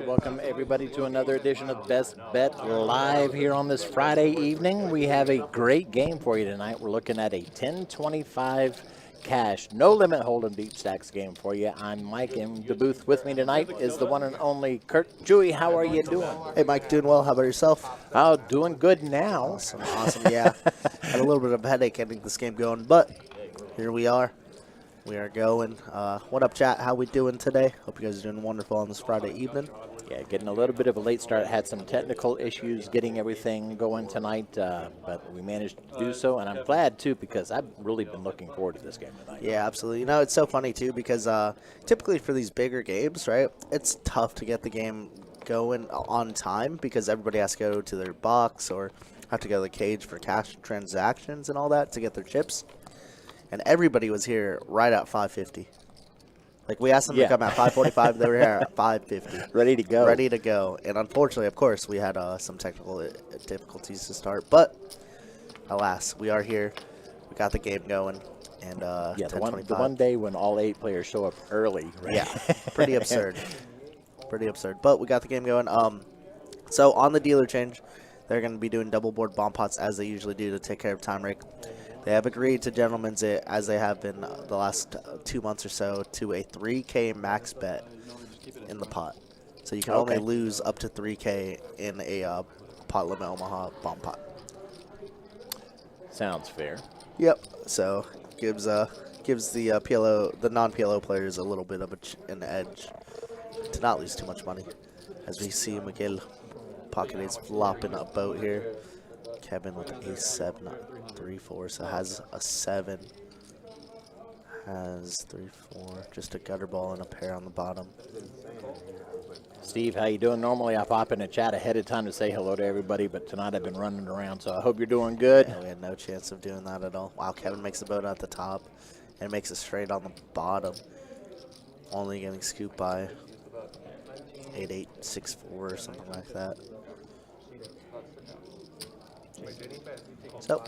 welcome everybody to another edition of Best Bet Live here on this Friday evening. We have a great game for you tonight. We're looking at a 10-25 cash, no limit hold'em deep stacks game for you. I'm Mike. In the booth with me tonight is the one and only Kurt. Jewy, how are you doing? Hey, Mike, doing well. How about yourself? Oh, doing good now. Awesome, yeah. Had a little bit of a headache getting this game going, but here we are. We are going. What up, chat? How we doing today? Hope you guys are doing wonderful on this Friday evening. Yeah, getting a little bit of a late start. Had some technical issues getting everything going tonight, but we managed to do so, and I'm glad, too, because I've really been looking forward to this game tonight. Yeah, absolutely. You know, it's so funny, too, because typically for these bigger games, right, it's tough to get the game going on time because everybody has to go to their box or have to go to the cage for cash transactions and all that to get their chips. And everybody was here right at 5:50. Like, we asked them to come at 5:45. They were here at 5:50. Ready to go. Ready to go. And unfortunately, of course, we had some technical difficulties to start. But, alas, we are here. We got the game going. And yeah, the one day when all 8 players show up early. Right? Yeah, pretty absurd. Pretty absurd. But we got the game going. So, on the dealer change, they're going to be doing double board bomb pots as they usually do to take care of time rake. They have agreed to gentlemen's it, as they have been the last 2 months or so, to a 3K max bet in the pot. So you can only lose up to 3K in a pot limit Omaha bomb pot. Sounds fair. Yep. So gives the PLO, the non-PLO players, a little bit of an edge to not lose too much money. As we see Miguel pocket is flopping a boat here. Kevin with a7, 3-4, so has a 7. Has 3-4, just a gutter ball and a pair on the bottom. Steve, how you doing? Normally I pop in the chat ahead of time to say hello to everybody, but tonight I've been running around, so I hope you're doing good. Yeah, we had no chance of doing that at all. Wow, Kevin makes the boat at the top and makes it straight on the bottom. Only getting scooped by 8-8, 6-4 or something like that. So,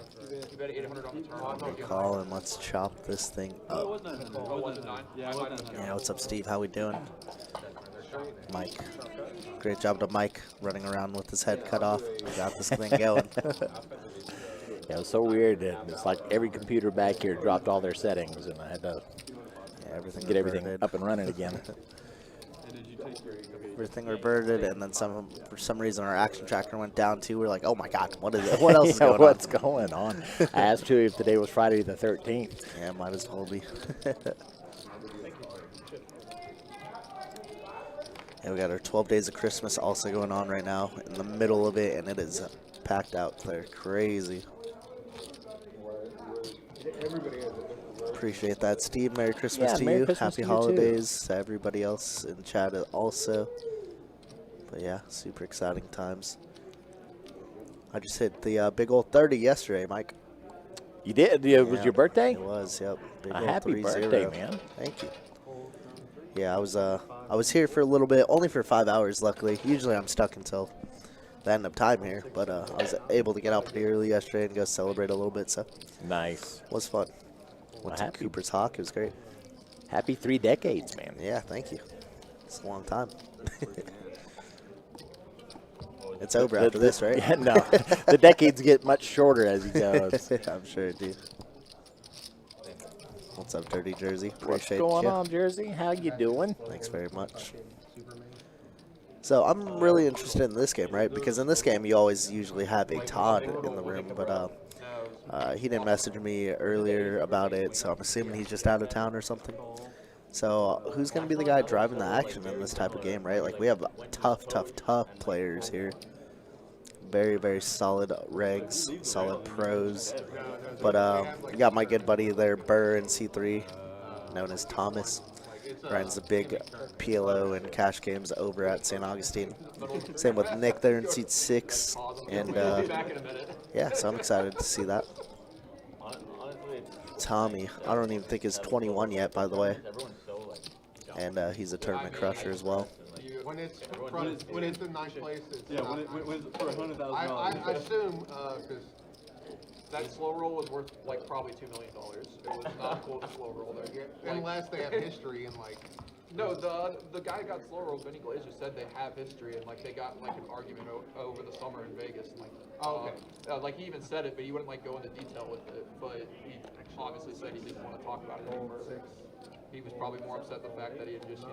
call and let's chop this thing up. Yeah, what's up, Steve? How we doing? Mike. Great job to Mike running around with his head cut off. We got this thing going. Yeah, it was so weird. It's like every computer back here dropped all their settings, and I had to get everything up and running again. Everything reverted, and then for some reason our action tracker went down too. We're like, oh my god, what is it? What else is going on? What's going on? I asked you if today was Friday the 13th. Yeah, might as well be. Yeah, we got our 12 Days of Christmas also going on right now in the middle of it, and it is packed out there. Crazy. Appreciate that, Steve. Merry Christmas to you. Happy holidays to everybody else in chat also. But yeah, super exciting times. I just hit the big old 30 yesterday, Mike. You did? It was your birthday? It was, yep. Big old happy 3-0. birthday, man. Thank you. Yeah, I was here for a little bit, only for 5 hours, luckily. Usually I'm stuck until the end of time here, but I was able to get out pretty early yesterday and go celebrate a little bit, so. Nice. It was fun. Went to Cooper's Hawk. It was great. Happy 3 decades, man. Yeah, thank you. It's a long time. It's over after this, right? Yeah, no. The decades get much shorter as you go. I'm sure it do. What's up, Dirty Jersey? Appreciate What's going on, Jersey? How you doing? Thanks very much. So I'm really interested in this game, right? Because in this game, you always usually have a Todd in the room, but he didn't message me earlier about it, so I'm assuming he's just out of town or something. So who's going to be the guy driving the action in this type of game, right? Like, we have tough players here. Very, very solid regs, solid pros. But we got my good buddy there, Burr in C3, known as Thomas. Runs the big PLO and cash games over at St. Augustine. Same with Nick there in seat 6. And yeah, so I'm excited to see that. Tommy, I don't even think is 21 yet, by the way. And he's a tournament crusher as well. When it's in 9th place, it's when it's for $100,000. I assume because that slow roll was worth like probably $2 million. It was not a quote slow roll there, unless they have history and like No, the guy got slower rolled. Benny Glazer said they have history, and like they got like an argument over the summer in Vegas. And, like, like he even said it, but he wouldn't like go into detail with it. But he obviously said he didn't want to talk about it anymore. He was probably more upset the fact that he had just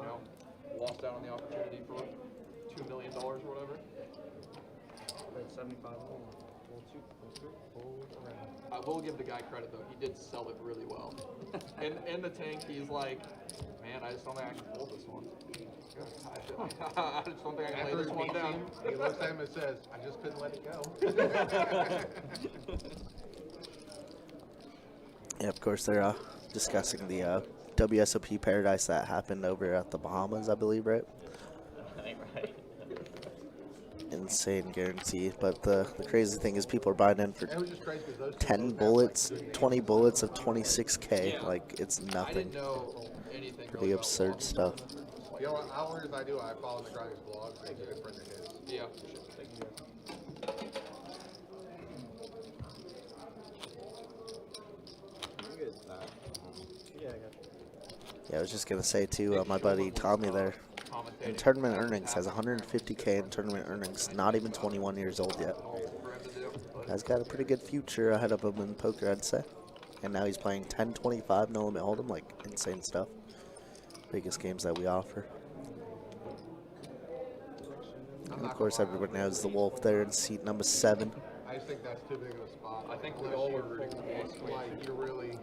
lost out on the opportunity for $2 million or whatever. 75. I will give the guy credit though; he did sell it really well. In the tank, he's like, "Man, I just don't think I can hold this one. I just don't think I can lay this one down." He looks at him and says, "I just couldn't let it go." Yeah, of course they're discussing the WSOP Paradise that happened over at the Bahamas, I believe, right? Right. Insane guarantee, but the crazy thing is people are buying in for It was just crazy because those 10 bullets, 20 bullets of 26K. Like, it's I nothing. didn't know anything. Pretty absurd stuff. You know what? How as I do, I follow the guy's blogs. He's a good friend of his. Yeah. Yeah, I was just gonna say too, my buddy Tommy there, in tournament earnings, has 150K in tournament earnings, not even 21 years old yet. Guy's got a pretty good future ahead of him in poker, I'd say. And now he's playing 10-25, no limit hold'em, like insane stuff. Biggest games that we offer. And of course, everyone knows the Wolf there in seat number 7. I just think that's too big of a spot. I think we all were rooting for the Like, you really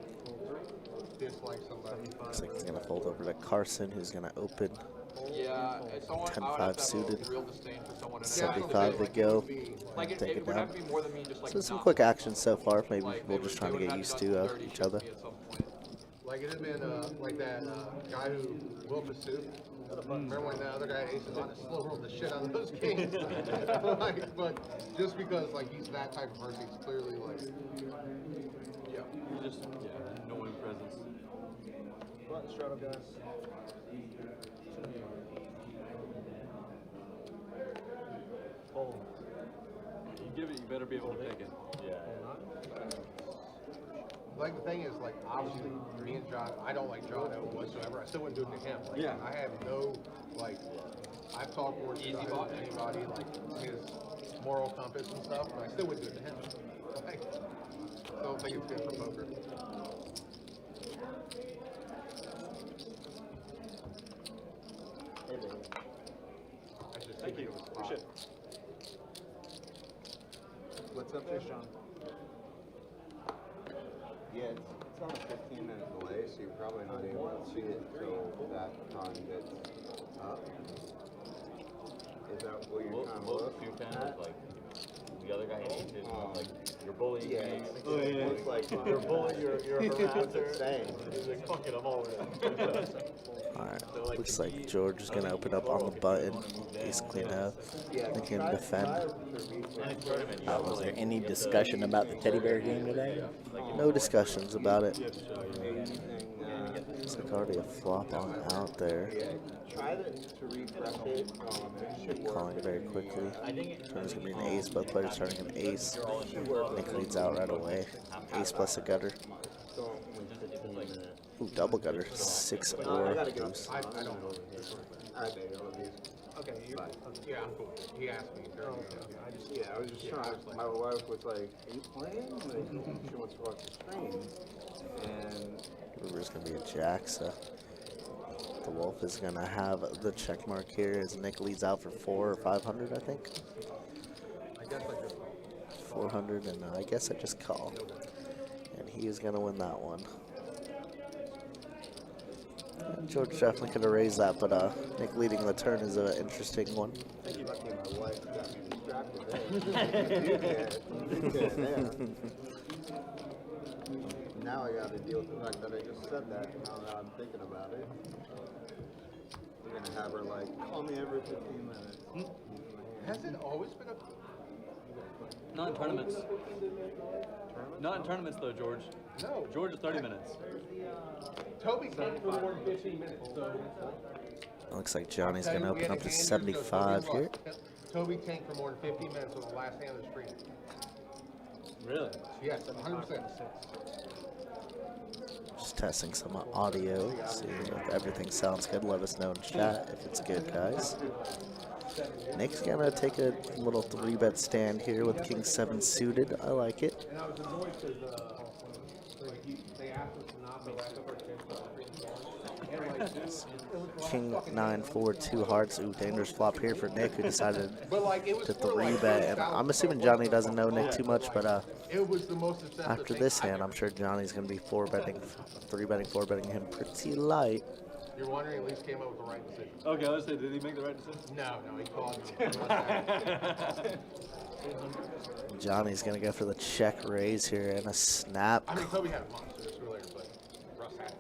dislike somebody. Looks like he's gonna fold over to Carson, who's gonna open. Yeah, someone, 10-5 I would have to suited. have a real disdain for someone in 75 to go. Like Take it it would down. have to be more than me just like So some not quick action so far. Maybe like, we're they just would- trying to they get would used have to done dirty each shit other. to me at some point. Like, it had been like that guy who Will Pursuit. Remember when the other guy aces on it, slow rolled the shit out of those games? Like, but just because like he's that type of person, he's clearly like, Yeah. Just annoying presence. Button straddle, guys. Fold. You give it, you better be able to take it. Yeah. like the thing is like obviously me and John, I don't like John whatsoever. I still wouldn't do it to him. Like, Yeah. I have no like. I've talked more to anybody like his moral compass and stuff, but I still wouldn't do it to him. Like, I don't think it's good for poker. Thank you. Appreciate it. What's up, John? Yeah, it's on a 15-minute delay, so you're probably not able to see it until that time gets up. Is that what you're kind of looking at? Like the other guy hates it. Like you're bullying Yeah, me. it looks like You're a bully. You're a harasser. Same. He's like, fuck it, I'm all in. Alright, looks like George is going to open up on the button. He's clean up. They can defend. Was there any discussion about the teddy bear game today? No discussions about it. Looks like already a flop on out there. Try to refresh it. It should work. Calling very quickly. Turn's going to be an ace. Both players turning an ace. Nick leads out right away. Ace plus a gutter. Ooh, double gutter. 6 or deuce. I don't know. Alright, baby, I'll leave. Okay, you're Yeah, I'm cool. He asked me. I was just trying. My wife was like, "Are you playing?" Like, she wants to watch the stream, and River's going to be a jack, so the Wolf is going to have the check mark here as Nick leads out for 400 or 500, I think. I guess I just 400, and I guess I just call. And he is going to win that one. And George definitely could have raised that, but Nick leading the turn is an interesting one. lucky my wife got me distracted there. Now I got to deal with the fact that I just said that. Now that I'm thinking about it, we're gonna have her like call me every 15 minutes. Has it always been a Not in tournaments. Not in tournaments though, George. no? George is 30 minutes. Toby came for more than 15 minutes. So Looks like Johnny's going to we had open up a to hand 75 Toby here. Toby tanked for more than 15 minutes on the last hand of the screen. Really? Yes, 100%. Just testing some audio, seeing if everything sounds good. Let us know in chat if it's good, guys. Nick's gonna take a little 3-bet stand here with King 7 suited. I like it. King 9 4 2 hearts. Ooh, dangerous flop here for Nick, who decided to 3-bet. And I'm assuming Johnny doesn't know Nick too much, but after this hand, I'm sure Johnny's gonna be 3-betting, 4-betting him pretty light. You're wondering, at least came up with the right decision. Okay, let's say, did he make the right decision? No, he called me. Johnny's gonna go for the check raise here and a snap. I mean, Kobe had a monster earlier, but Russ had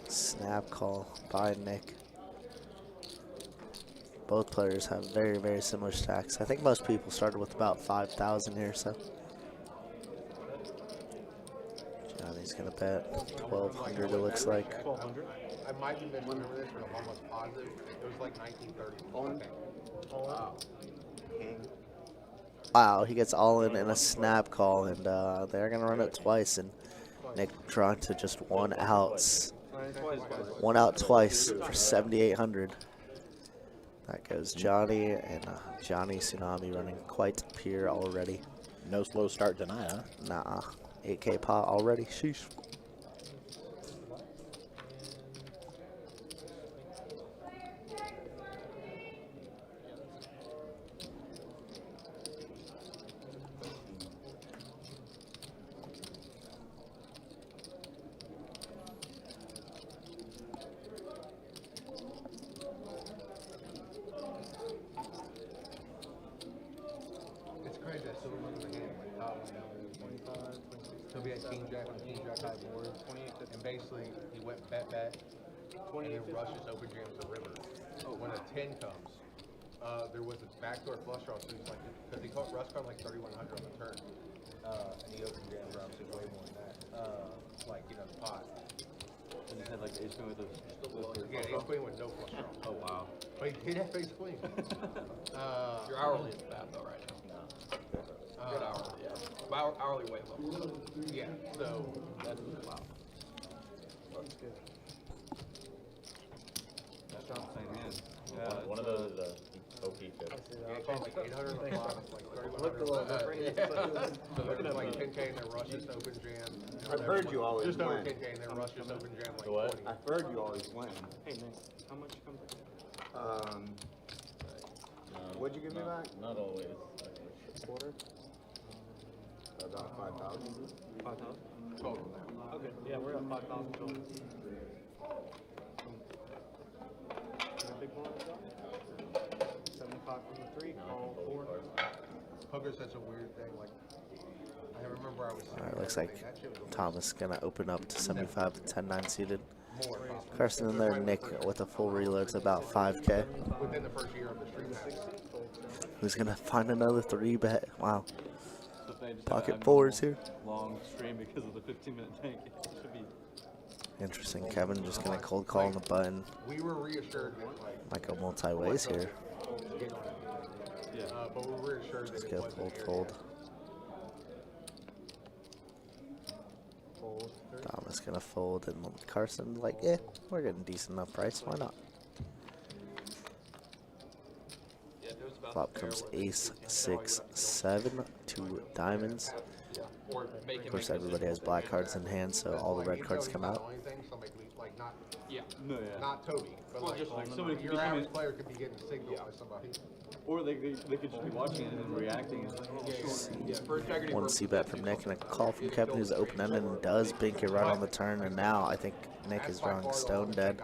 Snap call by Nick. Both players have very, very similar stacks. I think most people started with about 5,000 here, so. Johnny's gonna bet 1,200, it looks like. I might be misremembering this, but I'm almost positive. It was like 1930. Wow. Wow, he gets all in a snap call, and they're gonna run it twice, and Nick trying to just one out twice for 7,800. That goes Johnny, and Johnny Tsunami running quite pure already. No slow start tonight, huh? Nah, 8K pot already. Sheesh. It's crazy that Silver went in the hand. Like, top 25, 26. He'll be at King Jack on King Jack high board. 28. And basically, he went bet. 20 and rushes open jams the river. When a 10 comes, there was a backdoor flush draw, so he's like, because he caught Russ caught like 3,100 on the turn. And he opened jams obviously way more than that. Like, the pot. And he had like ace queen with a Yeah, ace queen with no flush draw. Oh, wow. But he did have ace queen. Your hourly is bad though right now. Good hourly, yeah. Hourly way low. Yeah, so That's wow. That's good. That's not the same hand. One of those OP chips. yeah, he caught like 800 on the bottom, like 3,100. So there's like 10K in their rushes open jam. I've heard you always Just over win. 10K in their rushes open jam like The what? 20. I've heard you always win. Hey, Nick, how much comes What'd you give me back? Not always. Quarter? About 5,000. 5,000? Total now. Okay, yeah, we're at 5,000 total. Big blind, 75 from the 3, call 4. Poker's such a weird thing. Like, I remember I was. All right, looks like Thomas gonna open up to 75 to 10-9 seated. Carson in there, Nick with a full reload to about 5K. Within the first year of the stream match. Who's gonna find another 3-bet? Wow. So if they just Pocket have fours here. long stream because of the 15-minute tank, it should be. Interesting. Kevin just gonna cold call on the button. We were reassured that, like, Might go multi-ways here. Yeah. but we were reassured that Let's it go wasn't fold, here fold. yet. Thomas gonna fold, and Carson like, yeah, we're getting decent enough price. Why not? Yeah, there's about Flop comes ace, 6, 7, 2 diamonds. or Of course, everybody has black cards in hand, so all the red cards come out. Like, not, Yeah. No, yeah. not Toby, but Well, like, just like somebody could your be coming- average player could be getting signaled by somebody. Or they could just be watching it and then reacting. And like, Yeah, for integrity One purposes, C-bet from Nick and a call from Kevin, who's open-ended and does bink it right on the turn. And now I think Nick is drawing stone dead.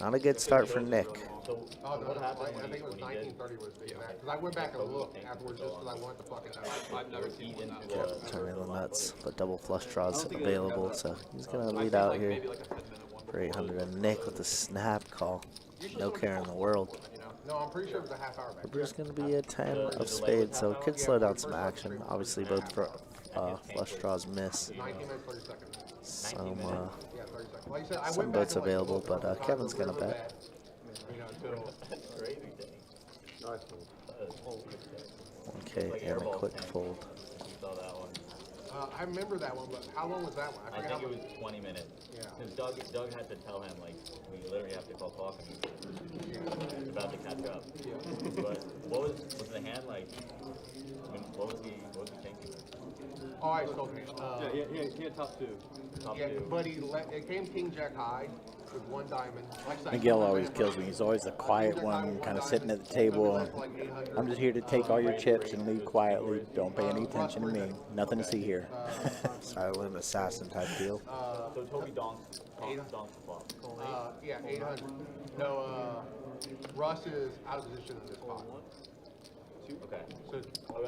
Not a good start for Nick. Oh, no, I think it was 1930 was the exact, because I went back and looked afterwards just because I wanted to fucking know. I've never seen one that Yep, turning the nuts, but double flush draws available, so he's gonna lead out here maybe like a 10-minute one. for 800. And Nick with the snap call. No care in the world. No, I'm pretty sure it was a half hour back. There's going to be a 10 of spades, so it could slow down some action. Obviously, both flush draws miss. 19 minutes, 30 seconds. Some, Yeah, 30 seconds. Like I said, I some went back bets and, like, available, looked, but like, Kevin's the going to river bet. bed, you know, until Crazy thing. Nice one. 1K and a quick fold. You saw that one. I remember that one, but how long was that one? I think it was 20 minutes. Yeah. Because Doug had to tell him, like, we literally have to call talking. He's about to catch up. Yeah. But what was the hand like? I mean, what was he thinking? Oh, I told me. He had top 2. Top Yeah, two. but it came King Jack high with 1 diamond. Like I said, Miguel always kills me. He's always the quiet one, kind of sitting at the table. I'm just here to take all your chips and leave quietly. Don't pay any attention to me. Nothing to see here. Silent assassin type deal. So Toby donks the flop. Yeah, 800. No, Russ is out of position in this pot. Okay. So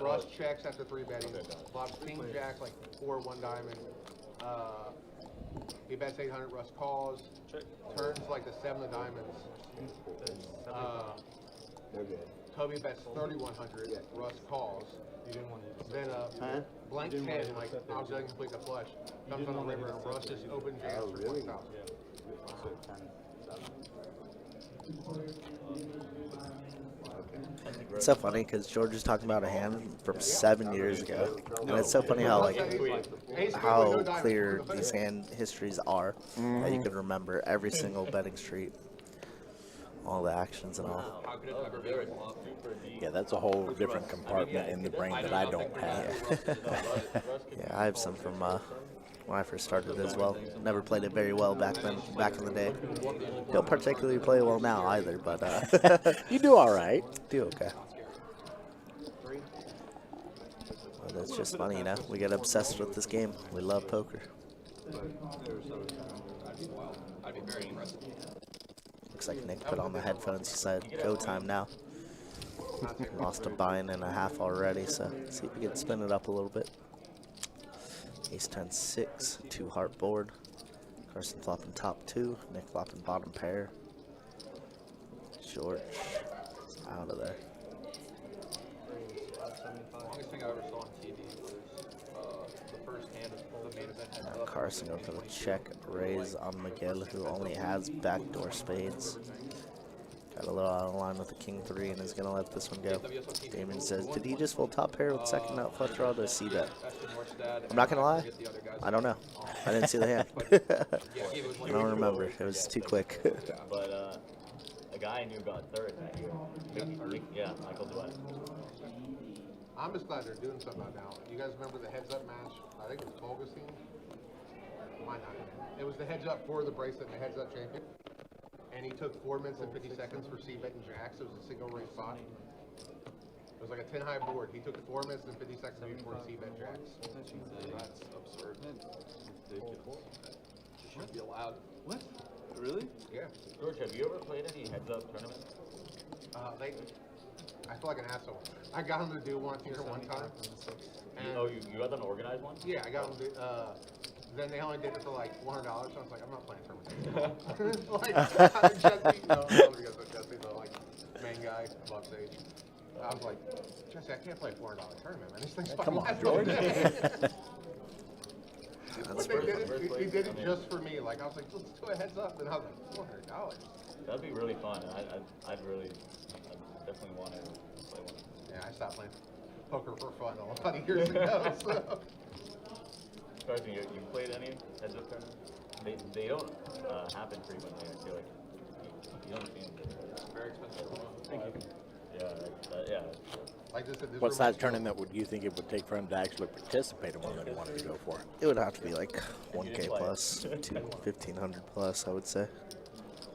Russ checks after 3 betting. Okay, got it. Flops King Jack, like 4, 1 diamond. He bets 800. Russ calls. Turns like the 7 of diamonds. Toby bets 3,100. Russ calls. Then blank 10, like obviously I can complete the flush. Comes on the river and Russ just open jams for 20,000. It's so funny because George is talking about a hand from 7 years ago, and it's so funny how how clear these hand histories are that you can remember every single betting street, all the actions and all. How could it ever be a flop? Yeah, that's a whole different compartment in the brain that I don't have. Yeah, I have some from when I first started as well. Never played it very well back in the day. Don't particularly play well now either, but You do all right. do okay. Well, it's just funny, you know. We get obsessed with this game. We love poker. I'd be very impressed. Looks like Nick put on the headphones. He said, "Go time now." Lost a buy-in and a half already, so see if we can spin it up a little bit. Ace 10 6, 2 heart board. Carson flopping top 2, Nick flopping bottom pair. George is out of there. The longest thing I ever saw on TV was the first hand of the main event heads Now up. Carson going for the check raise on Miguel, who only has backdoor spades. Got a little out of line with the king 3 and is going to let this one go. Damon says, did he just fold top pair with second nut flush draw to see bet? I'm not going to lie, I don't know. I didn't see the hand. I don't remember. It was too quick. But a guy I knew got third that year. Yeah, Michael Dwight. I'm just glad they're doing something about now. You guys remember the heads up match? I think it was Augustine. Might not. It was the heads up for the bracelet and the heads up champion. And he took 4 minutes and 50 seconds for C-bet and jacks. It was a single raise spot. It was like a 10 high board. He took 4 minutes and 50 seconds before C-bet jacks. That's absurd. Shouldn't be allowed. What? Really? Yeah. George, have you ever played any heads-up tournaments? I feel like an asshole. I got him to do one feature one time. And You got them to organize one? yeah, I got him to then they only did it for like $400, so I was like, I'm not playing tournaments. Like, Jesse, no, Jesse, the like main guy above stage. I was like, Jesse, I can't play a $400 tournament, man. This thing's fucking Come on, messed George. up. That's But he did it just for me. Like, I was like, let's do a heads up. And I was like, $400. That'd be really fun. I'd definitely want to play one. Yeah, I stopped playing poker for fun a lot of years ago. So. Carson, you played any heads-up tournaments? They don't happen frequently. I feel like you don't see them. Very expensive. Thank you. Yeah. Like this What size tournament would you think it would take for him to actually participate in one that he wanted to go for? It would have to be like 1K plus, 1,500 plus, I would say.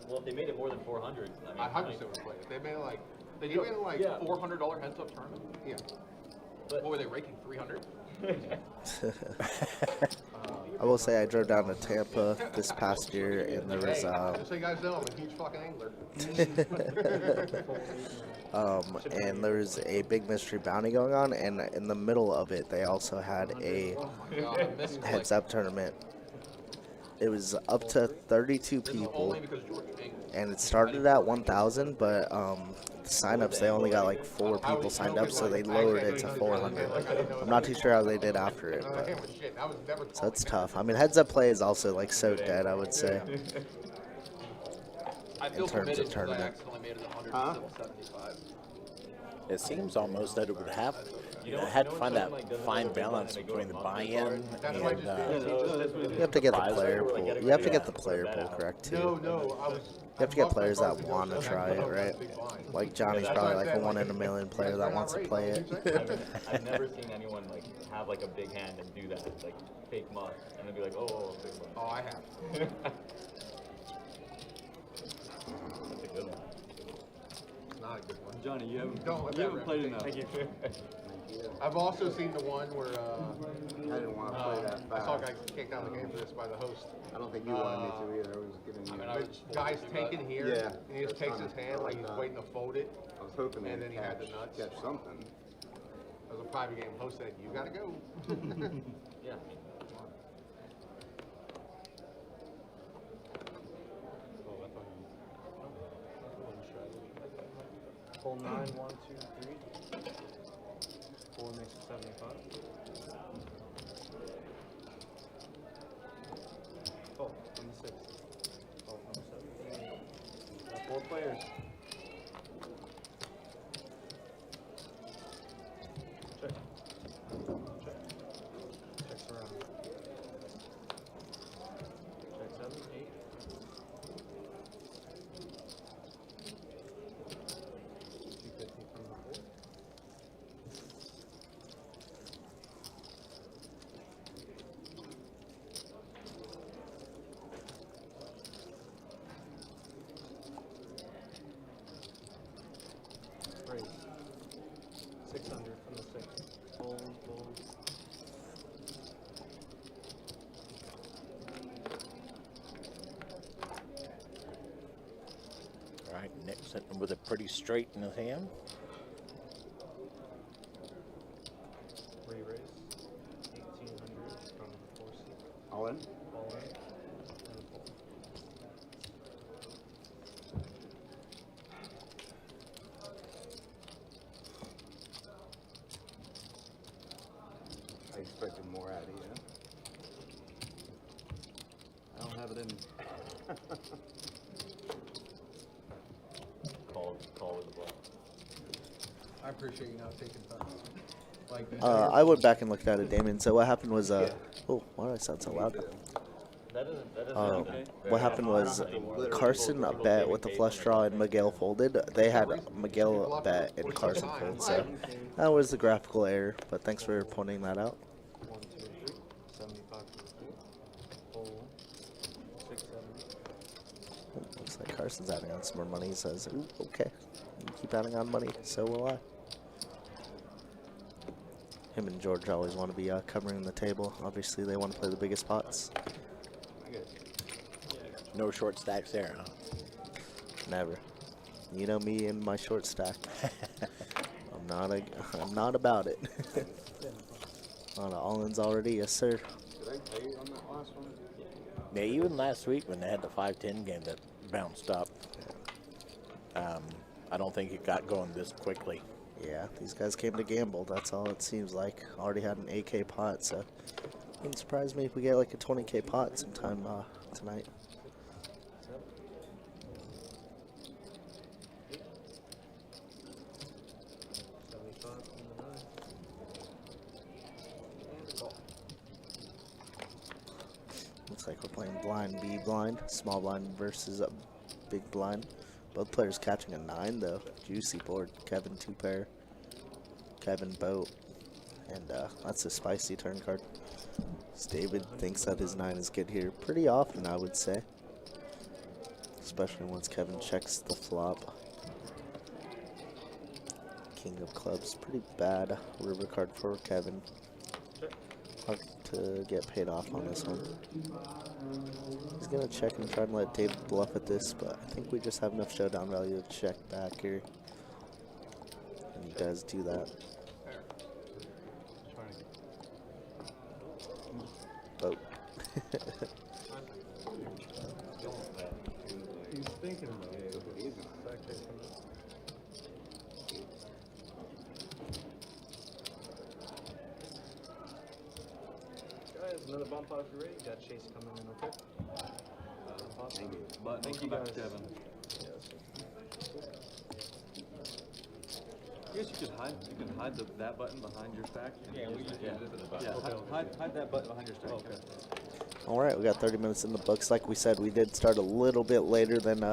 Well, if they made it more than 400, I 100% would play it. They made like, they did it like, Yeah. $400 heads up tournament. yeah. What were they raking? 300? I will say I drove down to Tampa this past year, and there was Just so you guys know, I'm a huge fucking angler. and there was a big mystery bounty going on, and in the middle of it, they also had a heads up tournament. It was up to 32 people, Only because George King. and it started at 1,000, but the signups, they only got like 4 people signed up, so they lowered it to 400. I'm not too sure how they did after it, but so it's tough. I mean, heads up play is also like so dead, I would say. I feel in terms of committed because I tournament. accidentally made it 100 instead of 75. It seems almost that it would have I had to find that fine balance between the buy-in That's what I and just did. You have to get the Surprise. player pool. You have to get the player pool correct too. No, I was. You have to get players that want to try it, right? Like Johnny's probably like a 1 in a million player that wants to play it. I've never seen anyone like have like a big hand and do that, like fake muff, and then be like, oh, big muff. Oh, I have. That's a good one. It's not a good one. Johnny, you haven't, Don't let you that haven't played enough. reputation. I've also seen the one where I didn't want to play that I fast. saw guys kicked out of the game for this by the host. I don't think you wanted me to either. I was giving you. The guy's taking here, Yeah, and he just that's takes his fine. hand like he's Like that. waiting to fold it. I was hoping and they'd then he had the nuts. catch something. It was a private game. Host said, "You gotta go." Yeah. Hole 9, 1, 2, 3. 4 makes it 75. Oh, on the 6. Oh, number 7. Got 4 players. Check. Check. Checks around. Check 7, 8. Raise. 600 from the 6. Fold, fold. all right, Nick sitting with a pretty straight in his hand. Re-raise. 1800 from the 4 seat. All in? All in. And a fold. I expected more out of you. I don't have it in me. Call with the ball. I appreciate you not taking time. Like, I went back and looked at it, Damien. So what happened was, oh, why did I sound so loud? That doesn't okay. What happened was Carson bet with the flush draw and Miguel folded. They had Miguel bet and Carson fold, so that was the graphical error. But thanks for pointing that out. 1, 2, 3. 75 from the 4. Fold. 6, 7. Looks like Carson's adding on some more money. He says, ooh, okay, you keep adding on money, so will I. Him and George always want to be covering the table. Obviously, they want to play the biggest pots. No short stacks there, huh? Never. You know me and my short stack. I'm not about it. On all-ins already, yes sir. Did I pay you on that last one? Yeah, even last week when they had the 5-10 game that bounced up, I don't think it got going this quickly. Yeah, these guys came to gamble. That's all it seems like. Already had an 8K pot, so wouldn't surprise me if we get like a 20K pot sometime tonight. 75 from the 9. And call. Looks like we're playing blind B blind, small blind versus a big blind. Both players catching a 9 though. Juicy board. Kevin 2 pair. Kevin boat. And that's a spicy turn card. David thinks that his 9 is good here pretty often, I would say. Especially once Kevin checks the flop. King of clubs, pretty bad river card for Kevin. Hard to get paid off on this one. He's gonna check and try and let David bluff at this, but I think we just have enough showdown value to check back here. And you guys do that. Boat. He's thinking about it. Back there from the guys, another bump off your rate. Got Chase coming in, okay? Thank you. But Thank thank you you, guys. Kevin. Yes. I guess you can hide that button behind your stack. Yeah, we just use the button. Yeah, hide that button behind your stack. Okay. All right, we got 30 minutes in the books. Like we said, we did start a little bit later than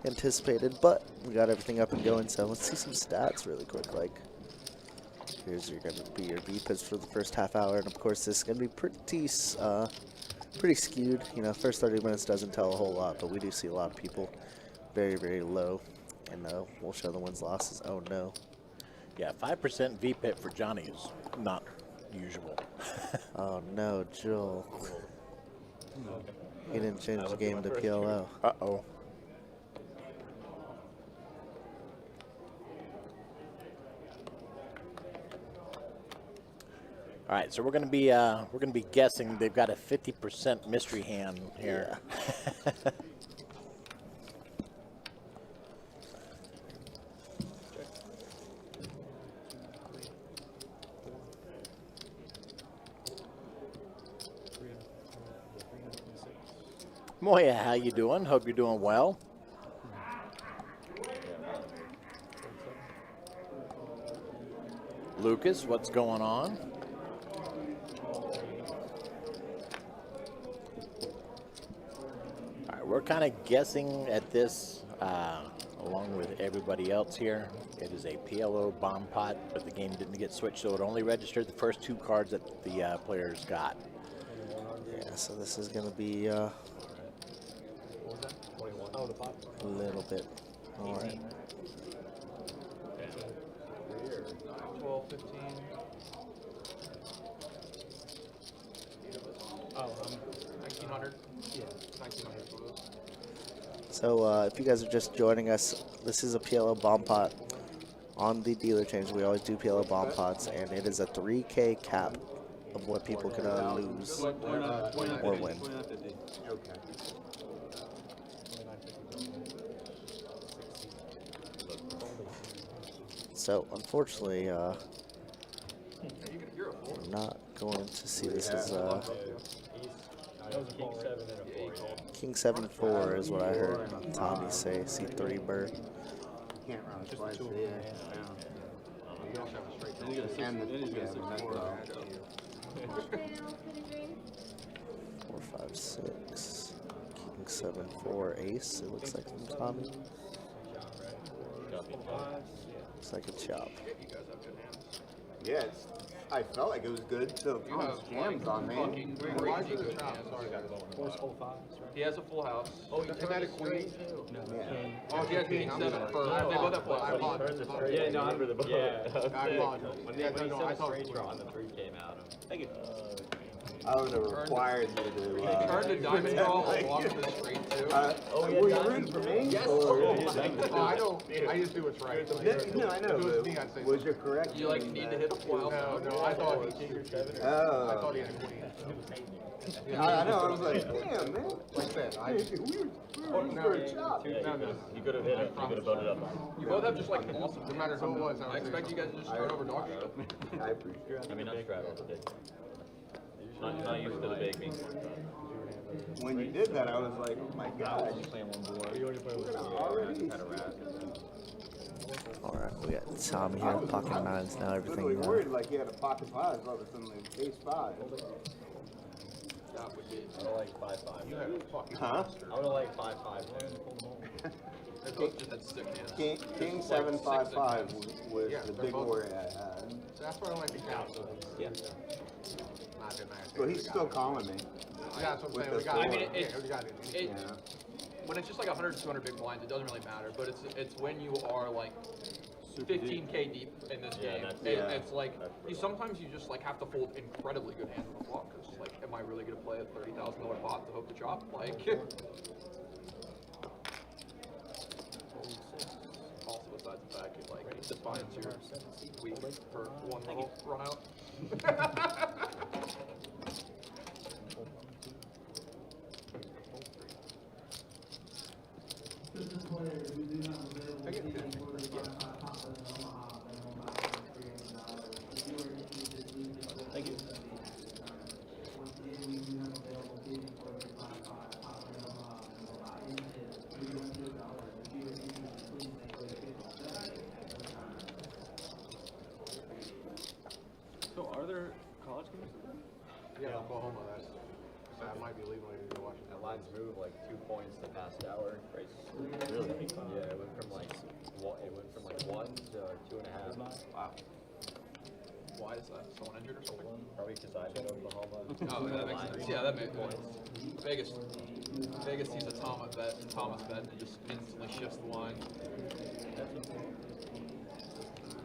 anticipated, but we got everything up and going. So let's see some stats really quick. Like, here's going to be your VPIs for the first half hour, and of course this is going to be pretty skewed. You know, first 30 minutes doesn't tell a whole lot, but we do see a lot of people very, very low, and we'll show the wins losses. Oh no. Yeah, 5% VPIP for Johnny is not usual. Oh no, Joel. He didn't change the game to PLO. Uh-oh. All right, so we're gonna be guessing. They've got a 50% mystery hand here. Yeah. Moya, how you doing? Hope you're doing well. Lucas, what's going on? All right, we're kind of guessing at this along with everybody else here. It is a PLO bomb pot, but the game didn't get switched, so it only registered the first 2 cards that the players got. Yeah, so this is going to be a little bit. All right. 12, 15. Oh, 1900. Yeah, 1900 photos. So if you guys are just joining us, this is a PLO bomb pot on the dealer change. We always do PLO bomb pots, and it is a 3K cap of what people can lose or win. Okay. So unfortunately, we're not going to see this as King 7-4 is what I heard Tommy say. C3 bird. Can't run twice. And Four, 5, 6. King 7-4 ace. It looks like from Tommy. Looks like a chop. yeah, I felt like it was good till scams on me. He has a full house. Oh, you turned that a queen? Yeah. Oh, he has king 7 first. They both have full I house. apologize. Yeah, no, I'm for the book. I apologize. Yeah, no, I thought straight draw and the 3 came out. Thank you. I would have required you to. He turned a diamond draw along with the straight too. Were you rooting for me? Yes. Oh, I don't. I just do what's right. No, I know. If it was me, I'd say Was you correct? You like need to hit a full house. no, I thought he I Oh. thought he had a queen. I know. I was like, damn, man. Like I said, I We were for a chop. no. You could have hit it. You could have voted up. You both have just like awesome. No matter who it was, I expect you guys to just start over dog shit. I appreciate it. I mean, not straddle the big. Not used to the big means. When you did that, I was like, oh my god. Playing one board. Already. Had a rat. All right, we got Tommy here, pocket 9s now. Literally Everything. worried like he had a pocket 5, all of a sudden like ace 5. That would be. I would like 5-5. You have a fucking Huh? I would have like 5-5. They're both just at sick hands. King 7-5-5 was the big worry I had. So that's why I don't like the count. Yeah. Not that nice. But he's still calling me. Yeah, that's what I'm saying. with We got the it. I mean, Yeah, it's- we got it. It, Yeah. when it's just like 100 to 200 big blinds, it doesn't really matter. But it's when you are like 15K deep in this Yeah, game. that's- yeah. It's like sometimes you just like have to fold incredibly good hands on the flop because like, am I really gonna play a $30,000 pot to hope to chop? Like, also besides the fact it like defines your week for one little run out. Thank you. Yeah, Oklahoma. That might be legal to go watch. That line's moved like 2 points the past hour. Right? Really? Yeah, it went from like 1 to 2.5. Wow. Why is that? Someone injured or something? Probably because I did Oklahoma. Oh, that makes sense. Yeah, that makes sense. Vegas sees a Thomas bet, and just instantly shifts the line.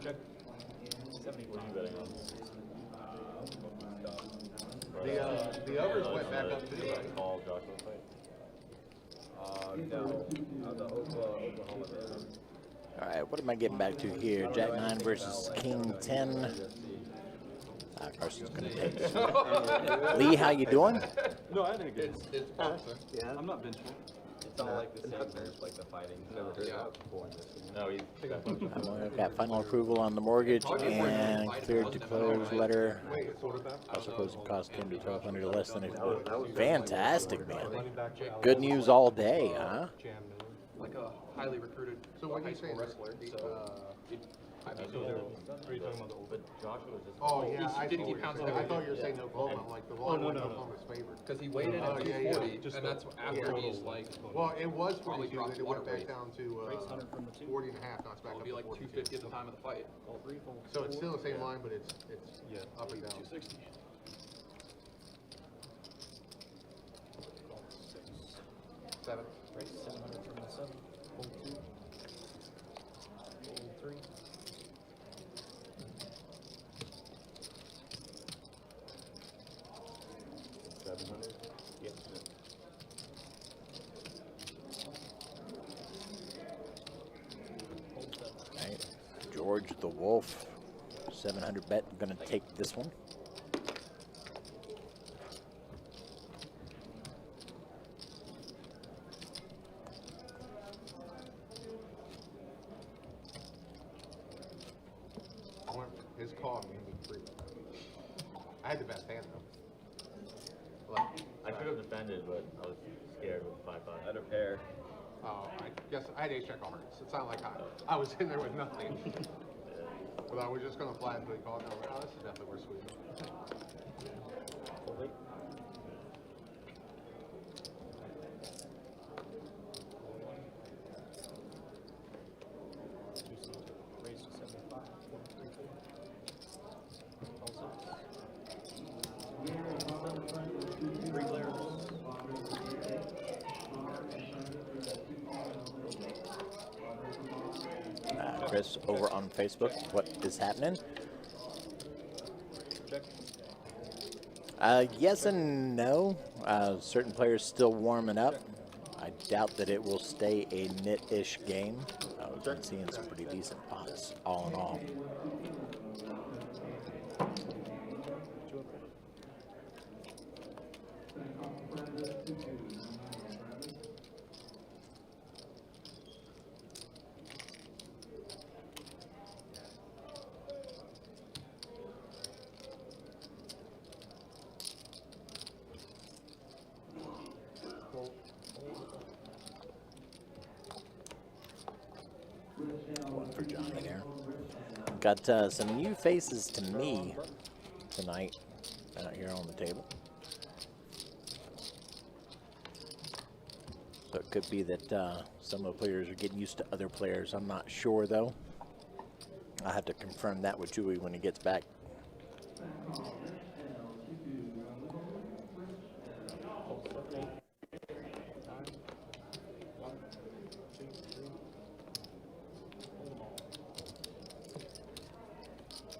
Check. 70. What are you betting on? The overs went back up too, right? Call Joshua fight. No. The Oklahoma bet. All right, what am I getting back to here? Jack 9 versus King 10. Carson's going to take this one. Lee, how you doing? No, I think It's boxer. Yeah. I'm not vengeful. It's not like the same nerve, like the fighting. Never heard Yeah. that before in this game. No, he's I've got final approval on the mortgage and cleared to close letter. Wait, it's quarterback. Also closing cost came to 1,200 or less than it. Fantastic, man. Running back. Good news all day, huh? Jam Miller. Like a highly recruited So when high you say school wrestler. So I mean, are you talking about the old? but Joshua just. Oh yeah, He's I 50 thought you pounds were over saying- I thought you. you were saying Oklahoma. I'm like the line went Oklahoma's favor. because he weighed in Oh, at yeah, 240, yeah. and that's after he's like, Well, it was Probably 42, dropped then it went water back weight. down to 40 and a half. Now it's back it'll up be to like 42. 250 at the time of the fight. So it's still the same line, but it's up and down. 260. Seven. Raise 700 from the 7. Hold 2. Hold 3. Yep. Hold 7. All right. George the Wolf, 700 bet. I'm going to take this one. His call made me free. I had the best hand though. Like, I could have defended, but I was scared with 5-5. I had a pair. oh, I guess I had ace check on hearts. It's not like I was in there with nothing. But I was just gonna flat until he called. And I was like, oh, this is definitely worth squeezing. Hold 8. Raise to 75. 43. Hold 6. 3 players. Chris, over on Facebook, what is happening? Check. Yes and no. Certain players still warming up. I doubt that it will stay a nit-ish game. We've been seeing some pretty decent pots, all in all. One for Johnny there. Got some new faces to me tonight out here on the table. So it could be that some of the players are getting used to other players. I'm not sure though. I'll have to confirm that with Chewy when he gets back. Hold 7, 8. 9. 1, 2, 3. Hold them all.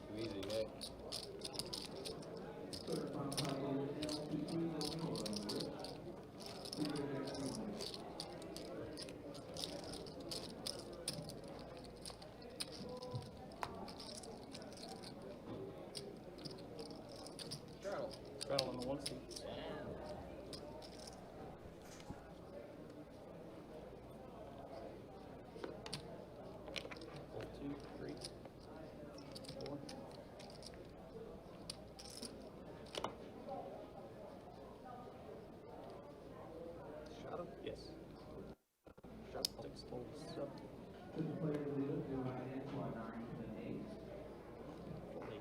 Too easy, Nick. Straddle on the 1 seat. Hold 2, 3, 4. Shot him. Yes. Shot 6, hold 7. Hold 8.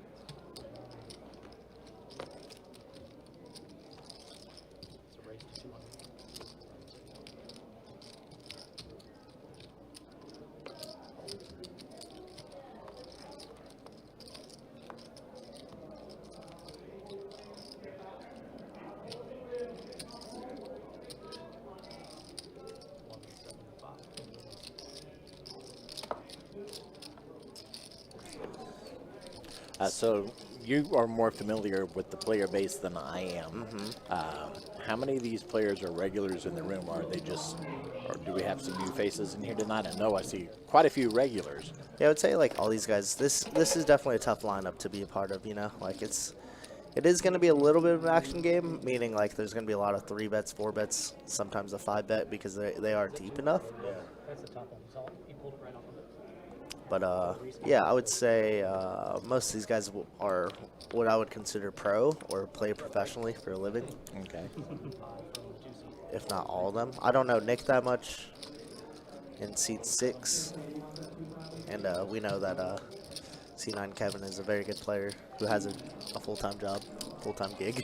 So you are more familiar with the player base than I am. How many of these players are regulars in the room? Or are they just, or do we have some new faces in here tonight? I know I see quite a few regulars. Yeah, I would say like all these guys. This is definitely a tough lineup to be a part of. You know, like it is going to be a little bit of an action game, meaning like there's going to be a lot of 3 bets, 4 bets, sometimes a 5 bet because they are deep enough. But yeah, I would say most of these guys are what I would consider pro or play professionally for a living. Okay. If not all of them. I don't know Nick that much in seat 6. And we know that C9 Kevin is a very good player who has a full-time job, full-time gig.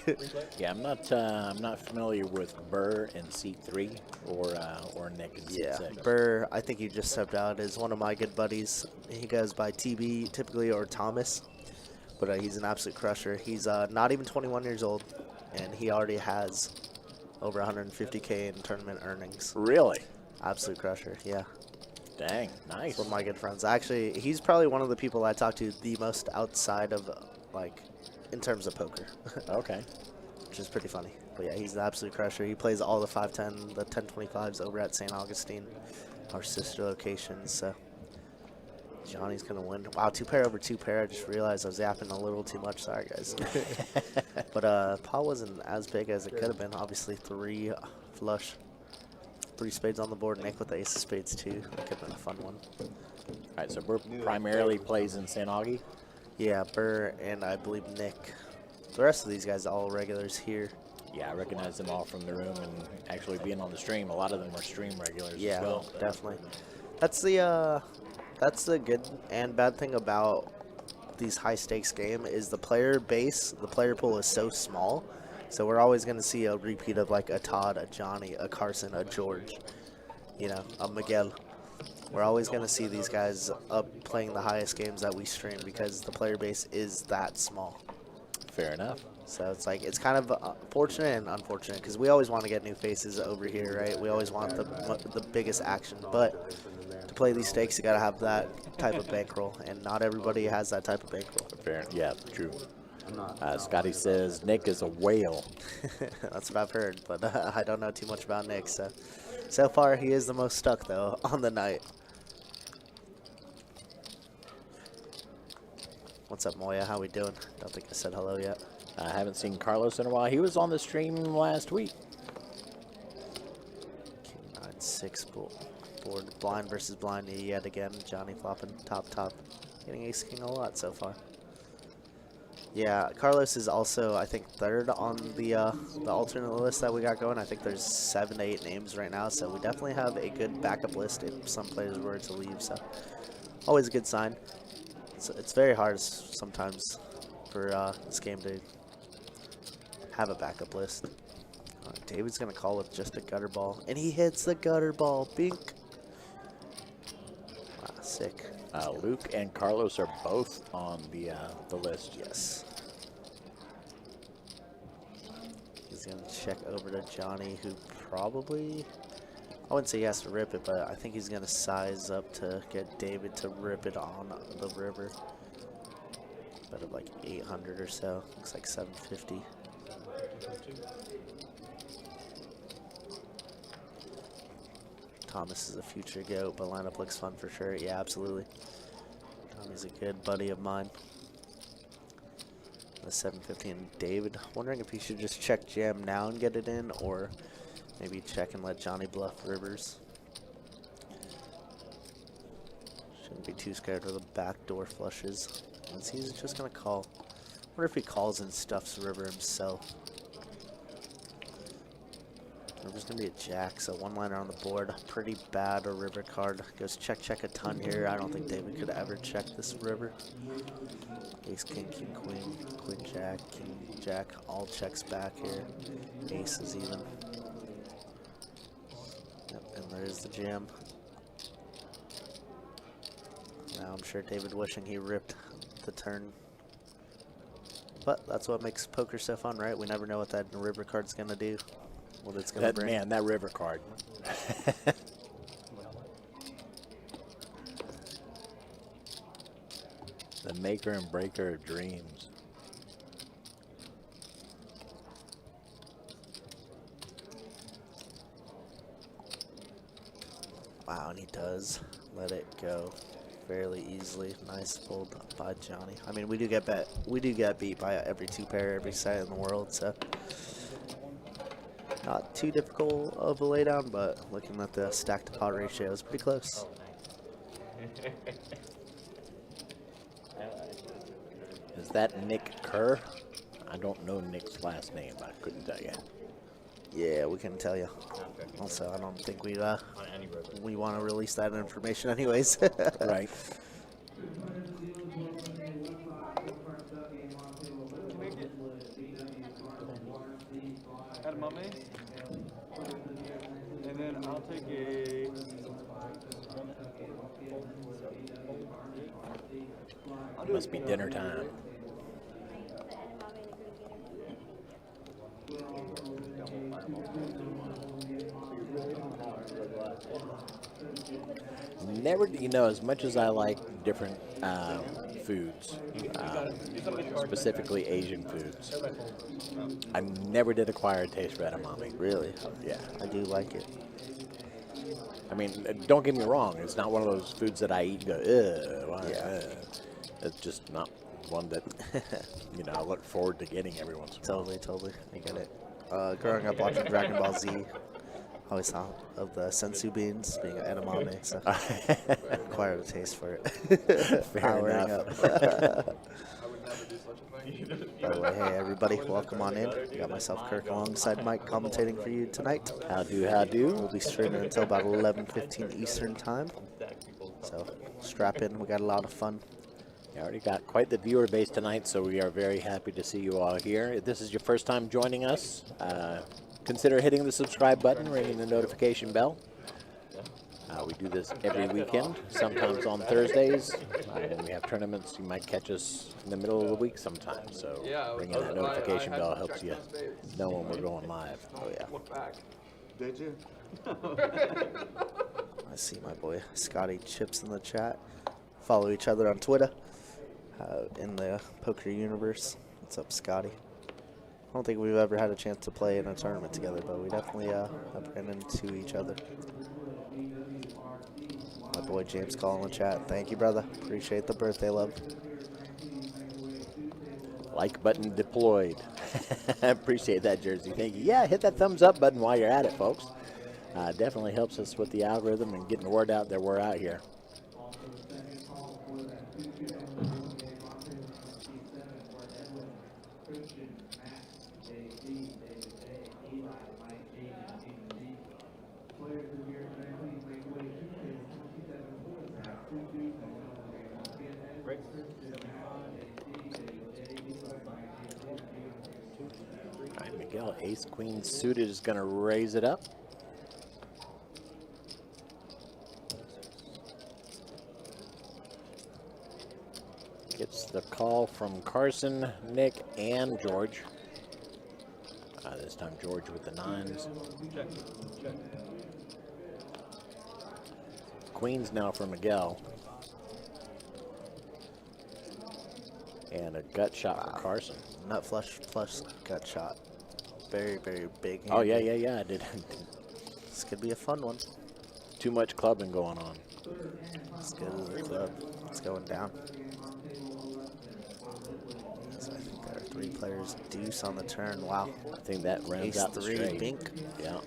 Yeah, I'm not familiar with Burr in seat 3 or Nick in seat 6. Burr, I think he just stepped out, is one of my good buddies. He goes by TB typically or Thomas, but he's an absolute crusher. He's not even 21 years old, and he already has over 150K in tournament earnings. Really? Absolute crusher, yeah. Dang, nice. One of my good friends. Actually, he's probably one of the people I talk to the most outside of, like, in terms of poker. Okay. Which is pretty funny. But yeah, he's an absolute crusher. He plays all the 510, the 1025s over at St. Augustine, our sister locations. So Johnny's going to win. Wow, 2-pair over 2-pair. I just realized I was yapping a little too much. Sorry, guys. But pot wasn't as big as it could have been. Obviously, 3 flush. 3 spades on the board. Nick with the ace of spades, too. That could have been a fun one. All right, so Burr primarily plays in St. Augie? Yeah, Burr and I believe Nick. The rest of these guys are all regulars here. Yeah, I recognize them all from the room and actually being on the stream. A lot of them are stream regulars Yeah, as well. definitely. That's the good and bad thing about these high stakes game is the player base, the player pool is so small. So we're always going to see a repeat of like a Todd, a Johnny, a Carson, a George, you know, a Miguel. We're always going to see these guys up playing the highest games that we stream because the player base is that small. Fair enough. So it's like, it's kind of fortunate and unfortunate because we always want to get new faces over here, right? We always want the biggest action. But to play these stakes, you got to have that type of bankroll, and not everybody has that type of bankroll. Fair. Yeah, true. Scotty says Nick is a whale. That's what I've heard, but I don't know too much about Nick. So far, he is the most stuck, though, on the night. What's up, Moya? How we doing? Don't think I said hello yet. I haven't seen Carlos in a while. He was on the stream last week. King 9-6 board. Blind versus blind yet again. Johnny flopping top. Getting ace king a lot so far. Yeah, Carlos is also, I think, 3rd on the alternate list that we got going. I think there's 7 to 8 names right now, so we definitely have a good backup list if some players were to leave. So always a good sign. It's very hard sometimes for this game to have a backup list. David's going to call with just a gutter ball, and he hits the gutter ball. Bink. Wow, sick. Luke and Carlos are both on the list. Yes. He's going to check over to Johnny, who probably, I wouldn't say he has to rip it, but I think he's going to size up to get David to rip it on the river. Bet of like 800 or so. Looks like 750. Thomas is a future GOAT, but lineup looks fun for sure. Yeah, absolutely. Tommy's a good buddy of mine. The 750 and David. Wondering if he should just check jam now and get it in, or maybe check and let Johnny bluff rivers. Shouldn't be too scared of the backdoor flushes. He's just gonna call. Wonder if he calls and stuffs river himself. River's gonna be a jack, so 1-liner on the board. Pretty bad a river card. Goes check a ton here. I don't think David could ever check this river. Ace, king, queen, jack, all checks back here. Aces even. Yep, and there's the jam. Now I'm sure David wishing he ripped the turn. But that's what makes poker so fun, right? We never know what that river card's gonna do. What it's gonna bring. Man, that river card. The maker and breaker of dreams. Wow, and he does let it go fairly easily. Nice hold by Johnny. I mean, we do get beat by every 2 pair every site in the world, so not too difficult of a laydown, but looking at the stack to pot ratio is pretty close. Is that Nick Kerr? I don't know Nick's last name. I couldn't tell you. Yeah, we can tell you. Also, I don't think we want to release that information anyways. Right. Edamame. And then I'll take a... Must be dinner time. Never, you know, as much as I like different foods, specifically Asian foods, I never did acquire a taste for edamame. Really? Yeah. I do like it. I mean, don't get me wrong, it's not one of those foods that I eat and go, ugh. Why, Yeah. It's just not one that, you know, I look forward to getting every once in a while. Totally. I get it. Growing up watching Dragon Ball Z, I always thought of the sensu beans being an edamame, so acquired a taste for it. Fair Powering enough. up. I would never do such a thing. By the way, hey everybody, welcome on in. You got myself, Kirk, alongside Mike, commentating for you tonight. How do? We'll be streaming until about 11:15 Eastern time. So strap in, we got a lot of fun. You already got quite the viewer base tonight, so we are very happy to see you all here. If this is your first time joining us, consider hitting the subscribe button, ringing the notification bell. We do this every weekend, sometimes on Thursdays. When we have tournaments, you might catch us in the middle of the week sometimes. So Yeah, ringing that notification I bell had to helps check you those dates. know when we're going live. Oh yeah, Look back. Did you? I see my boy Scotty Chips in the chat. Follow each other on Twitter in the poker universe. What's up, Scotty? I don't think we've ever had a chance to play in a tournament together, but we definitely have ran into each other. My boy James Call in the chat. Thank you, brother. Appreciate the birthday love. Like button deployed. I appreciate that, Jersey. Thank you. Yeah, hit that thumbs up button while you're at it, folks. Definitely helps us with the algorithm and getting the word out that we're out here. All right, Miguel, ace queen suited is going to raise it up. Gets the call from Carson, Nick, and George. This time George with the nines. Queens now for Miguel. And a gut shot for Carson. Nut flush plus gut shot. Very, very big. Oh, yeah, I did. This could be a fun one. Too much clubbing going on. Let's go to the club. It's going down. So I think there are 3 players deuce on the turn. Wow. I think that rounds Ace out the 3 straight. bink. Yeah.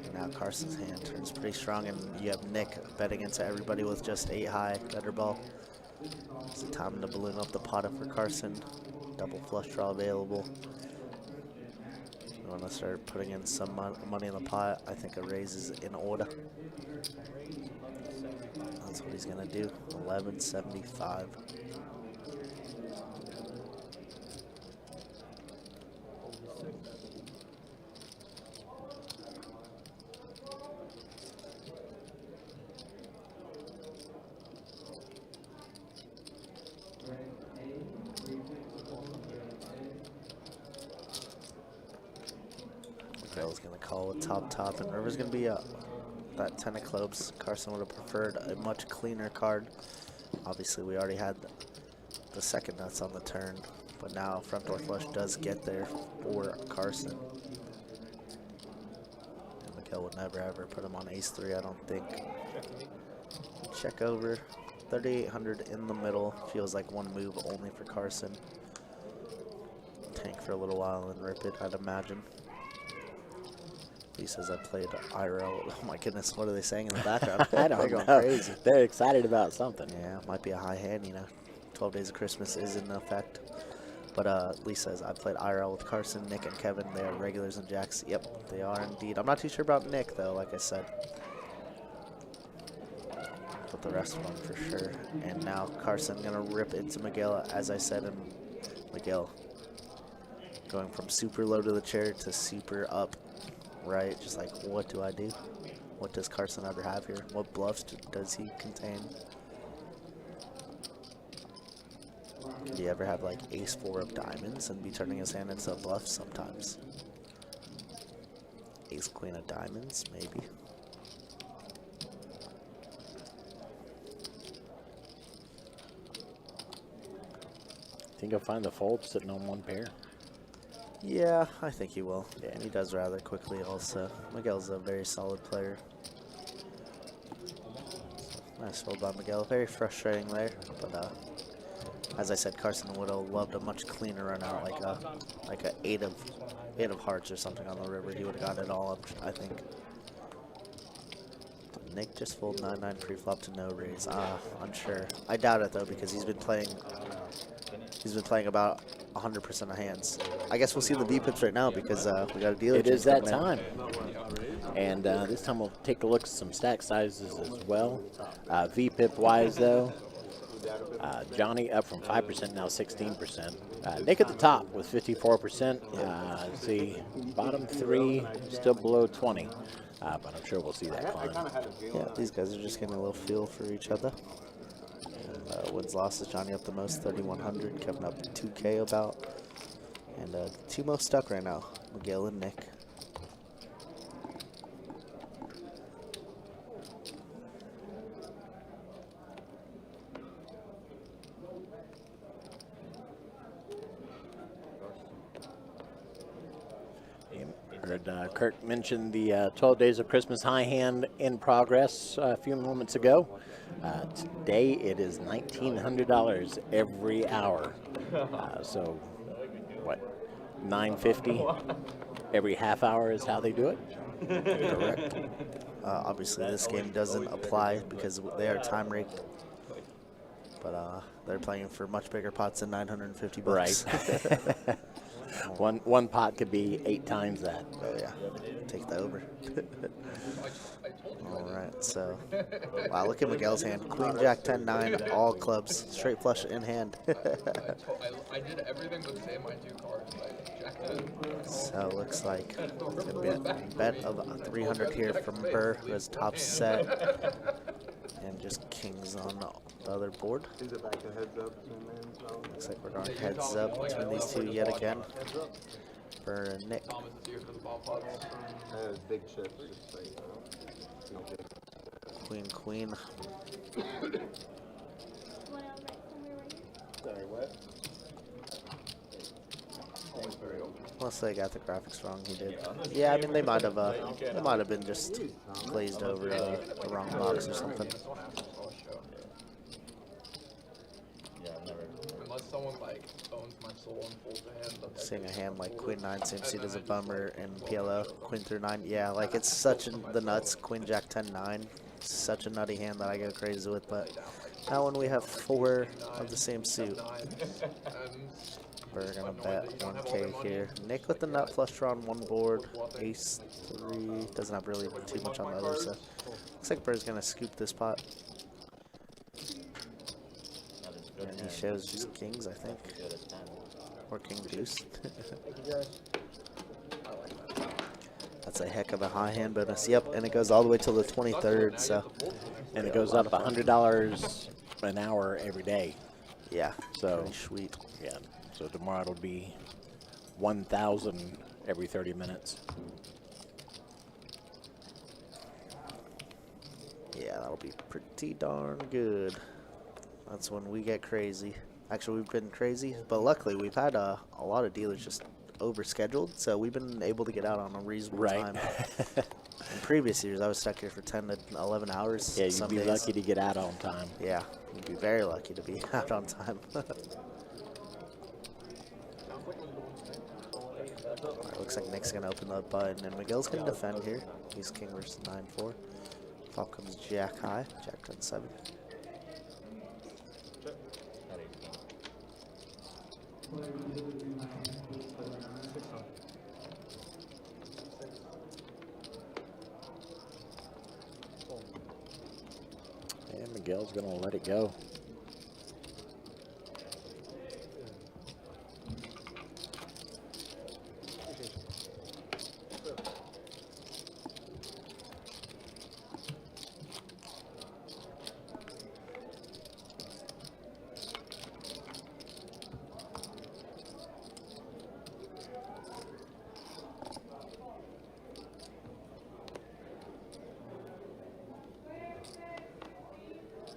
And now Carson's hand turns pretty strong, and you have Nick betting into everybody with just 8 high gutter ball. It's time to balloon up the pot for Carson. Double flush draw available. You want to start putting in some money in the pot. I think a raise is in order. That's what he's gonna do. 1175. Miguel's gonna call with top, and River's gonna be up. That 10 of clubs, Carson would have preferred a much cleaner card. Obviously, we already had the second nuts on the turn, but now front door flush does get there for Carson. And Miguel would never ever put him on ace-3, I don't think. Check over. 3,800 in the middle. Feels like one move only for Carson. Tank for a little while and rip it, I'd imagine. He says I played IRL. Oh my goodness, what are they saying in the background? I don't They're know. going crazy. They're excited about something. Yeah, might be a high hand, you know. 12 Days of Christmas is in effect. But Lee says I played IRL with Carson, Nick, and Kevin. They are regulars in Jacks. Yep, they are indeed. I'm not too sure about Nick, though, like I said. But the rest of them for sure. And now Carson going to rip into Miguel, as I said, and Miguel going from super low to the chair to super up, right? Just like, what do I do? What does Carson ever have here? What bluffs does he contain? Do you ever have like ace-4 of diamonds and be turning his hand into a bluff sometimes? Ace-queen of diamonds, maybe. Think he'll find the fold sitting on one pair. Yeah, I think he will. Yeah, and he does rather quickly also. Miguel's a very solid player. Nice fold by Miguel. Very frustrating there, but as I said, Carson would have loved a much cleaner run out, like a eight of hearts or something on the river. He would have gotten it all up, I think. Did Nick just fold 9-9 pre-flop to no raise? Unsure. I doubt it though, because he's been playing about 100% of hands. I guess we'll see the V-pips right now because we got a dealer. It is that time. And this time we'll take a look at some stack sizes as well. V-pip wise though, Johnny up from 5%, now 16%. Nick at the top with 54%. See, bottom three still below 20. But I'm sure we'll see that climb. Yeah, these guys are just getting a little feel for each other. Wins losses, Johnny up the most, 3,100. Kevin up 2K about. And two most stuck right now, Miguel and Nick. Heard Kirk mention the 12 Days of Christmas high hand in progress a few moments ago. Today it is $1,900 every hour. So, what, $9.50 every half hour is how they do it? Correct. Obviously, this game doesn't apply because they are time rigged. But they're playing for much bigger pots than 950 bucks. Right. One pot could be 8 times that. Oh yeah, take the over. All right, so wow, look at Miguel's hand. Queen, Jack, 10, 9, all clubs, straight flush in hand. I did everything but say my 2 cards. Jack 10. So it looks like a bet of 300 here from Burr, who has top set, and just kings on the other board. Is it back to heads up between them? Looks like we're going heads up between these two yet again. Burr and Nick. Big chips, just so you know. Queen, queen. Sorry, what? Unless they got the graphics wrong, he did. Yeah, I mean they might have been just glazed over the wrong box or something. Unless someone like owns my soul and pulls a hand. Seeing a hand like Queen 9 same suit as a bummer and PLO, Queen through 9, yeah, like it's such the nuts. Queen Jack 10 9, such a nutty hand that I go crazy with. But now when we have 4 of the same suit, we're gonna bet 1K here. Nick with the nut flush draw on one board, ace 3, doesn't have really too much on the other, so looks like Burr's gonna scoop this pot. And he shows just kings, I think. Or king deuce. That's a heck of a high hand bonus. Yep, and it goes all the way till the 23rd, so. And it goes up $100 an hour every day. Yeah, so pretty sweet. Yeah, so tomorrow it'll be 1,000 every 30 minutes. Yeah, that'll be pretty darn good. That's when we get crazy. Actually, we've been crazy, but luckily we've had a lot of dealers just overscheduled, so we've been able to get out on a reasonable time. In previous years, I was stuck here for 10 to 11 hours. Yeah, you'd some be days. lucky to get out on time. Yeah, you'd be very lucky to be out on time. Alright, looks like Nick's going to open the button, and Miguel's going to defend here. He's king versus 9-4. Flop comes jack high, jack 10-7. And Miguel's going to let it go.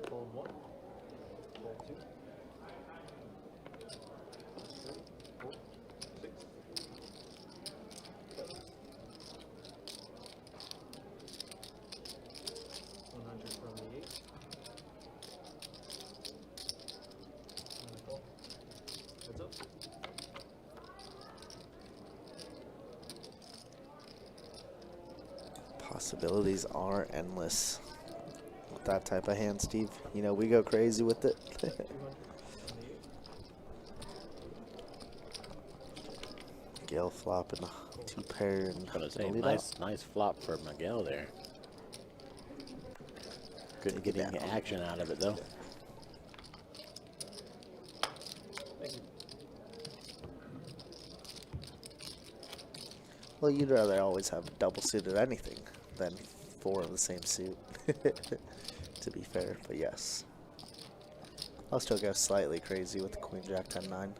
Fold 1. Fold 2. 3, 4, 6. 100 from the 8. Heads up. Possibilities are endless with that type of hand, Steve. You know, we go crazy with it. Miguel flopping a 2-pair and Gonna say lead nice flop for Miguel there. Couldn't get any action out of it though. Well, you'd rather always have double suited anything than 4 of the same suit, to be fair, but yes. I'll still go slightly crazy with the Queen Jack 10-9.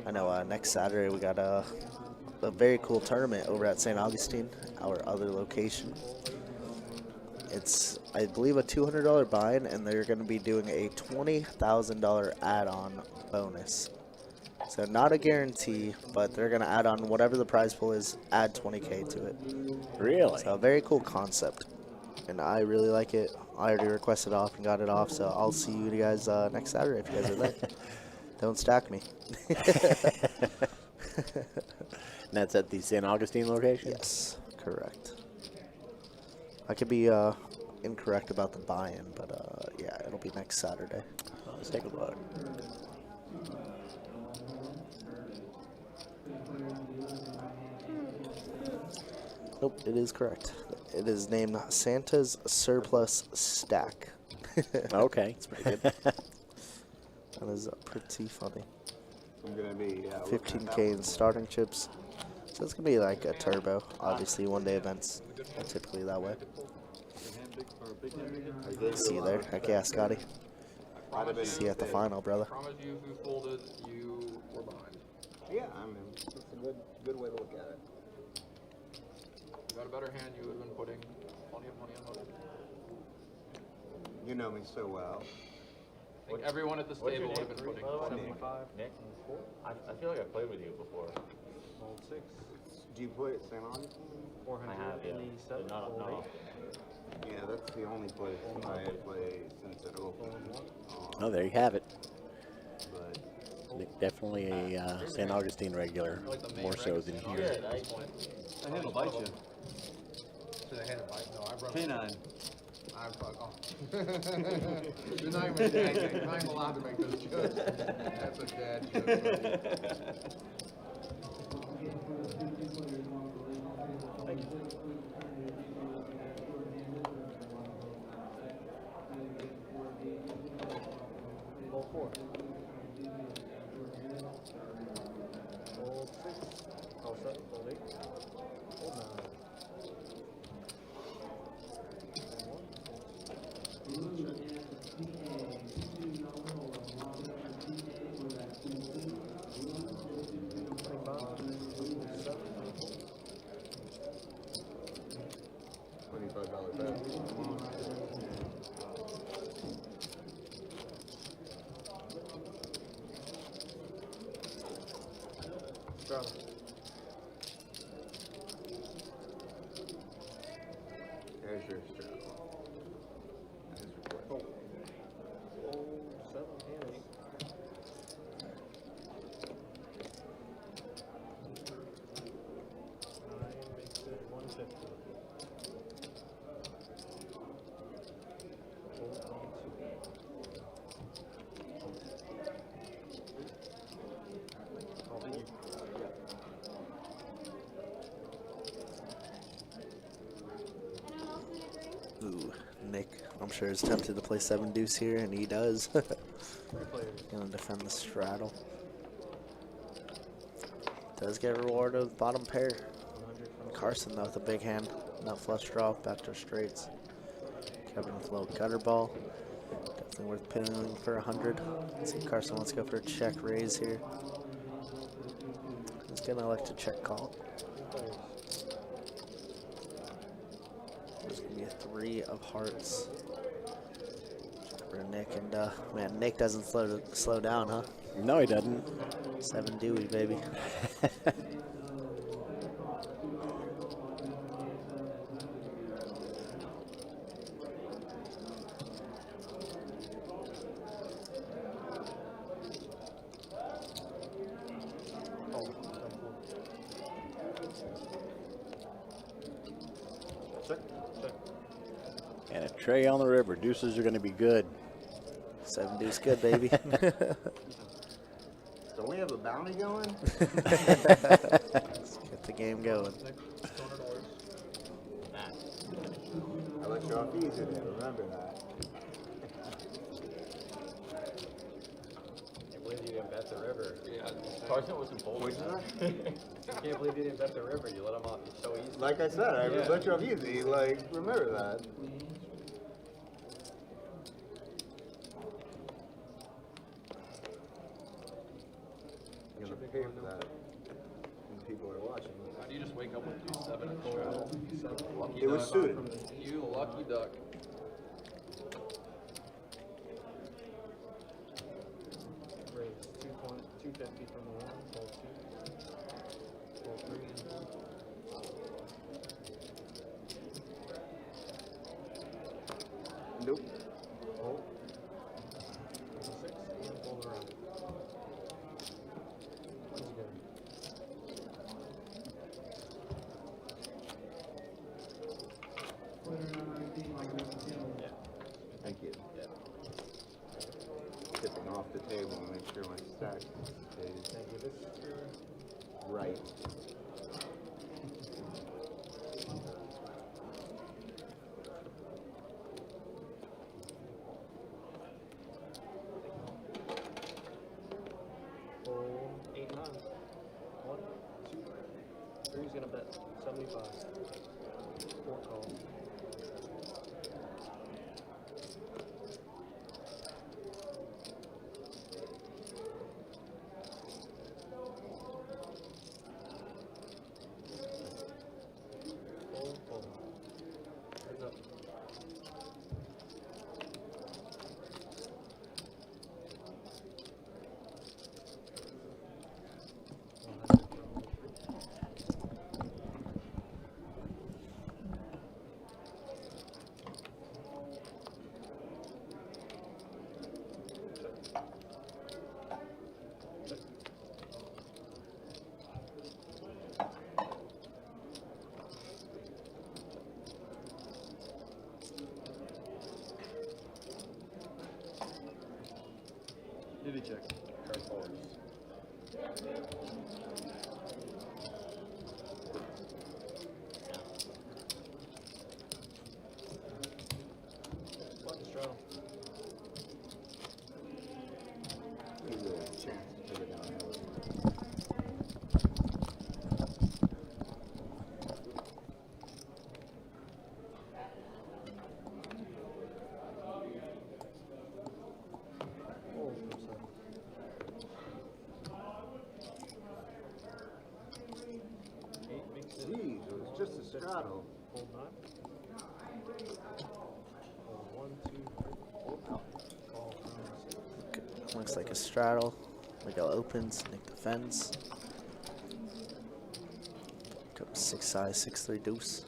I know next Saturday we got a very cool tournament over at St. Augustine, our other location. It's, I believe, a $200 buy-in, and they're going to be doing a $20,000 add-on bonus. So not a guarantee, but they're going to add on whatever the prize pool is, add 20K to it. Really? So a very cool concept, and I really like it. I already requested off and got it off, so I'll see you guys next Saturday if you guys are there. Don't stack me. And that's at the St. Augustine location? Yes, correct. I could be incorrect about the buy-in, but yeah, it'll be next Saturday. Let's take a look. Nope, it is correct. It is named Santa's Surplus Stack. Okay. That's pretty good. That is pretty funny. I'm gonna be 15K in starting chips. So it's gonna be like a turbo. Obviously, one-day events are typically that way. See you there. Heck yeah, Scotty. See you at the final, brother. I promise you, if you folded, you were behind. Yeah, I mean, it's a good way to look at it. If you got a better hand, you would have been putting plenty of money on hook. You know me so well. Like everyone at this table would have been putting plenty of money. Nick? I feel like I played with you before. Fold 6. Do you play at St. Augustine? 400 I have, yeah. in the 7. But not Fold 8. often. Yeah, that's the only place I have played since it opened. Oh, there you have it. But Nick, definitely a St. Augustine regular, more so than here. I had to bite you. Should I had a bite? No, I brought Canine. I'm fuck off. You're not even a dad joke. You're not even allowed to make those jokes. That's a dad joke. Fold 4. Fold 6. Fold 7. Fold 8. Fold 9. Fold 1. Straddle. There's your straddle. That is recorded. Oh, 7 and 8. 9 makes it 150. Fold on 2. Oh, thank you. Ooh, Nick, I'm sure is tempted to play 7 deuce here, and he does. Three players. Gonna defend the straddle. Does get rewarded with bottom pair. 100 from Carson though with a big hand. No flush draw, backdoor straights. Kevin with a little gutter ball. Definitely worth pinning for 100. Let's see if Carson wants to go for a check raise here. He's gonna elect to check call. players. There's gonna be a 3 of hearts for Nick, and man, Nick doesn't slow down, huh? No, he doesn't. 7 Dewey, baby. Oh, check. Check. And a tray on the river. Deuces are going to be good. 7 deuce good, baby. So we have a bounty going? Let's get the game going. $200. I let you off easy there, remember that. Can't believe you didn't bet the river. Yeah, Carson wasn't folding. What'd you that. I can't believe you didn't bet the river. You let him off so easy. Like I said, I Yeah. let you off easy, like, remember that. I'm gonna pay for that when people are watching. How do you just wake up with 2-7 and straddle? Lucky It was duck. suited. You lucky duck. Raise 250 from the 1. Fold 2. Fold 3. Nope. Fold. 6 and fold around. That's good. Thank you. Tipping off the table and make sure my stack stays Thank you. This is your right. fold 8 9. 1, 2, 3 is gonna bet 75. 4 call. Fold, fold. Heads up. Did he check? Card forwards. Lucky straddle. Give you a chance to take it down there. Fold from 7. 8 makes it. Jeez, it was just a straddle. Fold 9. Fold 1, 2, 3. Fold out. Call from 6. Looks like a straddle. Miguel opens, Nick defends. 6 size, 6'3" deuce.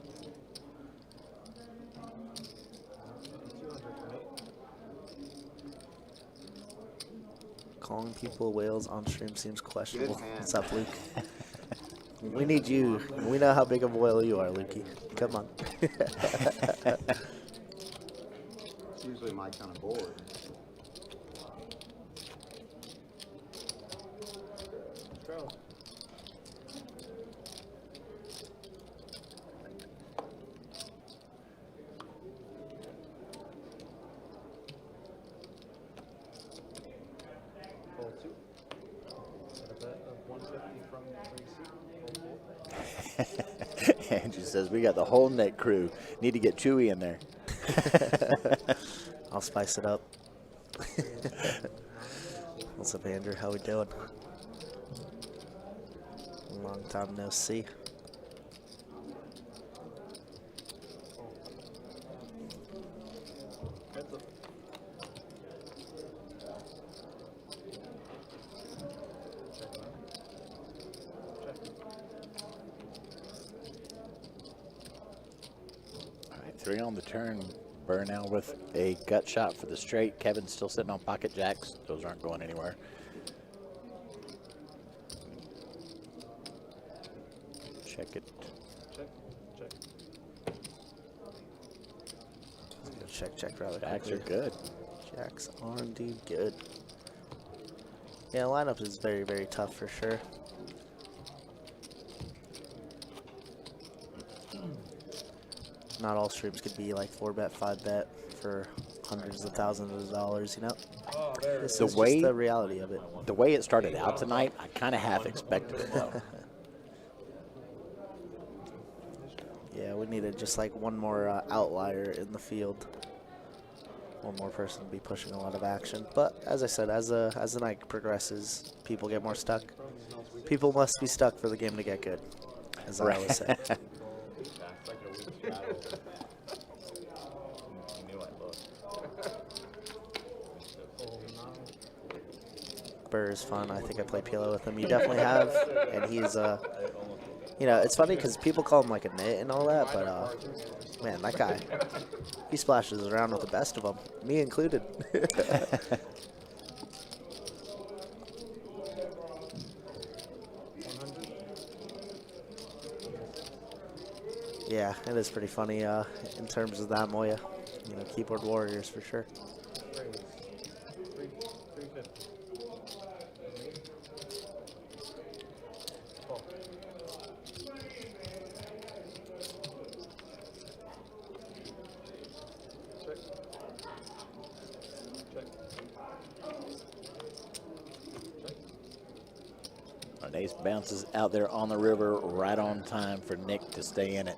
200 for me. Calling people whales on stream seems questionable. Good hand. What's up, Luke? We need you. We know how big of a whale you are, Lukey. Come on. It's usually my kind of board. Draw. Fold 2. Got a bet of 150 from Gracie. Fold 4. Andrew says we got the whole net crew. Need to get Chewy in there. I'll spice it up. What's up, Andrew? How we doing? Long time no see. Heads up. Check that. Check. All right, 3 on the turn. Burr now with a gut shot for the straight. Kevin's still sitting on pocket jacks. Those aren't going anywhere. Check it. Check. Check. Check rather Jacks are quickly. good. Jacks are indeed good. Yeah, lineup is very, very tough for sure. Not all streams could be like 4-bet, 5-bet for hundreds of thousands of dollars, you know? This The is way- just the reality of it. The way it started out tonight, I kind of half expected it though. Yeah, we needed just like one more outlier in the field. One more person to be pushing a lot of action. But as I said, as the night progresses, people get more stuck. People must be stuck for the game to get good, as I always say. That's like a weak straddle. He knew I looked. Fold 9. Burr is fun. I think I play PLO with him. You definitely have, and he's you know, it's funny because people call him like a nit and all that, but man, that guy, he splashes around with the best of them, me included. Yeah, it is pretty funny in terms of that, Moya. You know, keyboard warriors for sure. Raise. 350. Fold. Check. Check. An ace bounces out there on the river right on time for Nick to stay in it.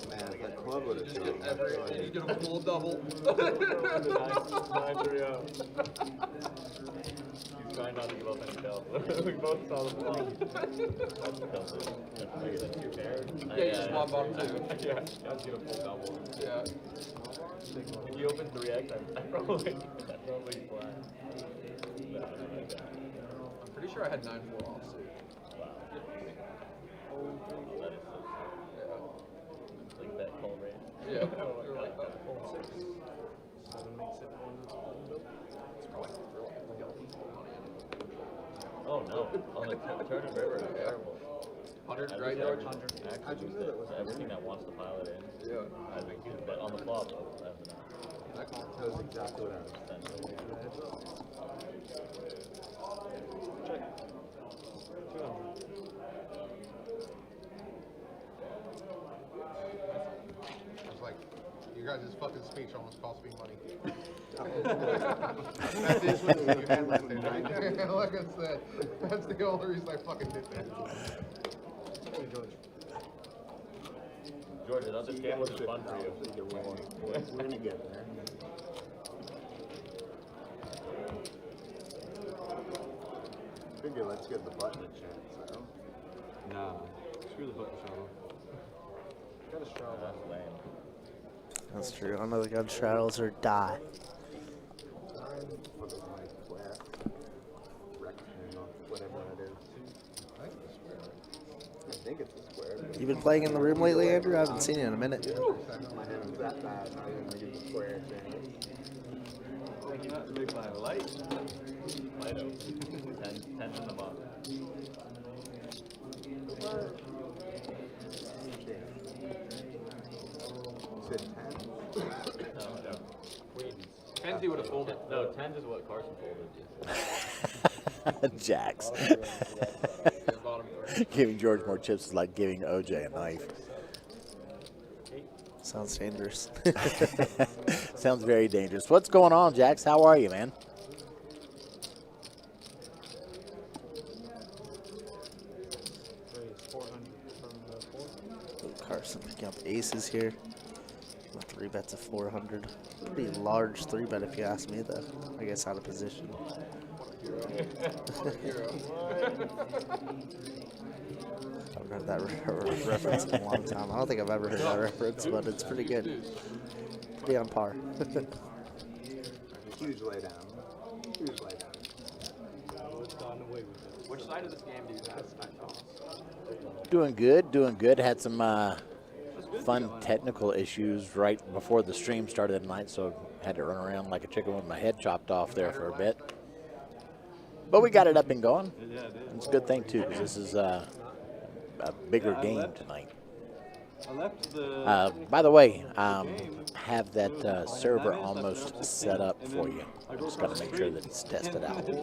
Man, if that club would have Just shown get every, you get a full double. 9-3-0. He's trying not to give up any bells. We both saw the flop. That's the 2 pair. Yeah, you just want bottom 2. Yeah, guys get a full double. Yeah. If you open 3x, I probably flat. I'm pretty sure I had 9-4 offsuit. Wow. That is so sick. Like that call range. Yeah. Oh my You're like, God. Fold 6. 7 makes it 1. it's probably money in it. Oh no, on the turn and river, it's terrible. 100, right? George? How'd you know that was Everything that wants to pile it in. Yeah. I think but on the flop, that's That was exactly what I was thinking. Heads up. Check. 200. It's like, you guys' fucking speech almost cost me money. That is what you had right there, right? Like I said, that's the only reason I fucking did that. Hey, George. George, another game was fun for you. We're gonna get there. Figure let's give the button a chance, I don't. Nah, screw the button shuttle. Got a straddle. That's lame. That's true. Another gun straddles or die. Look at my flat rectangle, whatever it is. I think it's a square. You been playing in the room lately, Andrew? I haven't seen you in a minute. My hand was that bad, not even to get the square thing. Not big by light. Lido. 10's in the box. You said 10? No. Queens. 10s he would have folded. No, 10's is what Carson folded. Jacks. The bottom three. Giving George more chips is like giving OJ a knife. Sounds dangerous. Sounds very dangerous. What's going on, Jax? How are you, man? Carson picking up aces here. 3 bets of 400. Pretty large 3 bet if you ask me, though. I guess out of position. I haven't heard that reference in a long time. I don't think I've ever heard that reference, but it's pretty good. Pretty on par. Huge laydown. Huge laydown. Which side of this game do you have? Doing good, doing good. Had some fun technical issues right before the stream started tonight, so had to run around like a chicken with my head chopped off there for a bit. But we got it up and going. Yeah, it is. It's a good thing, too, because this is a bigger game tonight. I left the. By the way, have that server almost set up for you. Just got to make sure that it's tested out. Is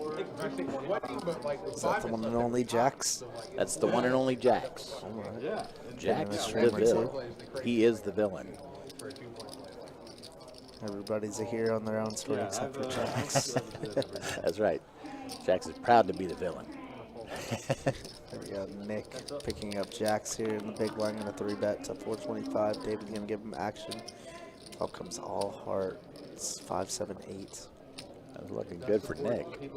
that the one and only Jax? That's the one and only Jax. Yeah. Jax Streamer the villain. He is the villain. Everybody's a hero in their own story except for Jax. That's right. Jax is proud to be the villain. There we go. Nick picking up Jax here in the big line in a 3 bet to 425. David's going to give him action. Up comes all hearts. 5, 7, 8. That's looking good for Nick. He's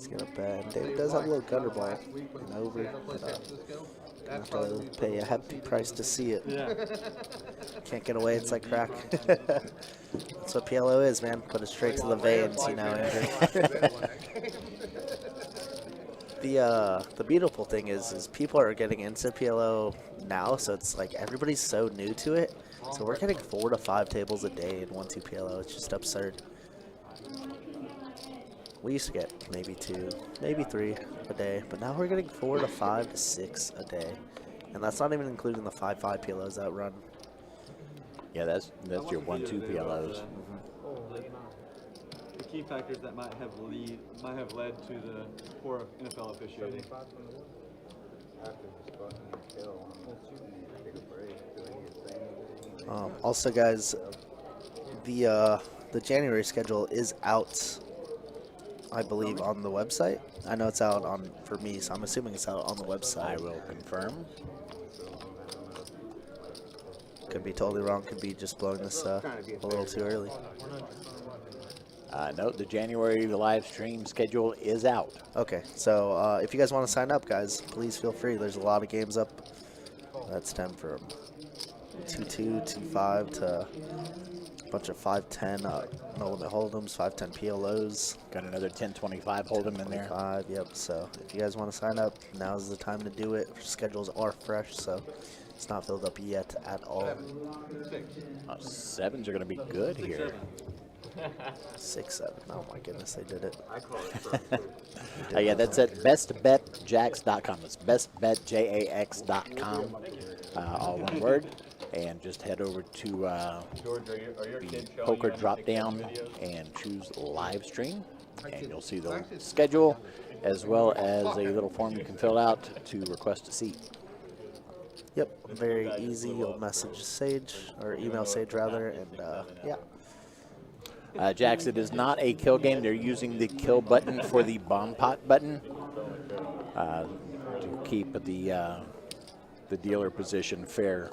going to bet. And David does have a little gutter ball and over. Have to pay a hefty price to see it. Yeah. Can't get away. It's like crack. That's what PLO is, man. Put it straight to the veins, you know, Andrew. The beautiful thing is people are getting into PLO now, so it's like everybody's so new to it. So we're getting 4 to 5 tables a day in 1-2 PLO. It's just absurd. We used to get maybe 2, maybe 3 a day, but now we're getting 4 to 5 to 6 a day, and that's not even including the 5-5 PLOs that run. Yeah, that's your 1-2 PLOs. The key factors that might have led to the poor NFL officiating. After this fucking kill, I take a break. Do I need to say anything? Also, guys, the January schedule is out, I believe, on the website. I know it's out for me, so I'm assuming it's out on the website. I will confirm. Could be totally wrong. Could be just blowing this a little too early. No, the January live stream schedule is out. Okay, so if you guys want to sign up, guys, please feel free. There's a lot of games up. That's 10 from 2-2, 2-5 to a bunch of 5-10 no limit hold'ems, 5-10 PLOs. Got another 10-25 hold'em in there. 5, yep. So if you guys want to sign up, now's the time to do it. Schedules are fresh, so it's not filled up yet at all. 7s are going to be good here. 6, 7. Oh my goodness, they did it. I call it front. Yeah, that's at bestbetjax.com. It's bestbetjax.com. All one word. And just head over to George, are your kids the showing poker you any drop TikTok down videos? and choose live stream. And you'll see the schedule as well as a little form you can fill out to request a seat. Yep, very easy. You'll message Sage, or email Sage rather, and yeah. Jax, it is not a kill game. They're using the kill button for the bomb pot button to keep the dealer position fair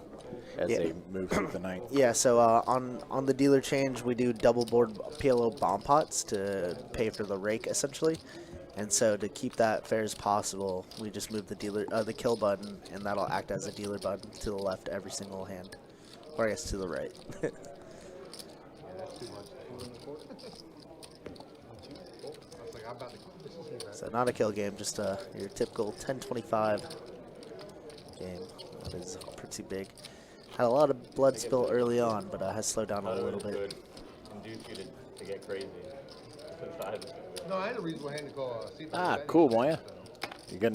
as they move through the night. Yeah, so on the dealer change, we do double board PLO bomb pots to pay for the rake, essentially. And so to keep that fair as possible, we just move the kill button, and that'll act as a dealer button to the left every single hand, or I guess to the right. So not a kill game, just your typical 10-25 game. That is pretty big. Had a lot of blood spill early on, but has slowed down a little bit. Could induce you to get crazy. No, I had a reasonable hand to call. Cool, Moya.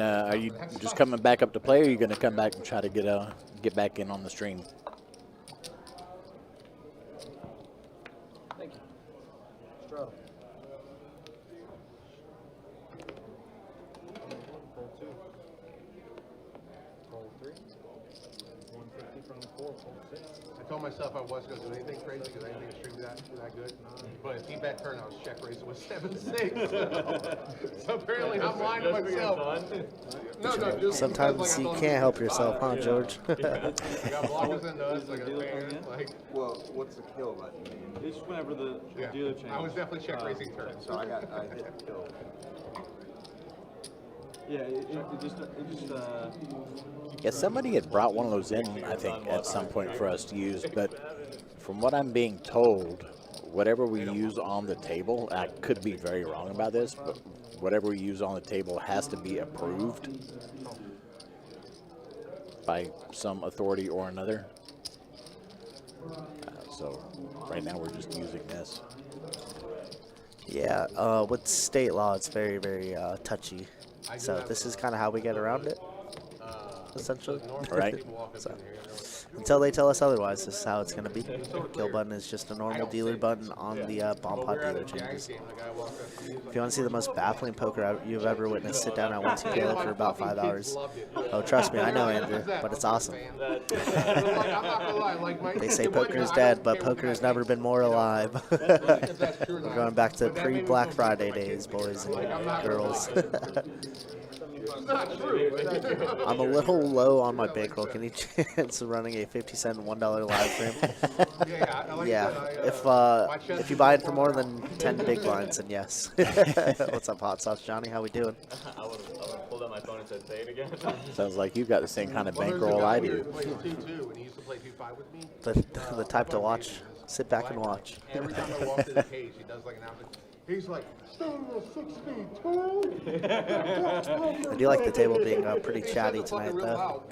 Are you just coming back up to play, or are you gonna come back and try to get back in on the stream? Thank you. Straw. Pull 2. Pull 3. 150 from the 4. Pull 6. I told myself I wasn't going to do anything crazy because I didn't think the stream that good. But if he bet turn, I was check raising with 7-6. So apparently I'm lying to myself. No, just sometimes you can't help yourself, huh, George? I got blockers in those, I got fan. Well, what's the kill button mean? It's whenever the dealer changes. I was definitely check raising turn. So I hit kill. Yeah, it just Yeah, somebody had brought one of those in, I think, at some point for us to use, but from what I'm being told, whatever we use on the table, I could be very wrong about this, but whatever we use on the table has to be approved by some authority or another. So right now we're just using this. Yeah, with state law, it's very, very touchy. So this is kind of how we get around it, essentially. Right. So, until they tell us otherwise, this is how it's going to be. Kill button is just a normal dealer button on the bomb pod dealer changes. If you want to see the most baffling poker you've ever witnessed, sit down at 1-2 kill for about 5 hours. Oh, trust me, I know, Andrew, but it's awesome. They say poker is dead, but poker has never been more alive. We're going back to pre-Black Friday days, boys and girls. I'm a little low on my bankroll. Can you chance of running a 50-cent $1 live stream? Yeah, if you buy it for more than 10 big blinds, then yes. What's up, Hot Sauce Johnny? How we doing? I would have pulled out my phone and said, say it again. Sounds like you've got the same kind of bankroll I do. The type to watch. Sit back and watch. Every time I walk through the cage, he does like an outfit. He's like, stand at 6 feet tall. I do like the table being pretty chatty tonight, though.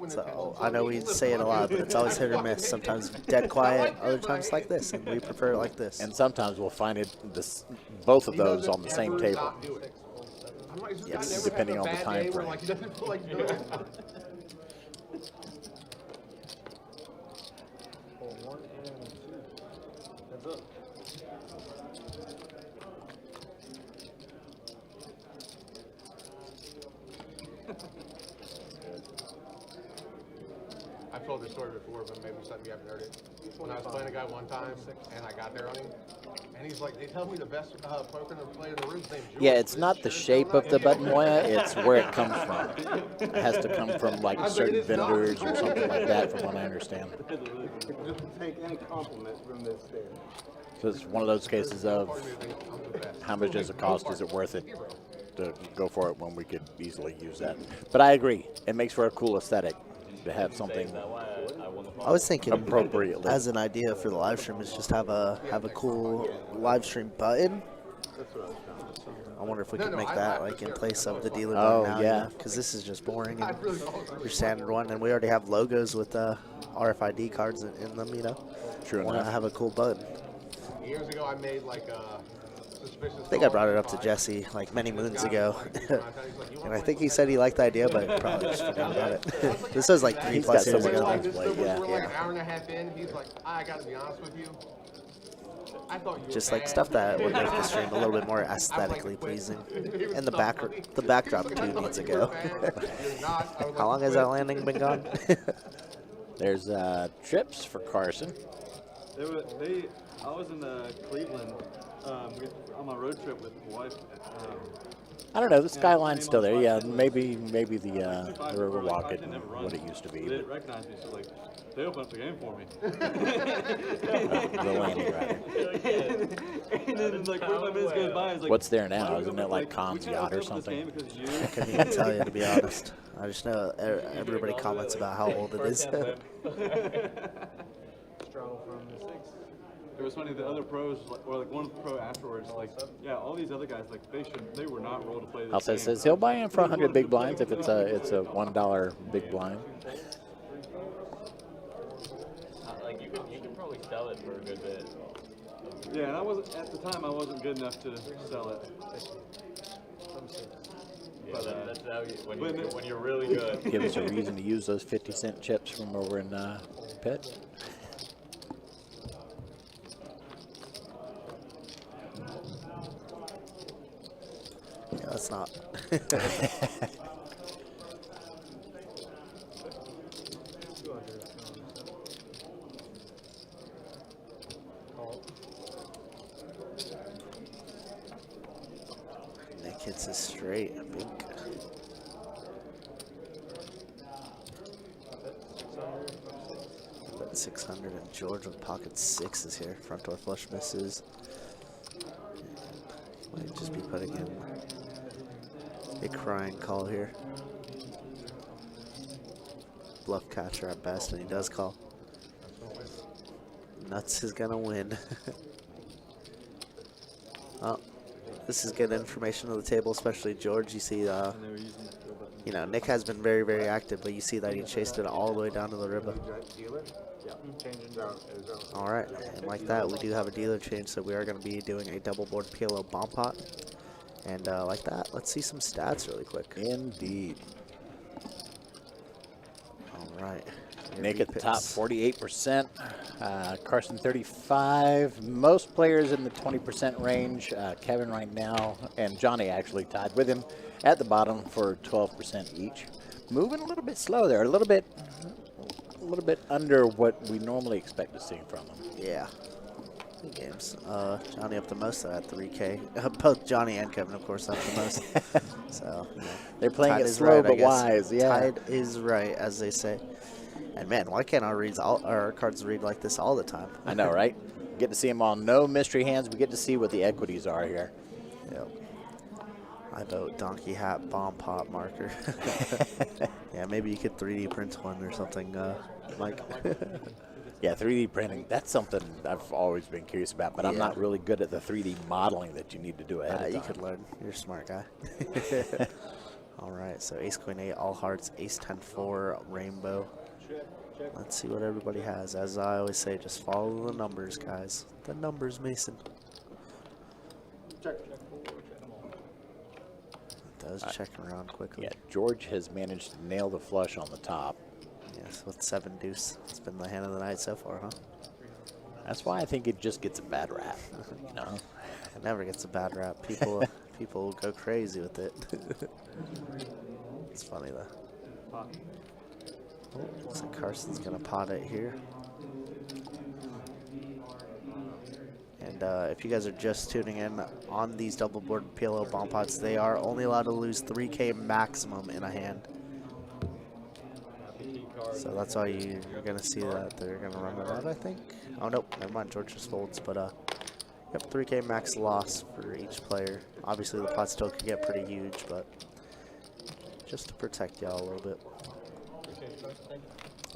So I know we say it a lot, but it's always hit or miss. Sometimes dead quiet, other times like this, and we prefer it like this. And sometimes we'll find both of those on the same table. Yes, depending on the time frame. Pull 1 and 2. Heads up. I've told this story before, but maybe some of you haven't heard it. When I was playing a guy one time, and I got there on him, and he's like, they tell me the best poker player in the room is named George. Yeah, it's not the shape of the button, Moya, it's where it comes from. It has to come from like certain vendors or something like that, from what I understand. Take any compliment from this stage. So it's one of those cases of how much does it cost? Is it worth it to go for it when we could easily use that? But I agree, it makes for a cool aesthetic to have something. I was thinking appropriately as an idea for the live stream is just have a cool live stream button. I wonder if we could make that like in place of the dealer button now. Yeah, because this is just boring and your standard one, and we already have logos with RFID cards in them. You know, True want to enough. have a cool button. Years ago, I made like suspicious. I think I brought it up to Jesse like many moons ago, and I think he said he liked the idea, but probably just forgot about it. This was like 3+ got so years much ago. on We're his plate, yeah. like an hour and a half in. He's like, I got to be honest with you. I thought you Just were like bad. stuff that would make the stream a little bit more aesthetically pleasing, and the backdrop too needs to go. How long has that landing been gone? There's trips for Carson. I was in Cleveland on my road trip with my wife. I don't know, the skyline's still there. Yeah, maybe the Riverwalk isn't what it used to be. They didn't recognize me, so like they opened up the game for me. The landing, rather. And then like 45 minutes goes by, it's like, What's there now? Isn't it like Khan's we Yacht or opened up this something? game because you. I couldn't even tell you, to be honest. I just know everybody comments about how old it is. Straddle from the 6. it was funny. The other pros, or like one pro afterwards, like, yeah, all these other guys, like they were not rolled to play this Also game. says he'll buy in for 100 big blinds if it's a $1 big blind. Like you can probably sell it for a good bit. Yeah, and I wasn't at the time. I wasn't good enough to sell it. Yeah, But, that's how you, when you're really good. Give us a reason to use those 50-cent chips from over in Pitt. Yeah, that's not. Nick hits it straight. Big. 600, and George with pocket sixes here. Front door flush misses. Might just be putting in a crying call here. Bluff catcher at best, and he does call. Nuts is gonna win. Oh, this is good information on the table, especially George. You see, you know, Nick has been very, very active, but you see that he chased it all the way down to the river. All right, and like that, we do have a dealer change, so we are going to be doing a double board PLO bomb pot. And like that, let's see some stats really quick. Indeed. All right. Nick at the top, 48%. Carson, 35. Most players in the 20% range. Kevin right now, and Johnny actually tied with him at the bottom for 12% each. Moving a little bit slow there, a little bit under what we normally expect to see from him. Yeah. Good games. Johnny up the most at 3K. Both Johnny and Kevin, of course, up the most. So you know, they're playing it slow right, but wise. Yeah. Tide is right, as they say. And man, why can't our cards read like this all the time? I know, right? Get to see them on no mystery hands. We get to see what the equities are here. Yep. I vote donkey hat bomb pot marker. Yeah, maybe you could 3D print one or something, Mike. Yeah, 3D printing, that's something I've always been curious about, but I'm not really good at the 3D modeling that you need to do ahead of time. You could learn. You're a smart guy. All right, so ace, queen, 8, all hearts, ace, 10, 4, rainbow. Let's see what everybody has. As I always say, just follow the numbers, guys. The numbers, Mason. Does checking around quickly. Yeah, George has managed to nail the flush on the top. Yes, with 7 deuce. It's been the hand of the night so far, huh? That's why I think it just gets a bad rap. You know? It never gets a bad rap. People go crazy with it. It's funny though. Oh, looks like Carson's gonna pot it here. And if you guys are just tuning in on these double board PLO bomb pots, they are only allowed to lose 3K maximum in a hand. So that's why you're going to see that they're going to run it out, I think. Oh, nope, never mind. George just folds. But, yep, 3K max loss for each player. Obviously, the pot still could get pretty huge, but just to protect y'all a little bit.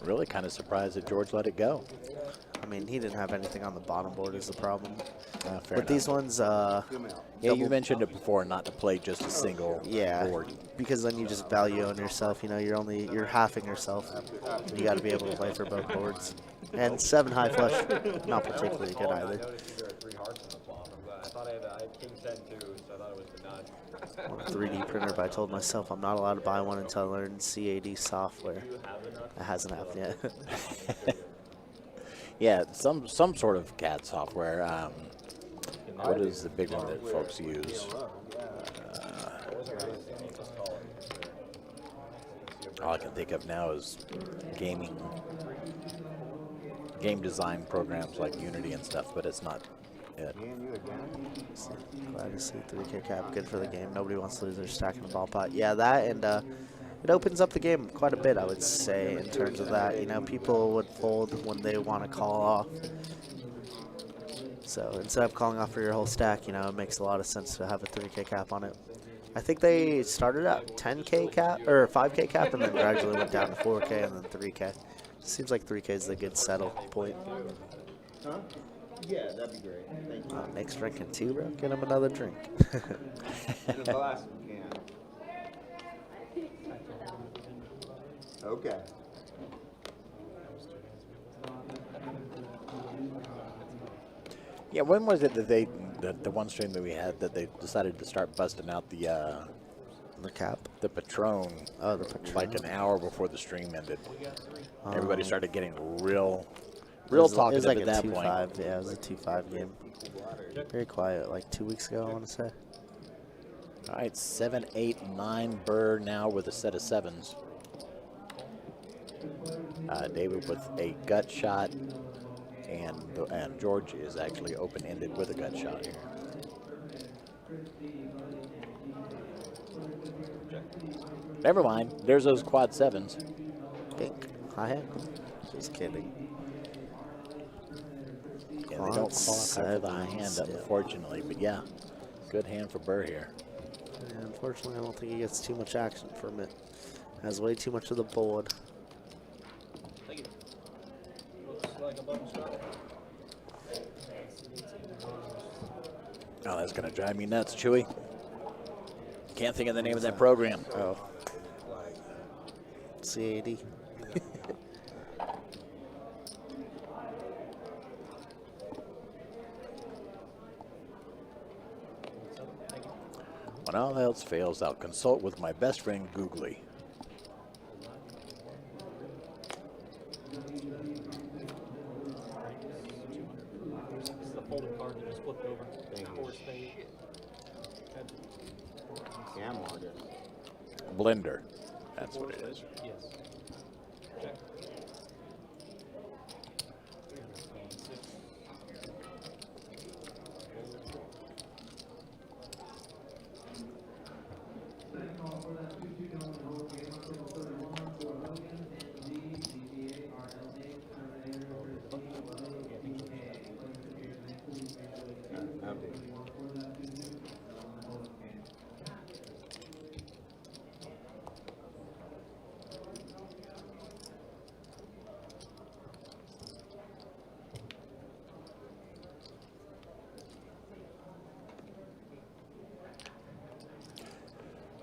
Really kind of surprised that George let it go. I mean, he didn't have anything on the bottom board is the problem. Fair But enough. these ones, yeah, you mentioned it before, not to play just a single board. Because then you just value on yourself. You know, you're halving yourself. You got to be able to play for both boards. And 7 high flush, not particularly good either. I thought I had king 10 too, so I thought it was the nut. On a 3D printer, but I told myself I'm not allowed to buy one until I learn CAD software. It hasn't happened yet. Yeah, some sort of CAD software. What is the big one that folks use? All I can think of now is game design programs like Unity and stuff, but it's not it. Glad to see 3K cap, good for the game. Nobody wants to lose their stack in the ball pot. Yeah, that and it opens up the game quite a bit, I would say, in terms of that. You know, people would fold when they want to call off. So instead of calling off for your whole stack, you know, it makes a lot of sense to have a 3K cap on it. I think they started at 10K cap or 5K cap and then gradually went down to 4K and then 3K. Seems like 3K is the good settle point. Yeah, that'd be great. Thank you. Nick's drinking too, bro. Get him another drink. In a glass can. Okay. Yeah, when was it that the one stream that we had that they decided to start busting out the cap? The Patron. Oh, the Patron. Like an hour before the stream ended. Everybody started getting real It was talkative like at a that 2-5. point. Yeah, it was a 2-5 game. Very quiet, like 2 weeks ago, I want to say. All right, 7, 8, 9. Burr now with a set of 7s. David with a gut shot, and George is actually open-ended with a gut shot here. Never mind. There's those quad 7s. Pink. Hi. Just kidding. Yeah, they don't qualify for the high hand, unfortunately. But yeah, good hand for Burr here. Yeah, unfortunately, I don't think he gets too much action from it. Has way too much of the board. Thank you. Looks like a button start. Oh, that's going to drive me nuts, Chewy. Can't think of the name of that program. Oh. CAD. When all else fails, I'll consult with my best friend, Googly. This is the folded card that just flipped over. Four spade. Cam August. Blender. That's what it is. Yes. Check.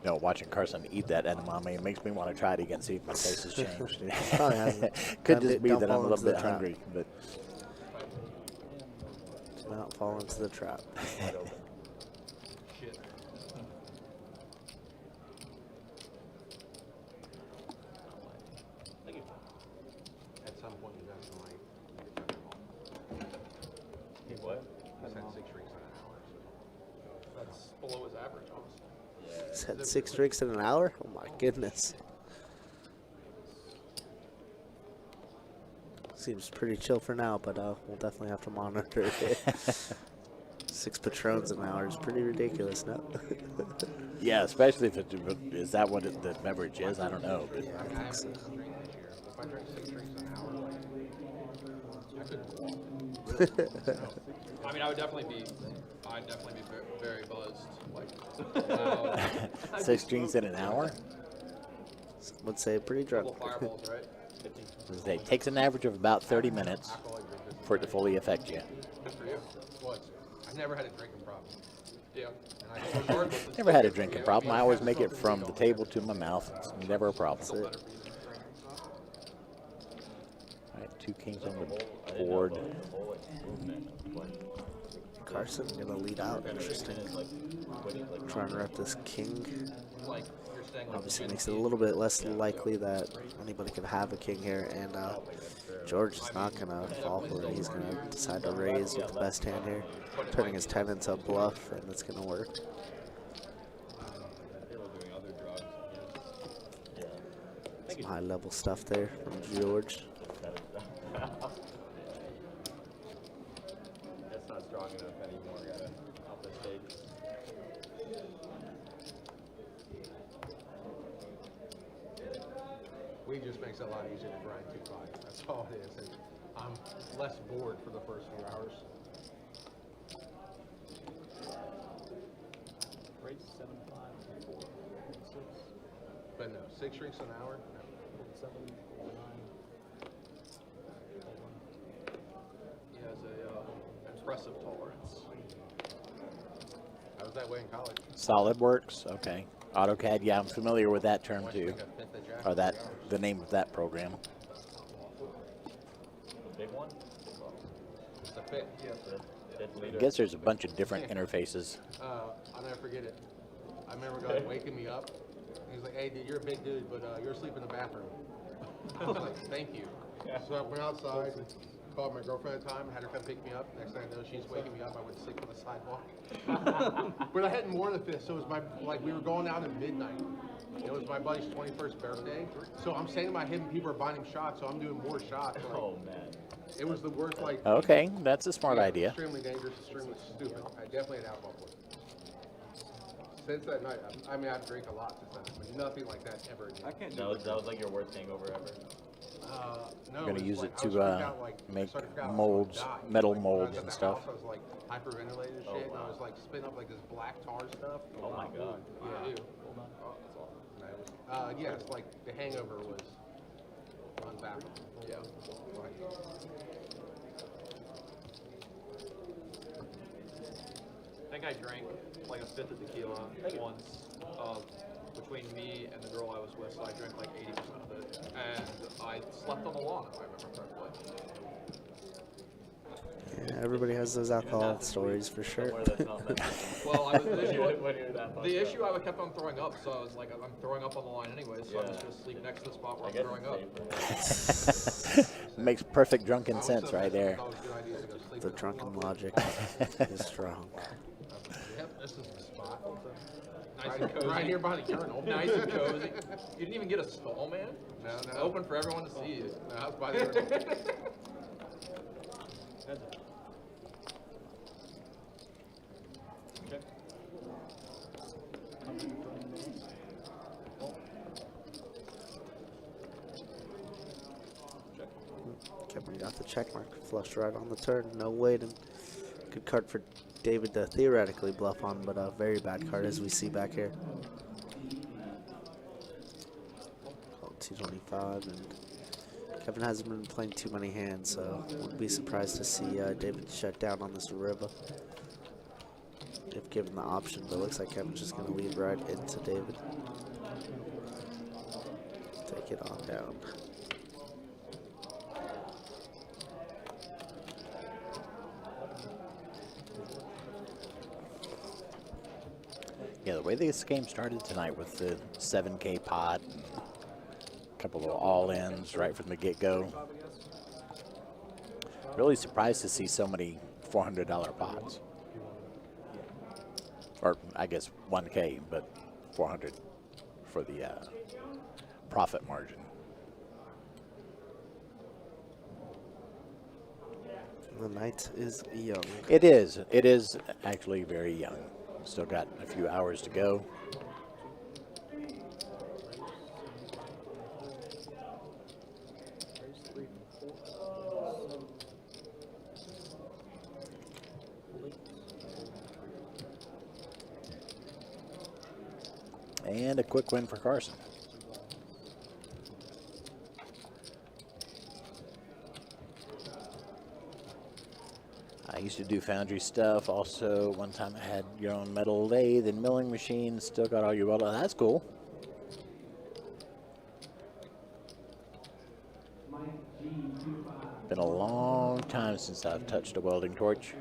You know, watching Carson eat that edamame makes me want to try it again, see if my taste has changed. Probably hasn't. Could just be Don't that I'm a fall little into the bit trap. hungry, but Do not fall into the trap. Shit. Thank you. At some point, you guys can like. Hey, what? He's had 6 drinks in an hour. So. That's below his average, honestly. He's had 6 drinks in an hour? Oh my goodness. Seems pretty chill for now, but we'll definitely have to monitor it. 6 Patrons an hour is pretty ridiculous, no? yeah, especially if is that what the beverage is? I don't know. But I haven't eaten a drink this year. If I drank 6 drinks in an hour, like, I couldn't walk. I mean, I'd definitely be very buzzed. Like, 6 drinks in an hour? Some would say pretty drunk. couple fireballs, right? It takes an average of about 30 minutes for it to fully affect you. Good for you. What? I never had a drinking problem. Yeah. And regardless, it's Never had a still drinking good. problem. I always make it from the table to my mouth. It's never a problem. Better for you than drinks, huh? All right, 2 kings on the board. Carson gonna lead out. Interesting. Trying to rep this king. Like, you're saying, like, Obviously makes it a little bit less likely that anybody could have a king here, and George is not gonna fall for it. He's gonna decide to raise with the best hand here, turning his 10 into a bluff, and it's gonna work. Some high level stuff there from George. That's not strong enough anymore. Gotta up the stakes. Weed just makes it a lot easier to grind 2-5. That's all it is. And I'm less bored for the first few hours. Raise 7, 5, 4, 6, But no, 6 drinks an hour? No. 7, 9. He has a impressive tolerance. I was that way in college. SolidWorks, okay. AutoCAD, yeah, I'm familiar with that term too, Like a fifth of Jack. or the name of that program. The big one? It's a fit. I guess there's a bunch of different interfaces. I'll never forget it. I remember God waking me up. He's like, "Hey, dude, you're a big dude, but you're asleep in the bathroom." I was like, "Thank you." So I went outside, called my girlfriend at the time, had her come pick me up. Next thing I know, she's waking me up. I went to sleep on the sidewalk. But I hadn't worn the fifth, so it was we were going out at midnight. It was my buddy's 21st birthday. So I'm standing by him, and people are buying him shots, so I'm doing more shots. Like, Oh, man. it was the worst, like... Okay, that's a smart idea. Extremely dangerous, extremely stupid. I definitely had alcohol poisoning. Since that night, I mean, I've drank a lot since then, but nothing like that ever again. I can't do That was like your worst hangover ever. No, I'm gonna use like, it I was to freaked out, like, I make started to freak out, I was molds, gonna die. metal Like, when I was molds at and the stuff. house, I was like hyperventilated and shit, and I was like spitting up like this black tar stuff. Oh my god. Yeah, ew. Yeah, it's like the hangover was unfathomable. Yeah. Like, I think I drank like a fifth of tequila once between me and the girl I was with, so I drank like 80% of it. And I slept on the lawn, if I remember correctly. Yeah, everybody has those alcohol stories for sure. Somewhere that's not that. Well, I was, When you're that the issue I kept on throwing up, so I was like, I'm throwing up on the line anyway, so I'm just going to sleep next to the spot where I'm throwing up. Makes perfect drunken sense right there. The drunken logic is strong. Yep, this is the spot. Nice and cozy. Right here by the urinal. Nice and cozy. You didn't even get a stall, man? No. Open for everyone to see you. No, I was by the urinal. Kevin got the check mark, flushed right on the turn, no waiting. Good card for David to theoretically bluff on, but a very bad card as we see back here. Called 225, and Kevin hasn't been playing too many hands, so wouldn't be surprised to see David shut down on this river if given the option, but it looks like Kevin's just going to lead right into David. Take it on down. Yeah, the way this game started tonight with the 7K pot, and a couple of all-ins right from the get-go. Really surprised to see so many $400 pots. Or I guess 1K, but 400 for the profit margin. The night is young. It is. It is actually very young. Still got a few hours to go. And a quick win for Carson. I used to do foundry stuff. Also, one time I had your own metal lathe and milling machine. Still got all your welding. That's cool. Been a long time since I've touched a welding torch.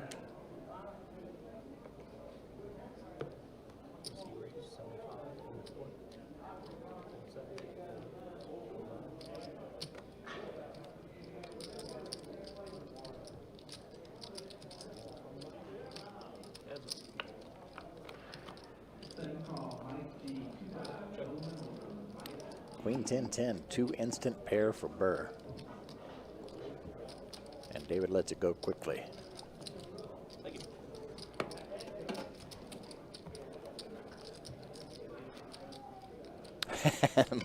Queen 10-10, 2 instant pair for Burr. And David lets it go quickly.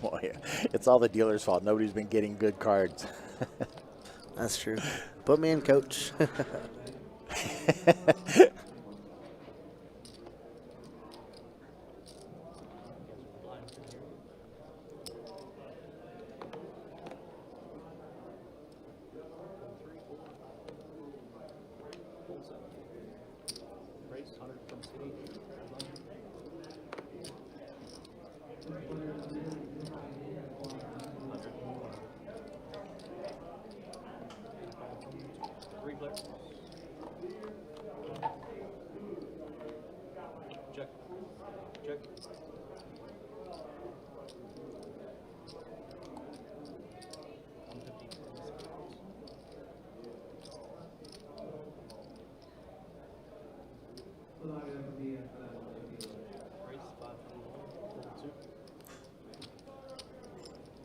Boy, it's all the dealer's fault. Nobody's been getting good cards. That's true. Put me in, coach.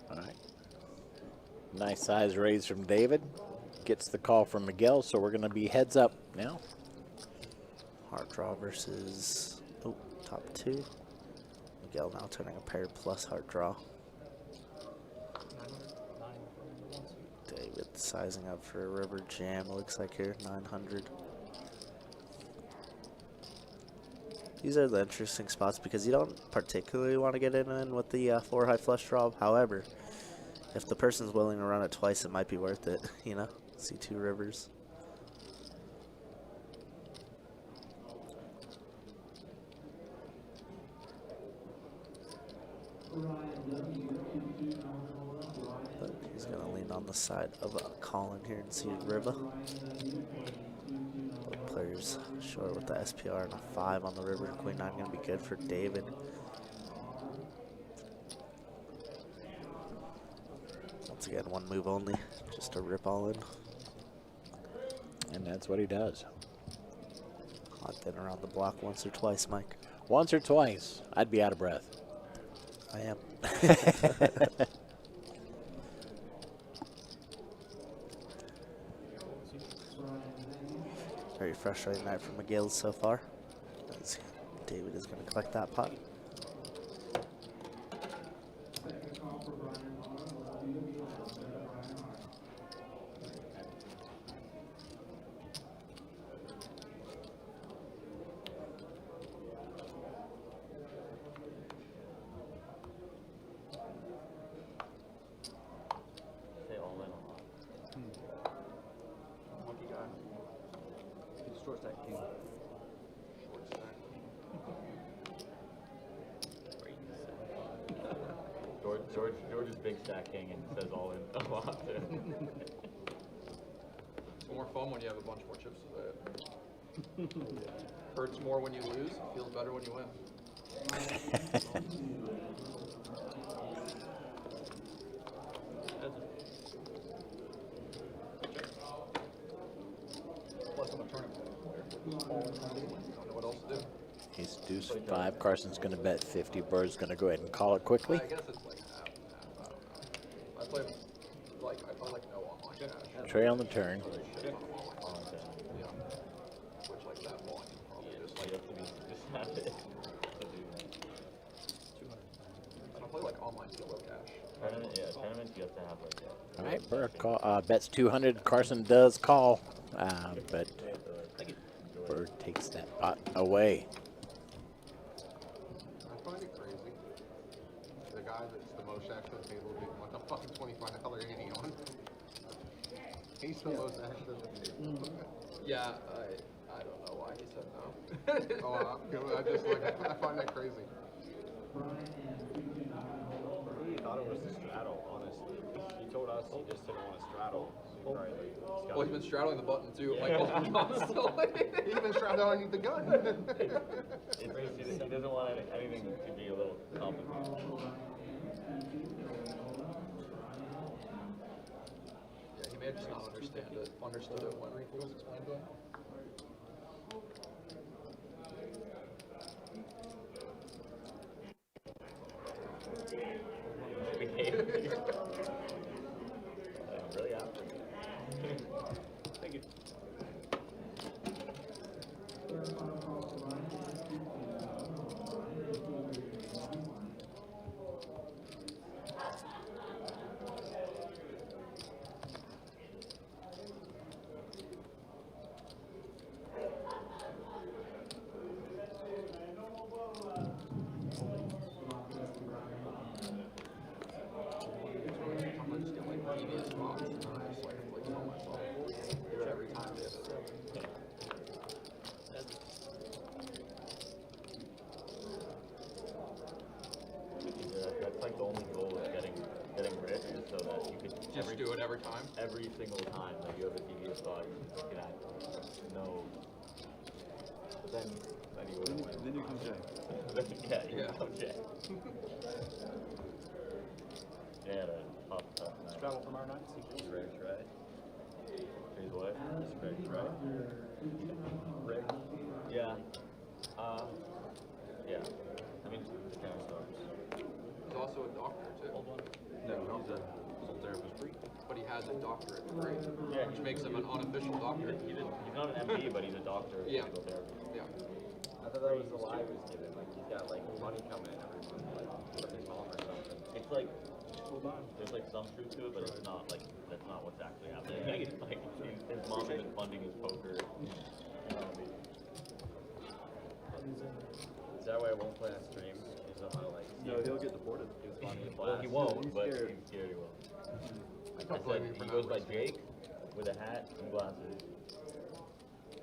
All right. Nice size raise from David. Gets the call from Miguel, so we're going to be heads up now. Heart draw versus top 2. Miguel now turning a pair plus heart draw. David sizing up for a river jam, looks like here, 900. These are the interesting spots because you don't particularly want to get in with the 4 high flush draw. However, if the person's willing to run it twice, it might be worth it, you know? See 2 rivers. But he's going to lean on the side of Colin here and see river. Both players short with the SPR and a 5 on the river. Queen 9 going to be good for David. Once again, 1 move only, just to rip all in. And that's what he does. I've been around the block once or twice, Mike. Once or twice, I'd be out of breath. I am. Very frustrating night for McGill so far. As David is going to collect that pot. Say all in. Lucky guy. He's short stack king. Short stack. George is big stack king and says all in a lot. It's more fun when you have a bunch more chips to it. Hurts more when you lose, feels better when you win. Plus I'm a tournament player. Don't know what else to do. He's deuce 5. Carson's going to bet 50. Bird's going to go ahead and call it quickly. I guess it's like half and half. I don't know. I play like no online cash. Trey on the turn. Yeah. Which like that one, probably just like You have to be just have it. 200. I don't play like online solo cash. Tournaments you have to have like that. All right, Bird bets 200. Carson does call, but Bird takes that pot away. I find it crazy. The guy that's the most active at the table didn't want the fucking $25.80 on. He's the most active at the table. Yeah, I don't know why he said no. I just like I find that crazy. I really thought it was a straddle, honestly. He told us he just didn't want to straddle. So he probably, like, Well, he's been straddling the button too, like constantly. He's been strapped underneath the gun. He doesn't want anything to be a little complicated. Yeah, he may have just not understood it when it was explained to him. I'm really happy. Thank you. I'm gonna just get like previous box and I just like tell myself every time they have it. That's like the only goal of getting rich is so that you could Just do it every time. every single time that you have a TV spot, you can act no. But then you wouldn't win. Then you come Jay. You come Jay. Yeah, the tough night. Straddle from our night. He's ready to try. He's what? He's ready to try. Yeah. also a doctor too. No, he's a physical therapist free. But he has a doctorate degree, Yeah, which makes him an unofficial doctor. He's not an MD, but he's a doctor of Yeah. physical therapy. Yeah. I thought that was the lie he was given. Like he's got like money coming in every month, like from his mom or something. It's like, there's like some truth to it, but it's not like, that's not what's actually happening. Like, his mom isn't funding his poker. You know what I mean? Is that why I won't play on stream? Because I'm not like. No, he'll get deported. He was funny in Well, class. he won't, He's but scared. he's scared he will. I Don't blame me said, for he not goes by risking Jake with a hat and glasses.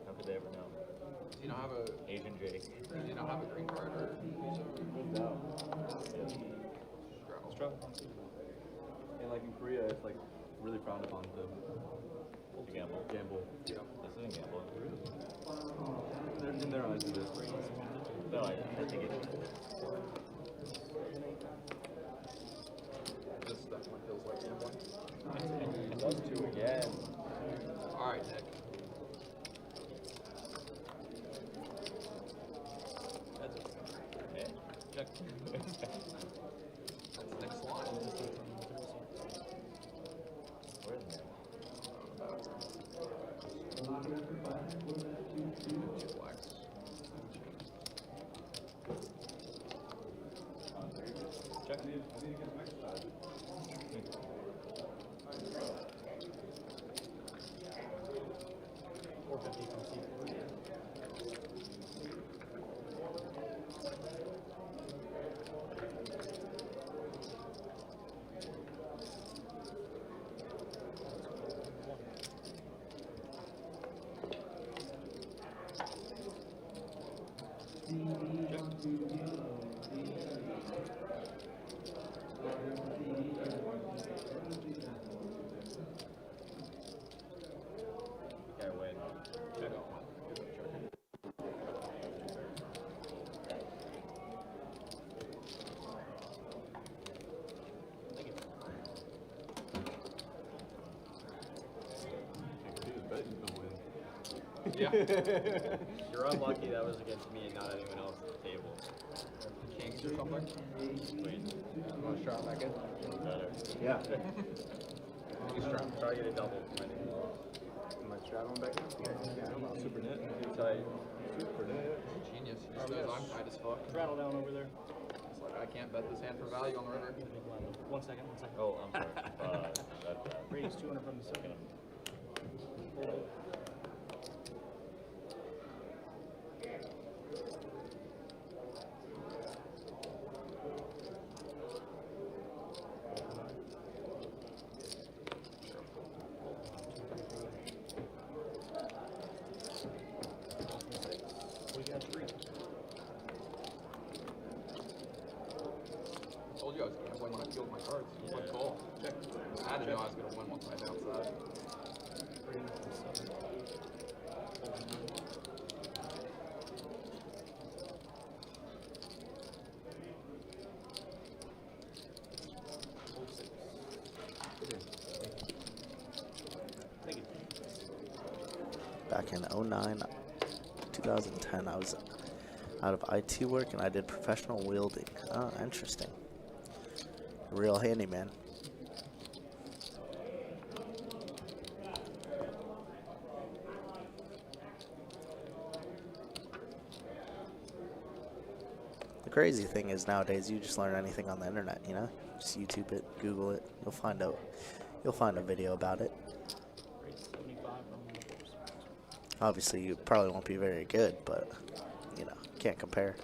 How could they ever know? Do you not have a Asian Jake. Do you not have a green card or visa? Struggle. And like in Korea, it's like really frowned upon to Gamble. gamble. This isn't gamble. In their eyes, it is. No, I think it is. This definitely feels like gambling. Those two again. All right, Nick. That's it. Yeah. Check. That's Nick's line. Where is it? Two flags. Check. 450 from C4. Okay, win. Check. Yeah. You're unlucky that was against me and not anyone else at the table. Kings or something. Wait. Want to try it back in? Better. Yeah. Try to get a double. Am I straddling back in? Yeah. Super net. Tight. Genius. He just knows I'm tight as fuck. Rattle down over there. It's like I can't bet this hand for value on the river. 1 second, 1 second. Oh, I'm sorry. That's bad. Raise 200 from the second. We got 3. I told you I was gambling when I peeled my cards. It was like call. Check. I had to know I was gonna win once I bounced that. 3 from 7. Hold 6. Take it. Back in 09, 2010, I was out of IT work and I did professional wielding. Oh, interesting. Real handyman. The crazy thing is nowadays you just learn anything on the internet, you know? Just YouTube it, Google it, you'll find a video about it. Rate 75 from the force. Obviously you probably won't be very good, but you know, can't compare.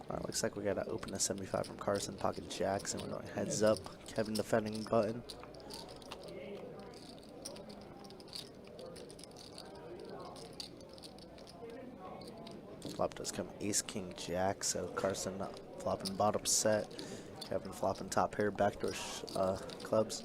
Alright, looks like we gotta open a 75 from Carson, pocket Jackson. We're going heads up. Kevin defending button. Flop does come ace king jack, so Carson flopping bottom set. Kevin flopping top pair, backdoor clubs.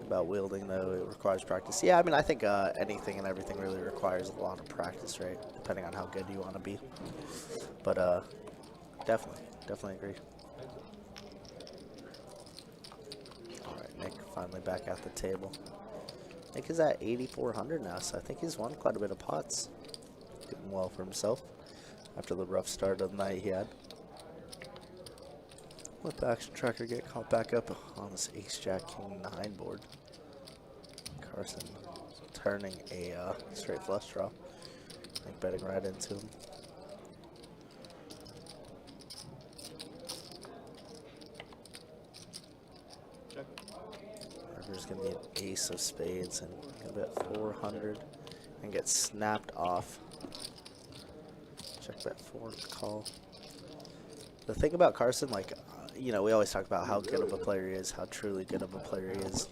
about wielding, though. It requires practice. Yeah, I mean, I think anything and everything really requires a lot of practice, right? Depending on how good you want to be. But definitely agree. All right, Nick finally back at the table. Nick is at 8,400 now, so I think he's won quite a bit of pots. Doing well for himself after the rough start of the night he had. Let the action tracker get caught back up on this Ace-Jack-King-9 board. Carson turning a straight flush draw. I think betting right into him. River's going to be an ace of spades and going to bet 400 and get snapped off. Check bet 4 call. The thing about Carson, like, you know, we always talk about how good of a player he is, how truly good of a player he is.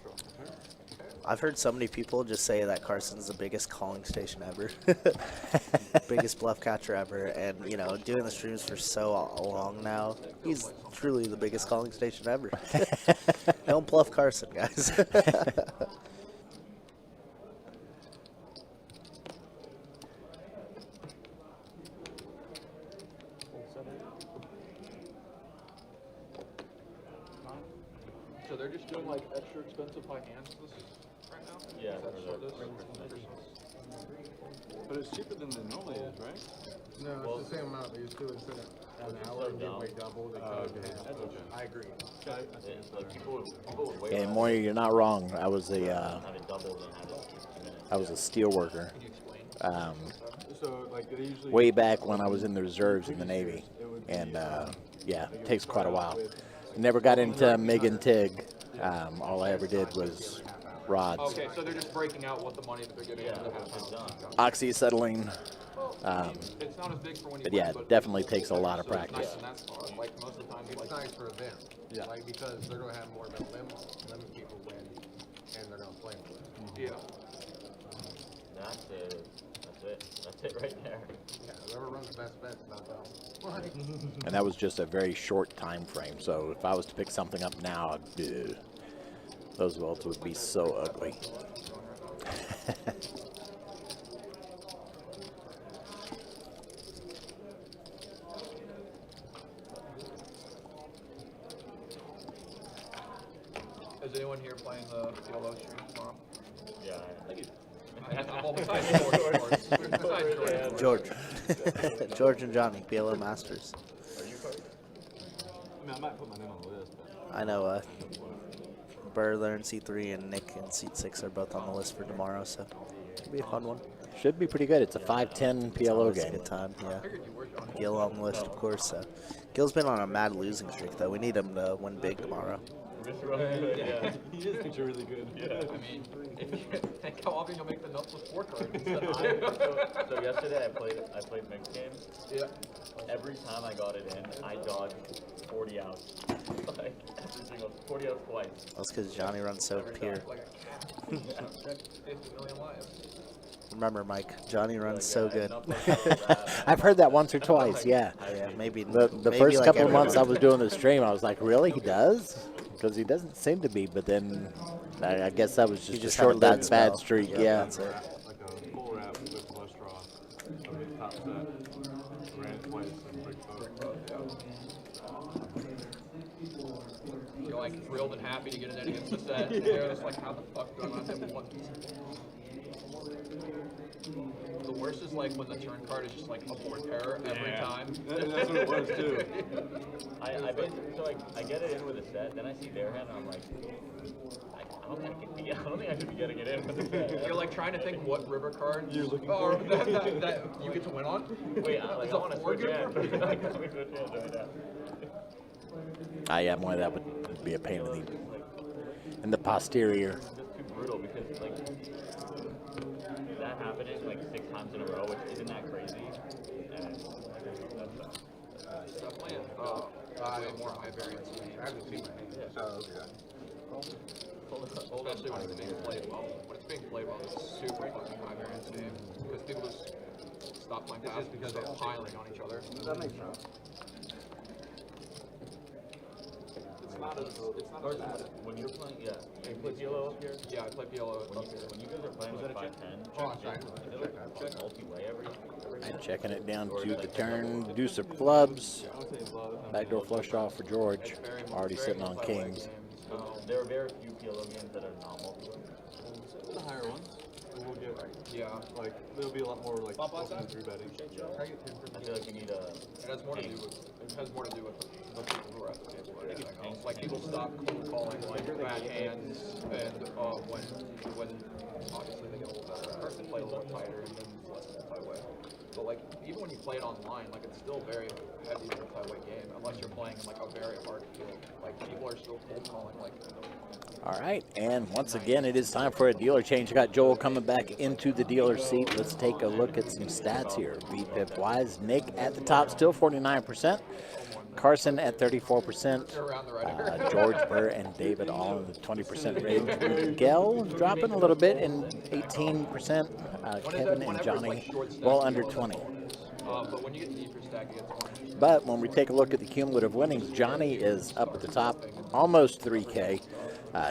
I've heard so many people just say that Carson's the biggest calling station ever. Biggest bluff catcher ever. And, you know, doing the streams for so long now, he's truly the biggest calling station ever. Don't bluff Carson, guys. So they're just doing like extra expensive high hands right now? Yeah, That's for what the- this But it's cheaper than it normally is, right? No, it's the same amount they used to instead of an hour so give dumb. away double. They cut it in half. That's okay. I agree. It's like people would wait And Moyer, you're not wrong. I was have it doubled and have it 60 minutes. a steel worker. Can you explain? So like they usually Way back when I was in the reserves in the Navy, and yeah, it takes quite a while. Never got into MIG and TIG. All I ever did was rods, Okay, so they're just breaking out what the money at the beginning Yeah, and the that's half done. oxyacetylene. It's not as big for when you But win, yeah, but definitely takes a lot of so it's practice. nice in that spot. Like most of the time, It's like nice for them. Yeah. Like, because they're going to have more of the limit people win, and they're going to play more. yeah. That's it. That's it right there. Yeah, whoever runs the best bet's about that. And that was just a very short time frame. So if I was to pick something up now, those votes would be so ugly. Is anyone here playing the PLO stream tomorrow? Yeah. Well, besides George, George. George and Johnny, PLO Masters. I mean, I might put my name on the list. But I know Burler in C3 and Nick in Seat 6 are both on the list for tomorrow, so it'll be a fun one. Should be pretty good. It's a 5-10 PLO It's a game. good time, yeah. I figured you were, Johnny. Gil on the list, of course. Gil's been on a mad losing streak, though. We need him to win big tomorrow. Yeah. he is actually really good. Yeah. I mean, if you think how often you'll make the nuts with 4 cards instead of So yesterday I played mixed games. Yeah. Every time I got it in, I dodged 40 outs. Like every single 40 outs twice. That's because Johnny runs so pure. Like a cat. 50 million lives. Remember, Mike, Johnny runs so good. I've heard that once or twice, yeah. Yeah, maybe The maybe first like couple of every months I week. was doing the stream, I was like, really? He does? Because he doesn't seem to be, but then I guess that was You just a had a bad short-lived spell. bad streak, Yeah, yeah. that's it. Like a full wrap with flush draw of the top set. Ran it twice and break both. You're like thrilled and happy to get an against the set. And they're just like, how the fuck do I not have one? The worst is like when the turn card is just like a board pair every time. That's what it was too. I basically, so I get it in with a set, then I see their hand, and I'm like, I don't think I should be getting it in with a set. You're like trying to think what river card You're looking or for. that you get to win on. Wait, I Is a want to four switch good hands. for- Like, let me switch hands right now. Yeah, boy, that would be a pain in the posterior. It's just too brutal because like that happening like 6 times in a row, which isn't that crazy. And Definitely more high variance. I haven't seen my name. Oh, okay. Especially when it's being played well. When it's being played well, it's a super fucking high variance game. Because people just stop playing fast because they're piling on each other. That makes sense. It's not as bad. When you're playing, yeah, you play PLO up here? Yeah, I play PLO up here. When you guys are playing like 5-10, Oh, sorry. is it like multi-way every And checking it down to the turn. Deuce of clubs. Backdoor flush draw for George. Already sitting on kings. There are very few PLO games that are not multi-way. The higher ones. We'll get, Yeah. like, there'll be a lot more, like, open 3-betting. I feel like you need a. It has more to do with the people who are at the table or anything else. Like people stop calling like bad hands, and when obviously they get a little better, they play a little tighter and then less multi-way. But like even when you play it online, like it's still very heavy multi-way game unless you're playing in like a very hard field. Like people are still cold calling like. All right, and once again, it is time for a dealer change. Got Joel coming back into the dealer seat. Let's take a look at some stats here. VPIP wise, Nick at the top, still 49%. Carson at 34%. George, Burr, and David all in the 20% range. Miguel dropping a little bit in 18%. Kevin and Johnny well under 20. But when you get deeper stack, it gets more. But when we take a look at the cumulative winnings, Johnny is up at the top, almost 3K.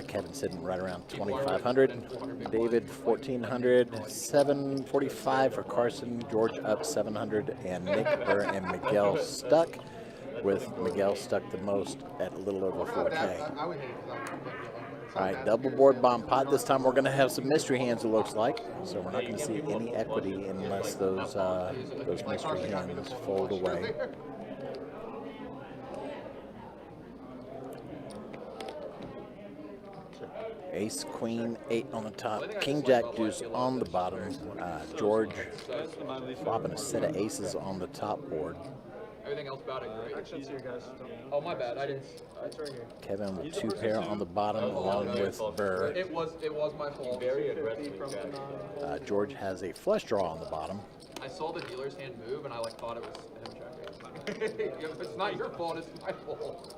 Kevin sitting right around 2,500. David 1,400. 745 for Carson. George up 700, and Nick, Burr, and Miguel stuck. With Miguel stuck the most at a little over 4K. All right, double board bomb pot. This time we're going to have some mystery hands, it looks like. So we're not going to see any equity unless those mystery hands fold away. Ace, Queen, 8 on the top. King, Jack, Deuce on the bottom. George flopping a set of aces on the top board. Everything else about it great. Actually, that's here, guys. Oh, my bad. I didn't. It's right here. Kevin with 2 pair on the bottom along with Burr. It was my fault. Very aggressive. George has a flush draw on the bottom. I saw the dealer's hand move and I like thought it was him checking. If it's not your fault, it's my fault.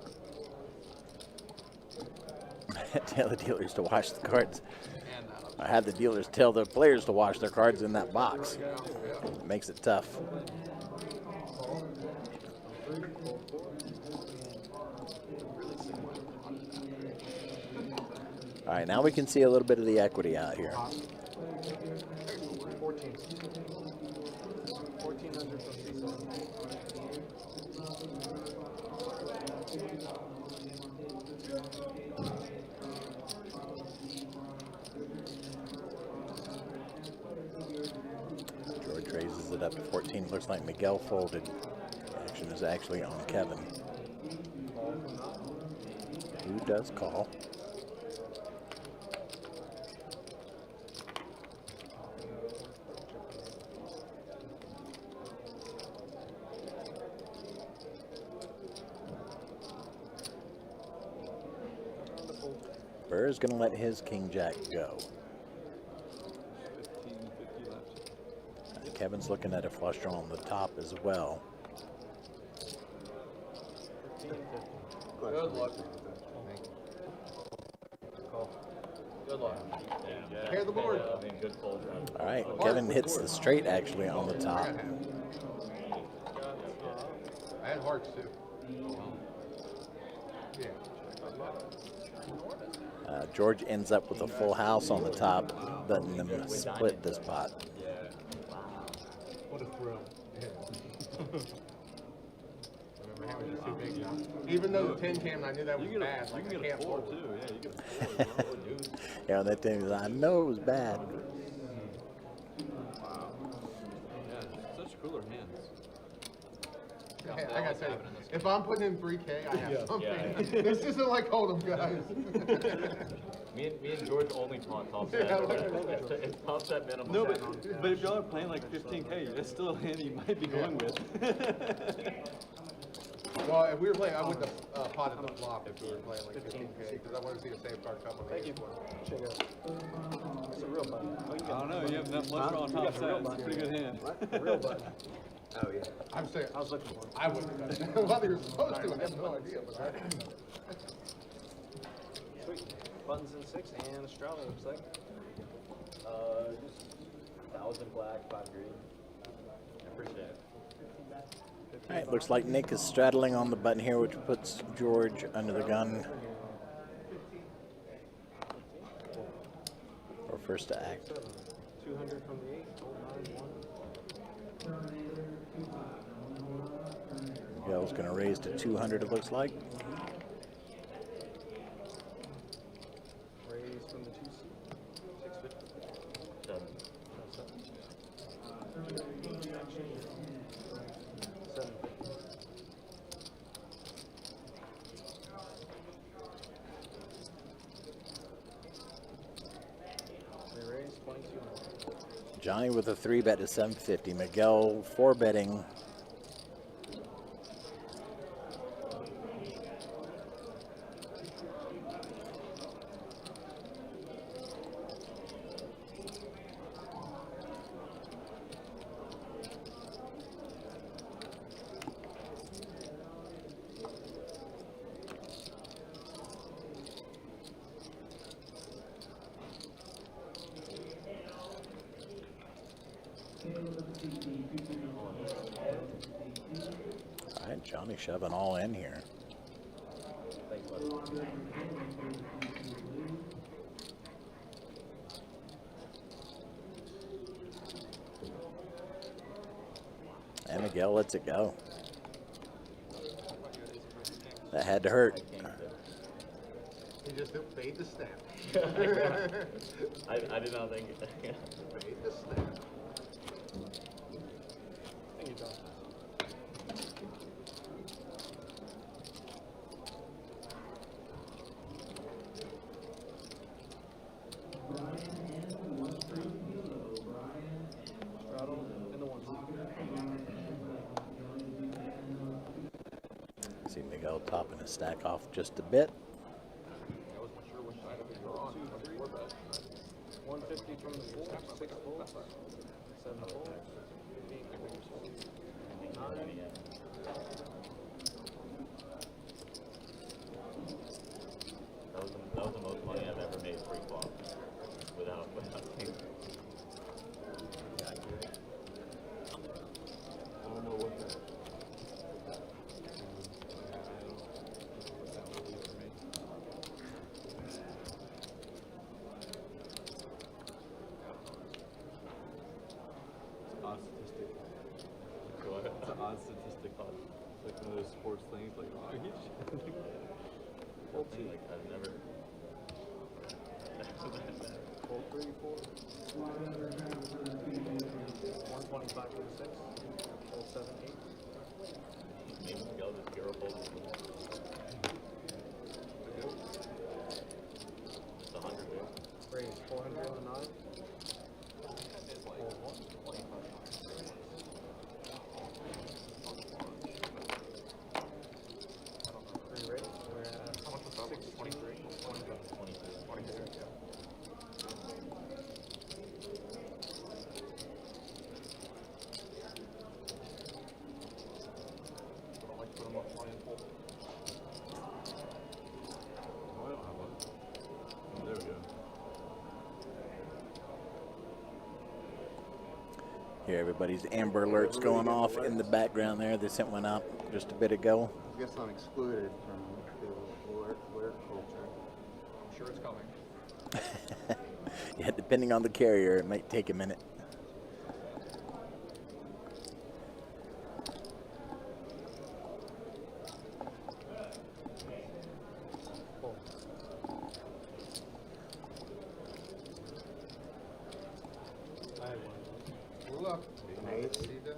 Tell the dealers to wash the cards. I had the dealers tell the players to wash their cards in that box. It makes it tough. All right, now we can see a little bit of the equity out here. 14. 1,400 from George raises it up to 14. Looks like Miguel folded. Action is actually on Kevin. Who does call? Burr is going to let his King Jack go. 15-50 left. Kevin's looking at a flush draw on the top as well. Good luck. Good luck. Pair the board. Good fold. All right, Kevin hits the straight actually on the top. I had hearts too. Yeah. George ends up with a full house on the top, letting them split this pot. What a thrill. My hand was just too big now. Even though the 10 cam, I knew that was bad. You Like, can I get a can't 4 fold. too. Yeah, you get a 4. Yeah, on that thing, I know it was bad. Yeah, such cooler hands. Hey, I gotta tell you, if I'm putting in 3K, I have something. Yeah. This isn't like Hold'em, guys. Me and George only taught top set. It's top set minimum. No, but if y'all are playing like 15K, that's still a hand you might be going with. Well, if we were playing, I would have potted the flop if we were playing like 15K, because I want to see the same card come on the ace one. Check it out. It's a real button. Oh, you I don't know, you have enough flush draw on top set. It's a pretty good hand. A real button. Oh, yeah. I'm saying, I was looking for it. I wouldn't have done it. Well, you were supposed to, I have no idea, but Sweet. Buttons in 6 and Australia looks like. Just 1,000 black, 5 green. I appreciate it. All right, looks like Nick is straddling on the button here, which puts George under the gun. Or first to act. 200 from the 8. Hold 9, 1. Miguel's going to raise to 200, it looks like. Raise from the 2 seat. 650. 7. Raise 2200. Johnny with a 3-bet to 750. Miguel 4-betting. All right, Johnny shoving all in here. And Miguel lets it go. That had to hurt. He just fade the snap. I did not think it. Fade the snap. Thank you, John. Straddle in the 1. See Miguel topping his stack off just a bit. I wasn't sure which side of it you're on. 150 from the 4. 6 folds. 7 folds. 8 folds. 9. That was the most money I've ever made pre-flop without taking. I don't know what that. Odd statistic. It's an odd statistic. It's like one of those sports things, like, oh, he's Like, I've never. Fold 3, 4. 125 from the 6. Fold 7, 8. Maybe Miguel just hero fold. It's 100 there. Raise 400 on the 9. Fold 1. 3 raise. We're at How much was that? 23? 23, yeah. I don't like to put them up playing full. I don't have one. There we go. Here, everybody's Amber Alerts going off in the background there. They sent one out just a bit ago. I guess I'm excluded from the alert culture. I'm sure it's coming. Yeah, depending on the carrier, it might take a minute. fold. I have one. Pull up. Nice. See them?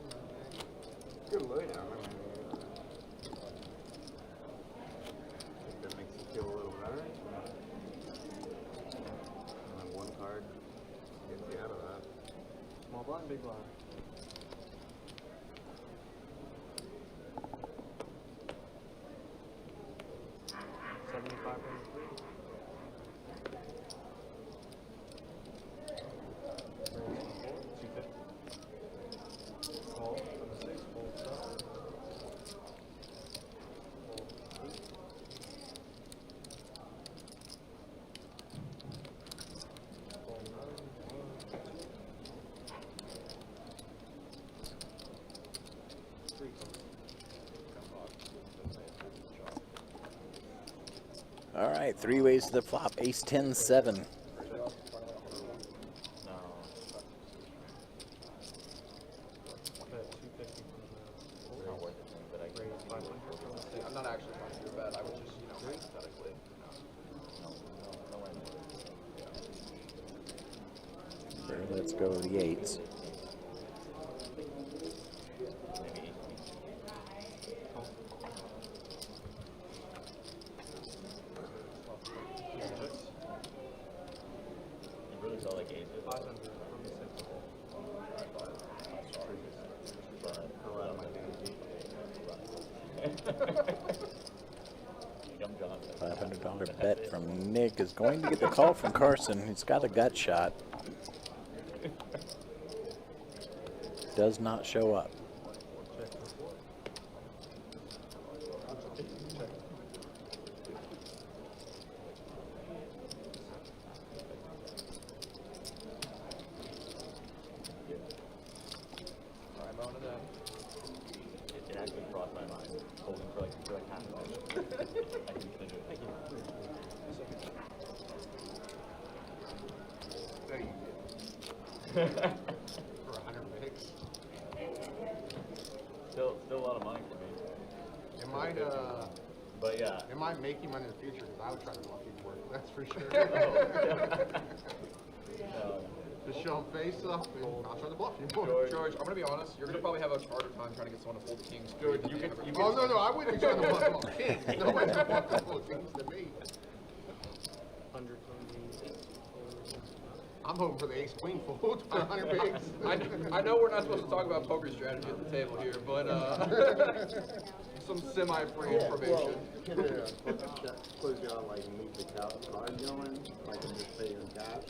Good lay down. Think that makes you feel a little better. And then one card gets you out of that. Small blind, big blind. $75 from the 3. Raise from the 4. 250. Fold from the 6. Fold 7. Fold 8. Fold 9. 1, 2. All right, 3 ways to the flop. Ace 10 7. No. Bet 250 from Not worth it, but I can. I'm not actually trying to do a bet. I was just, you know, hypothetically. Let's go to the 8s. You really felt like aces. 500 from the 6. $500 bet from Nick is going to get the call from Carson. He's got a gut shot. Does not show up. It actually crossed my mind, holding for like half a minute. I can do it. Thank you. There you go. For 100 bigs. Still a lot of money for me. It Yeah. might make you money in the future because I would try to bluff you for it. That's for sure. Just show them face up and I'll try to bluff you for it. George, I'm gonna be honest. You're gonna probably have a harder time trying to get someone to fold kings. George, you can. Oh no, I wouldn't try to bluff them on kings. Nobody's gonna bluff them on kings to me. 100 from the 8. I'm hoping for the ace queen fold for 100 bigs. I know we're not supposed to talk about poker strategy at the table here, but some semi-free information. Can close you out like meet the card going, like and just pay you in cash?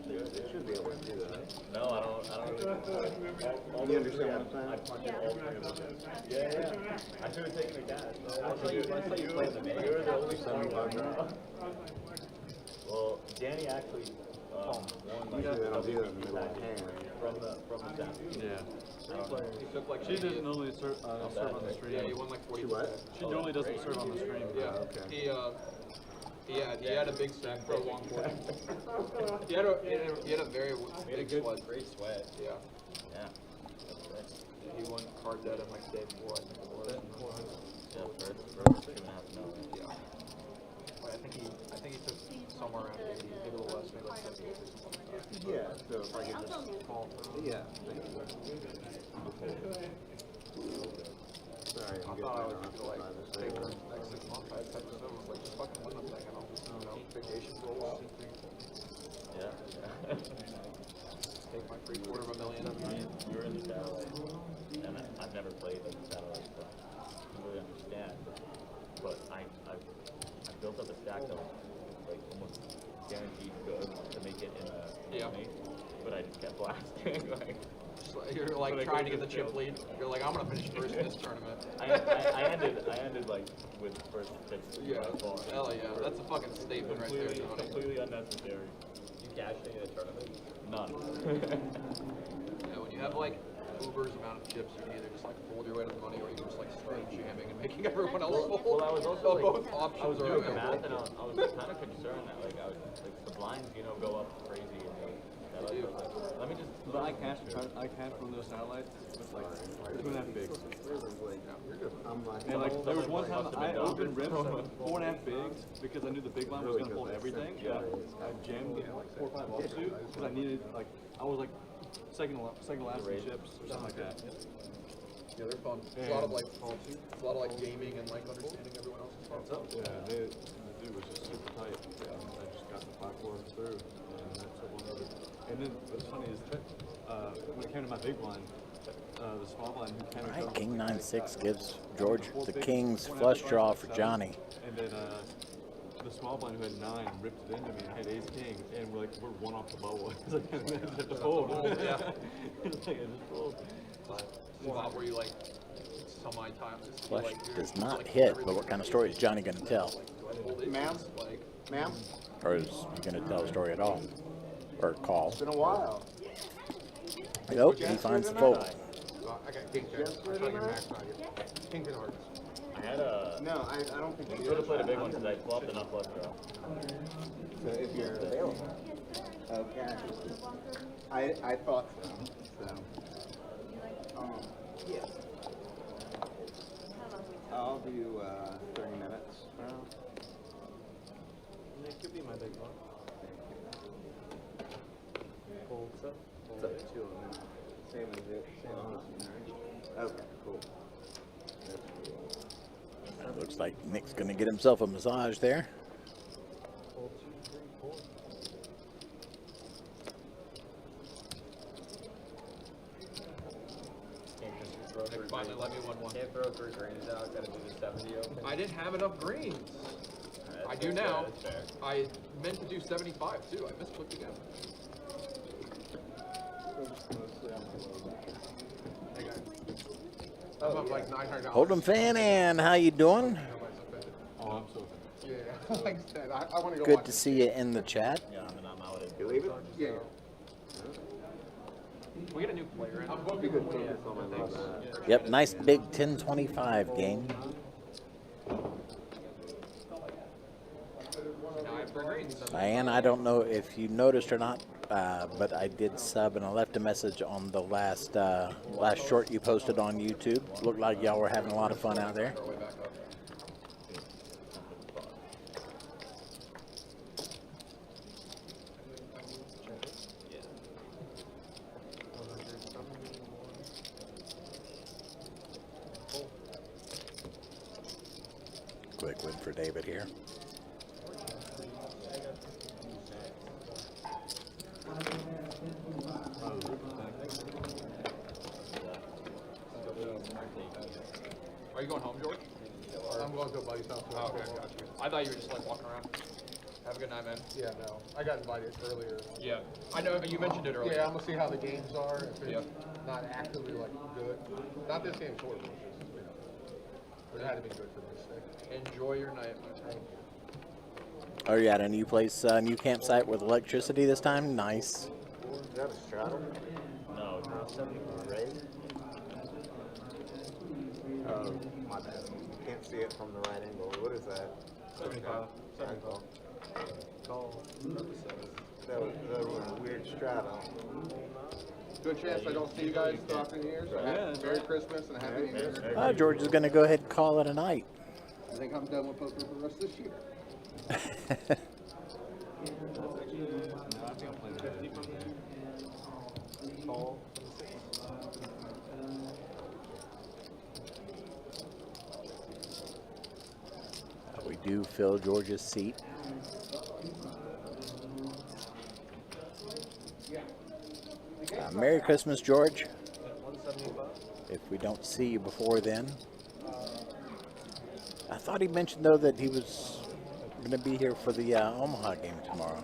They should be able to do that. No, I don't really. You understand what I'm saying? I punted all 3 of them. Yeah. I should have taken the cash. I thought you played the main. You're the only 75 grand. Well, Danny actually won like Usually they don't do that in the middle of the hand. from the staff. Yeah. He took like She doesn't normally serve on the stream. Yeah, he won like 40. She what? She normally doesn't serve on the stream. Yeah. Okay. He had a big stack for a long point. he had a very big sweat. Great sweat. Yeah. Yeah. He won card debt in like day 4, I think it was. Yeah, first 2.5 million. Yeah. But I think he took somewhere around 80, maybe a little less, maybe like 78 or something like that. Yeah, so if I can just call. Yeah. Sorry, I I'm thought I getting would feel like stay for the next 6 months. I typed it over, like just fucking win the thing and I'll vacation for a while. Yeah. Take my free $250,000. You're in the satellite, and I've never played in the satellite, so I don't really understand. But I've built up a stack that was like almost guaranteed good to make it in a tournament, but I just kept blasting. You're like trying to get the chip lead. You're like, I'm gonna finish first in this tournament. I ended like with first chips. Yeah. Hell yeah. That's a fucking statement right there, Tony. Completely unnecessary. You cashed in a tournament? None. Yeah, when you have like Uber's amount of chips, you can either just like fold your way to the money, or you can just like start jamming and making everyone else fold. Well, I was also like, both options I was are doing the available. math, and I was kind of concerned that like the blinds, go up crazy, and let me just. But I cashed from those satellites with like 2.5 bigs. I'm like, And like there was one time I opened rips 4.5 bigs because I knew the big line was gonna hold everything. Yeah. I jammed 4 or 5 offsuit because I needed I was like second last in chips or something like that. Yeah, they're fun. It's a lot of like gaming and like understanding everyone else's stuff. Yeah, the dude was just super tight. I just got the platform through, and that's what and then what's funny is when it came to my big blind, the small blind who came. All right, King 9-6 gives George the King's flush draw for Johnny. And then the small blind who had 9 ripped it into me and had ace king, and we're one off the bubble. It's like I had to fold. Yeah. It's like I just fold. Spot where you like semi-time. Flush does not hit, but what kind of story is Johnny going to tell? Ma'am? Or is he going to tell a story at all? Or call? It's been a while. Nope, he finds the fold. I got king jack. I'm trying to get max value. King 10 hearts. I had a No, I don't think You should have played a big one today. Flopped enough left draw. So if you're available. Okay. I thought so. Yeah. I'll do 30 minutes. It could be my big one. Full set. So 2 of them. Same as it. Okay, cool. Looks like Nick's going to get himself a massage there. Full 2, 3, 4. Nick finally let me 1-1. Can't throw 3 greens out, gotta do the 70 open. I didn't have enough greens. I do now. I meant to do 75 too. I misclicked again. I'm up like $900. Hold'em fan, and how you doing? Oh, I'm so yeah, like I said, I want to go Good watch to it. see you in the chat. Yeah, I'm out of You leave it? Yeah. We get a new player in. I'm going to be good too. Yep, nice big 1025 game. Now I have 3 greens. Diane, I don't know if you noticed or not, but I did sub and I left a message on the last short you posted on YouTube. Looked like y'all were having a lot of fun out there. Way back up. Quick win for David here. Are you going home, George? I'm going to a buddy's house. Oh, okay, got you. I thought you were just like walking around. Have a good night, man. Yeah, no. I got invited earlier. Yeah. I know you mentioned it earlier. Yeah, I'm going to see how the games are. If it's Yep. not actively like good. Not this game sort of, but just, you know. But it had to be good for this thing. Enjoy your night, my friend. Are you at a new place, new campsite with electricity this time? Nice. Is that a straddle? No, Ray? Oh, my bad. Can't see it from the right angle. What is that? 75. Triangle. Call. That was a weird straddle. Good chance I don't see you guys throughout the years. So Merry Christmas and a Happy New Year. George is going to go ahead and call it a night. I think I'm done with poker for the rest of this year. Call. We do fill George's seat. Merry Christmas, George. 175. If we don't see you before then. I thought he mentioned, though, that he was going to be here for the Omaha game tomorrow.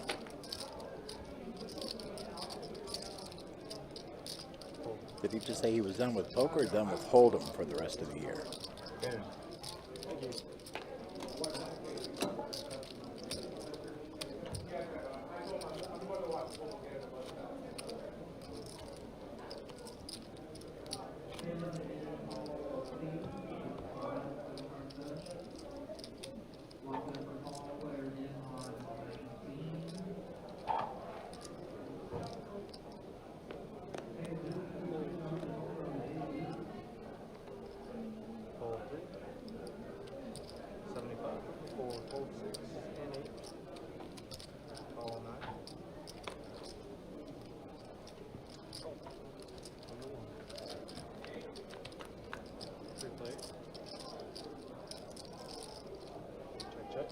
Did he just say he was done with poker or done with Hold'em for the rest of the year? Thank you. Call 3. 75. 4, hold 6, and 8. Call 9. Free play. Check.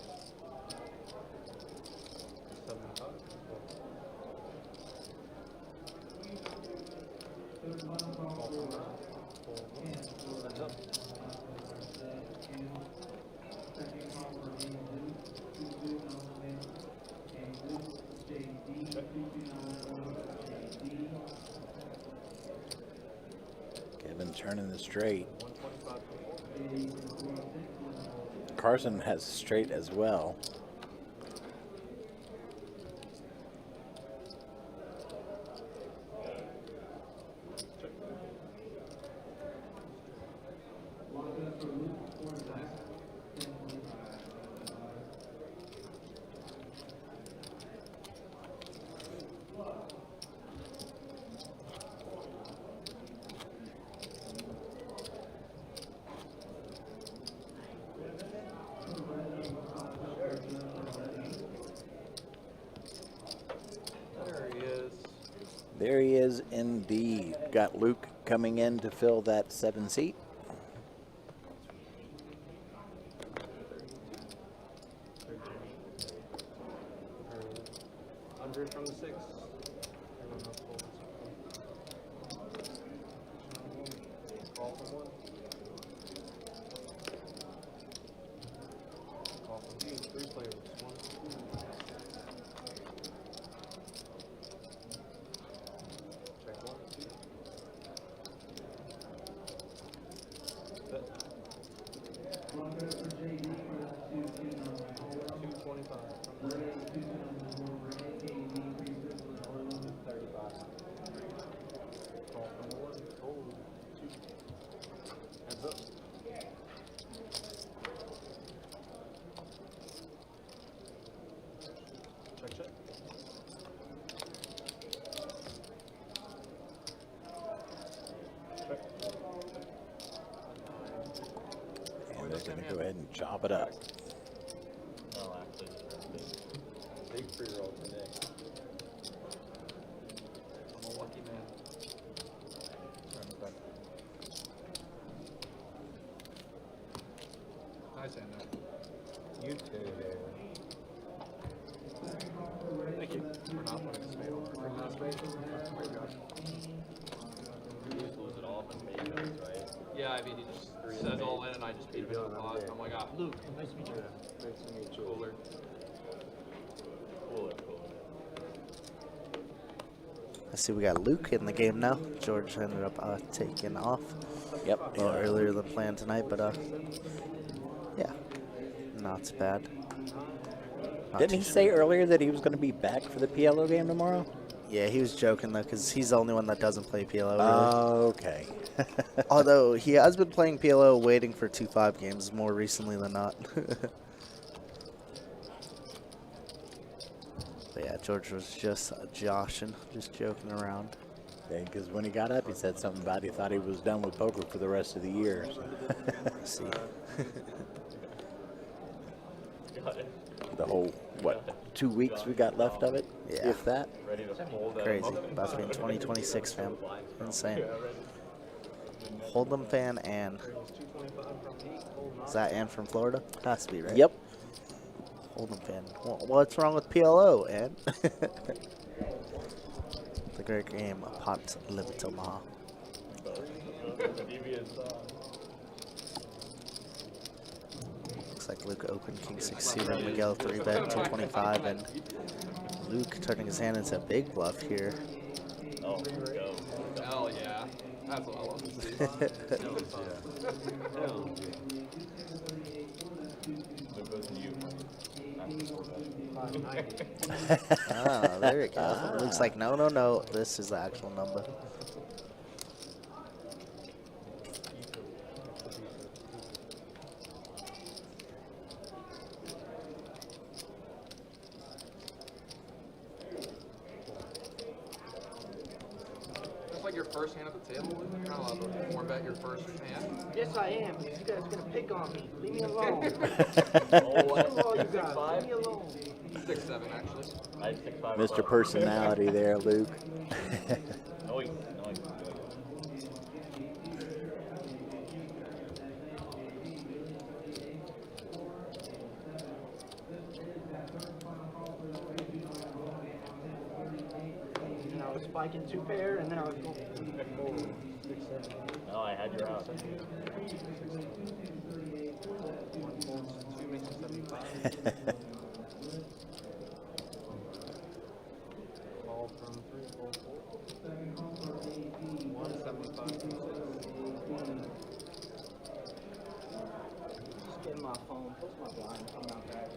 75. Call 9. 4, 1. Send up. Kevin turning the straight. 125. Carson has straight as well. There he is indeed. Got Luke coming in to fill that 7 seat. From the 6. Call from 1. Call from 2. 3 players. 1. Check 1. 2. Bet. 225. And they're going to go ahead and chop it up. No, actually, Big free roll today. I'm a lucky man. Nice hand there. You too. Thank you. For not putting spade over. For not spade. Way to go. you just lose it all in Vegas, right? Yeah, I mean, he just says all in, and I just beat him in the pot. I'm like, ah, Luke, nice to meet you. Nice to meet you. Cooler. Cooler. I see we got Luke in the game now. George ended up taking off. Yep. A little earlier than planned tonight, but yeah, not so bad. Not Didn't too he say earlier that he was going to be back for the PLO game tomorrow? Yeah, he was joking though, because he's the only one that doesn't play PLO. Really. Okay. Although he has been playing PLO, waiting for 2-5 games more recently than not. But yeah, George was just joshing, just joking around. Because when he got up, he said something about he thought he was done with poker for the rest of the year. See, Got it. The whole, 2 weeks we got left of it? Yeah. If that? Ready to fold that. crazy. About to be in 2026, fam. Insane. Hold'em fan Ann. Is that Ann from Florida? Has to be, right? Yep. Hold'em fan. What's wrong with PLO, Ann? The great game, Pot Live Omaha. Looks like Luke opened King 6 suited, Miguel 3-bet 225, and Luke turning his hand into a big bluff here. Oh, go. Hell yeah. That's what I love to see. Luke goes to you. Ah, there we go. Luke's like, no, this is the actual number. That's like your first hand at the table. You're not allowed to warm bet your first hand. Yes, I am. Because you guys are going to pick on me. Leave me alone. Oh, Screw all you guys. Leave me alone. 6-7, actually. I 6-5. Mr. Personality there, Luke. Noise. And I was spiking 2 pair, and then I was going forward. 6-7. No, I had your out. 1 folds 2 makes it 75. Call from 3, fold 175. Just get my phone, post my blind, come out back.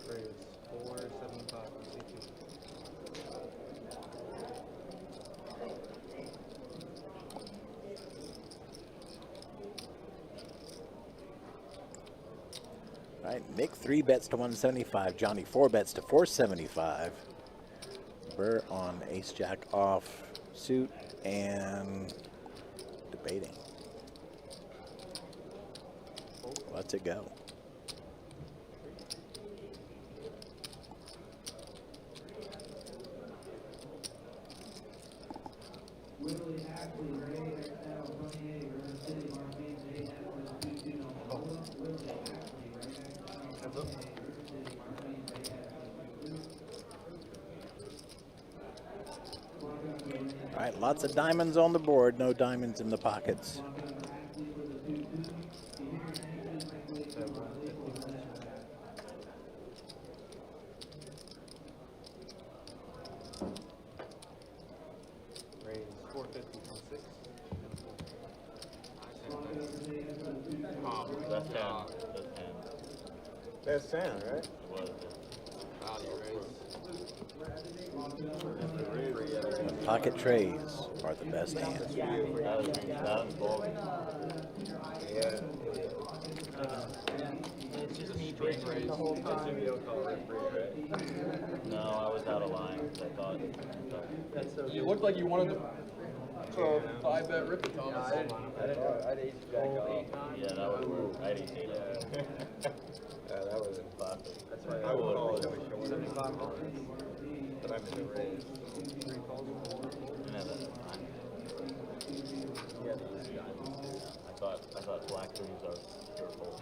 Raise 475 from C2. All right, Nick 3 bets to 175. Johnny 4 bets to 475. Burr on ace jack off suit and debating. Let's it go. right, lots of diamonds on the board, no diamonds in the pockets. Raise 450 from 6. That's 10. That's 10. That's 10, right? It was. Pocket trays are the best hands. That was ballsy. Yeah. It's just me String pitching raise. the whole time. No, I was out of line. I thought. That's so You looked like you wanted to throw a 5-bet rip at Thomas. I had ace jack off. 8, 9. Yeah, that was. I didn't see that. Yeah, that was Classic. That's why I would call it 75 dollars. but I'm in the raise. 3 calls. Didn't have that line. I thought black threes are pure fold.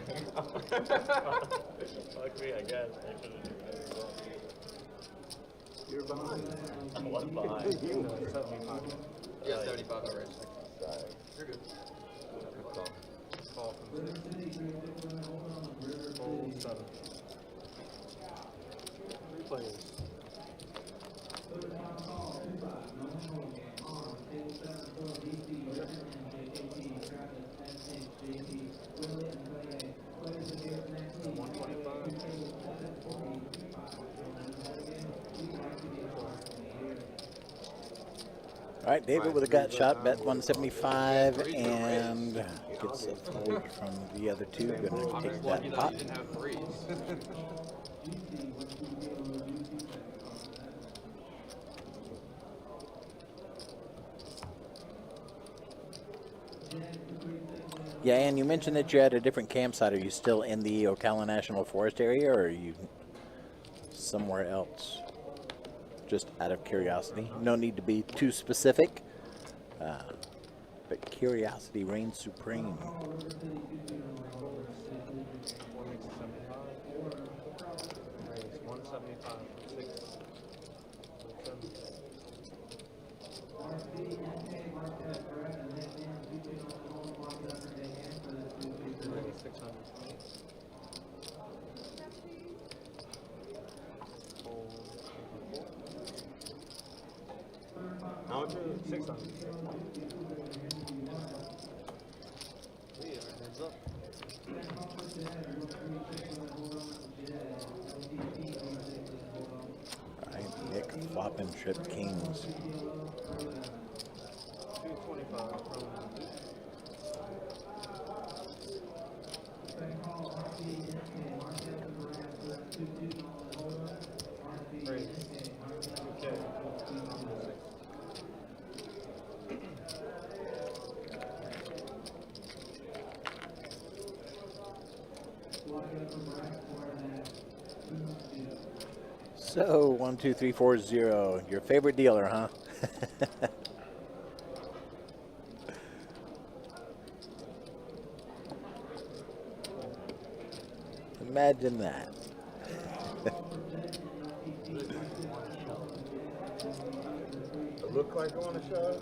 Fuck me, I guess. I should've done that. You're behind. I was behind. 75. Yeah, 75 already. Sorry. You're good. Good call. Call from 6. Fold 7. 3 players. All right, David with a gut shot, bet 175, and gets a fold from the other two. Going to I'm take just lucky that that pot. he didn't have threes. Yeah, and you mentioned that you're at a different campsite. Are you still in the Ocala National Forest area, or are you somewhere else? Just out of curiosity. No need to be too specific, but curiosity reigns supreme. 4 makes it 75. Raise 175 from 6. 7. Raise 600. Fold 84. How much is it? 600. Heads up. All right, Nick flopping trip kings. 225 from raise. Okay. So 1, 2, 3, 4, 0. Your favorite dealer, huh? Imagine that. It look like I want to shove?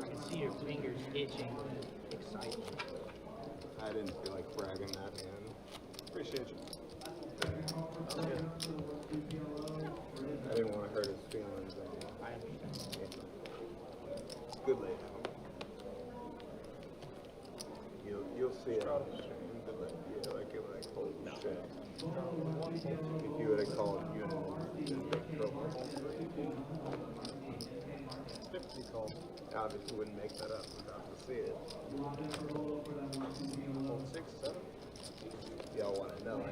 I can see your fingers itching. Excited. I didn't feel like bragging that in. Appreciate you. I didn't want to hurt his feelings. I understand. Good lay down. You'll see it on the stream. Good lay. Yeah, like it like holy shit. If you would have called unit, then big trouble. 50 call. Obviously wouldn't make that up without to see it. Hold 6, 7. Y'all want to know it.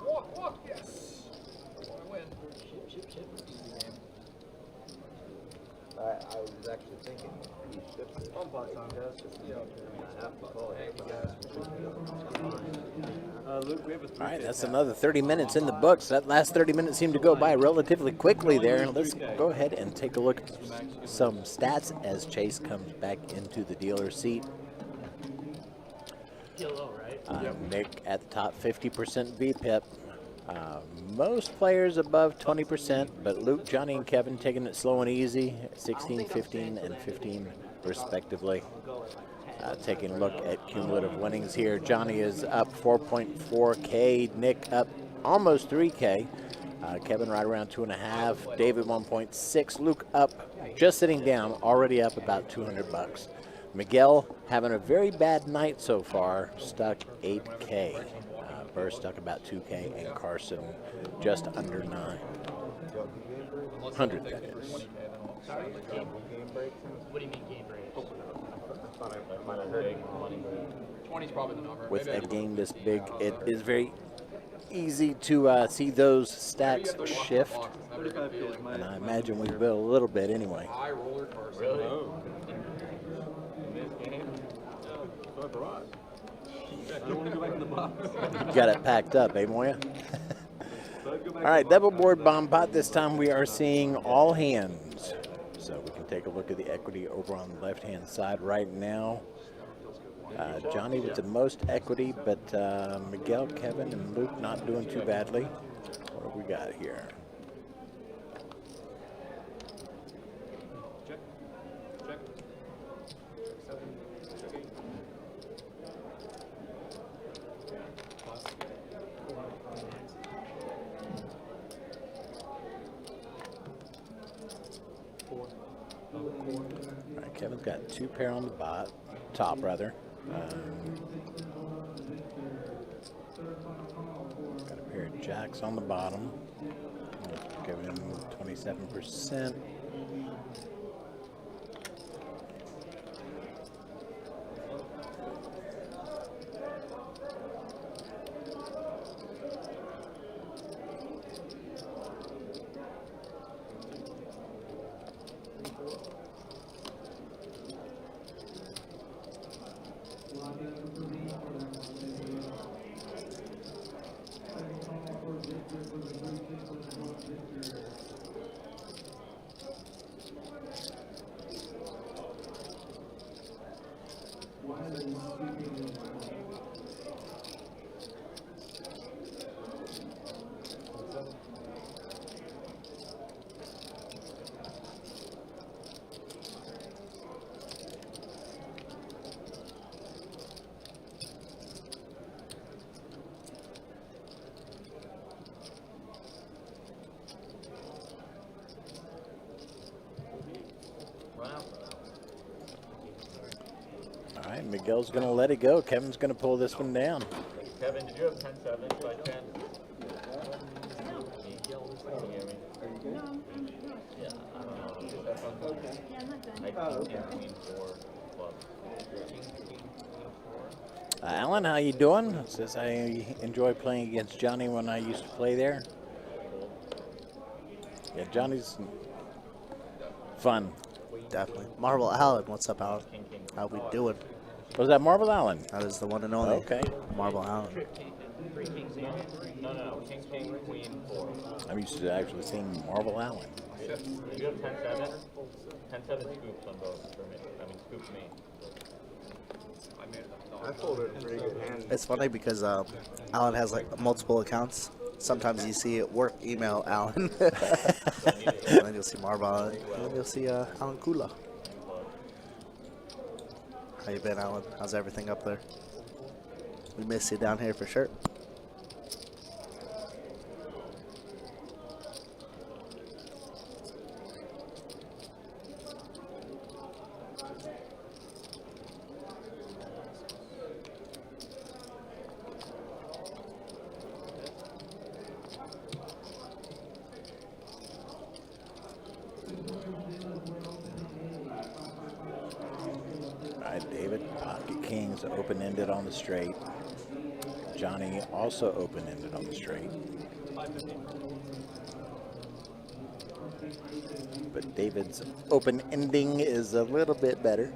Walk, yes. I want to win. Ship. I was actually thinking he shipped it. On pot time, guys. Just be out there. I have to call it. Luke, we have a 3. All right, that's another 30 minutes in the books. That last 30 minutes seemed to go by relatively quickly there. Let's go ahead and take a look at some stats as Chase comes back into the dealer's seat. Still low, right? Nick at the top, 50% VPIP. Most players above 20%, but Luke, Johnny, and Kevin taking it slow and easy, 16, 15, and 15 respectively. Taking a look at cumulative winnings here. Johnny is up 4.4K, Nick up almost 3K, Kevin right around 2.5, David 1.6, Luke up, just sitting down, already up about 200 bucks. Miguel having a very bad night so far, stuck 8K. Burr stuck about 2K, and Carson just under 900, that is. What do you mean game breaks? 20's probably the number. With a game this big, it is very easy to see those stacks shift, and I imagine we will a little bit anyway. High roller Carson. Really? In this game? So I brought. I don't want to go back in the box. Got it packed up, eh, Moya? All right, double board bomb pot. This time we are seeing all hands. So we can take a look at the equity over on the left-hand side right now. Johnny with the most equity, but Miguel, Kevin, and Luke not doing too badly. What have we got here? Check. Check. 4. All right, Kevin's got 2 pair on the top rather. Got a pair of jacks on the bottom. Giving him 27%. All right, Miguel's going to let it go. Kevin's going to pull this one down. Kevin, did you have 10-7 by chance? Can you hear me? Yeah, I don't know. I think Queen 4 club. Alan, how you doing? Says I enjoy playing against Johnny when I used to play there. Yeah, Johnny's fun. Definitely. Marvel Allen, what's up, Alan? How we doing? Was that Marvel Allen? That is the one and only. Okay. Marvel Allen. No. King, Queen 4. I'm used to actually seeing Marvel Allen. Did you have 10-7? 10-7 scoops on both for me. I mean, scoops me. I folded a pretty good hand. It's funny because Alan has like multiple accounts. Sometimes you see work email Alan. And then you'll see Marvel Allen. And then you'll see Alan Kula. How you been, Alan? How's everything up there? We miss you down here for sure. David, pocket kings, open-ended on the straight. Johnny also open-ended on the straight. But David's open-ending is a little bit better.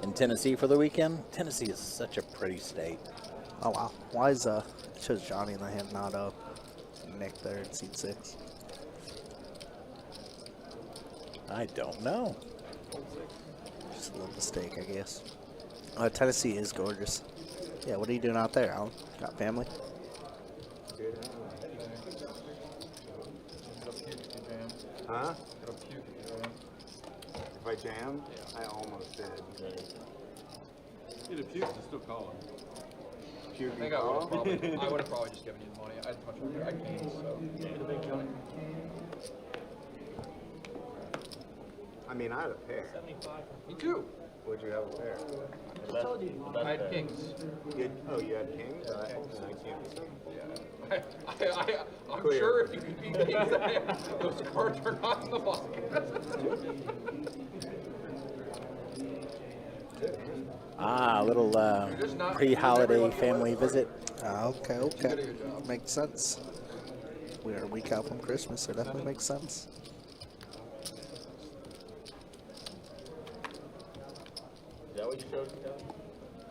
In Tennessee for the weekend? Tennessee is such a pretty state. Oh wow. Why is it shows Johnny in the hand, not Nick there in seat 6? I don't know. Just a little mistake, I guess. Tennessee is gorgeous. Yeah, what are you doing out there, Alan? Got family? Huh? If I jammed, I almost did. Get a puke to still call him. Puke I think I would have probably just given you the money. I'd much rather. I can't, so. The big joint. I mean, I had a pair. 75. Me too. Would you have a pair? I told you. I had kings. You had kings? And I can't be some? I'm Clear. sure if you could beat kings, those cards are not in the box. A little pre-holiday family visit. Okay, okay. Makes sense. We are a week out from Christmas, so definitely makes sense. Is that what you showed me, Kevin?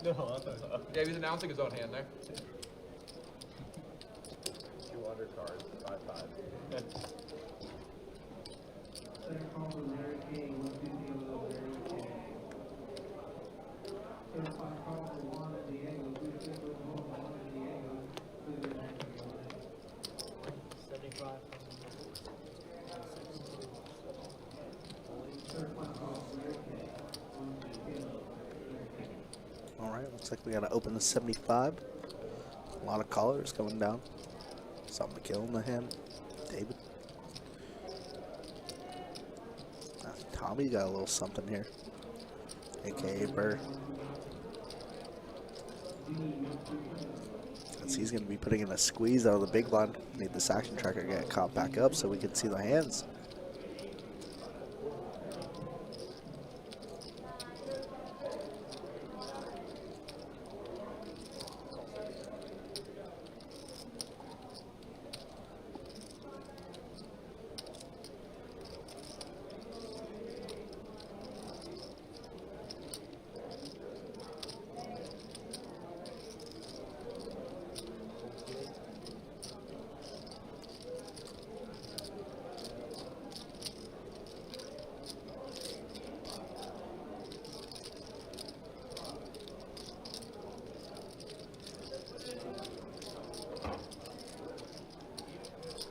No, I thought. Yeah, he was announcing his own hand there. 2 undercards, 5-5. Alright, looks like we gotta open the 75. A lot of callers coming down. Something to kill in the hand. David. Tommy got a little something here. AKA Burr. Since he's going to be putting in a squeeze out of the big blind. Need this action tracker to get caught back up so we can see the hands.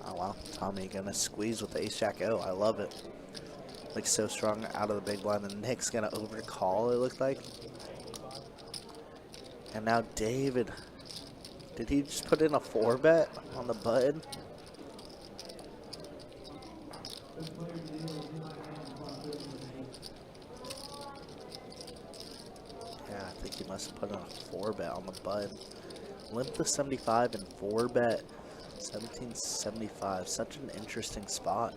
Oh wow, Tommy gonna squeeze with the ace jack O. I love it. Like so strong out of the big blind, and Nick's gonna overcall, it looked like. And now David. Did he just put in a 4-bet on the button? Yeah, I think he must have put in a 4-bet on the button. Limp the 75 and 4-bet 1775. Such an interesting spot.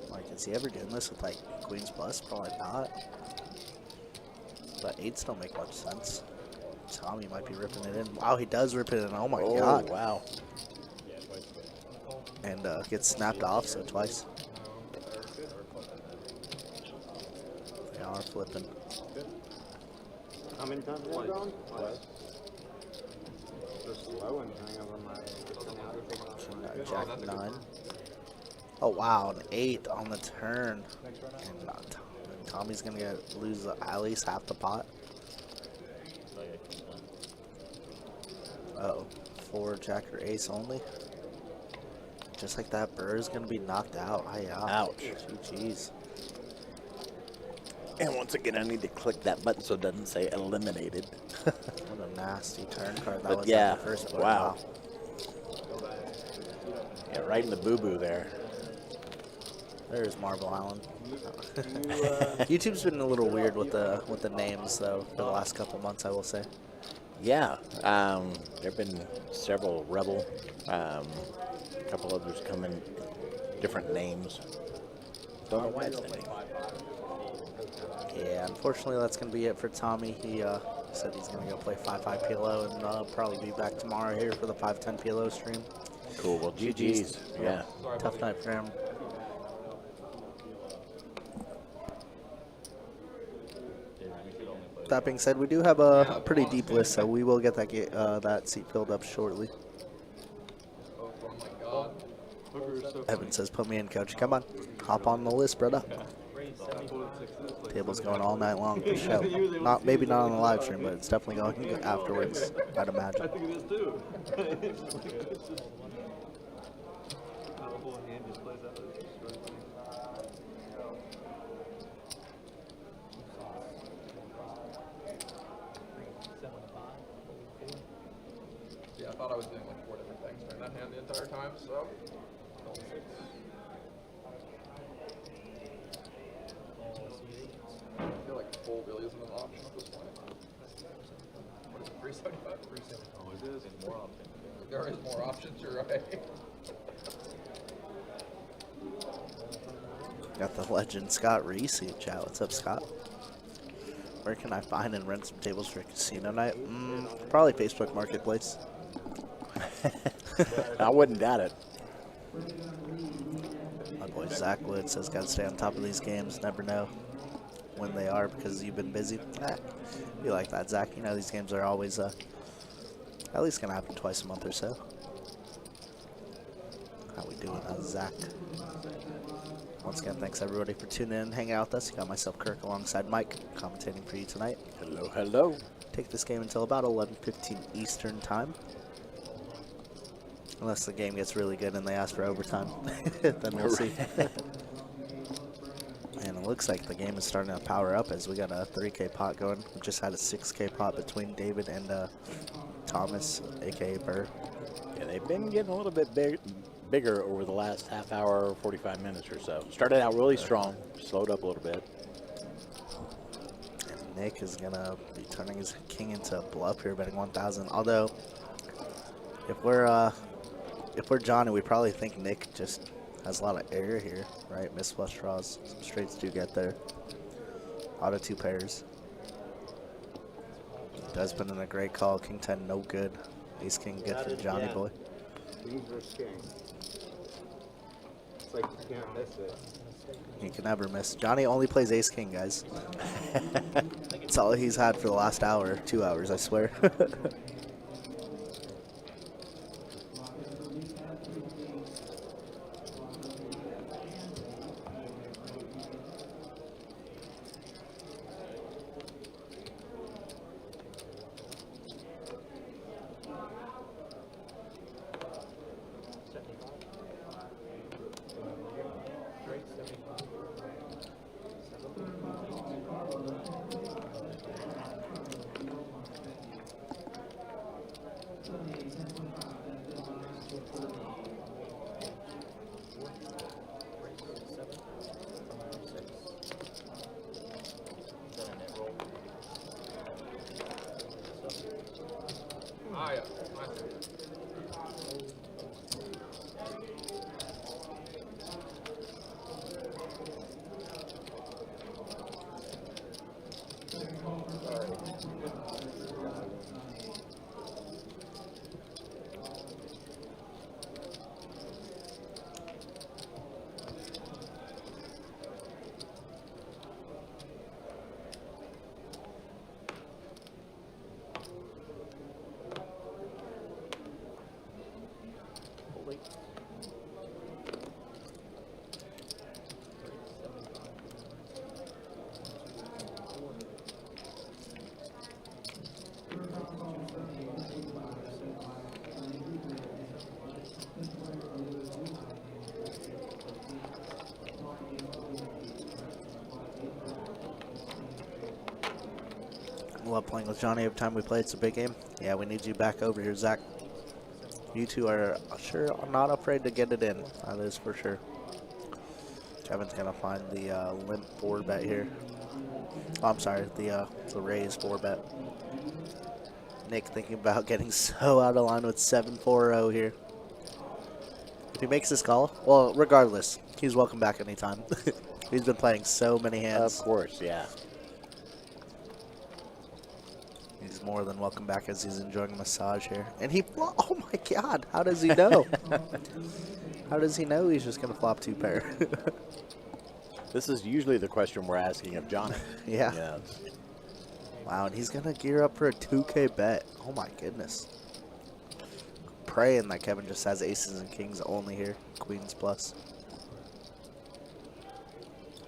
Like, is he ever doing this with like Queen's Plus? Probably not. But 8s don't make much sense. Tommy might be ripping it in. Wow, he does rip it in. Oh my god. Wow. And gets snapped off, so twice. They are flipping. How many times have you gone? Twice. Just slow and hang over my... Jack 9. Oh wow, an 8 on the turn. And Tommy's gonna lose at least half the pot. Uh-oh. 4 jack or ace only. Just like that, Burr is gonna be knocked out. Ouch. Jeez. And once again, I need to click that button so it doesn't say eliminated. What a nasty turn card that But was. yeah, at the first play. wow. Yeah, right in the boo-boo there. There's Marble Island. YouTube's been a little weird with the names though for the last couple months, I will say. Yeah, there have been several Rebel, a couple others coming, different names. Don't know why it's the name. Yeah, unfortunately that's going to be it for Tommy. He said he's going to go play 5-5 PLO and probably be back tomorrow here for the 5-10 PLO stream. Cool, well GG's. Yeah. Tough night for him. That being said, we do have a pretty deep list, so we will get that seat filled up shortly. Hooker is so Evan says, put me in, coach. Come on. Hop on the list, brother. Table's going all night long for show. Not maybe not on the live stream, but it's definitely going afterwards, I'd imagine. I think it is too. It's just, the whole hand just plays out. Yeah, I thought I was doing like 4 different things during that hand the entire time, so. I feel like full really isn't an option at this point. What is it, 375? 375. Oh, it is. There's more options. There is more options, you're right. Got the legend Scott Reese in chat. What's up, Scott? Where can I find and rent some tables for a casino night? Probably Facebook Marketplace. I wouldn't doubt it. My boy Zach Wood says, gotta stay on top of these games. Never know when they are because you've been busy. You like that, Zach. You know these games are always at least gonna happen twice a month or so. How we doing, Zach? Once again, thanks everybody for tuning in and hanging out with us. You got myself, Kirk, alongside Mike, commentating for you tonight. Hello, hello. Take this game until about 11:15 Eastern time. Unless the game gets really good and they ask for overtime. Then we'll see. And it looks like the game is starting to power up as we got a 3K pot going. We just had a 6K pot between David and Thomas, a.k.a. Burr. Yeah, they've been getting a little bit bigger over the last half hour, 45 minutes or so. Started out really strong, slowed up a little bit. And Nick is going to be turning his king into a bluff here, betting 1,000. Although, if we're Johnny, we probably think Nick just has a lot of air here, right? Miss flush draws. Some straights do get there. Out of 2 pairs. Does put in a great call. King 10, no good. Ace King good for Johnny boy. Queen versus king. It's like you can't miss it. He can never miss. Johnny only plays Ace King, guys. That's all he's had for the last hour, 2 hours, I swear. Ah, yeah. Love playing with Johnny every time we play. It's a big game. Yeah, we need you back over here, Zach. You two are sure not afraid to get it in. That is for sure. Kevin's gonna find the limp 4-bet here. Oh, I'm sorry, the raise 4-bet. Nick thinking about getting so out of line with 7-4-0 here. If he makes this call, well, regardless, he's welcome back anytime. He's been playing so many hands. Of course, yeah. He's more than welcome back as he's enjoying a massage here. And he, oh my God, how does he know? How does he know he's just going to flop 2 pair? This is usually the question we're asking of Johnny. Yeah. Yeah. Wow, and he's going to gear up for a 2K bet. Oh my goodness. Praying that Kevin just has aces and kings only here. Queens plus.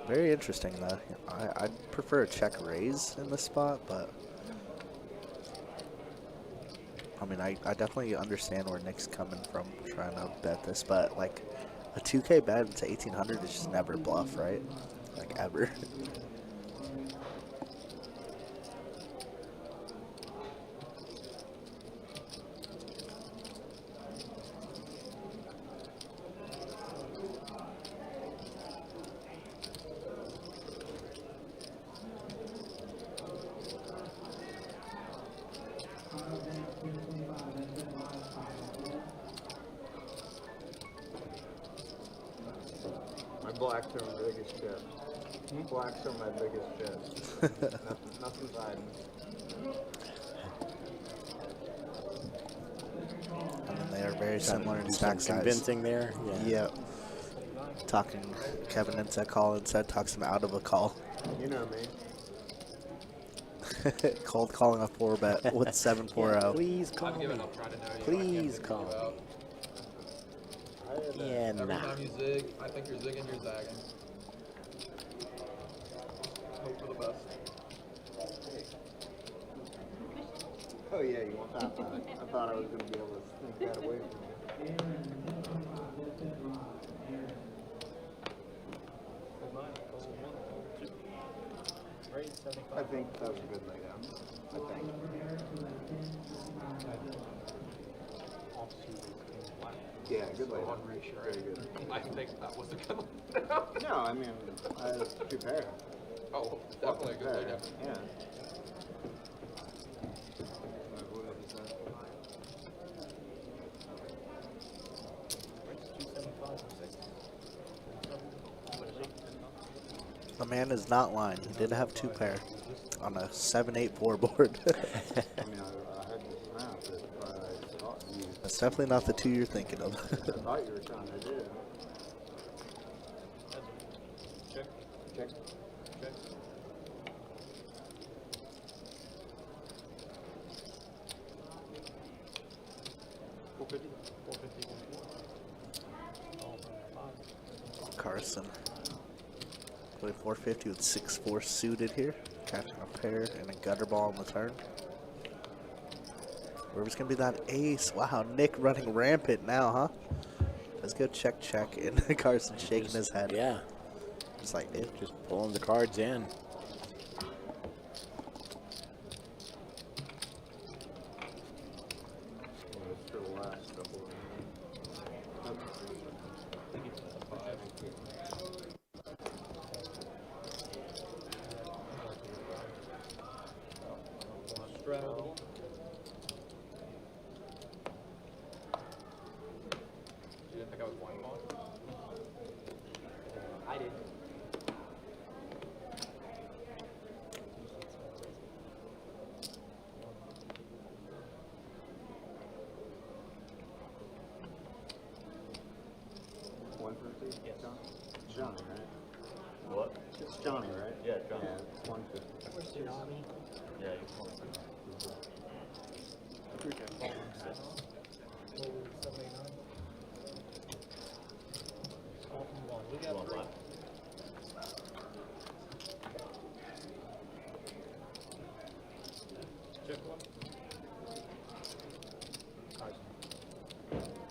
Very interesting, though. I'd prefer a check raise in this spot, but I mean, I definitely understand where Nick's coming from trying to bet this, but like a 2K bet into 1800 is just never bluff, right? Like ever. My blacks are my biggest chip. Blacks are my biggest chip. Nothing's hiding. I mean, they are very similar in Do stack some size. convincing there. Yeah. Talking Kevin into a call instead, talks him out of a call. You know me. Cold calling a 4-bet with 7-4-0. Please call I've me. given up trying to know you. Please I can't call figure you out. Yeah, Every nah. time you zig, I think you're zigging, you're zagging. Hope for the best. Oh yeah, you want that back. I thought I was going to be able to sneak that away from you. I think that was a good laydown. I think. Yeah, good So laydown. unreassuring. Very good. I think that was a good laydown. No, I mean, two pair. Oh, definitely a good laydown. Yeah. The man is not lying. He did have 2 pair on a 7-8-4 board. I mean, I had this snap that I thought you. That's definitely not the 2 you're thinking of. I thought you were trying to do. Check. Check. Check. Carson. Play 450 with 6-4 suited here. Catching a pair and a gutter ball on the turn. Where's going to be that ace? Wow, Nick running rampant now, huh? Let's go check, check. And Carson shaking his head. Yeah, Just like, dude. just pulling the cards in. For the last couple of Straddle. You didn't think I was blind on? I did. Yes. Johnny, right? What? It's Johnny, right? Yeah, Johnny. Yeah, it's 150. Where's Tsunami? Yeah, you call it. We You got want 3. black? Check one.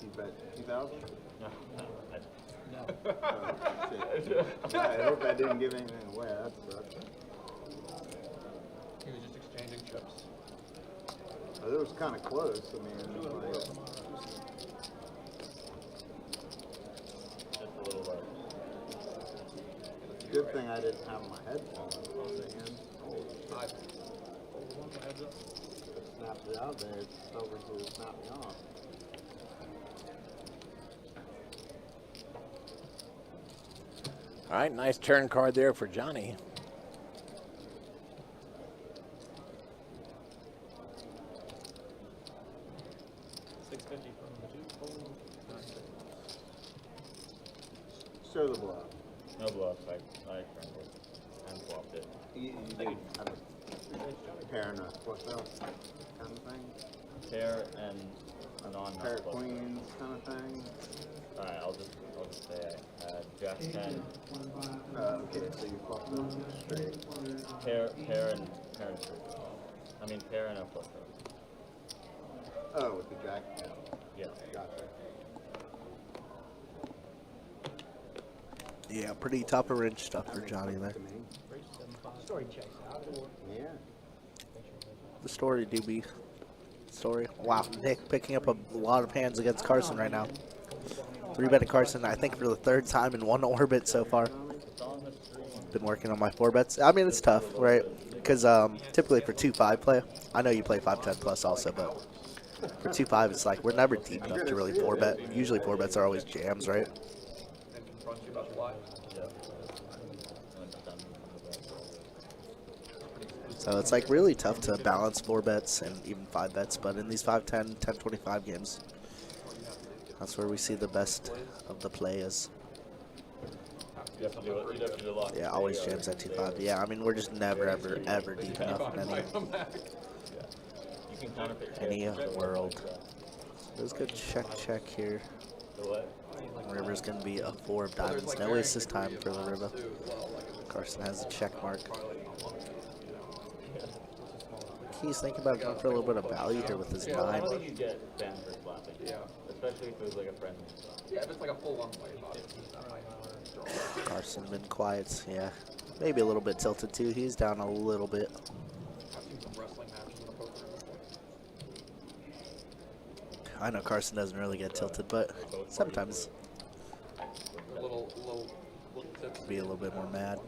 You bet 2,000? No, no. Oh, shit. I hope I didn't give anything away. That sucks. He was just exchanging chips. But it was kind of close. I mean, like, Just a little low. it's a good thing I didn't have my headphones on the end. Holy shit. Heads up. It snaps it out there. It's over to snap me off. All right, nice turn card there for Johnny. $650 from the 2. Show the bluff. No bluffs. I turned it and swapped it. You did have a pair and a flush out kind of thing? Pair and a Pair non-nut of flush. queens kind of thing? Alright, I'll just say I had Jack 10. Okay, so you fucked up straight. Pair and straight. I mean, pair and a flush draw. Oh, with the jack? Yeah. Gotcha. Yeah, pretty top of range stuff for Johnny there. Story checks out. Yeah. The story, DB. Story. Wow, Nick picking up a lot of hands against Carson right now. 3-betting Carson, I think, for the 3rd time in one orbit so far. Been working on my 4-bets. I mean, it's tough, right? Because typically for 2-5 play, I know you play 5-10 plus also, but for 2-5, it's like we're never deep enough to really 4-bet. Usually 4-bets are always jams, right? And confront you about why. So it's like really tough to balance 4-bets and even 5-bets, but in these 5-10, 10-25 games, that's where we see the best of the players. You have to do it. You have to do a lot. Yeah, always jams at 2-5. Yeah, I mean, we're just never, ever, ever deep enough in You can counterfeit any world. There's a good check here. The what? River's going to be a 4 of diamonds. No ace this time for the River. Carson has a check mark. He's thinking about going for a little bit of value here with his 9. I don't think you get banned for slapping. Yeah. Especially if it was like a friendly. Yeah, if it's like a full one play, Carson been quiet. Yeah, maybe a little bit tilted too. He's down a little bit. I've seen some wrestling matches in the poker. I know Carson doesn't really get tilted, but sometimes A little tips. be a little bit more mad.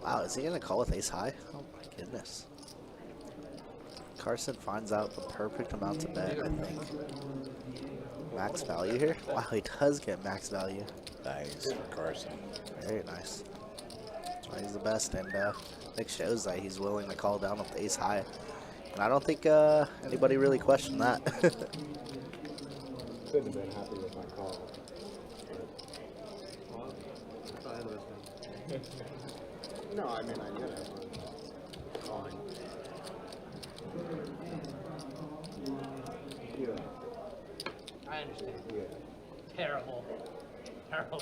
Wow, is he gonna call with ace high? Oh my goodness. Carson finds out the perfect amount to bet, I think. Max value here? Wow, he does get max value. Nice for Carson. Very nice. That's why he's the best, and Nick shows that he's willing to call down with ace high. And I don't think anybody really questioned that. Couldn't have been happy with my call. No, I mean, I knew that was calling. Yeah. I understand. Yeah. Terrible. Terrible.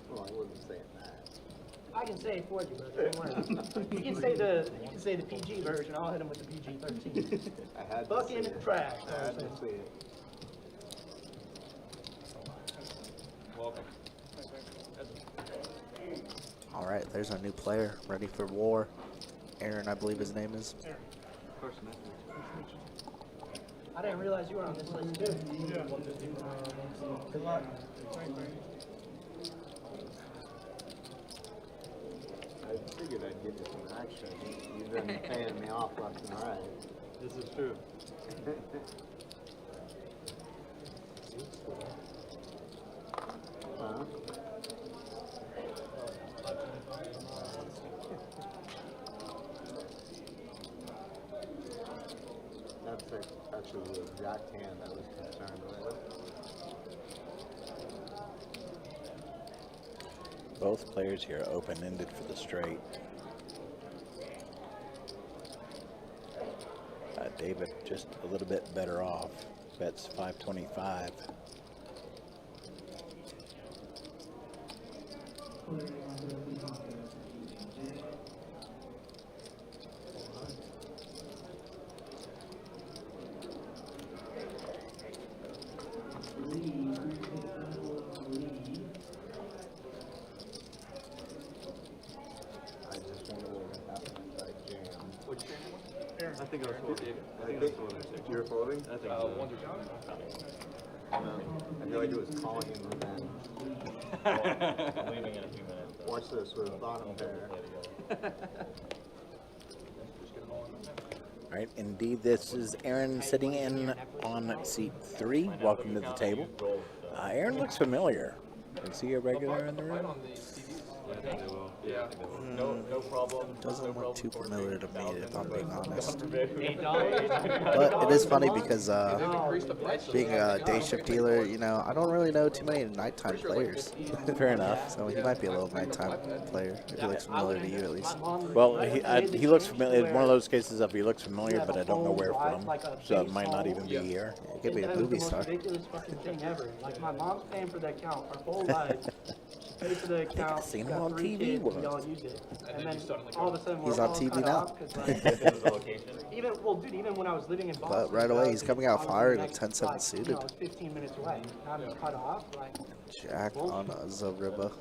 Well, I wasn't saying that. I can say it for you, but don't worry. You can say the PG version. I'll hit him with the PG-13. I had to Fucking see it. trash. I had to see it. Welcome. All right, there's our new player ready for war. Aaron, I believe his name is. I didn't realize you were on this list too. Yeah. Good luck. I figured I'd give you some action. You've been paying me off left and right. This is true. Huh? That's actually the jack hand I was concerned with. Both players here are open-ended for the straight. David just a little bit better off. Bets 525. I just wonder what would happen if I jam. Which game? I think I was folding. I think I was folding. You're folding? I think so. Wonder I feel like it was calling in revenge. I'm leaving in a few minutes. So Watch this with a bottom pair. play together. All right, indeed, this is Aaron sitting in on seat 3. Welcome to the table. Aaron looks familiar. Is he a regular in the room? Yeah. No problem. Doesn't look too familiar to me, if I'm being honest. $8. But it is funny because They've increased the price of being it. a day shift dealer, you know, I don't really know too many nighttime players. Fair enough. So he might be a little nighttime player, if he looks familiar to you at least. Well, he looks familiar. One of those cases of he looks familiar, but I don't know where from. So it might not even be here. He could be a movie star. Ridiculous fucking thing ever. Like my mom's paying for that account her whole life. She paid for the account. Seen got him on 3 TV kids, once. we all use it. And then suddenly all of a sudden He's we're on all TV cut now. off 'cause, like, even dude, even when I was living in Boston. But right away, he's coming out I was firing the with next, 10-7 like, suited. You know, I was 15 minutes away. Now I'm cut off. Like, Jack on Zariba.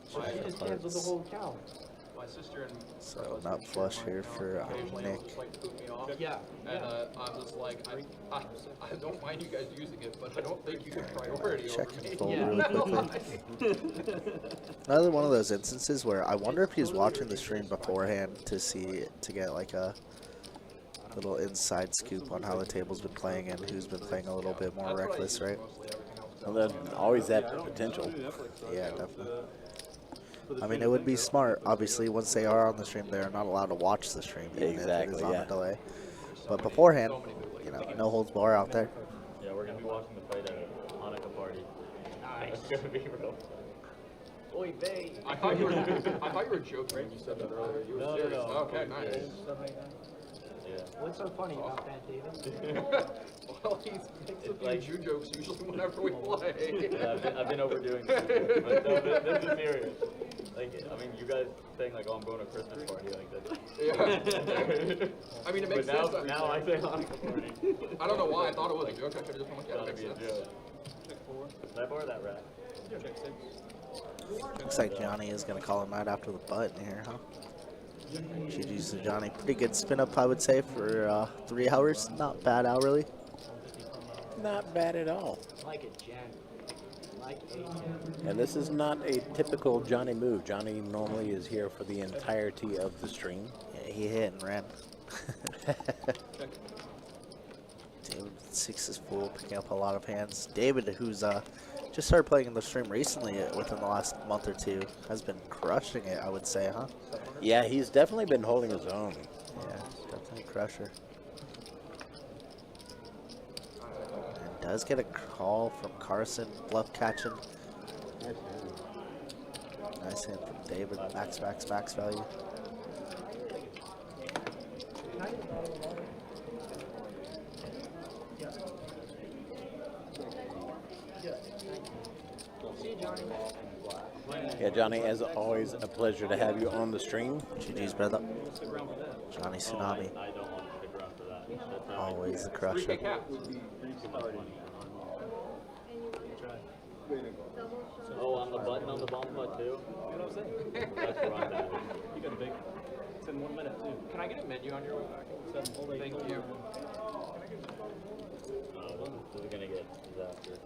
she just canceled the whole account. My sister and So not flush here for occasionally Nick. will, like, boot me off. Yeah. And I'm just like, I don't mind you guys using it, but I don't think you can priority over Check me. and fold Yeah. really quickly. Another one of those instances where I wonder if he's watching the stream beforehand to get like a little inside scoop on how the table's been playing and who's been playing a little bit more reckless, right? Well, there's always that potential. Yeah, definitely. I mean, it would be smart. Obviously, once they are on the stream, they are not allowed to watch the stream, even if it Exactly, is on yeah. a delay. But beforehand, you know, no holds bar out there. Yeah, we're gonna be watching the fight at a Hanukkah party. Nice. It's gonna be real. Oy vey. I thought you were joking when you said that earlier. You were No, serious. no. Okay, nice. Stuff like that. Yeah. What's so funny about that, David? Well, he makes a few like- Jew jokes usually whenever we play. Yeah, I've been overdoing it. But no, this is serious. Like, I mean, you guys saying like, oh, I'm going to a Christmas party, like that. Yeah. I mean, it makes But now, sense. now I say Hanukkah party. I don't know why I thought it was a joke. I should have just been like, yeah, Gotta that be a makes sense. joke. Can I borrow that rack? Looks like Johnny is going to call him out after the button here, huh? GG's to Johnny. Pretty good spin up, I would say, for 3 hours. Not bad hourly. Not bad at all. Like a gem. Like a gem. And this is not a typical Johnny move. Johnny normally is here for the entirety of the stream. Yeah, he hit and ran. David 6 is full, picking up a lot of hands. David, who's just started playing in the stream recently within the last month or two, has been crushing it, I would say, huh? Yeah, he's definitely been holding his own. Yeah, definitely a crusher. And does get a call from Carson, bluff catching. Nice hand from David, max value. Yeah, Johnny, as always, a pleasure to have you on the stream. GG's, brother. Johnny Tsunami, I don't want to stick around for that. That's how always a crusher. 3K cap. Oh, on the button on the bomb putt too? You know what I'm saying? That's where I'm at. You got a big. It's in 1 minute too. Can I get a menu on your way back? Thank you. This is gonna get disaster.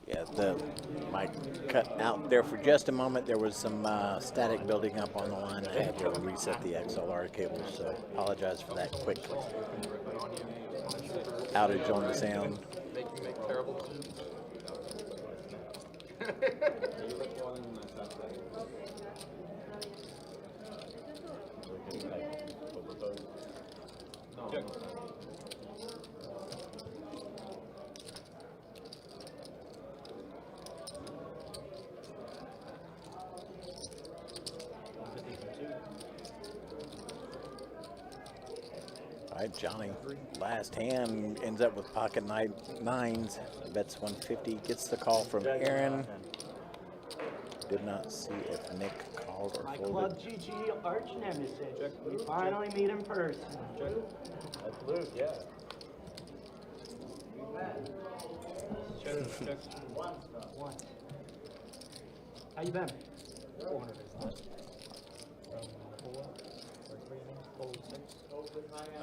Yeah, the mic cut out there for just a moment. There was some static building up on the line. I had to reset the XLR cable, so apologize for that quick outage on the sound. Make you make terrible decisions. All right, Johnny, last hand ends up with pocket nines. Bets 150, gets the call from Aaron. Did not see if Nick called or My folded. Club GG arch nemesis. We finally meet in person. That's Luke, yeah. Once. How you been? 400 is left.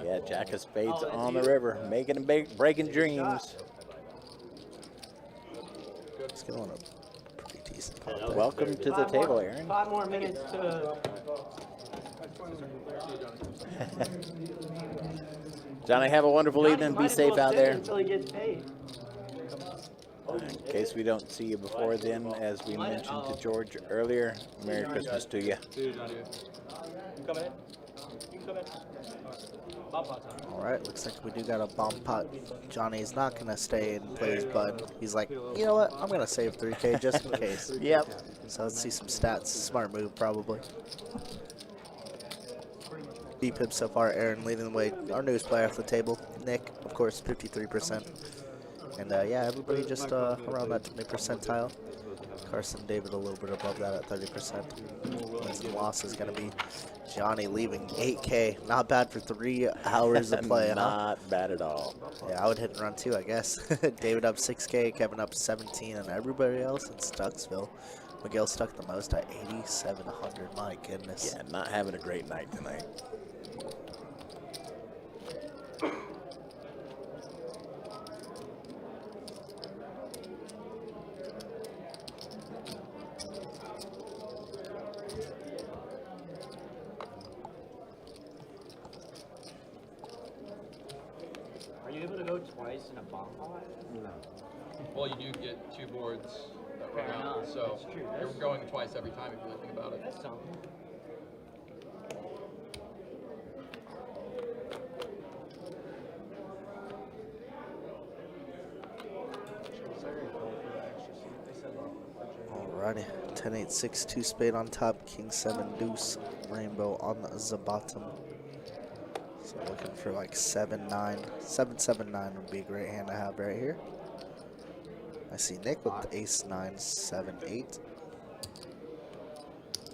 Yeah, Jack of Spades on the river, making and breaking dreams. It's going a pretty decent pop there. Welcome to the table, Aaron. 5 more minutes to Johnny, have a wonderful evening. Be safe out there. Until he gets paid. In case we don't see you before then, as we mentioned to George earlier, Merry Christmas to you. Dude, Johnny. You coming in? You can come in. All right, looks like we do got a bomb pot. Johnny's not going to stay and play his bud. He's like, you know what? I'm going to save 3K just in case. Yep. So let's see some stats. Smart move, probably. B-Pip so far, Aaron leading the way. Our newest player off the table, Nick, of course, 53%. And yeah, everybody just around that 20 percentile. Carson, David a little bit above that at 30%. Wins and loss is going to be Johnny leaving 8K. Not bad for 3 hours of play. Not bad at all. Yeah, I would hit and run too, I guess. David up 6K, Kevin up 17, and everybody else in Stucksville. Miguel stuck the most at 8,700. My goodness. Yeah, not having a great night tonight. Are you able to go twice in a bomb pot? No. Well, you do get 2 boards that Fair run out, enough, so that's true. you're That's- going twice every time if you really think about it. That's something. Alrighty, 10-8-6, 2 spade on top, king 7 deuce, rainbow on the bottom. So looking for like 7-9, 7-7-9 would be a great hand to have right here. I see Nick with ace 9, 7, 8.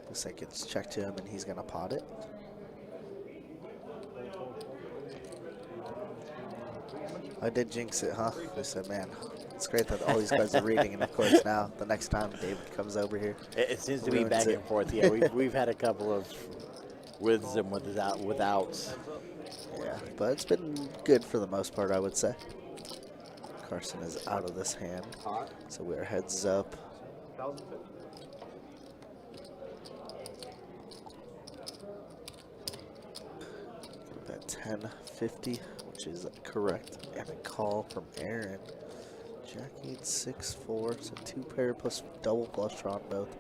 Looks like it's checked to him and he's gonna pot it. I did jinx it, huh? I said, man, it's great that all these guys are reading, and of course now, the next time David comes over here, It seems to be ruins back it. and forth. Yeah, we've had a couple of withs and withouts. Yeah, but it's been good for the most part, I would say. Carson is out of this hand, so we are heads up. 1,050. Bet 1050, which is correct, and a call from Aaron. Jack 8, 6, 4, so 2 pair plus double flush draw on both.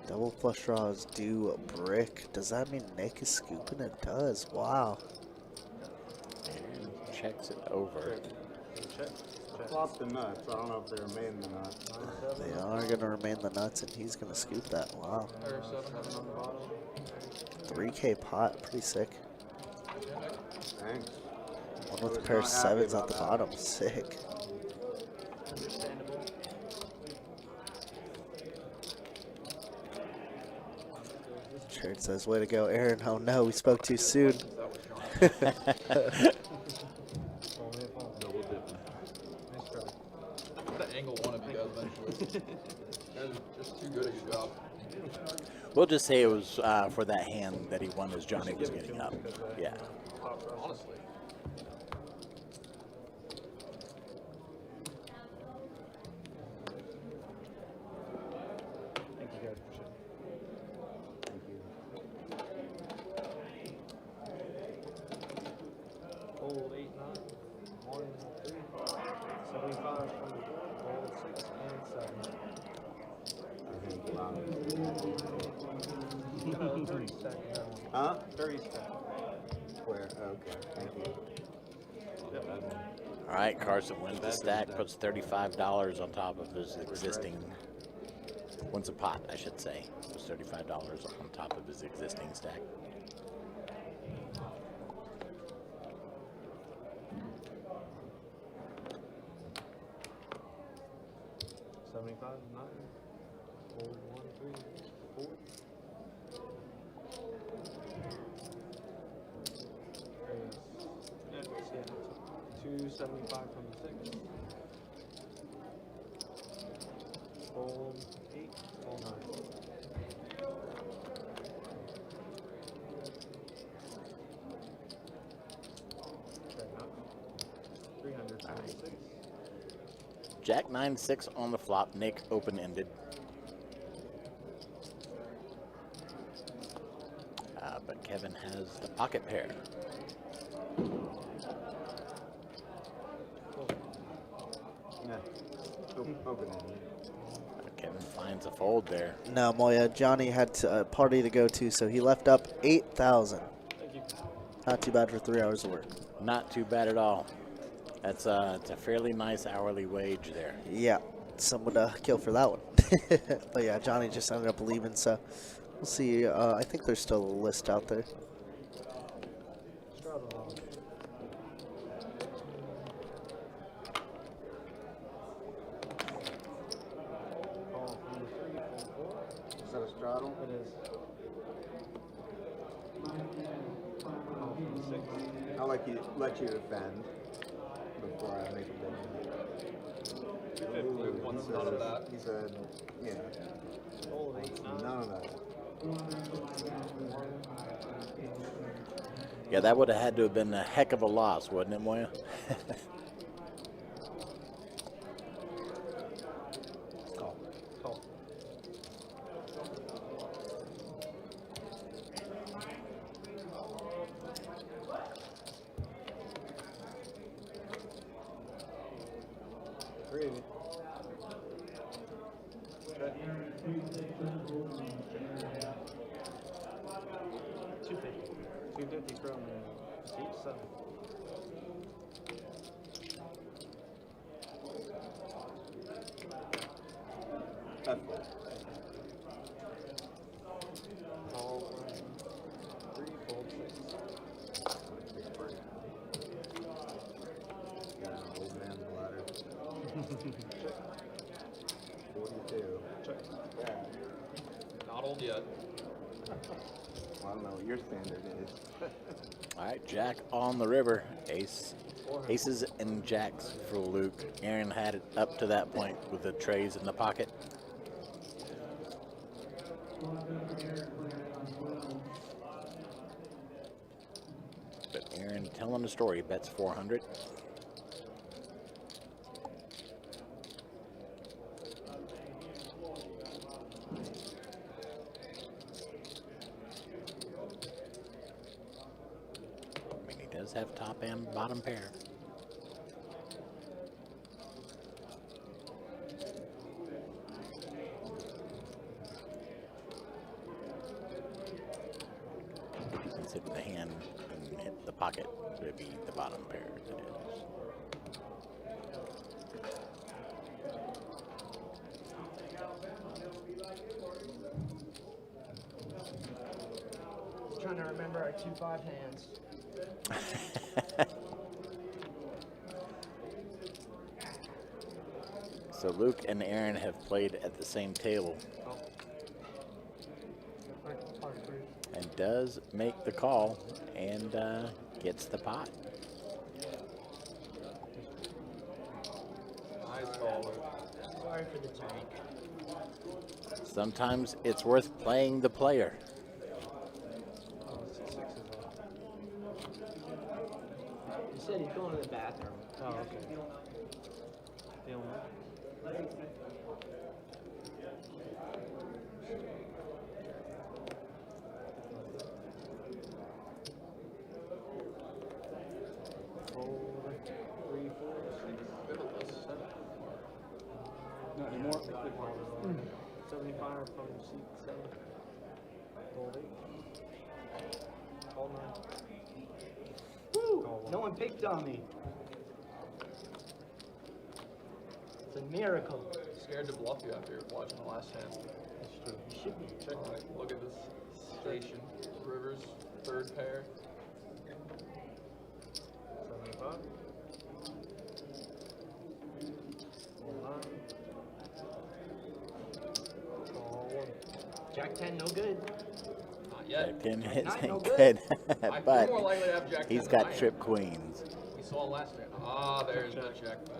Double flush draw is due a brick. Does that mean Nick is scooping? It does. Wow. And checks it over. Flop the nuts. I don't know if they remain the nuts. They are going to remain the nuts, and he's going to scoop that. Wow. Or 7 on the bottom. 3K pot. Pretty sick. Thanks. One with a was pair of not happy sevens at about the that. bottom. Sick. Understandable. Trade says, way to go, Aaron. Oh no, we spoke too soon. Double dipping. Nice try. The angle one of you guys eventually. You guys are just too good at your job. We'll just say it was for that hand that he won as Johnny was getting up. Yeah. Honestly. Thank you guys. Appreciate it. Thank you. Hold 8, 9, 1, 3, 75 from the board. Hold 6 and 7. I think loud. 30 stack now. Huh? 30 stack. Where? Okay. Thank you. All right, Carson wins the stack, puts $35 on top of his existing. Wins a pot, I should say. Puts $35 on top of his existing stack. $75, 9. Hold 1, 3, 4. Yeah, 275 from the 6. Hold 8, hold 9. Okay, now 326. Jack 9-6 on the flop. Nick open-ended. but Kevin has the pocket pair. Yeah. Open it. Kevin finds a fold there. No, Moya, Johnny had a party to go to, so he left up 8,000. Not too bad for 3 hours of work. Not too bad at all. That's it's a fairly nice hourly wage there. Yeah, some would kill for that one. But yeah, Johnny just ended up leaving, so we'll see. I think there's still a list out there. Is that a straddle? It is. I let you defend before I make a big one. Ooh, One's none of that. He said, yeah. Hold 8, 9. None of that. Yeah, that would have had to have been a heck of a loss, wouldn't it, Moya? Call. Call. Three. $250 from seat 7. Call 3, fold 6. Got an old man's ladder. 42. Check. Yeah. Not old yet. Well, I don't know what your standard is. All right, Jack on the river. Aces and jacks for Luke. Aaron had it up to that point with the trays in the pocket. But Aaron telling the story, bets 400. Does have top and bottom pair. Since hit the hand and hit the pocket, so it'd be the bottom pair. It is. Trying to remember our 2-5 hands. So Luke and Aaron have played at the same table and does make the call and gets the pot. Nice call, Luke. Sorry for the tank. Sometimes it's worth playing the player. He said he's going to the bathroom. Oh, okay. Feeling it. Fold 3, 4, 6, 7. Not anymore. 75 from seat 7. Fold 8. Call 9. Woo! No one picked on me. It's a miracle. Scared to bluff you after watching the last hand. That's true. You should be. Check. Look at this station. Rivers, third pair. 75. Call 9. Call 1. Jack 10, no good. Not yet. Jack 10 hits Nine, ain't no good, I'm but more likely to have Jack 10 he's than got I am. trip queens. We saw last night. Ah, there's the check back.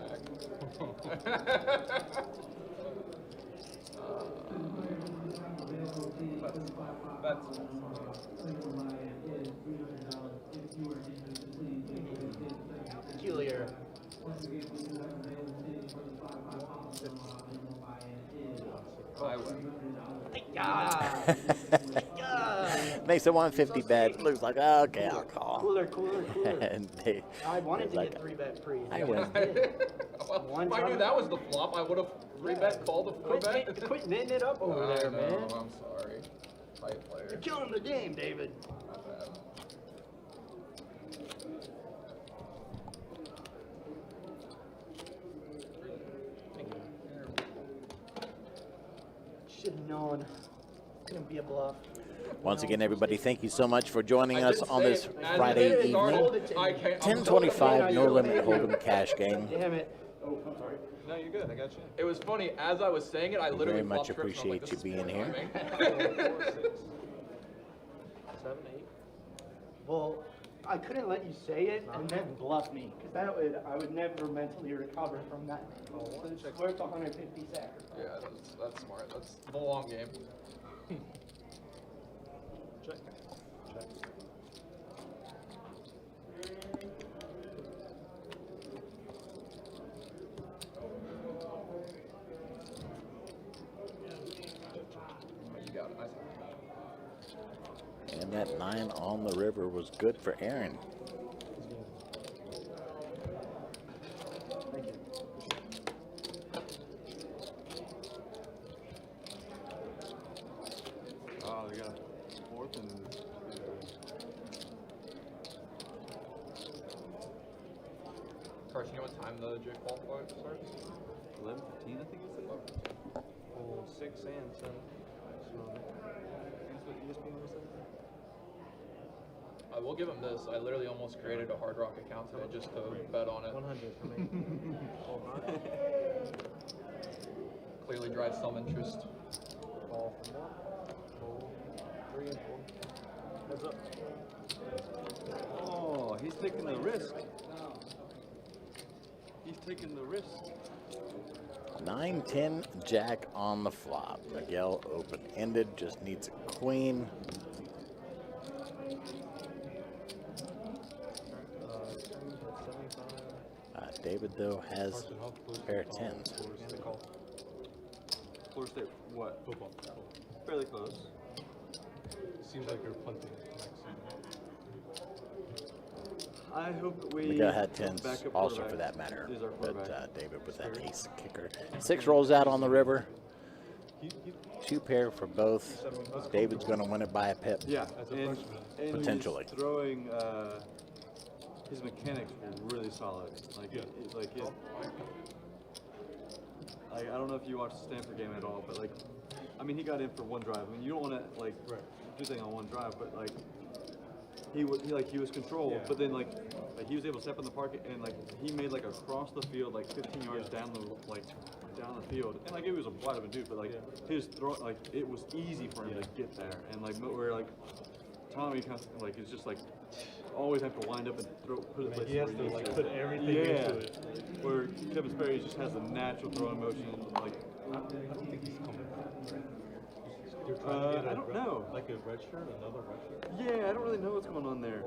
Peculiar. I win. Yeah. Yeah. Makes a 150 bet. Luke's like, oh, okay, I'll call. Cooler. And they, I wanted to like, get 3-bet pre. I win. Well, if I knew that was the flop, I would have 3-bet called the 4-bet. Quit knitting it up over there, man. I'm sorry. Tight player. You're killing the game, David. Not bad. Should have known. It's gonna be a bluff. Once again, everybody, thank you so much for joining I us did on say this it, as Friday it is, evening. I can't. I'm 1025 no you're limit okay. hold'em cash game. Damn it. Oh, I'm sorry. No, you're good. I got you. It was funny, as I was saying it, I literally Very much flopped trips and I'm appreciate like, you this is being here. timing. 7, 8. Well, I couldn't let you say it and then bluff me, because I would never mentally recover from that. So it's worth 150 seconds. Yeah, that's smart. That's the long game. Check. You got it. Nice. And that 9 on the river was good for Aaron. Oh, they got a fourth and Carson, you know what time the J qualifier starts? 11:15, I think it said. Oh, 6 and 7. That's what ESPN was saying. I will give him this. I literally almost created a Hard Rock account today just to bet on it. 100 for me. Clearly drives some interest. Call for 1. Hold 3 and 4. Heads up. Oh, he's taking the risk. He's taking the risk. 9-10 jack on the flop. Miguel open-ended, just needs a queen. David, though, has a pair of 10s. And the call. Florida State, what? Football. Fairly close. Seems like you're punting next I hope that we. Miguel had backup 10s also quarterback for that matter, is our but quarterback. David with that ace kicker. 6 rolls out on the river. 2 pair for both. David's going to win it by a pip. Yeah, As a and freshman. Potentially. He's throwing. His mechanics were really solid. Like, I don't know if you watched the Stanford game at all, but like, I mean, he got in for one drive. I mean, you don't want to like do thing on one drive, but like, he was controlled, but then like he was able to step in the pocket and like he made like across the field like 15 yards down the field, and like it was a wide open dude, but like his throw, like it was easy for him to get there, and like where like Tommy kind of like is just like always have to wind up and put it place. He has to like put everything into it. Where Kevin Sperry just has a natural throwing motion, like. I don't think he's coming back, right? You're I trying to get don't know. Like a red shirt, another red shirt? Yeah, I don't really know what's going on there.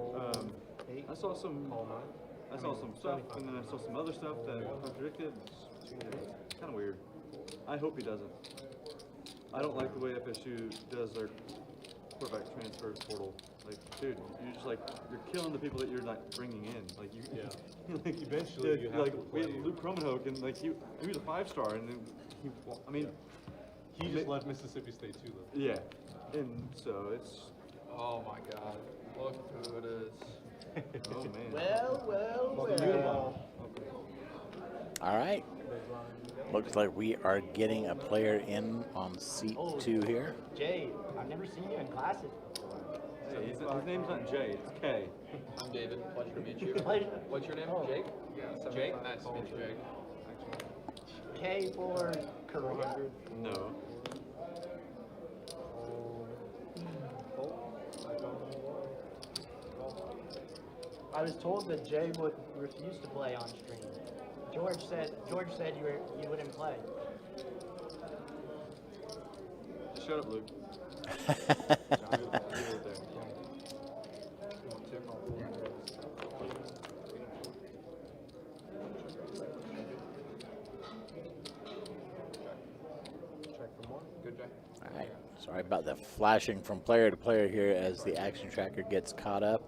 I saw some stuff, and then I saw some other stuff that contradicted. It's kind of weird. I hope he doesn't. I don't like the way FSU does their quarterback transfer portal. Like, dude, you're just like you're killing the people that you're not bringing in. Like you, like, Eventually, you have like to we play. had Luke Kromenhoek, and like he was a 5-star, and then He just left Mississippi State too, though. yeah, and so it's Oh my god. Look who it is. oh man. Well. All right. Looks like we are getting a player in on seat 2 here. Jay, I've never seen you in classes before. Hey, his name's not Jay, it's K. I'm David. Pleasure to meet you. Pleasure. What's your name? Jake? Jake? Nice to meet you, Jake. K for Korea. No. I was told that Jay would refuse to play on stream. George said you wouldn't play. Just shut up, Luke. Check for more. Good, Jay. All right. Sorry about the flashing from player to player here as the action tracker gets caught up.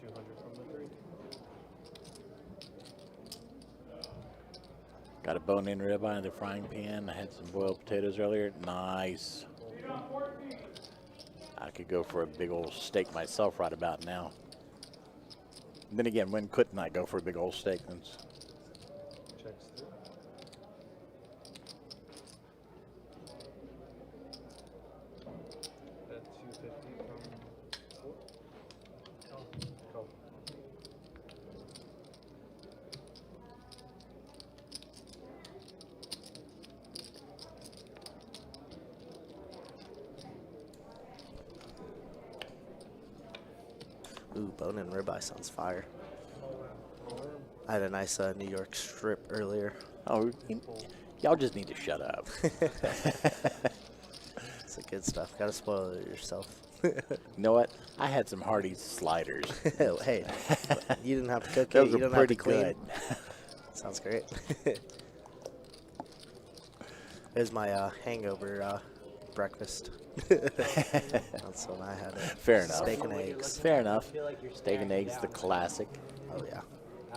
200 from the 3. Got a bone-in ribeye in the frying pan. I had some boiled potatoes earlier. Nice. I could go for a big old steak myself right about now. Then again, when couldn't I go for a big old steak? Checks through. At 250 from 4. Call. Ooh, bone-in ribeye sounds fire. I had a nice New York strip earlier. Oh, y'all just need to shut up. It's the good stuff. Gotta spoil it yourself. You know what? I had some Hardee's sliders. Hey, you didn't have to cook it. Those You are don't have pretty to clean. good. Sounds great. There's my hangover breakfast. That's when I had it. Fair enough. Steak and eggs. Fair enough. Steak and eggs, the classic. Oh, yeah.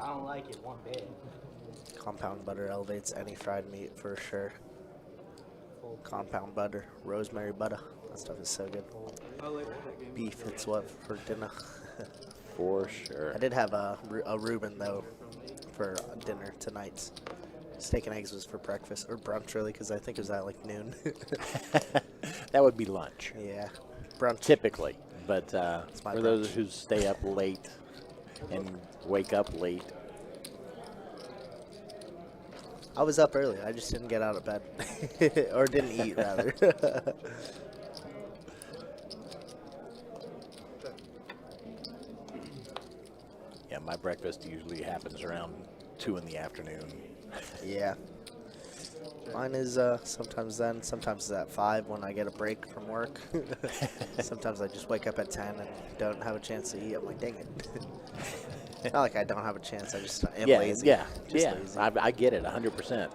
I don't like it one bit. Compound butter elevates any fried meat for sure. Compound butter, rosemary butter. That stuff is so good. I like that game. Beef, it's what for dinner. For sure. I did have a Reuben, though, for dinner tonight. Steak and eggs was for breakfast, or brunch, really, because I think it was at like noon. That would be lunch. Yeah, brunch. Typically. But my for those brunch. who stay up late and wake up late, I was up early. I just didn't get out of bed. Or didn't eat, rather. yeah, my breakfast usually happens around 2 in the afternoon. Yeah. Mine is sometimes then, sometimes it's at 5 when I get a break from work. Sometimes I just wake up at 10 and don't have a chance to eat. I'm like, dang it. Not like I don't have a chance. I just am lazy. Yeah, Just yeah. lazy. I get it 100%.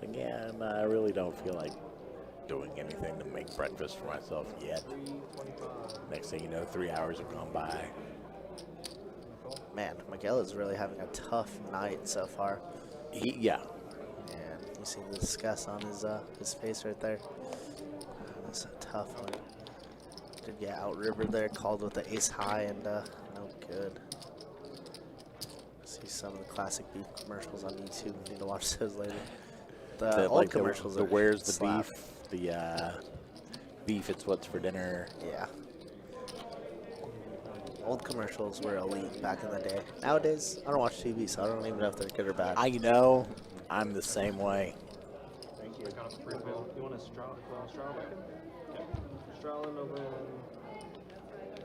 Again, I really don't feel like doing anything to make breakfast for myself yet. Next thing you know, 3 hours have gone by. Man, Miguel is really having a tough night so far. Yeah. And you see the disgust on his face right there. That's a tough one. Did get outrivered there, called with the ace high, and no good. See some of the classic beef commercials on YouTube. Need to watch those later. The old like commercials the are where's the slap. beef, the beef, it's what's for dinner. Yeah. Old commercials were elite back in the day. Nowadays, I don't watch TV, so I don't even know if they're good or bad. I know, I'm the same way. Thank you. You want a straw bacon? Okay. Strowling over.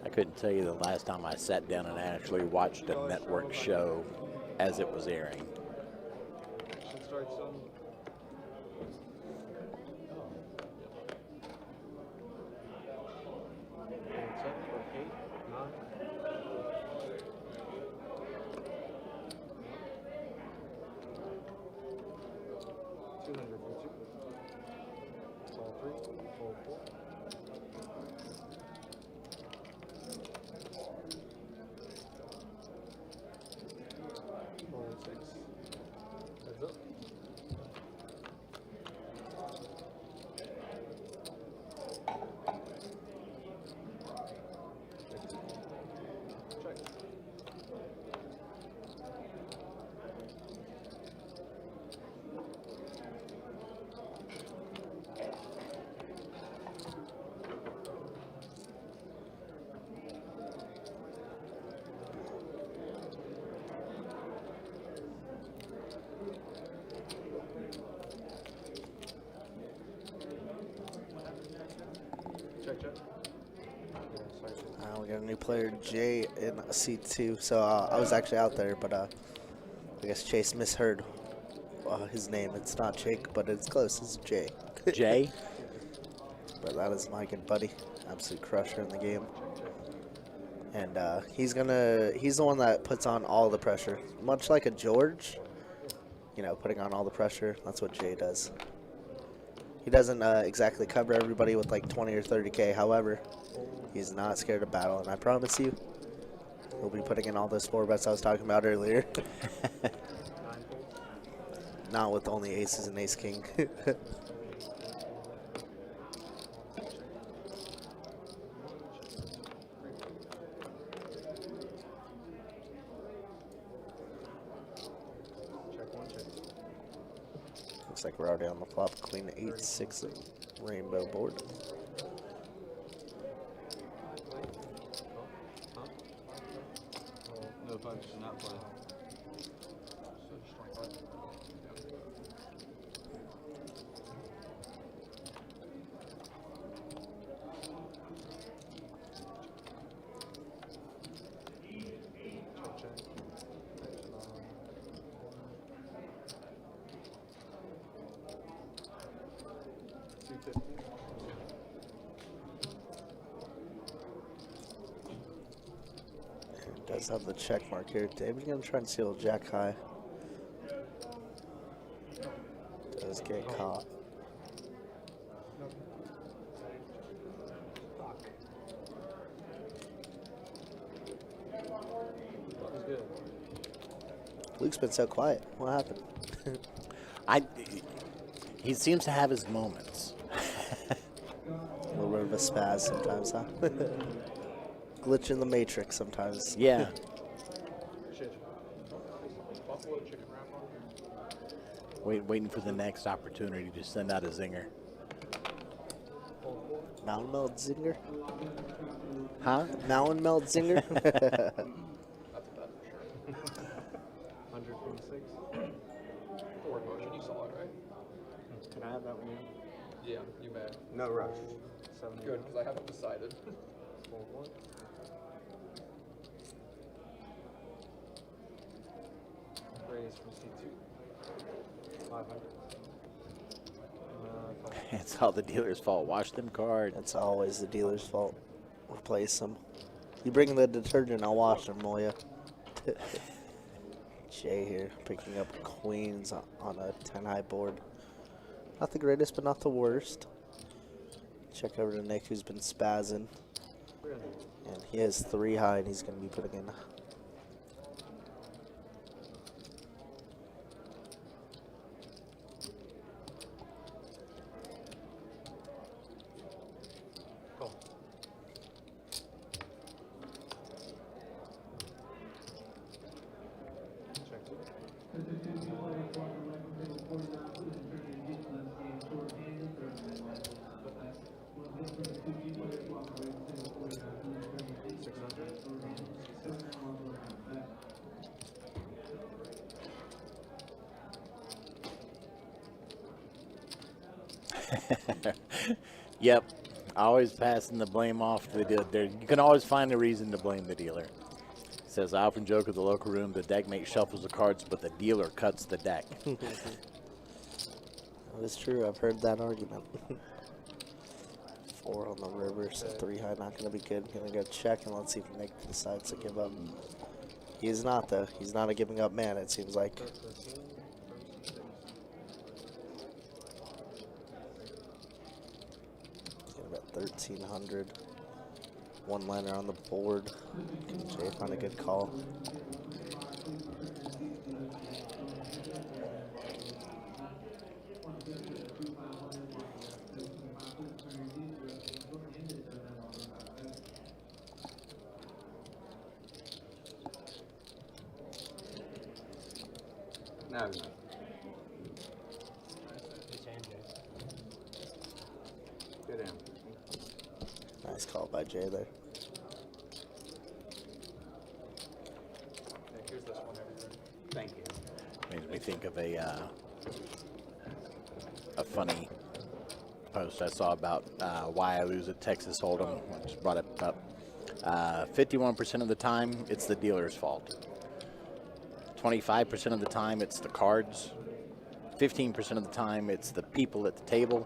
I couldn't tell you the last time I sat down and actually watched a network show as it was airing. Action starts on. Set for 8, 9. Ball 3, ball 4. Ball 6. Heads up. Check. Check, check. We got a new player, Jay, in C2. So I was actually out there, but I guess Chase misheard his name. It's not Jake, but it's close. It's Jay. Jay? But that is my good buddy. Absolute crusher in the game. And he's the one that puts on all the pressure. Much like a George, you know, putting on all the pressure. That's what Jay does. He doesn't exactly cover everybody with like 20 or 30K. However, he's not scared of battle. And I promise you, he'll be putting in all those 4-bets I was talking about earlier. Not with only aces and ace-king. Looks like we're already on the flop. Queen 8-6 rainbow board. No punch, not play. Does have the check mark here. David's gonna try and steal jack high. Does get caught. Luke's been so quiet. What happened? He seems to have his moments. A little bit of a spaz sometimes, huh? Glitch in the matrix sometimes. Yeah. Waiting for the next opportunity to send out a zinger. Mountain Melt Zinger? Huh? Mountain Melt Zinger? That's a bet for sure. 126. Forward motion, you saw it, right? Can I have that one? Yeah, you may. No rush. 70. Good, because I haven't decided. Fold one. Raise from C2. 500. It's all the dealer's fault. Wash them cards. It's always the dealer's fault. Replace them. You bring the detergent, I'll wash them, will ya? Jay here, picking up queens on a 10-high board. Not the greatest, but not the worst. Check over to Nick, who's been spazzing. And he has 3 high, and he's going to be putting in. Yep. Always passing the blame off to the dealer. You can always find a reason to blame the dealer. Says, I often joke at the local room, the deck mate shuffles the cards, but the dealer cuts the deck. That is true. I've heard that argument. 4 on the river, so 3 high not going to be good. Going to go check, and let's see if Nick decides to give up. He is not, though. He's not a giving up man, it seems like. About 1,300. 1-liner on the board. Can Jay find a good call? No. Good hand. Nice call by Jay there. Here's this one over here. Thank you. Makes me think of a funny post I saw about why I lose at Texas Hold'em. I just brought it up. 51% of the time, it's the dealer's fault. 25% of the time, it's the cards. 15% of the time, it's the people at the table.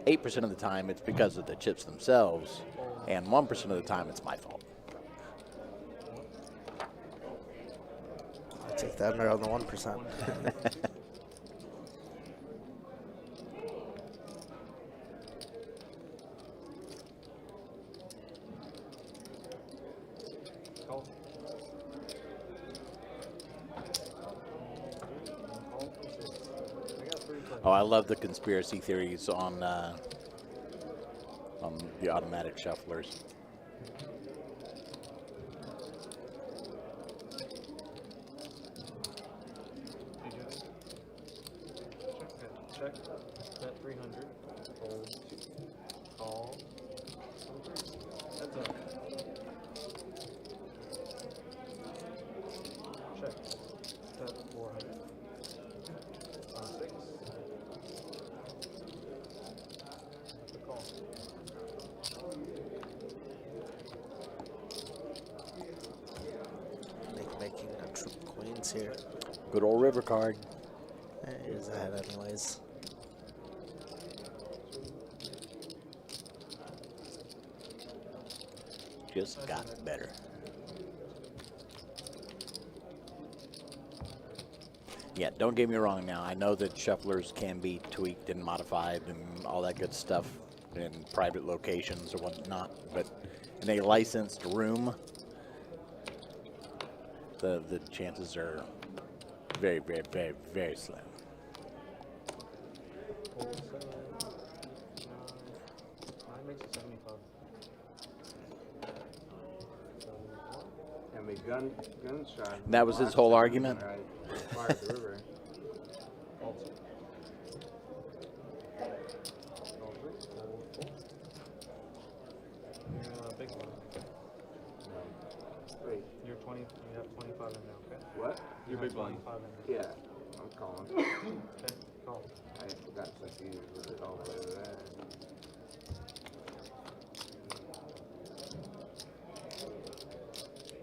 8% of the time, it's because of the chips themselves. And 1% of the time, it's my fault. Take the under on the 1%. Oh, I love the conspiracy theories on the automatic shufflers. Check. Bet 300. Fold. Call. That's up. Check. Bet 400. On 6. The call. Making a triple queens here. Good old river card. He's ahead anyways. Just got better. Yeah, don't get me wrong now. I know that shufflers can be tweaked and modified and all that good stuff in private locations or whatnot, but in a licensed room, the chances are very, very, very, very slim. 4, 7, 9. 9 makes it 75. And we gunshot. That was his whole argument? Right. Fired the river. Big one. Wait. You're 20. You have 25 in there. Okay. What? Your big blind. 25 in there. Yeah, I'm calling. Okay. Call. I forgot to see with it all over there.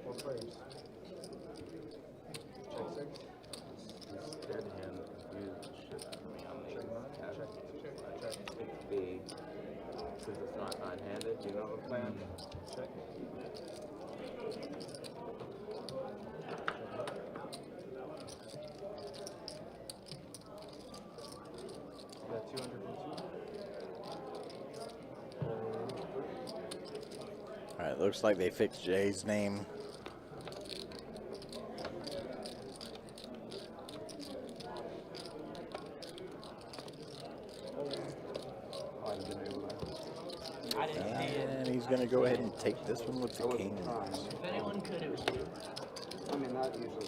What players? Check 6. This dead hand confused the shit out of me. I'm Check 9. Check. Check. It's big. Since it's not nine-handed, you know what I'm saying? Check. Got 200 from 2. All right, looks like they fixed Jay's name. And he's going to go ahead and take this one with the king. If anyone could, it was you. I mean, not usually.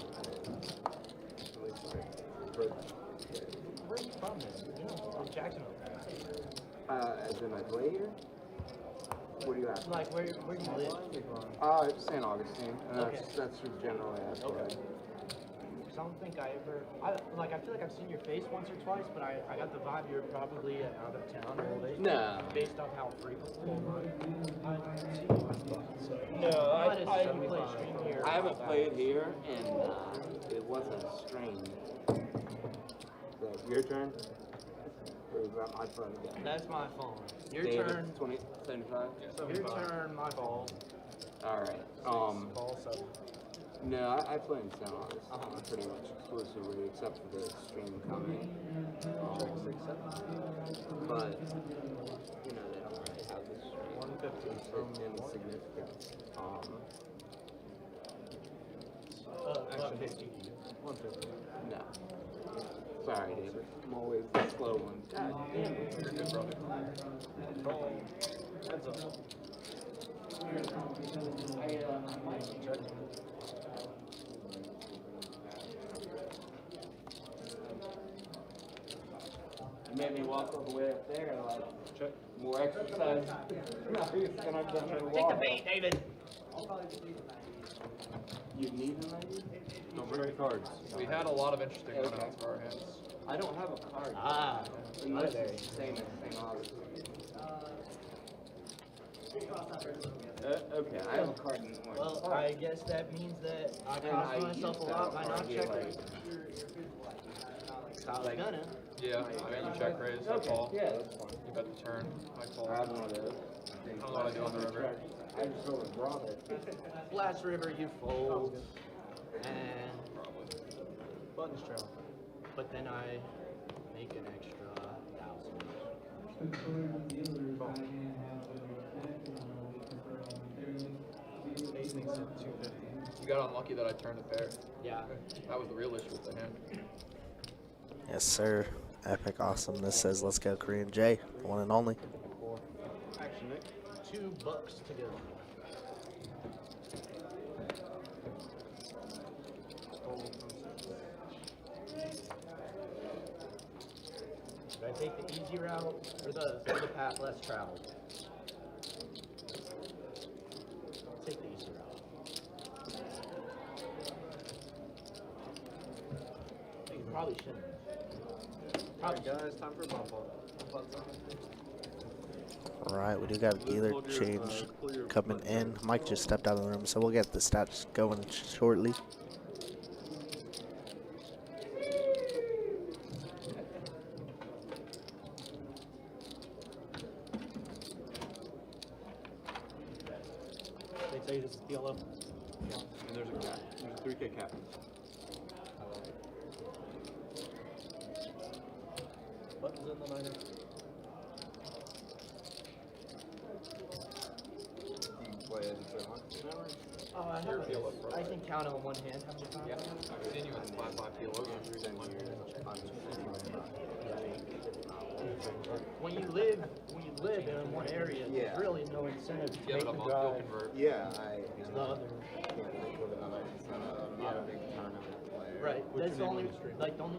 Where are you from, man? From Jacksonville. As in I play here? What do you ask? Like, where do you live? St. Augustine. And Okay. that's who generally I play. Okay. I don't think I ever, I feel like I've seen your face once or twice, but I got the vibe you're probably out of town all day. No. Based off how frequent I see you. No, Might have seen you play a stream here. I haven't played here, and it wasn't strange. So, your turn? Or is that my turn again? That's my phone. Your David, turn. 75? Your turn, my ball. Alright. Ball 7. No, I play in St. Augustine pretty much exclusively, except for the stream coming. Check 6, 7. But, you know, they don't really have the stream. 150 It's from insignificant. 150. 150. No. Sorry, David. I'm always the slow one. God damn it. You're good, brother. Call. Heads up. Check. You made me walk all the way up there and like Check. more exercise. Than I've done in a Take while. the bait, David. You need an ID? Don't bring any cards. We had a lot of interesting runouts for our hands. I don't have a card. Ah. Unless it's the same as St. Augustine. Okay, I have a card in one. Well, I guess that means that I And cost I myself a used lot by that not card, checking. like, I was gonna. Yeah, I mean, you check raise, I Okay, call. yeah, that's fine. You bet the turn, I call. I have one of those. I don't know what I do on the river. I just overbrought it. Last river, you fold. And sponge trail. But then I make an extra 1,000. Ace thinks at 250. You got unlucky that I turned a pair. Yeah. That was the real issue with the hand. Yes, sir. Epic awesomeness says, let's go Korean J, the one and only. Action, Nick. $2 to go. Should I take the easy route or the path less traveled? I'll take the easy route. I think you probably shouldn't. Alright guys, time for a bump up. All right, we do got a dealer change coming in. Mike just stepped out of the room, so we'll get the stats going shortly. They say this is PLO. Yeah. And there's a cap. There's a 3K cap. Buttons in the minor. Play it so much. Oh, I can count on one hand how many times. Yeah. I've seen you in 5-5 PLO games recently. When you live in one area, Yeah. there's really no incentive to Yeah, make but the I'm drive not convert. Yeah, to the other. can't think of another incentive. I'm not a big tournament player. Right. That's the only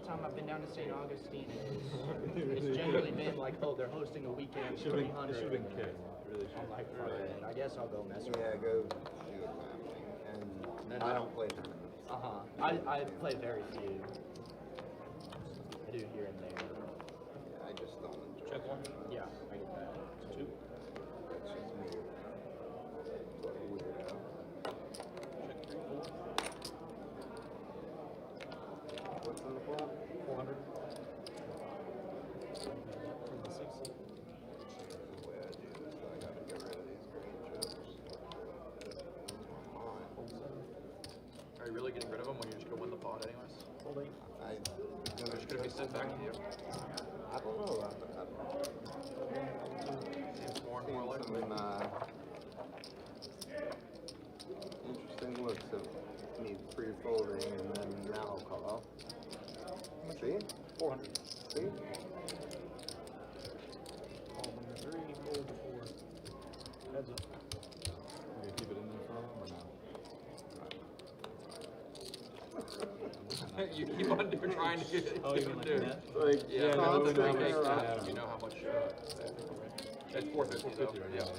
time I've been down to St. Augustine is it's generally been like, oh, they're hosting a weekend 300. Should have been kicked. Really should. I'm like, right, I guess I'll go mess around. Yeah, go do the mapping. And I don't play tournaments. I play very few. I do here and there. Yeah, I just don't enjoy Check one. it. Yeah, I get that. Two. That's just me. What a weirdo. What's on the flop? 400. The way I do this, I gotta get rid of these green chips. Are you really getting rid of them when you're just going to win the pot anyways? Holding. They're just going to be sent back to you. I don't know about that. Seems more and more likely. Some interesting looks of me pre-folding and then now call. See? 400. See? Call number 3, fold 4. Heads up. You keep it in there for him or no? You keep on trying to get it. Oh, you mean like that? Like, Yeah, no, no, the no, 3K no, cap, no. you know how much, it's 450 though. 450 right Yeah. now,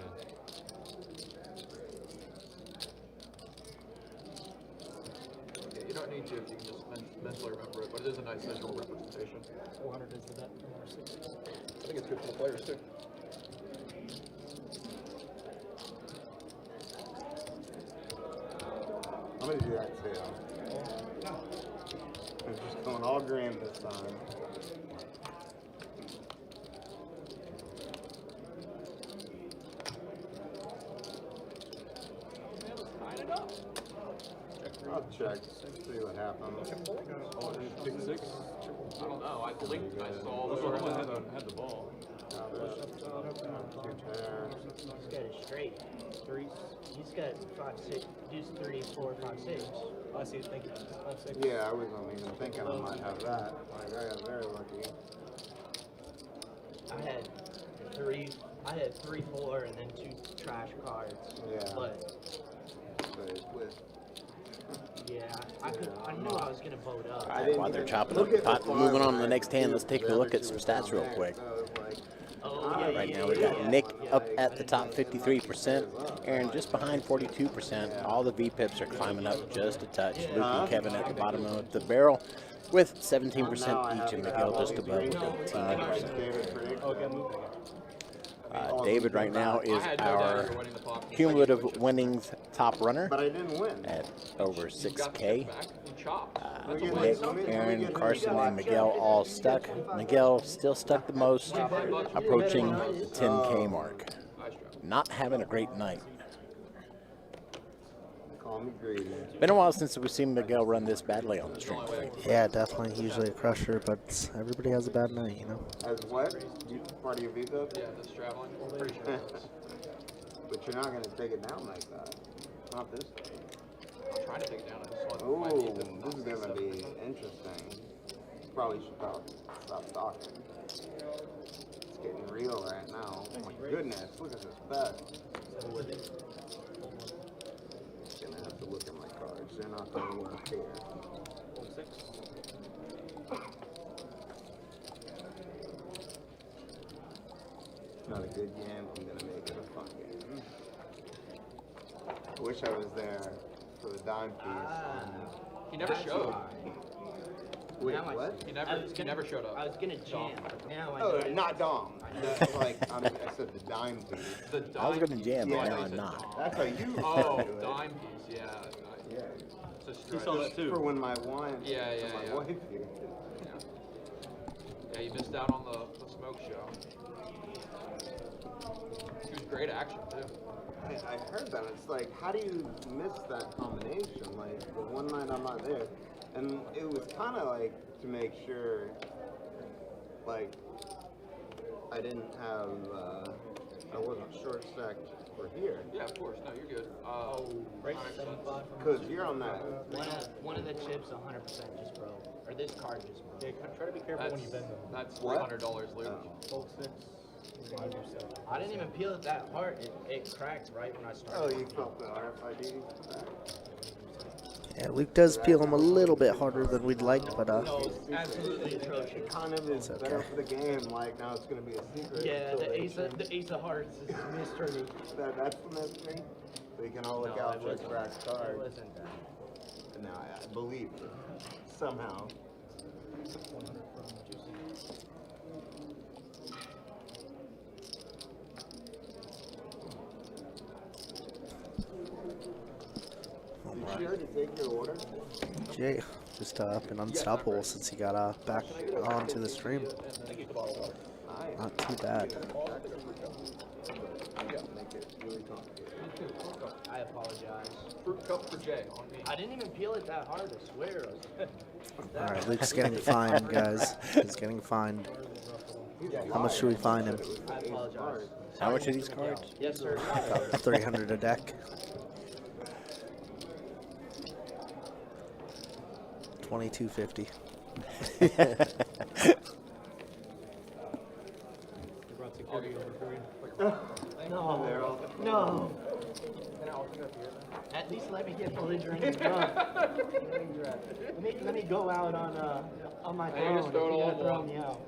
Yeah, you don't need to if you can just mentally remember it, but it is a nice visual representation. 400 is the bet for number 6. I think it's good for the players too. I'm gonna do that too. I'm just going all green this time. I'll check, see what happens. Pick 6. I don't know, I blinked and I saw Well, the someone had the ball. Now there's 2 pairs. He's got it straight. Threes. He's got 5, 6. Deuce 3, 4, 5, 6. I see. Thank you. 5, 6. Yeah, I wasn't even thinking I might have that. Like, I got very lucky. I had 3, 4, and then 2 trash cards. Yeah. But So it's with. yeah, I knew I was gonna vote up. I didn't While they're even chopping look up the at pot, the moving on to the file next hand, let's take a look at some was stats real down quick. there, so it was like, Right now we got Nick up at the top 53%, Aaron just behind 42%. All the VPIPs are climbing up just a touch. Luke and Kevin at the bottom of the barrel with 17% each, and Miguel just above with 18%. Okay, move back. David right now is I had no doubt our you were winning the pot. cumulative winnings top runner but I didn't win. at over You got the 6K. chip back, you chopped. Look at Nick, this. Let me Aaron, get Carson, this. and Miguel all stuck. Miguel still stuck the most, approaching the 10K mark. Nice job. Not having a great night. Call me greedy. Been a while since we've seen Miguel run this badly on the stream. Yeah, definitely. Usually a crusher, but everybody has a bad night, you know. As what? You part of your visa? Yeah, this traveling. Pretty sure it is. But you're not going to take it down like that. Not this time. I'm trying to take it down. I just want Oh, my teeth to this is going to be interesting. Probably should stop talking. It's getting real right now. Oh my goodness, look at this bet. Gonna have to look at my cards. They're not going to work here. Not a good game. I'm gonna make it a fun game. I wish I was there for the dime piece. He never showed. Wait, what? He never showed up. I was gonna jam. Now I Oh, know. not Dom. I said the dime piece. The dime I was going to piece. jam, but Yeah, now he I'm said not. dime. That's how you Oh, do it. dime piece. Yeah. Yeah. It's a He stretch. saw that too. For when my wife, Yeah, yeah, my yeah. wife here. Yeah, you missed out on the smoke show. He was great action too. I heard that. It's like, how do you miss that combination? Like, the one night I'm not there. And it was kind of like to make sure, like, I didn't have, I wasn't short stacked for here. Yeah, of course. No, you're good. Because you're on that. One of the chips 100% just broke. Or this card just broke. Yeah, try to be careful when you bend them. That's What? $300 Luke. Fold 6. I didn't even peel it that hard. It cracked right when I Oh, started. you felt the RFID? Yeah, Luke does peel them a little bit harder than we'd like, but No, it's absolutely atrocious. It kind of is It's better okay. for the game. Like, now it's going to be a secret. Yeah, until the they ace change. of hearts is mystery. That's the mystery. So you can all look No, out it for a wasn't. cracked It card. wasn't that. No, I believe it. Somehow. Did you already take your order? Jay just been unstoppable since he got back onto the stream. Nice. Not too bad. Make it really complicated. I apologize. Fruit cup for Jay on me. I didn't even peel it that hard, I swear. All right, Luke's getting fined, guys. He's getting fined. How much should we fine him? I apologize. How much are these cards? Yes, sir. 300 a deck. 2250. Brought security over for you. No. No. At least let me get belligerent drunk. Let me go out on my Hey, you throne. just If throw it you're all gonna throw in me out.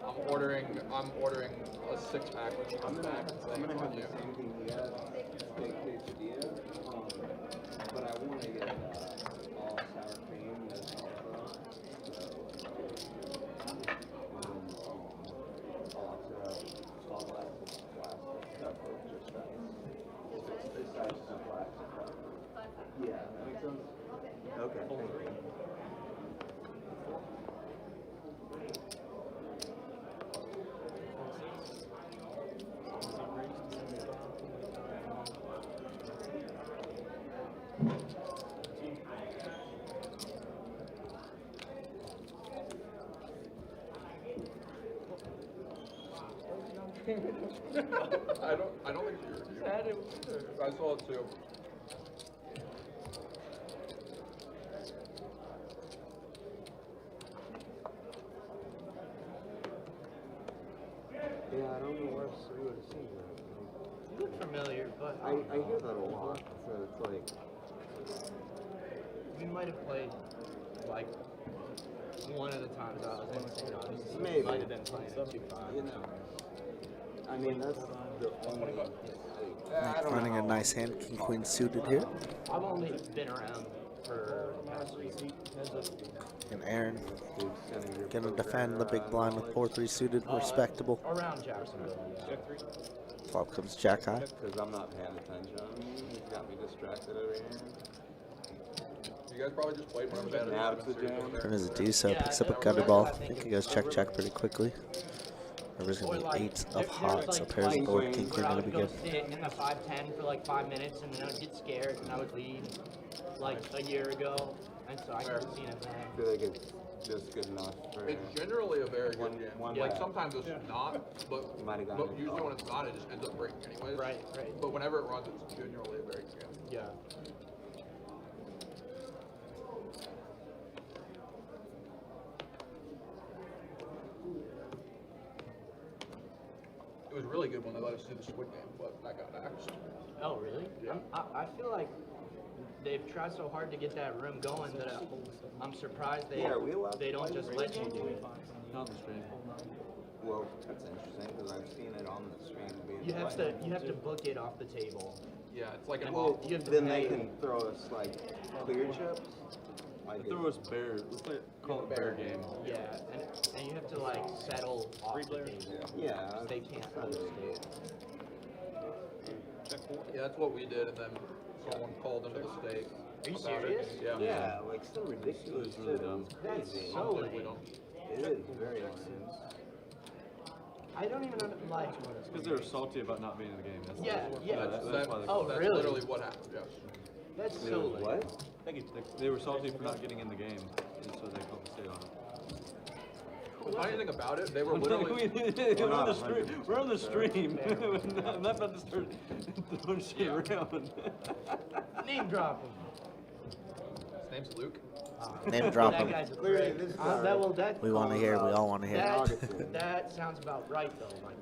I'm ordering a 6-pack when she comes back. I'm gonna have the same thing he has. Steak quesadilla. But I want to get all sour cream as also. Tall glasses, plastic stuff, or just this size is plastic. Yeah, that makes sense. Okay. Thank you. I don't think you're. I saw it too. Yeah, I don't know where else we would have seen that. You look familiar, but I hear that a lot, so it's like, we might have played like one of the times I was in St. Augustine. Maybe. Might have been playing at 2-5. you know, I mean, that's the only, I don't Finding know a how nice hand, king queen suited here. I've only been around for the past week. And Aaron Dude's sending your gonna poker, defend the big blind with 4-3 suited, respectable. Around Jacksonville, yeah. Flop comes jack high. Because I'm not paying attention. He's got me distracted over here. You guys probably just played one of them. Nabs the jam. Turn as a deuce, so picks up a gutter ball. I think he goes check pretty quickly. River's going Or to be like, 8 of there's hearts, so like pairs twice board, king, queen where I going to would be go good. sit in the 5-10 for like 5 minutes, and then I would get scared, and I would leave, like a year ago, and so I could have seen it I then. feel like it's just good enough for. It's generally a very good game. one Like way. sometimes it's not, but Might have gotten it. usually when it's not, it just ends up breaking anyways. Right, right. But whenever it runs, it's generally a very good game. Yeah. It was really good when they let us do the Squid Game, but that got axed. Oh, really? Yeah. I feel like they've tried so hard to get that room going that I'm surprised they Yeah, are we allowed they to don't play just the let you game? do it. Not on the stream. Well, that's interesting because I've seen it on the stream being You have to book it off the table. Yeah, it's like an Well, You have to then pay. they can throw us like clear chips. Like Throw us bear. Let's call it bear game. Yeah, and you have to like settle off the table. yeah, They can't host it. Yeah, that's what we did, and then someone called into the state. Are you about serious? It. Yeah. Yeah, like so ridiculous. It's really dumb. That's Crazy. so Unbelievably lame. dumb. It is very lame. I don't even like. It's because they were salty about not being in the game. That's Yeah. That's why they Oh, That's really? literally what happened, yes. That's so lame. What? They were salty for not getting in the game, and so they called the state on it. The funny thing about it, they were literally... We're on the stream. We're on the stream. I'm not about to start throwing shit around. Name drop him. His name's Luke. Name drop That him. guy's a Clearly, prick. this is That will that. We want to hear, we all want to hear. That, that sounds about right though. Like,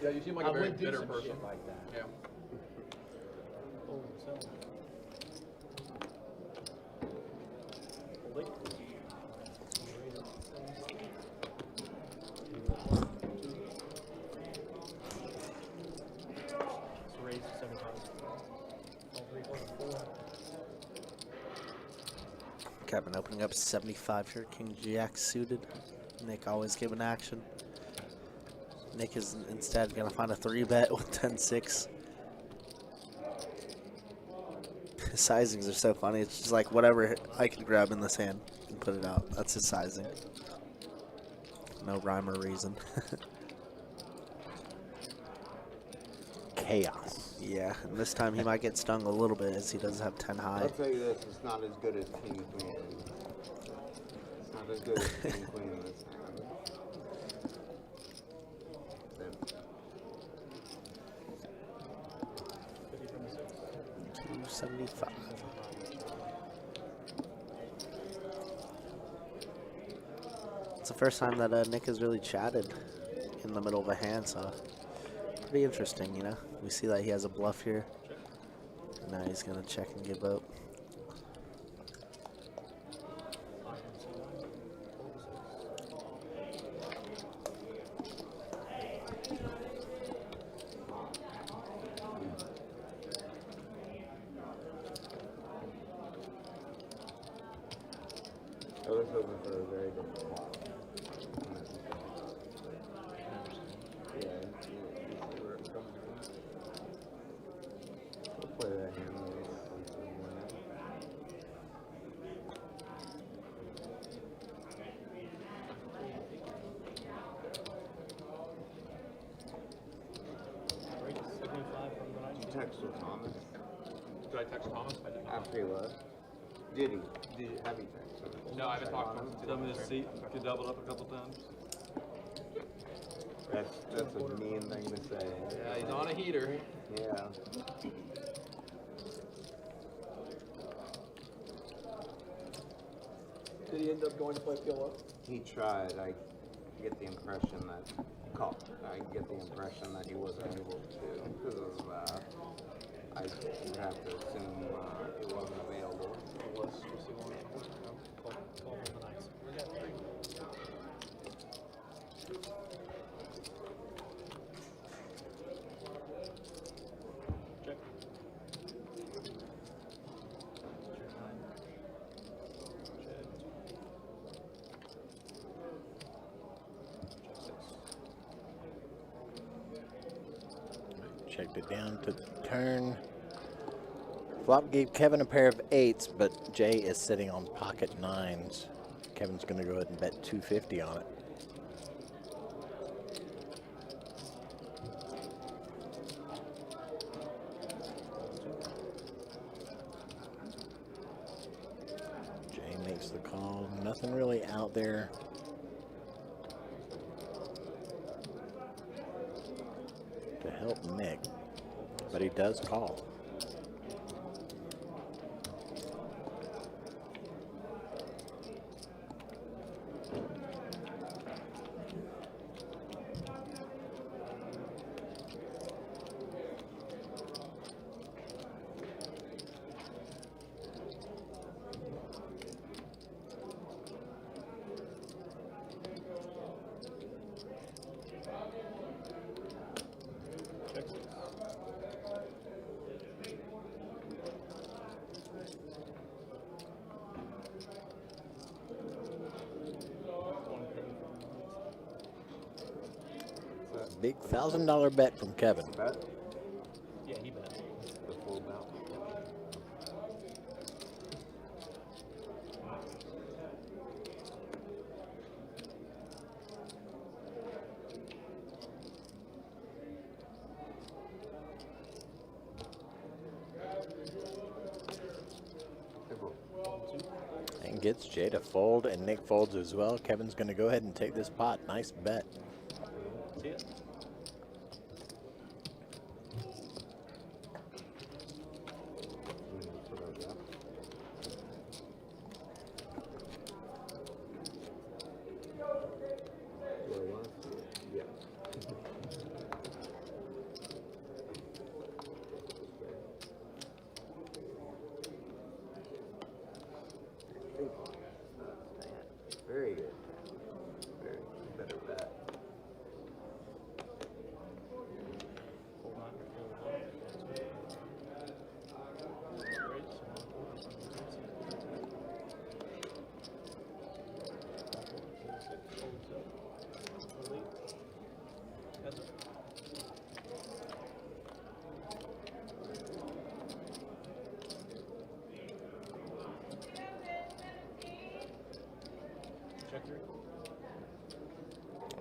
Yeah, you seem like I a very would do bitter some person. shit like that. Yeah. Kevin opening up 75 here, King Jack suited. Nick always giving action. Nick is instead going to find a 3-bet with 10-6. Sizings are so funny. It's just like whatever I can grab in this hand and put it out. That's his sizing. No rhyme or reason. Chaos. Yeah, and this time he might get stung a little bit as he does have 10 high. I'll tell you this, it's not as good as King Queen. It's not as good as King Queen this time. 275. It's the first time that Nick has really chatted in the middle of a hand, so pretty interesting, you know. We see that he has a bluff here. And now he's gonna check and give up. I was hoping for a very good flop. Yeah, where it comes from. We'll play that hand a little bit. Did you text with Thomas Did I text Thomas? I did not. after he left? Did he? Did you have you text him? No, I haven't talked to him. Tell me this seat could double up a couple times. That's a mean thing to say. Yeah, he's on a heater. Yeah. Did he end up going to play PLO? He tried. I get the impression that he wasn't able to because of I would have to assume it wasn't available. Checked it down to the turn. Flop gave Kevin a pair of 8s, but Jay is sitting on pocket 9s. Kevin's going to go ahead and bet 250 on it. Nothing really out there. To help Nick, but he does call. Big $1,000 bet from Kevin. Bet? Yeah, he bet. The full bet. And gets Jay to fold, and Nick folds as well. Kevin's going to go ahead and take this pot. Nice bet. See it? Very good. Very better bet. Hold on.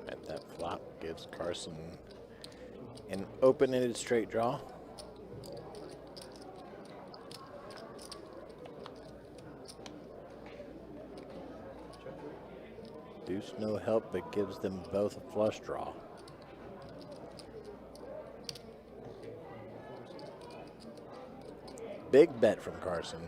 At that flop gives Carson an open-ended straight draw. Deuce no help, but gives them both a flush draw. Big bet from Carson.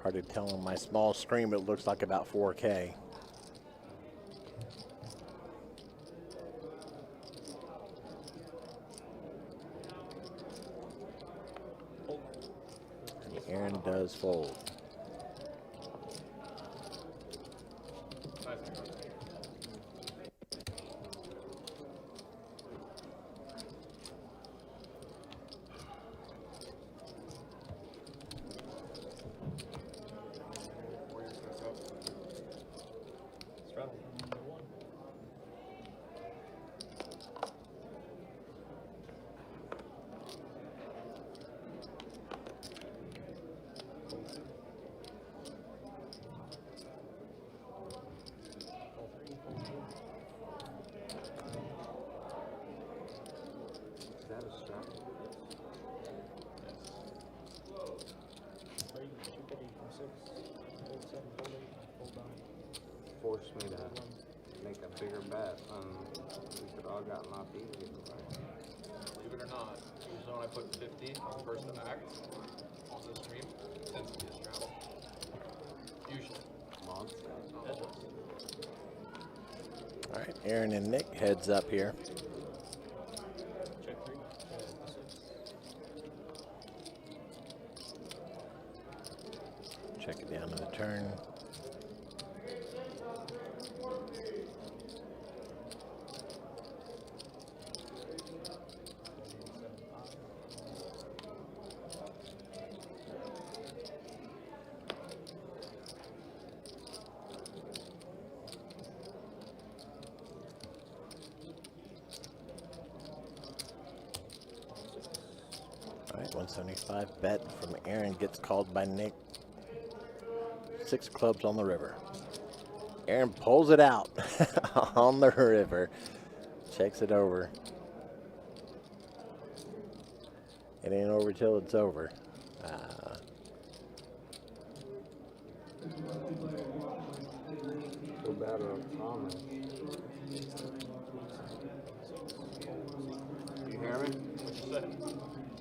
Hard to tell on my small screen, but it looks like about 4K. And Aaron does fold. Is that a strap? Forced me to make a bigger bet, we could all gotten off easy. Believe it or not, usually when I put 50 on the first act on the stream, it tends to be a straddle. Usually. Monster. All right, Aaron and Nick heads up here. Check 3. Check it down on the turn. All right, 175 bet from Aaron gets called by Nick. 6 clubs on the river. Aaron pulls it out on the river. Checks it over. It ain't over till it's over. Feel bad about Thomas. You hear me? What'd you say?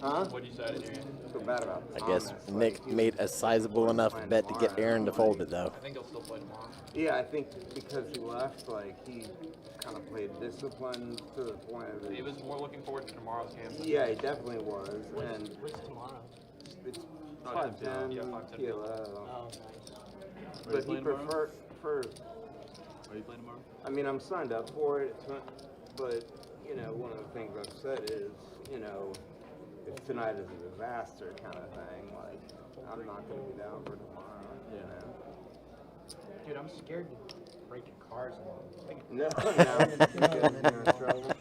Huh? What'd you say? I didn't hear you. Feel bad about I Thomas. guess Nick made a sizable enough bet to get Aaron to fold it, though. I think he'll still play tomorrow. Yeah, I think because he left, like, he kind of played disciplined to the point of it. He was more looking forward to tomorrow's game. Yeah, he definitely was. And What's tomorrow? it's Oh, 5-10 yeah, 5-10. PLO. Oh, nice. But he preferred. Are you playing tomorrow? I mean, I'm signed up for it, but, you know, one of the things I've said is, you know, if tonight is a disaster kind of thing, like, I'm not going to be down for tomorrow, you know. Dude, I'm scared to break your cars. No, you're in trouble.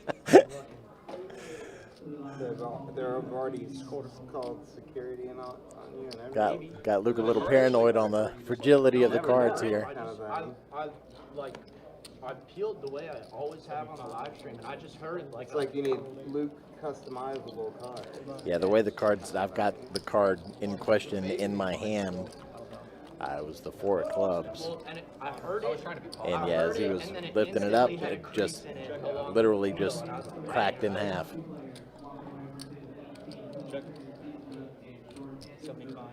They've already called security and on you and everything. Got Luke a little paranoid on the fragility of the cards here. I peeled the way I always have on a live stream, and I just heard like. It's like you need Luke customizable cards. Yeah, the way the cards, I've got the card in question in my hand. It was the 4 of clubs. Well, and I heard it. And yeah, as he was lifting it up, it just literally just cracked in half. Check. 75 on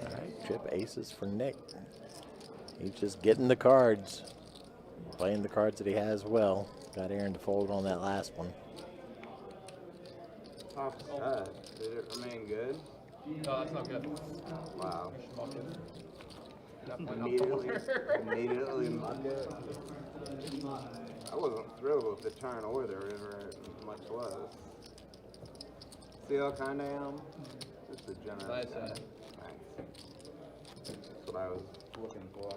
All right, trip aces for Nick. He's just getting the cards, playing the cards that he has well. Got Aaron to fold on that last one. Top set. Did it remain good? No, that's not good. Wow. Definitely Immediately Monday. I wasn't thrilled with the turn or the river, much less. See how kind I am? Just a generous. Nice. Thanks. That's what I was looking for.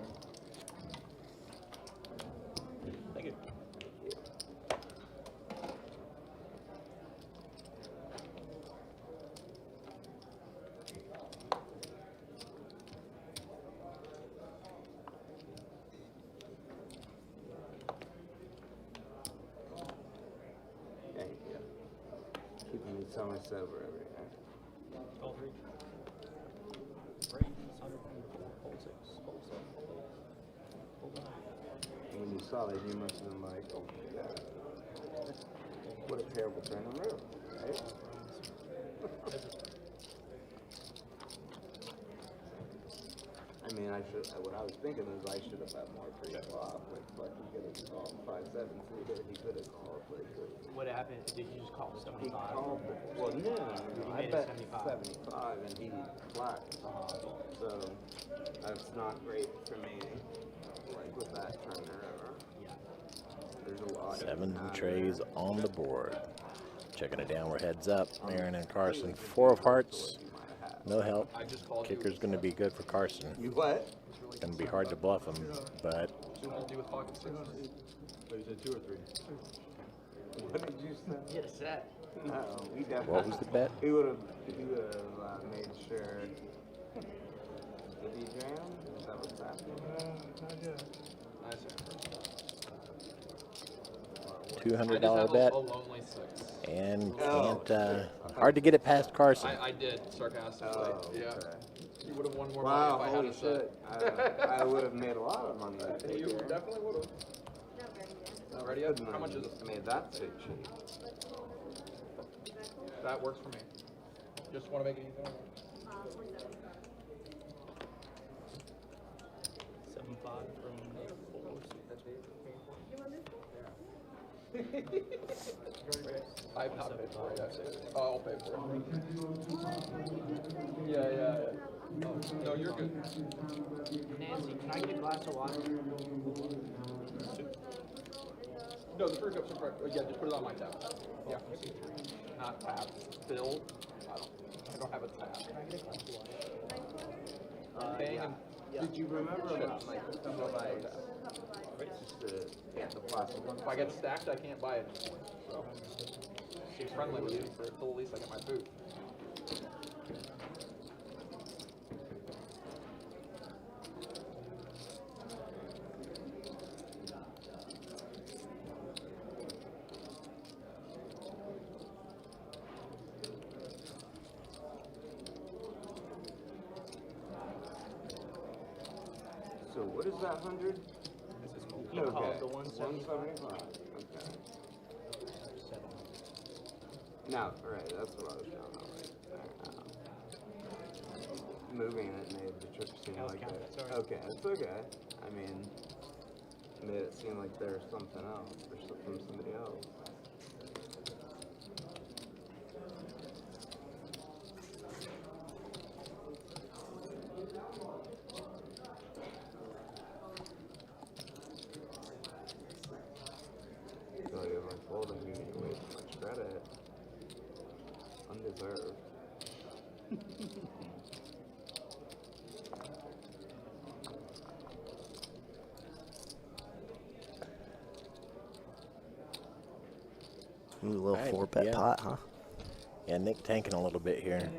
Thank you. Thank you. Keeping me semi sober every night. Call 3. When you saw that, you must have been like, oh my god. What a terrible turn on road, right? I mean, what I was thinking is I should have had more pre-flop. Like he could have called 5-7 suited. He could have called, but he couldn't. What happened? Did you just call the He 75? called, well, no. I made it bet 75. 75 and he flat. So that's not great for me, like with that turn over. Yeah. There's a lot. 7 trays on the board. Checking it down, we're heads up. Aaron and Carson, 4 of hearts. No help. I just called Kicker's going to be good for Carson. You what? Going to be hard to bluff him, but you multi with pocket sixes. So you said 2 or 3? What did you say? Get a set. No, we definitely. what was the bet? He would have made sure. Did he jam? Is that what's happening? $200 a bet. lonely 6. And Oh. can't, hard to get it past Carson. I did, sarcastically. Oh, Yeah. okay. You would have won more Wow, money if I holy had a shit. set. I would have made a lot of money that day. You here. definitely would have. Ready up? How much is it? I made that shit cheap. That works for me. Just want to make it easy. 75 from Nick. I have not paid for it yet. Oh, I'll pay for it. Yeah. Oh, no, you're good. Nancy, can I get a glass of water? No, the 3 cups are correct. Yeah, just put it on my tab. Yeah, not tab. Bill. I don't have a tab. Can I get a glass of water? Paying Yeah. Did you remember about like some of my just the plastic one? If I get stacked, I can't buy it. So, be friendly with you for till at least I get my food. So what is that 100? You Okay. called the 175. 175. Okay. No, right. That's what I was trying to moving it made the trip seem like that. Okay, it's okay. I mean, made it seem like there's something else or from somebody else. I feel like if I fold, I'm giving you way too much credit. Undeserved. Ooh, a little Right, 4-bet yeah. pot, huh? Yeah, Nick tanking a little bit here.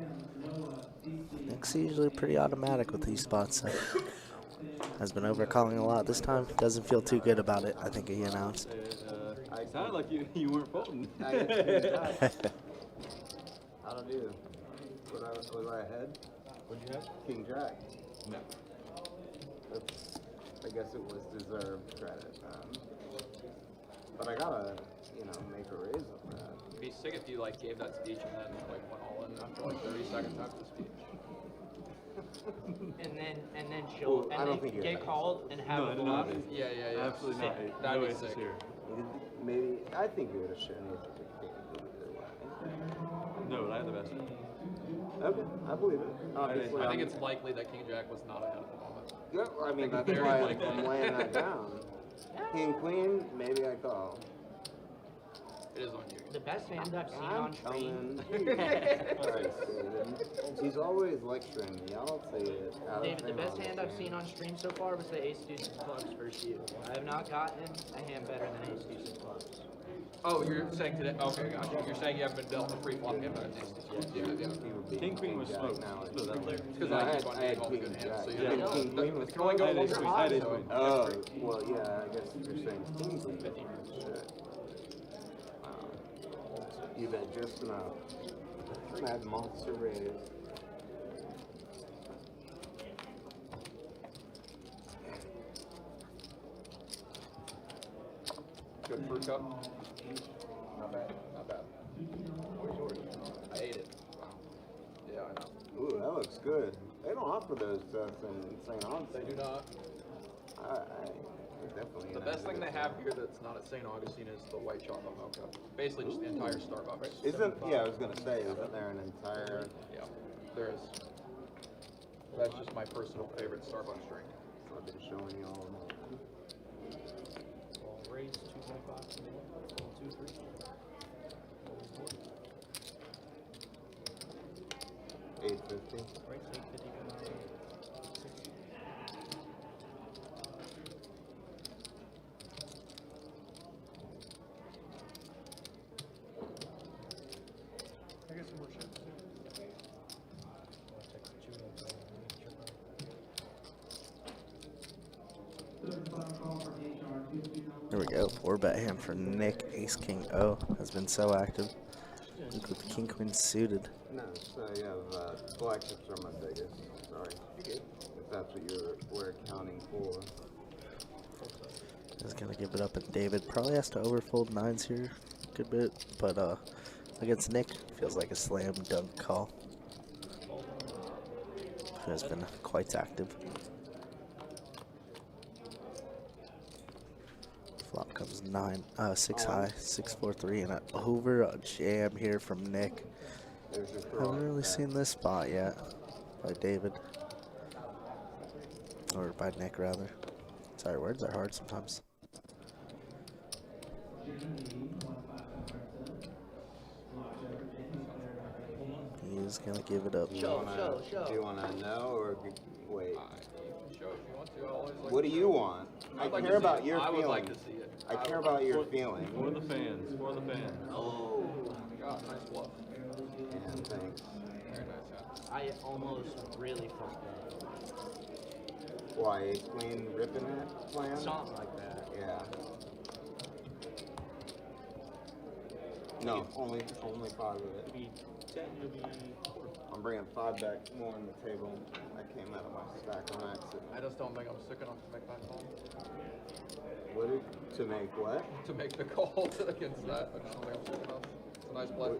Nick's usually pretty automatic with these spots. Has been overcalling a lot this time. Doesn't feel too good about it, I think he announced. It sounded like you weren't folding. I got King Jack. How to do? Was I ahead? What'd you have? King Jack. No. That's, I guess it was deserved credit. But I gotta, make a raise on that. It'd be sick if you like gave that speech and then like went all in after like 30 seconds after the speech. And then she'll Well, I don't think you get have called and have No, a I did bluff. not. Yeah. Absolutely not. Sick. That'd No be aces sick. here. Maybe, I think you would have shown it to the king either way. No, but I have the best. Okay, I believe it. Obviously, I think it's likely that King Jack was not ahead at the moment. Yeah, I mean, that's that's very why likely. I'm laying that down. King, queen, maybe I call. It is on you. The best hand I've seen I'm on stream. Christ, David. He's always lecturing me. I'll say it. out of David, the turn best all hand the I've time. seen on stream so far was the ace deuce of clubs versus you. I have not gotten a hand better than ace deuce of clubs. Oh, you're saying today? Okay, gotcha. You're saying you haven't been dealt a free flop game, but He would be King queen was Jack smoked. now. Let's put it that way. because I I had- keep on I had getting all the king good jack. hands. So Yeah, you know, king queen was it can only go I had one ace queen. way. I had ace So queen. Oh, well, yeah, I guess you're saying king queen. Shit. You bet just enough. Mad monster raise. Good fruit cup. Not bad. Not bad. Where's yours? I ate it. Wow. Yeah, I know. Ooh, that looks good. They don't offer those sets in St. Augustine. They do not. I definitely. The best thing they have here that's not at St. Augustine is the white chocolate mocha. Basically, just the entire Starbucks. Isn't, yeah, I was gonna say, isn't there an entire, Yeah, there is. That's just my personal favorite Starbucks drink. I've been showing you all of them. Raise 2.5. 2, 3. 850. Raise 850 to 960. I get some more chips. I'll check the 2 and There we go. 4-bet hand for Nick. Ace King O has been so active. Look with the King Queen suited. No, so you have, black chips are my biggest, sorry. If that's what we're accounting for. Is gonna give it up, and David probably has to overfold 9s here a good bit, but against Nick, feels like a slam dunk call. Who has been quite active. Flop comes 6 high, 6, 4, 3, and over a jam here from Nick. There's your throw. Haven't really seen this spot yet by David, or by Nick rather. Sorry, words are hard sometimes. He's gonna give it up. Do you wanna know or wait? Show too. I always like What to do see you it. want? I I'd like to care see about it. your I would feeling. like to see it. I care about your feeling. For the fans. For the fans. Oh my god, nice bluff. And thanks. Very nice, yeah. I almost really fucked that. Why, ace queen ripping it plan? Something like that. Yeah. No, only 5 of it. Maybe 10, maybe. I'm bringing 5 back more on the table. I came out of my stack on accident. I just don't think I'm sick enough to make that call. What did, to make what? To make the call against that. I just don't think I'm sick enough. It's a nice play.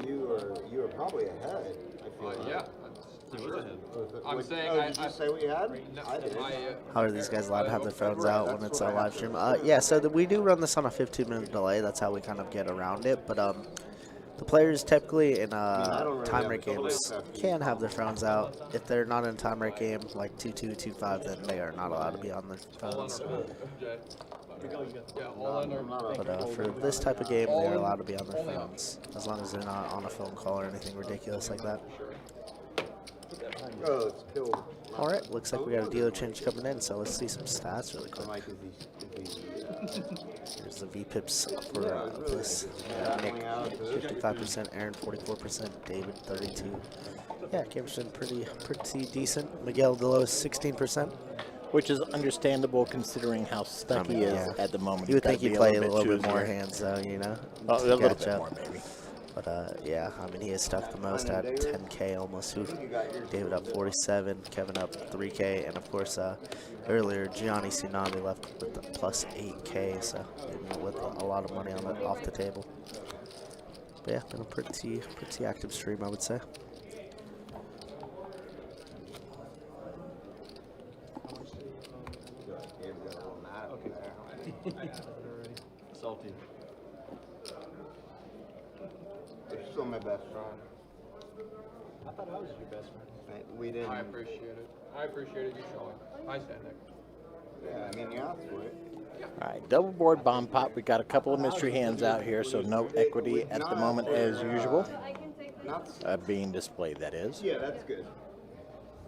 You were probably ahead. I feel like. Yeah. For sure. I'm saying Oh, did you say what you had? No, I did. How are these guys allowed to have their phones out when it's a live stream? Yeah, so we do run this on a 15-minute delay. That's how we kind of get around it. But the players typically in time rate games can have their phones out. If they're not in a time rate game, like 2-2, 2-5, then they are not allowed to be on their phones. But for this type of game, they're allowed to be on their phones, as long as they're not on a phone call or anything ridiculous like that. Oh, it's killed. All right, looks like we got a dealer change coming in, so let's see some stats really quick. Mike, Here's the VPIPs for this. Nick, 55%, Aaron, 44%, David, 32%. Yeah, Cameron, pretty decent. Miguel, the lowest, 16%. Which is understandable considering how stuck he is at the moment. You would think he'd play a little bit choosier. more hands, though, you know? Oh, a to little catch bit up. more, maybe. But yeah, I mean, he is stuck the most at 10K almost. David up 47, Kevin up 3K, and of course, earlier Gianni Tsunami left with the plus 8K, so with a lot of money on the, off the table. But yeah, been a pretty active stream, I would say. Salty. You're still my best friend. I thought I was your best friend. We didn't. I appreciate it. I appreciated you showing. Nice hand, Nick. Yeah, I mean, you asked for it. All right, double board bomb pop. We got a couple of mystery hands out here, so no equity at the moment as usual. Being displayed, that is. Yeah, that's good.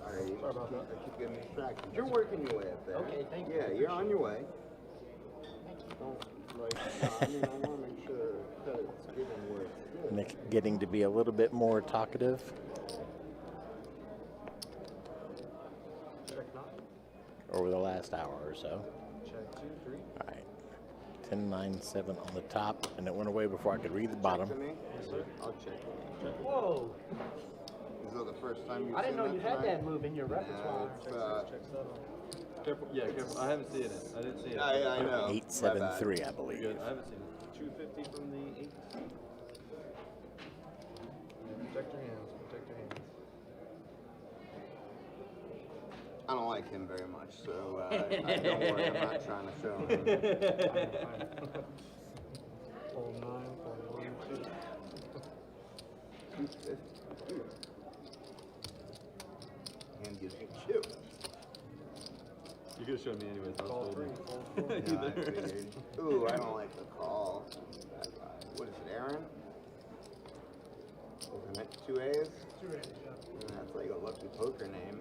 All right, I keep getting distracted. You're working your way up there. Okay, thank you. Yeah, you're on your way. Don't, I mean, I want to make sure that it's given where it's good. Nick getting to be a little bit more talkative. Over the last hour or so. Check 2, 3. All right. 10, 9, 7 on the top, and it went away before I could read the bottom. To me? Yes, sir. I'll check. Whoa! Is that the first time you've I didn't know seen you had tonight? that move in your repertoire. Careful. Yeah, careful. I haven't seen it. I didn't see it. I know. 873, I believe. Good. I haven't seen it. 250 from the 8. Protect your hands. Protect your hands. I don't like him very much, so don't worry. I'm not trying to show him. Pull 9, pull 1, 2. Hand gives you 2. You could have shown me anyways. I was Call told 3, you. call 4. Yeah, I figured. Ooh, I don't like the call. What is it, Aaron? Isn't it 2 A's? 2 A's, yeah. That's like a lucky poker name.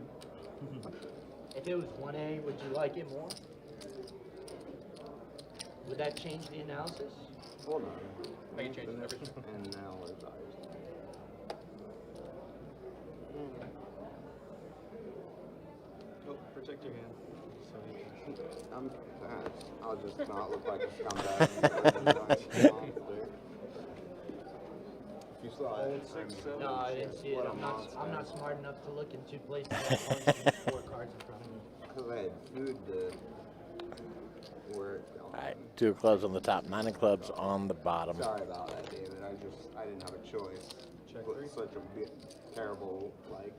If it was 1A, would you like it more? Would that change the analysis? Hold on. I can change everything. And now where's ours? Oh, protect your hand. So you can. I'll just not look like a scumbag. If you saw it, No, I didn't see it. I'm not smart enough to look in 2 places at once with 4 cards in front of me. because I had food to work. All right, 2 of clubs on the top, 9 of clubs on the bottom. Sorry about that, David. I didn't have a choice. Check Put 3. such a terrible, like.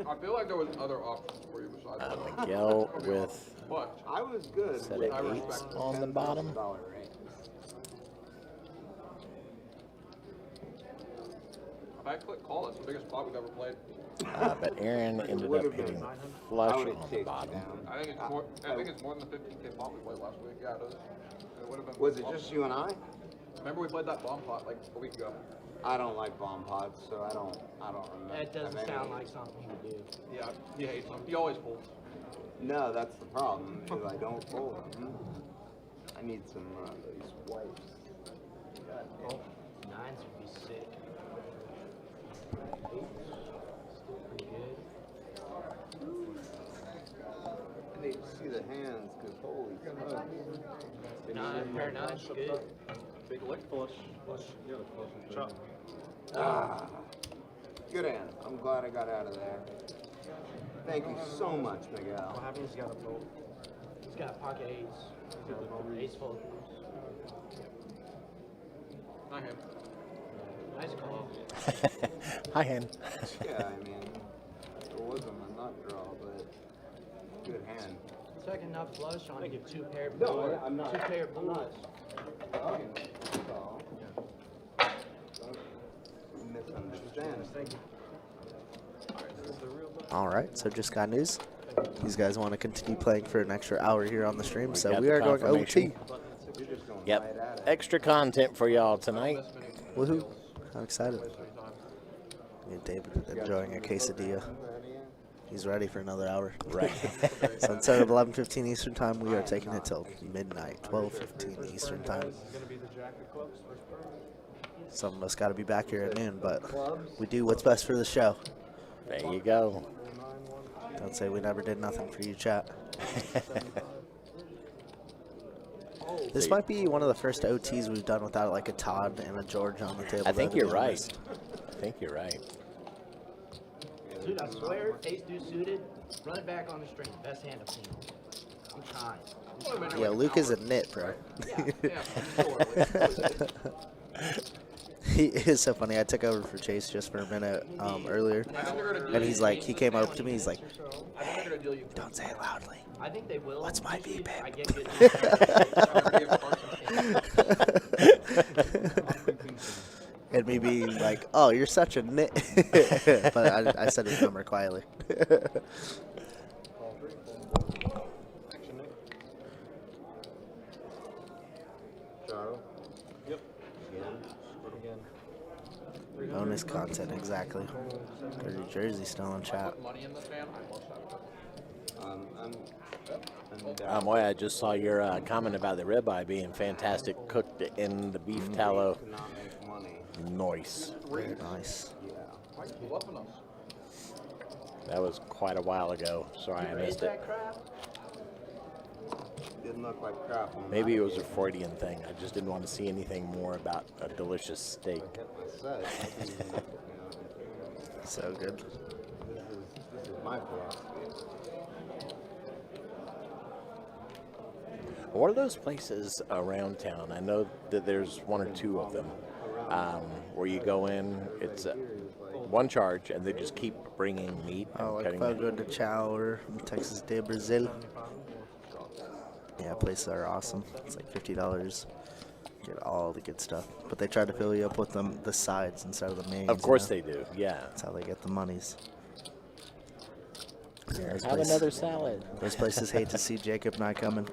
I feel like there was other options for you besides that. Miguel with But I was good set with of 8s on the bottom. $10,000 rate. if I click call, that's the biggest pot we've ever played. But Aaron ended up hitting the I flush would have on the chased bottom. it down. I think it's more than the 15K pot we played last week. Yeah, it is. It would have been. Was it just you and I? Remember we played that bomb pot like a week ago? I don't like bomb pods, so I don't remember. That doesn't sound like something you do. Yeah, he hates them. He always folds. No, that's the problem. Is I don't fold them. I need some these wipes. Nines would be sick. Still pretty good. I need to see the hands, because holy smokes. Pair of nines, good. Big lick flush. Yeah, flush. Chop. Ah, good hand. I'm glad I got out of there. Thank you so much, Miguel. What happens? He's got a fold. He's got pocket eights. Ace fold. Hi, him. Nice call. Hi, hand. Yeah, I mean, it wasn't a nut draw, but good hand. Second nut flush on give two pair of No, I'm not. two pair of blues. Misunderstand. All right, so just got news. These guys want to continue playing for an extra hour here on the stream, so got we the are going confirmation. OT. You're just going right Yep. at it. Extra content for y'all tonight. Woohoo! I'm excited. Yeah, David enjoying a quesadilla. He's ready for another hour. Right. So instead of 11:15 Eastern time, we are taking it till midnight, 12:15 Eastern time. Some of us got to be back here at noon, but we do what's best for the show. There you go. Don't say we never did nothing for you, chat. This might be one of the first OTs we've done without like a Todd and a George on the table. I think though, to you're be right. honest. I think you're right. Dude, I swear, ace deuce suited, run it back on the string. Best hand I've seen. I'm trying. Yeah, Luke is a nit, bro. Yeah. He is so funny. I took over for Chase just for a minute earlier, and he's like, he came up to me. He's like, "Hey, don't say it loudly." I think they will. What's my Usually, VPIP? I get good. And me being like, "Oh, you're such a nit," but I said his number quietly. Bonus content, exactly. Dirty Jersey still in chat. Money in this man. I love that. Moy, I just saw your comment about the ribeye being fantastic, cooked in the beef tallow. Cannot make money. Nice. Very nice. Yeah. Why are you bluffing us? That was quite a while ago. Sorry I missed it. that crap? Didn't look like crap on Maybe that it was a game. Freudian thing. I just didn't want to see anything more about a delicious steak. I said, So good. this is my philosophy. What are those places around town? I know that there's one or two of them where you go in, it's one charge, and they just keep bringing meat and Oh, like cutting Fogo it. de Chao or Texas de Brazil. Yeah, places are awesome. It's like $50. Get all the good stuff. But they try to fill you up with the sides instead of the mains. Of course they do, yeah. That's how they get the monies. Yeah, those Have places- another salad. Those places hate to see Jacob not coming.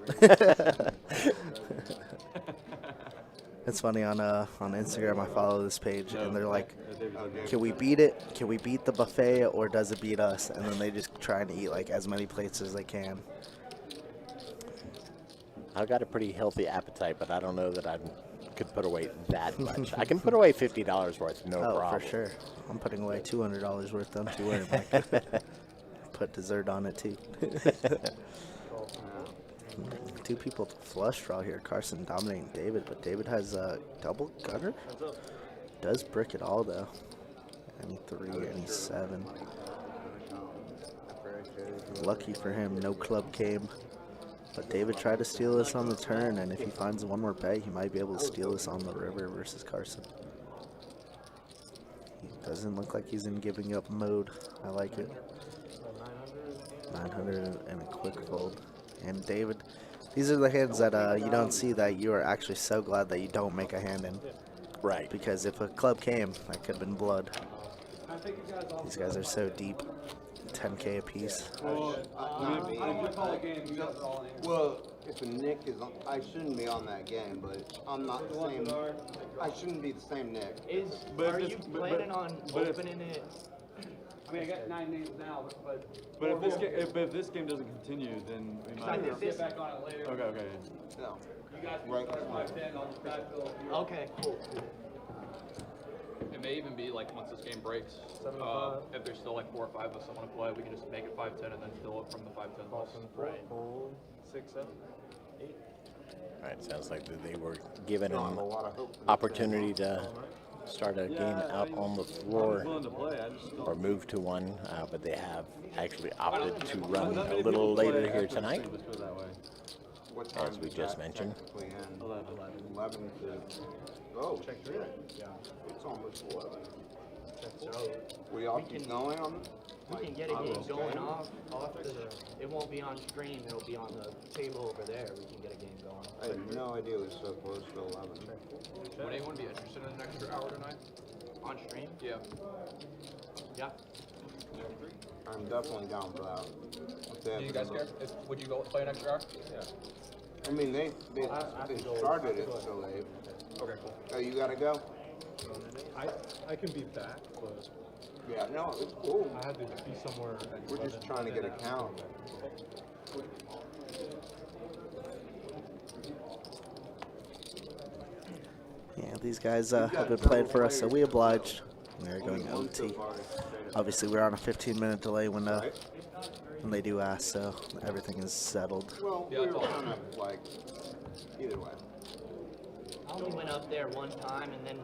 It's funny on Instagram. I follow this page and they're like, "Can we beat it? Can we beat the buffet, or does it beat us?" And then they just try to eat like as many plates as they can. I've got a pretty healthy appetite, but I don't know that I could put away that much. I can put away $50 worth, no Oh, problem. for sure. I'm putting away $200 worth. Don't you worry, Mike. Put dessert on it too. Two people to flush draw here. Carson dominating David, but David has a double gutter. Does brick it all though. Any 3, any 7. Lucky for him, no club came. But David tried to steal this on the turn, and if he finds one more bet, he might be able to steal this on the river versus Carson. He doesn't look like he's in giving up mode. I like it. 900 and a quick fold. And David, these are the hands that you don't see that you are actually so glad that you don't make a hand in. Right. Because if a club came, that could have been blood. These guys are so deep. 10K a piece. Not me. Well, if a Nick is on, I shouldn't be on that game, but I'm not the same. I shouldn't be the same Nick. Are you planning on opening it I mean, I got 9 names now, but But if this game doesn't continue, then we might get back on it later. Okay. No. You guys can Right. start 5-10 on the backfield. Okay, cool. It may even be like once this game breaks, if there's still like 4 or 5 of us that want to play, we can just make it 5-10 and then fill it from the 5-10 balls. Right. 6, 7, 8. All right, sounds like that they were given Don't have an a lot of hope for this opportunity to start a game out on the floor willing to play. I just or move to one, but they have actually opted to run a little later here tonight, Let's put it that way. What time as we does just that mentioned. technically end? 11. 11 to. Oh, check 3. Yeah. It's almost 11. So We all We keep can- going on. we can get a game going off the, it won't be on stream, it'll be on the table over there. We can get a game going. I had no idea it was so close to 11. Would anyone be interested in an extra hour tonight? On stream? Yeah. Yeah. I'm definitely down for that. If they have Do you guys the- care? Would you go play an extra hour? I mean, they started it so late. Okay, cool. Oh, you gotta go? I can be back, but Yeah, no, it's cool. I had to be somewhere. At We're just 11, trying to and get a then count. Yeah, these guys have been playing for us, so we obliged. We're going OT. Obviously, we're on a 15-minute delay when they do ask, so everything is settled. Well, Yeah, we it's were all- kind of like, either way. I only went up there one time and then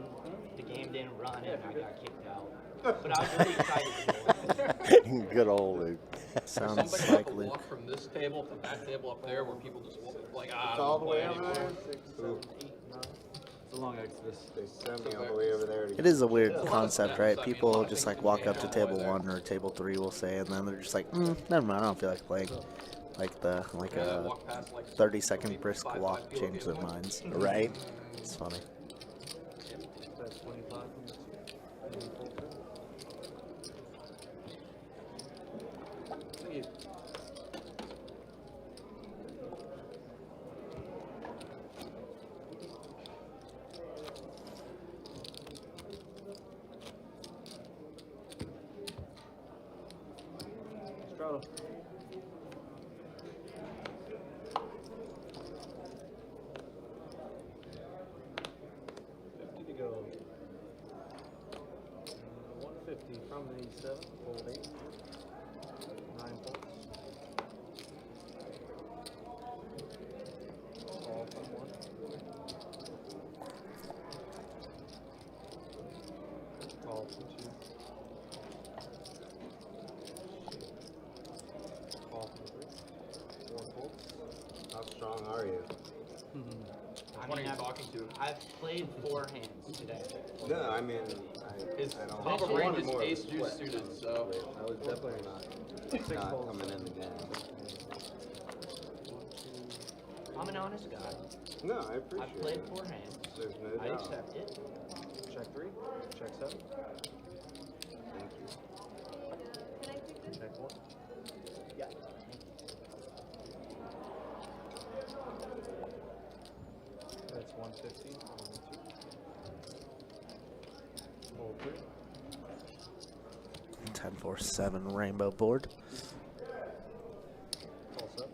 the game didn't run and I got kicked out. But I was really excited to go. Good old Luke. Sounds Somebody have like to Luke. walk from this table to that table up there where people just walk, like, It's all the way over anymore. there? Ooh, It's a long exodus. they sent me all the way over there to It is a weird concept, right? People just like walk up to table 1 or table 3, we'll say, and then they're just like, never mind, I don't feel like playing. Like a Walk past, like, 30-second brisk walk change their minds. Right? It's funny. That's 25 minutes. Straddle. 50 to go. 150 from the 7, fold 8. 9 points. All from 1. All from 2. All from 3. 4 folds. How strong are you? What are you talking to? I've played 4 hands today. No, I mean, His I don't top of I range wanted is more of a ace juice split. suited, so. I was definitely not coming in the game. I'm an honest guy. No, I appreciate I've played it. 4 hands. There's no I doubt. accept it. Check 3. Check 7. Thank you. Check 1. Yeah. That's 150 on the 2. Fold 3. 10-4-7 rainbow board. Pulse up.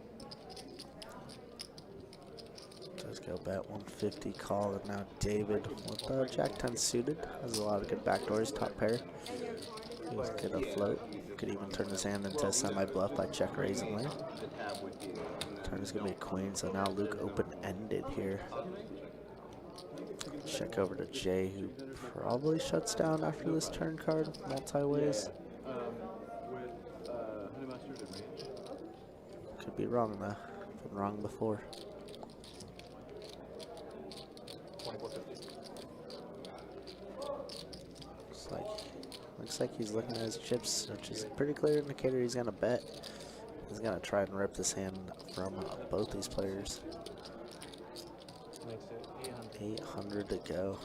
Does go bet 150 call, and now David with Jack 10 suited. Has a lot of good backdoors, top pair. He's good to float. Could even turn his hand into a semi-bluff by check raising lane. The tab would be. Turn is going to be a queen, so now Luke open-ended here. Check over to Jay, who probably shuts down after this turn card, multi-ways. With Honey Mustard and range. Could be wrong, though. Been wrong before. 2450. Looks like he's looking at his chips, which is a pretty clear indicator he's going to bet. He's going to try and rip this hand from both these players. Makes it 800. 800 to go.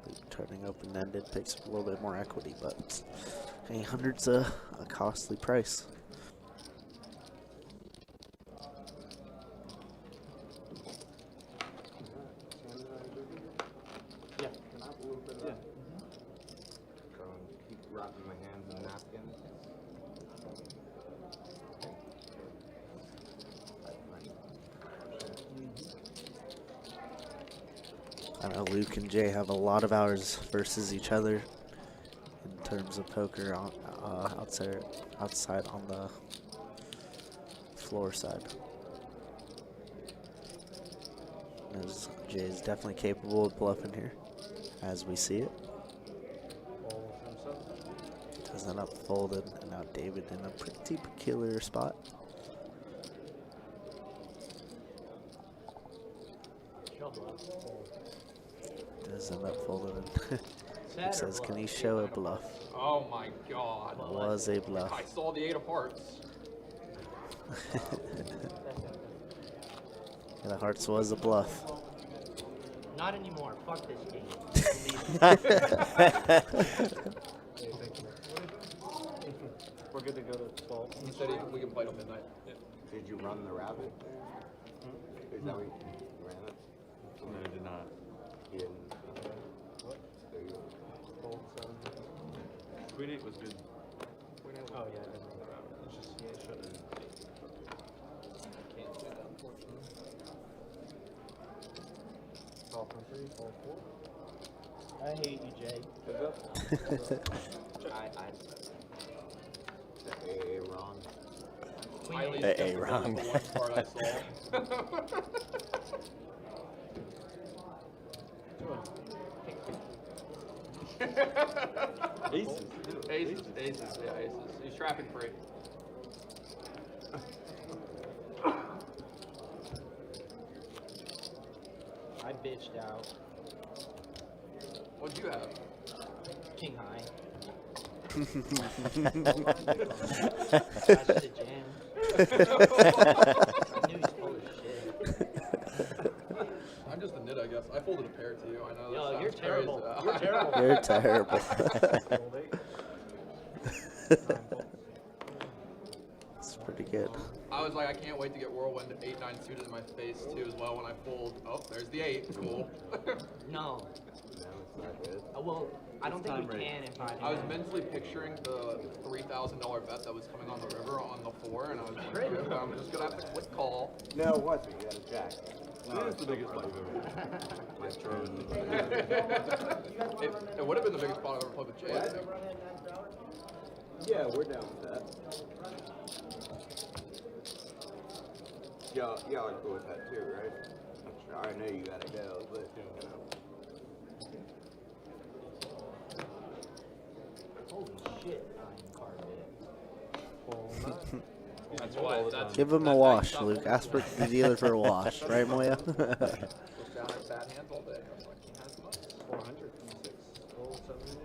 Luke turning open-ended, picks up a little bit more equity, but 800's a costly price. Yeah. Can I have a little bit of that? I know Luke and Jay have a lot of hours versus each other in terms of poker on outside on the floor side. As Jay is definitely capable of bluffing here, as we see it. Does end up folded, and now David in a pretty peculiar spot. Does end up folded. He says, "Can he show a bluff?" Oh my God. Was a bluff. I saw the 8 of hearts. Yeah, the hearts was a bluff. Not anymore. Fuck this game. We're good to go to 12. He said we can play till midnight. Did you run the rabbit? Is that what you ran it? No, I did not. You didn't. There you go. Queen 8 was good. Oh, yeah, it doesn't run the rabbit. It's just, yeah, it shouldn't. Can't do that, unfortunately. Call from 3, call 4. I hate you, Jay. AA wrong. Highly AA skeptical wrong. is the one card I saw. Aces. Aces, yeah, aces. He's trapping free. I bitched out. What'd you have? King high. That's the jam. I knew he's full of shit. I'm just a nit, I guess. I folded a pair to you. I know. Yo, that you're sounds terrible. crazy. You're terrible. You're terrible. It's pretty good. I was like, I can't wait to get whirlwind 8-9 suited in my face too as well when I fold. Oh, there's the 8. Cool. No. No, it's not good. Well, I don't think time we rate. can in 5 I was mentally picturing the $3,000 bet that was coming on the river on the 4, and I was like, I'm just gonna have to click call. No, it wasn't. You had a jack. No, it's the biggest fight you've ever It would have been the biggest spot I've ever played with Jay. I think. Yeah, we're down with that. Y'all are cool with that too, right? I know you gotta go, but you know. Holy shit, I'm card bit. That's why. That's, Give him a wash, Luke. Ask for the dealer for a wash, right, Moya? Just down at bad hands all day. I was like, he has nuts. 400 from 6. Roll 78.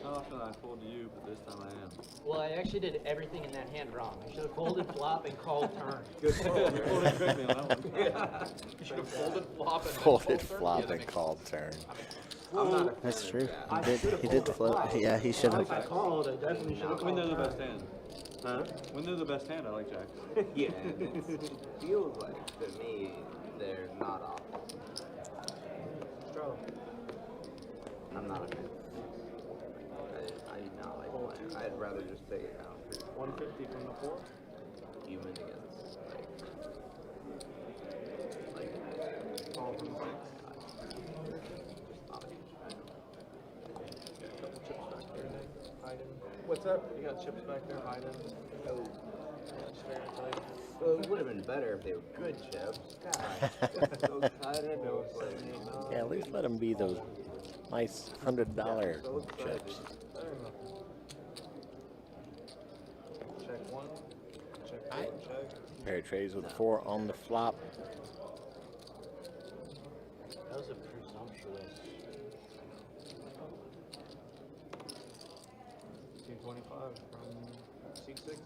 Not often I fold to you, but this time I am. Well, I actually did everything in that hand wrong. I should have folded flop and called turn. Good You folded correctly on that one. You should have folded flop and then Folded called turn. flop Yeah, that and makes called turn. I'm not a That's fan true. of that. He did flip. Yeah, he should If I have. called, I definitely should have When called they're the turn. best hand. Huh? When they're the best hand, I like Jack. Yeah, it feels like to me they're not optimal. Straw. I'm not a fan. I do not like playing. I'd rather just take it down. 150 from the 4. Human against like Call from 6. just not a huge fan. What's up? You got chips back there hiding. Oh. Well, it would have been better if they were good chips. God, so excited. Yeah, at least let him be those nice $100 chips. Check 1. Check 2. Alright. Check. Pair of trays with 4 on the flop. That was a presumptuous. 225 from C6.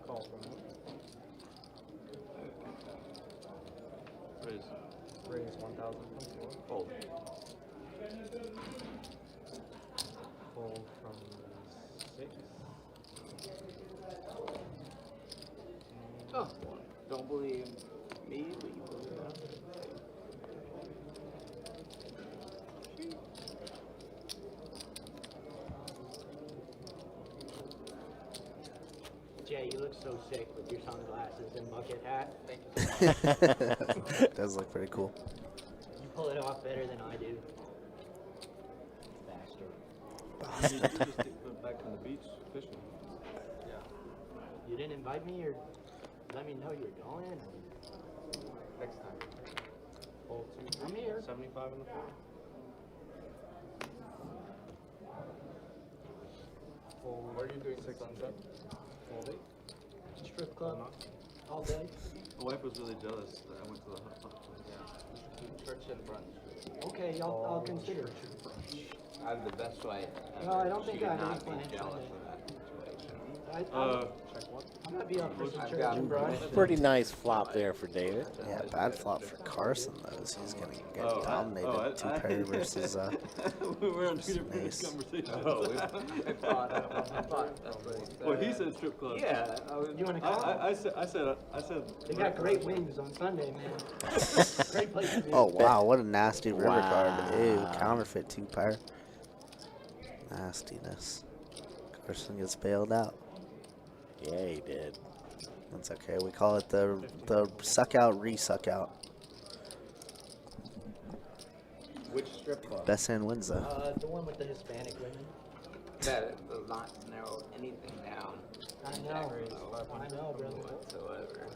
Call from 1. Raise. Raise 1,000 from 4. Fold. Fold from 6. Oh, don't believe me, but you believe that. Jay, you look so sick with your sunglasses and bucket hat. Thank you so much. It does look pretty cool. You pull it off better than I do. Bastard. You just went back on the beach fishing. Yeah. You didn't invite me or let me know you were going? Or... Next time. Hole 2. I'm here. 75 in the 4. What are you doing this sunset? Full day. Strip club all day. My wife was really jealous that I went to the hot pot place. Yeah. Church and brunch. Okay, I'll consider it. I have the best wife ever. No, I don't think She I would have not any be plans jealous Sunday. of that situation. Check 1. I'm gonna be up for some I've church got and brunch. Pretty nice flop there for David. Yeah, bad flop for Carson, though. He's going to get dominated. Two pair versus we were on two different Ace. conversations. I thought that's what he said. Well, he said strip club. Yeah, I was. You wanna call? I said. They got great wings on Sunday, man. Great place to be. Oh, wow. What a nasty river Wow. card. Ew, counterfeit 2 pair. Nastiness. Carson gets bailed out. Yeah, he did. That's okay. We call it the suck out, re-suck out. Which strip club? Best hand wins, though. The one with the Hispanic women. That does not narrow anything down. I know, brother. Whatsoever.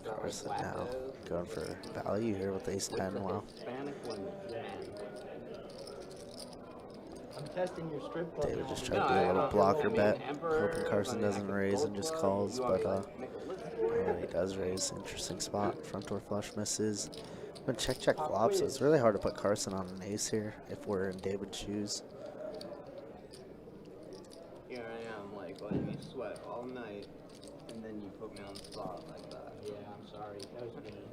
Carson now going for value here with ace 10. Wow. Hispanic women. I'm testing your strip club. David now. just tried to do a little blocker bet, hoping Carson doesn't raise and just calls, but he does raise. Interesting spot. Front door flush misses. But check flop, so it's really hard to put Carson on an ace here if we're in David's shoes. Here I am, like letting me sweat all night, and then you put me on the spot like that. Yeah, I'm sorry. That was mean.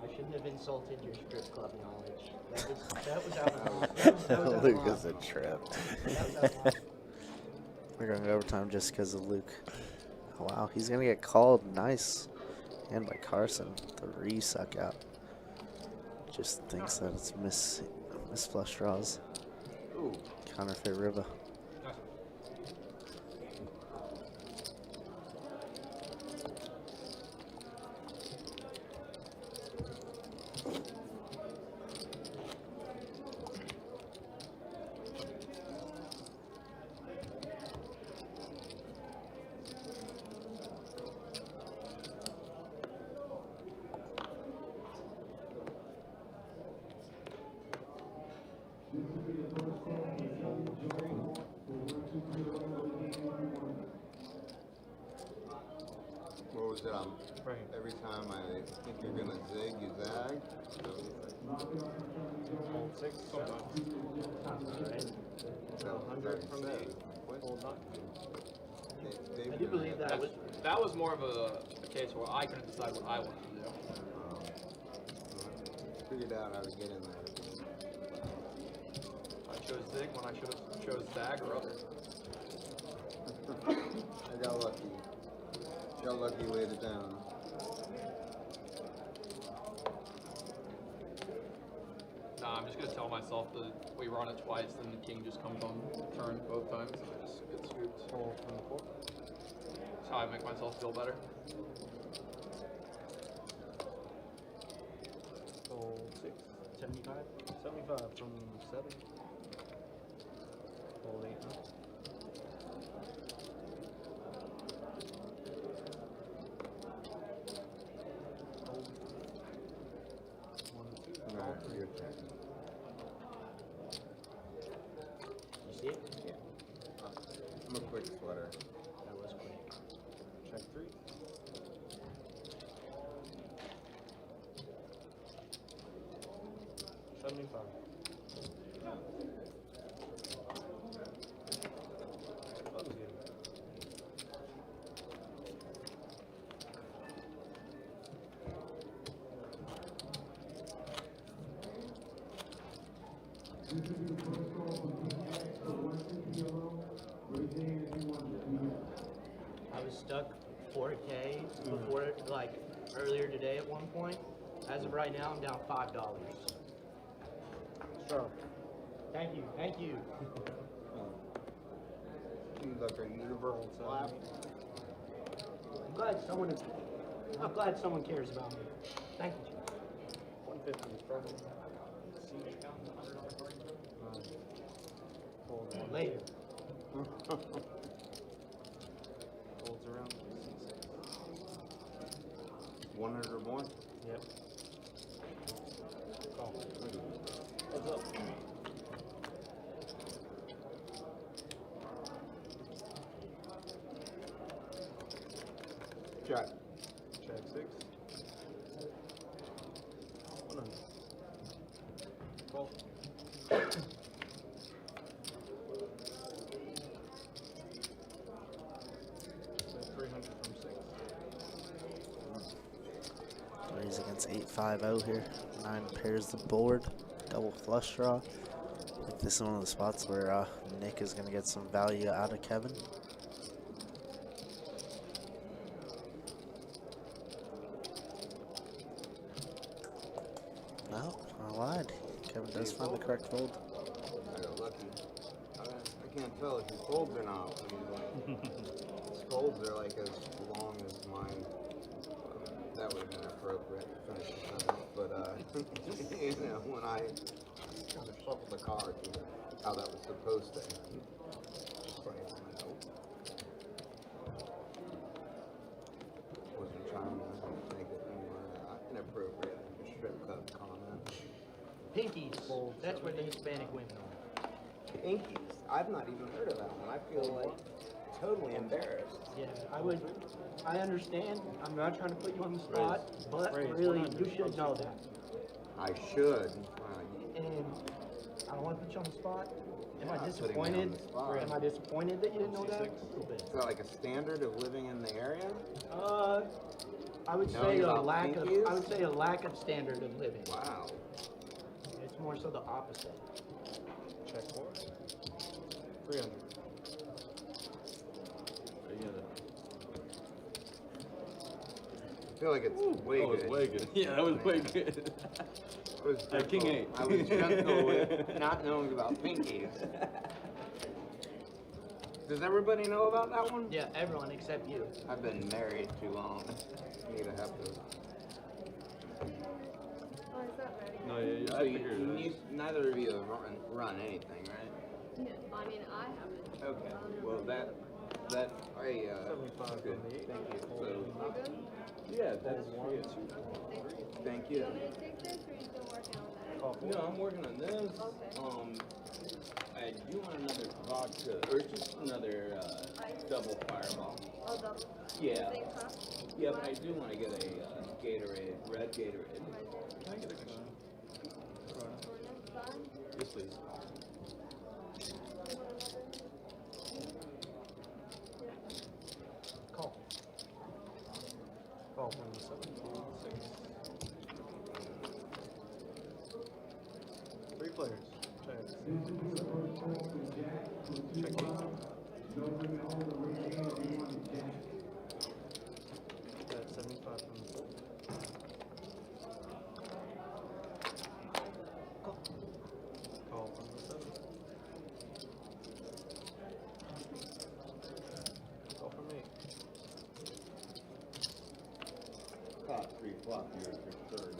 I shouldn't have insulted your strip club knowledge. That was out of line. That was out of Luke line. is a trip. That was out of line. We're going to overtime just because of Luke. Oh, wow, he's going to get called. Nice. And by Carson, the re-suck out. Just thinks that it's miss flush draws. Ooh. Counterfeit river. What was it? Every time I think you're gonna zig, you zag. Hole 6. So 100 from me. Hole 9. I do believe that was. That was more of a case where I couldn't decide what I wanted to do. Figured out how to get in there. I chose zig when I should have chose zag or other. I got lucky. Got lucky, laid it down. Nah, I'm just gonna tell myself that we run it twice, then the king just comes on turn both times, and I just get scooped. Hole 24. That's how I make myself feel better. Hole 6. 75? 75 from 7. Hole 8. Huh? Alright, your turn. You see it? Yeah. I'm a quick sweater. That was quick. Check 3. I was stuck 4K before, like, earlier today at one point. As of right now, I'm down $5. Strong. Thank you, thank you. seems like a universal slap. I'm glad someone cares about me. Thank you, Jim. 150 is probably. Later. Holds around. 100 or more. Yep. What's up? Check. Check 6. 100. Call. 300 from 6. He's against 8-5-0 here. 9 pairs the board. Double flush draw. I think this is one of the spots where Nick is going to get some value out of Kevin. No, I lied. Kevin does find the correct fold. I got lucky. I can't tell if he folds or not. I mean, like, his folds are like as long as mine. That would have been appropriate to finish the sentence. But, you know, when I kind of shuffled the cards, and how that was supposed to end. Just like, nope. Wasn't trying to make it more inappropriate than a strip club comment. Pinkies. That's where the Hispanic women are. Pinkies. I've not even heard of that one. I feel like totally embarrassed. Yeah, I understand. I'm not trying to put you on the spot, but really, you should know that. I should. And I don't want to put you on the spot. Am I You're not putting me on disappointed? the spot. Or am I disappointed that you didn't know that? A little bit. Is that like a standard of living in the area? I would Knowing say about pinkies? I would say a lack of standard of living. Wow. It's more so the opposite. Check 4. 300. I feel like it's way good. Way good. Yeah, that was way good. I was King gentle. 8. I was gentle with not knowing about pinkies. Does everybody know about that one? Yeah, everyone except you. I've been married too long. I need to have those. Oh, is that ready? No, yeah, So I figured. neither of you have run anything, right? No, I mean, I haven't. Okay. Well, good. Thank you. So, You good? Yeah, that's good. thank Do you you. want me to take this, or are you still working on that? No, I'm working on this. Okay. I do want another vodka, or just another double fireball. Oh, double. Yeah. Same cup? Yeah, but I do want to get a Gatorade, red Gatorade. Can I get a Corona? Fine. Yes, please. Call. Call from the 7. 6. 3 players. Check. Check 8. That's 75 from the 4. Call from the 7. Call from 8. Top 3 flop, you're third.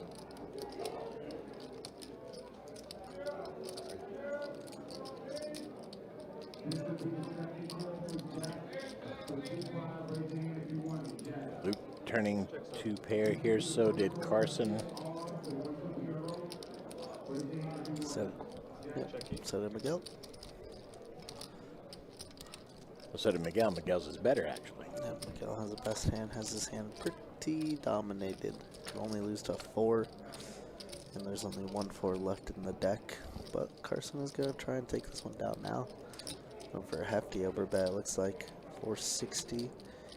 Luke turning 2 pair here, so did Carson. So did Miguel. Well, so did Miguel. Miguel's is better, actually. Yeah, Miguel has the best hand, has his hand pretty dominated. Can only lose to 4, and there's only 1-4 left in the deck. But Carson is going to try and take this one down now. Going for a hefty overbet, it looks like 460.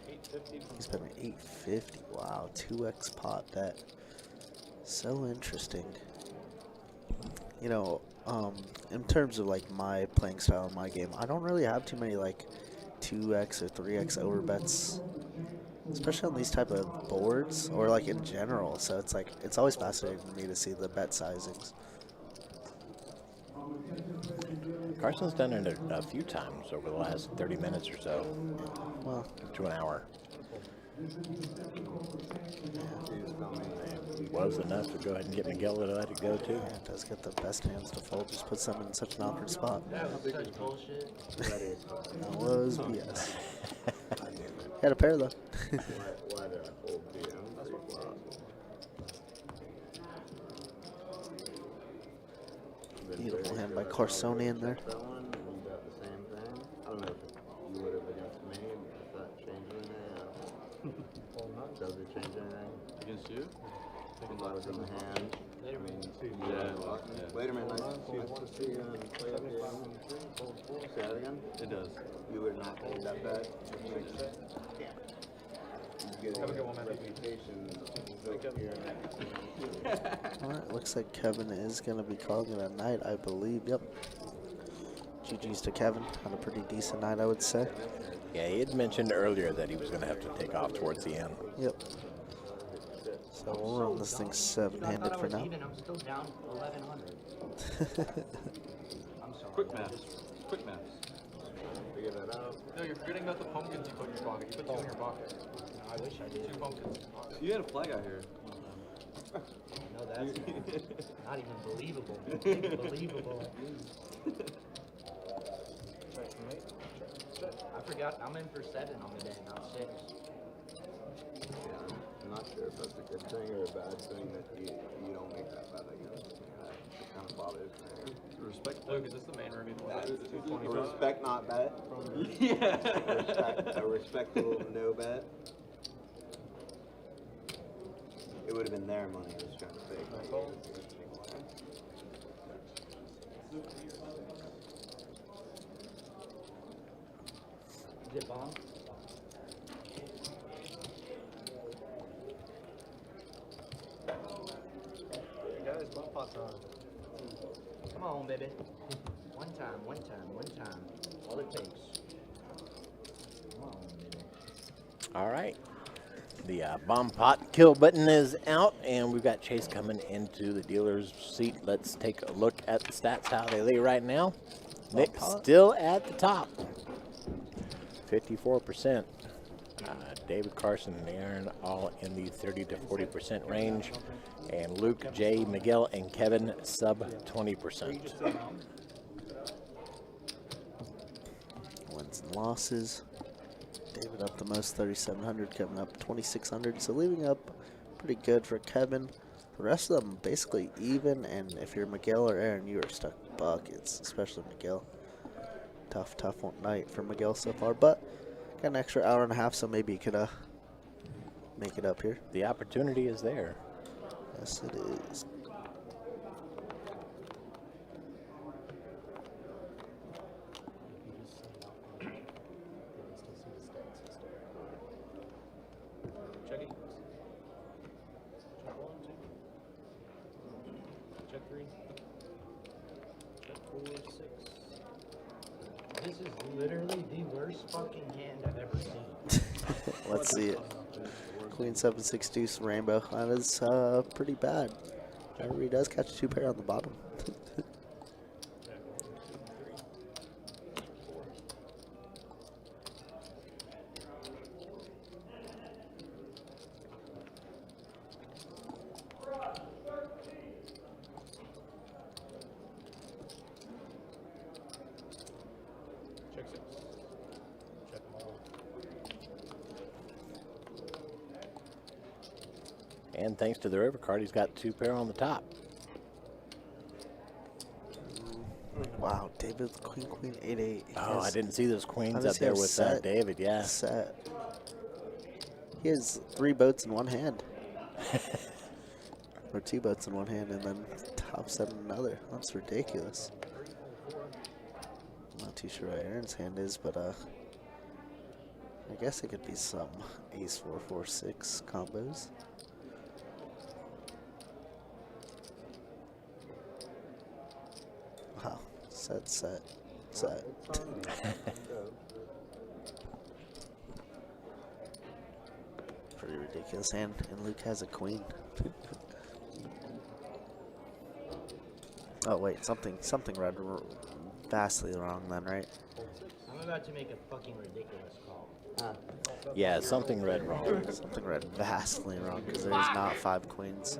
850. He's betting 850. Wow, 2x pot bet. So interesting. You know, in terms of like my playing style in my game, I don't really have too many like 2x or 3x overbets, especially on these type of boards or like in general. So it's like it's always fascinating to me to see the bet sizings. Carson's done it a few times over the last 30 minutes or so. Well, to an hour. He's Was enough to go ahead and get Miguel to let it go too. yeah, it does get the best hands to fold. Just puts them in such an awkward spot. That was such bullshit. That was BS. Had a pair though. Why did I fold DM? Beautiful hand by Carsonian there. That one, you got the same thing. I don't know if you would have against me, if that changed anything. Does it change anything? Against you? Because I was in the hand. I mean, Yeah. Wait a minute, nice to see you and play up game. Say that again? It does. You would not hold that bet? Have a good one, Alright, looks like Kevin is going to be calling it a night, I believe. Yep. GG's to Kevin. Had a pretty decent night, I would say. Yeah, he had mentioned earlier that he was going to have to take off towards the end. Yep. So we'll run this thing seven-handed for now. I'm still down 1,100. I'm sorry. Quick math. Quick math. Figure that out. No, you're forgetting about the pumpkins you put in your pocket. You put two in your pocket. I wish I did. 2 pumpkins. You had a flag out here. No, that's not even believable. Unbelievable. I forgot I'm in for 7 on the day, not 6. Yeah, I'm not sure if that's a good thing or a bad thing that you don't make that bet, I guess. It kind of bothers me. Respect. Luke, is this the main room you want? A respect not bet? Yeah. A respectable no bet? It would have been their money I was trying to fake. Is it bomb? Guys, bump pots on. Come on, baby. One time. All it takes. Come on, baby. All right. The bomb pot kill button is out, and we've got Chase coming into the dealer's seat. Let's take a look at the stats, how they lay right now. Nick still at the top, 54%. David Carson and Aaron all in the 30 to 40% range, and Luke, Jay, Miguel, and Kevin sub 20%. Wins and losses. David up the most, 3,700. Kevin up 2,600. So leaving up pretty good for Kevin. The rest of them basically even. And if you're Miguel or Aaron, you are stuck buckets, especially Miguel. Tough night for Miguel so far. But got an extra hour and a half, so maybe he could make it up here. The opportunity is there. Yes, it is. Check it. Check 1, 2. Check 3. Check 4, 6. This is literally the worst fucking hand I've ever seen. Let's see it. Queen 7, 6 deuce rainbow. That is pretty bad. However, he does catch 2 pair on the bottom. Check 6. Check them all. And thanks to the river card, he's got 2 pair on the top. Wow, David with queen, 8, 8. Oh, I didn't see those queens does up he there have with set? David, yeah. Set. He has 3 boats in one hand. Or 2 boats in one hand and then top set in another. That's ridiculous. I'm not too sure what Aaron's hand is, but I guess it could be some ace 4, 4, 6 combos. Wow, set. Pretty ridiculous hand, and Luke has a queen. Oh wait, something read vastly wrong then, right? I'm about to make a fucking ridiculous call. Yeah, something read wrong. Something read vastly wrong because there's not 5 queens.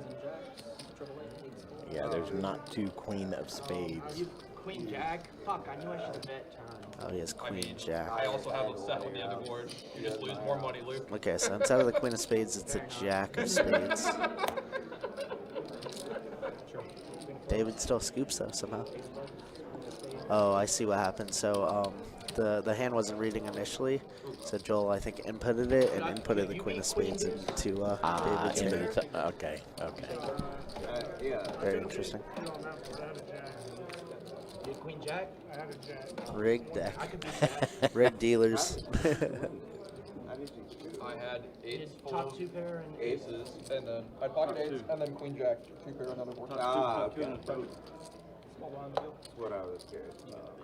Yeah, there's not 2 queen of spades. Queen Jack? Fuck, I knew I should have bet turn. Oh, he has Queen Jack. I also have a set on the other board. You just lose more money, Luke. Okay, so instead of the Queen of Spades, it's a Jack of Spades. David still scoops though somehow. Oh, I see what happened. So the hand wasn't reading initially, so Joel I think inputted it and inputted the Queen of Spades into David's hand. Okay, okay. Yeah. Very interesting. Did Queen Jack? Rigged deck. Rigged dealers. I had eights full Top of 2 pair and aces, and then I pocket eights, and then queen jack, 2 pair, another board. Ah, okay. That's what I was curious about.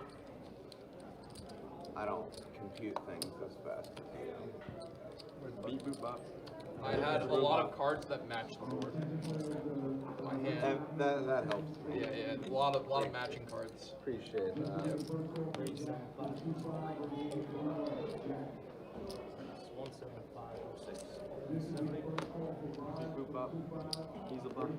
I don't compute things as fast as you do. I had a lot of cards that matched the board. My hand. That helps me. Yeah, a lot of matching cards. Appreciate that. 175 Boop up. He's a buck.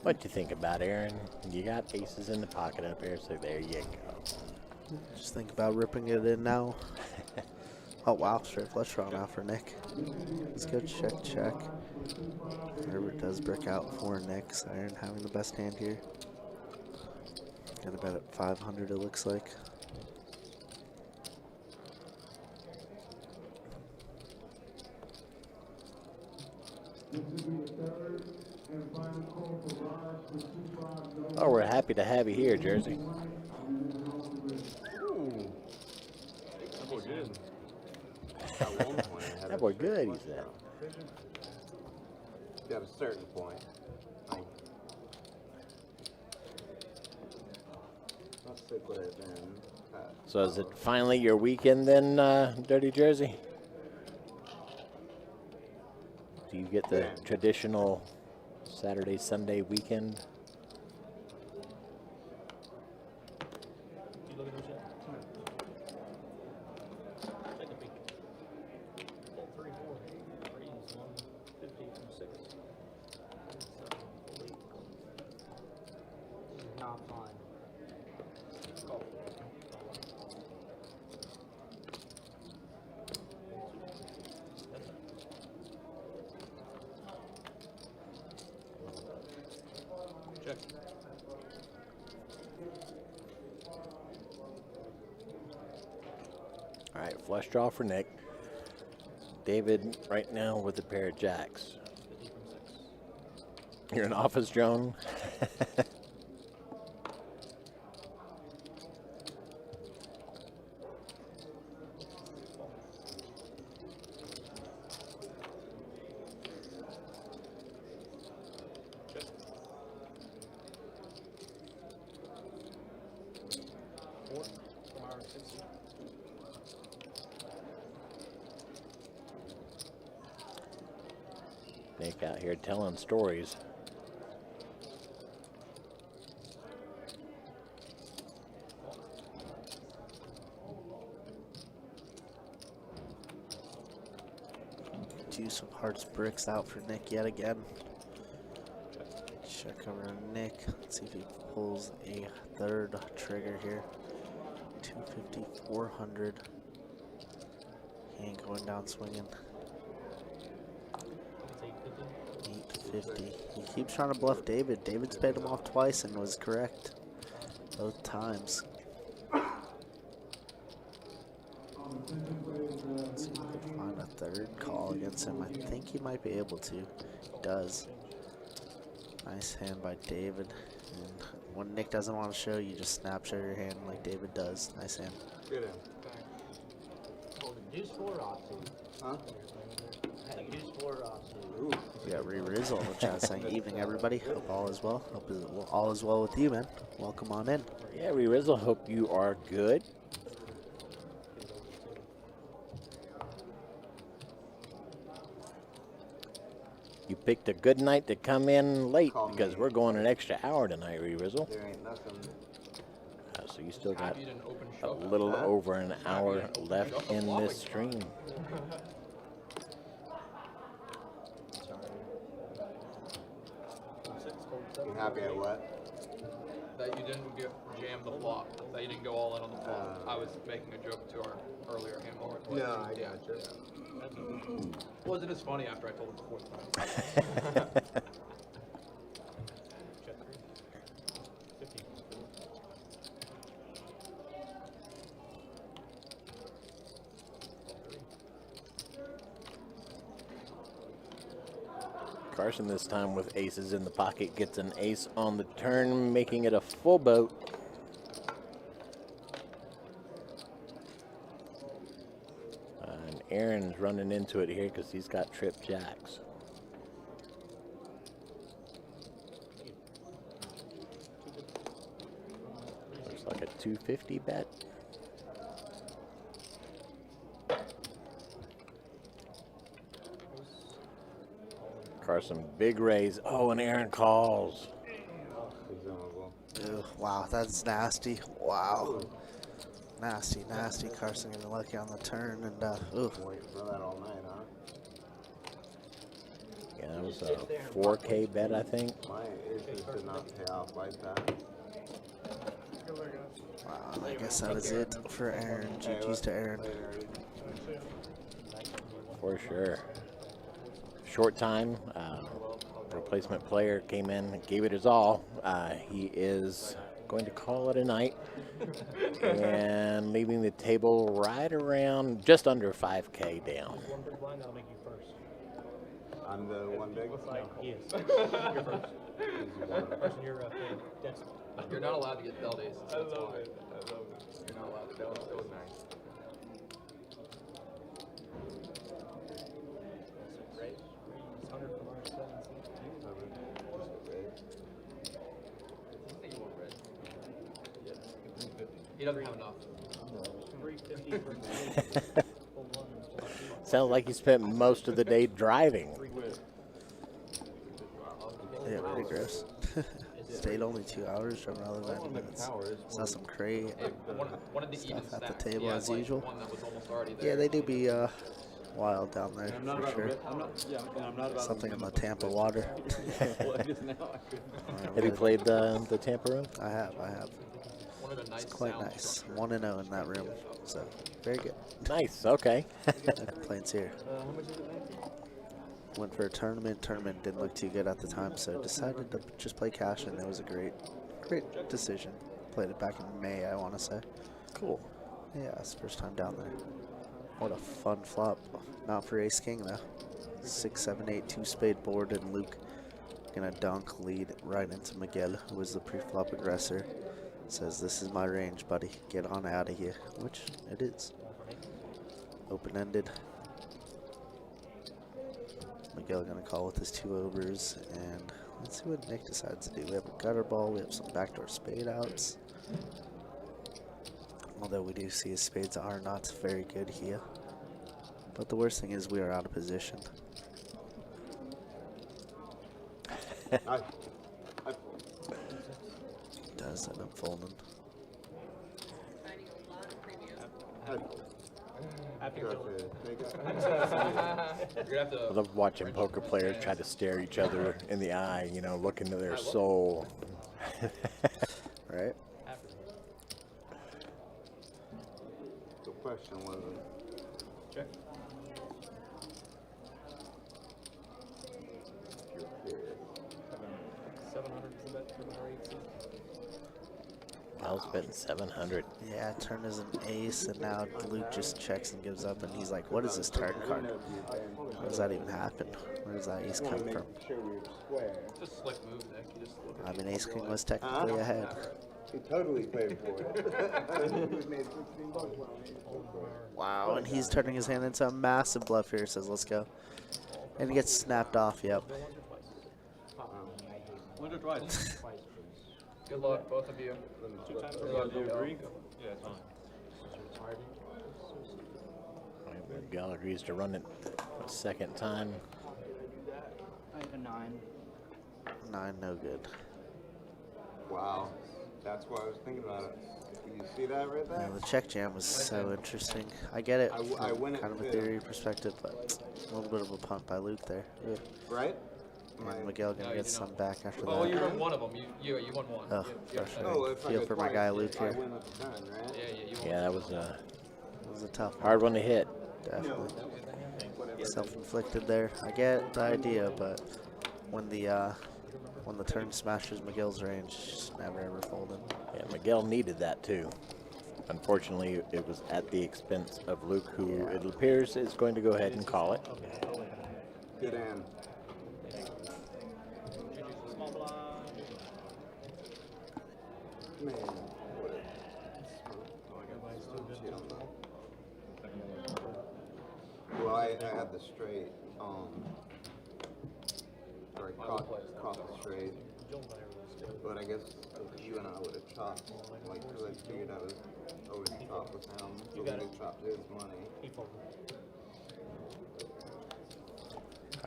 What you think about Aaron? You got aces in the pocket up here, so there you go. Just think about ripping it in now. Oh wow, straight flush draw now for Nick. Let's go check, check. Herbert does brick out for Nick's. Aaron having the best hand here. Got about at 500 it looks like. Oh, we're happy to have you here, Jersey. That boy good. At one point, I had That boy good, he said. At a certain point, I'll stick with it then. So is it finally your weekend then, Dirty Jersey? Do you get the traditional Saturday, Sunday weekend? not fun. Check. All right, flush draw for Nick. David right now with a pair of jacks. You're an office drone. Nick out here telling stories. Deuce of Hearts bricks out for Nick yet again. Check over on Nick. Let's see if he pulls a third trigger here. 250, 400. He ain't going down swinging. 850. He keeps trying to bluff David. David's paid him off twice and was correct both times. Let's see if we can find a third call against him. I think he might be able to. He does. Nice hand by David. And when Nick doesn't want to show, you just snapshot your hand like David does. Nice hand. Good hand. Deuce 4 off. Huh? We got Rizzle in the chat saying, "Evening, everybody. Hope all is well. Hope all is well with you, man. Welcome on in." Yeah, Rizzle, hope you are good. You picked a good night to come in late because we're going an extra hour tonight, Rizzle. There ain't nothing. So you still got a little over an hour left in this stream. You happy at what? That you didn't get jam the flop. That you didn't go all in on the flop. I was making a joke to our earlier hand moment. No, I got you. Wasn't as funny after I told it the fourth time. Carson this time with aces in the pocket gets an ace on the turn, making it a full boat. And Aaron's running into it here because he's got trip jacks. Looks like a 250 bet. Carson, big raise. Oh, and Aaron calls. Ew, wow, that's nasty. Wow. Nasty, nasty. Carson getting lucky on the turn. And, ooh. Wait for that all night, huh? Yeah, that was a 4K bet, I think. My aces did not pay off like that. Wow, I guess that is it for Aaron. GG's to Aaron. For sure. Short time. Replacement player came in, gave it his all. He is going to call it a night and leaving the table right around just under 5K down. One big blind, that'll make you first. I'm the one big? He is. You're first. Person you're next. You're not allowed to get dealt aces. I love it. You're not allowed to dealt aces. That was nice. Right? 100 from our 7. He doesn't have enough. 350 for Sounds like he spent most of the day driving. Yeah, pretty gross. Stayed only 2 hours, drove another 90 minutes. Saw some crate stuff at the table as usual. Yeah, they do be wild down there for sure. Something in the Tampa water. Have you played the Tampa room? I have. It's quite nice. 1-0 in that room, so very good. Nice, okay. No complaints here. Went for a tournament. Tournament didn't look too good at the time, so decided to just play cash, and it was a great decision. Played it back in May, I want to say. Cool. Yeah, it's the first time down there. What a fun flop. Not for ace king though. 6, 7, 8, 2 spade board, and Luke gonna dunk lead right into Miguel, who was the pre-flop aggressor. Says, "This is my range, buddy. Get on out of here," which it is. Open-ended. Miguel gonna call with his 2 overs, and let's see what Nick decides to do. We have a gutter ball. We have some backdoor spade outs. Although we do see his spades are not very good here. But the worst thing is we are out of position. Does end up folding. I love watching poker players try to stare each other in the eye, you know, look into their soul. Right? The question was, Check. you're curious. 700 for bet, 780. I was betting 700. Yeah, turn is an ace, and now Luke just checks and gives up, and he's like, "What is this turn card? How does that even happen? Where does that ace come from?" It's a slick move, Nick. You just look at I mean, ace king was technically ahead. He totally paid for it. He made $16 Wow, and he's turning his hand into a massive bluff here. Says, let's go. And he gets snapped off, yep. Once or twice. Good luck, both of you. 2 times. Do you agree? Yeah, it's fine. Miguel agrees to run it a second time. I have a 9. 9, no good. Wow. That's what I was thinking about it. Can you see that right there? Yeah, the check jam was so interesting. I get it from I win it kind of a too. theory perspective, but a little bit of a punt by Luke there. Yeah. Right? And Miguel gonna get some back after Oh, you that. won one of them. You won one. Oh, Yeah, frustrating. Feel for my guy Luke here. Yeah, that was a tough one. hard one to hit. Definitely. Self-inflicted there. I get the idea, but when the turn smashes Miguel's range, just never ever folding. Yeah, Miguel needed that too. Unfortunately, it was at the expense of Luke, who it appears is going to go ahead and call it. Good end. Man. Well, I had the straight, or I caught the straight, but I guess you and I would have chopped, like, because I figured I was over the top with him, so we could chop his money.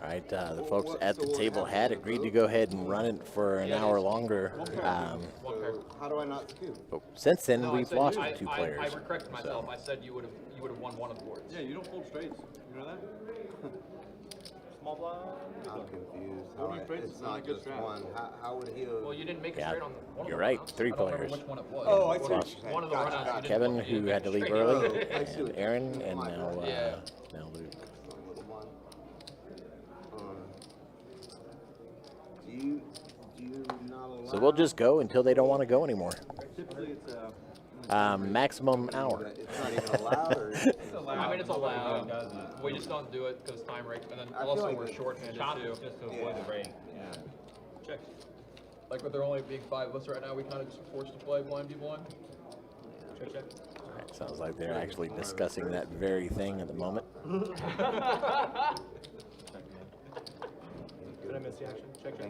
All right, the folks at the table had agreed to go ahead and run it for an hour longer. So how do I not scoop? But since then, No, I we've said lost I 2 players. I corrected myself. I said you would have won one of the boards. Yeah, you don't fold straights. You know that? Small blind. I'm confused. What do you How trade? it's not just one. How would he have? Well, you didn't make a Yeah, straight on one of you're the right, runouts. 3 I don't remember players. which one it was. Oh, I One- see what you're saying. One of the Gotcha, runouts. gotcha. Kevin, you who didn't had to make a leave straight. early, I see what and Aaron, and my now, bad. Yeah. now Luke. Some little one. Do you not allow? So we'll just go until they don't want to go anymore. Typically, it's Maximum hour. It's not even allowed, or It's allowed. I mean, it's allowed. We just don't do it because time break, and then I feel also like we're the short-handed too. Just to avoid the break. yeah. Check. Like with there only being 5 of us right now, we kind of just forced to play blind be blind. Check, check. It sounds like they're actually discussing that very thing at the moment. Did I miss the action? Check, check.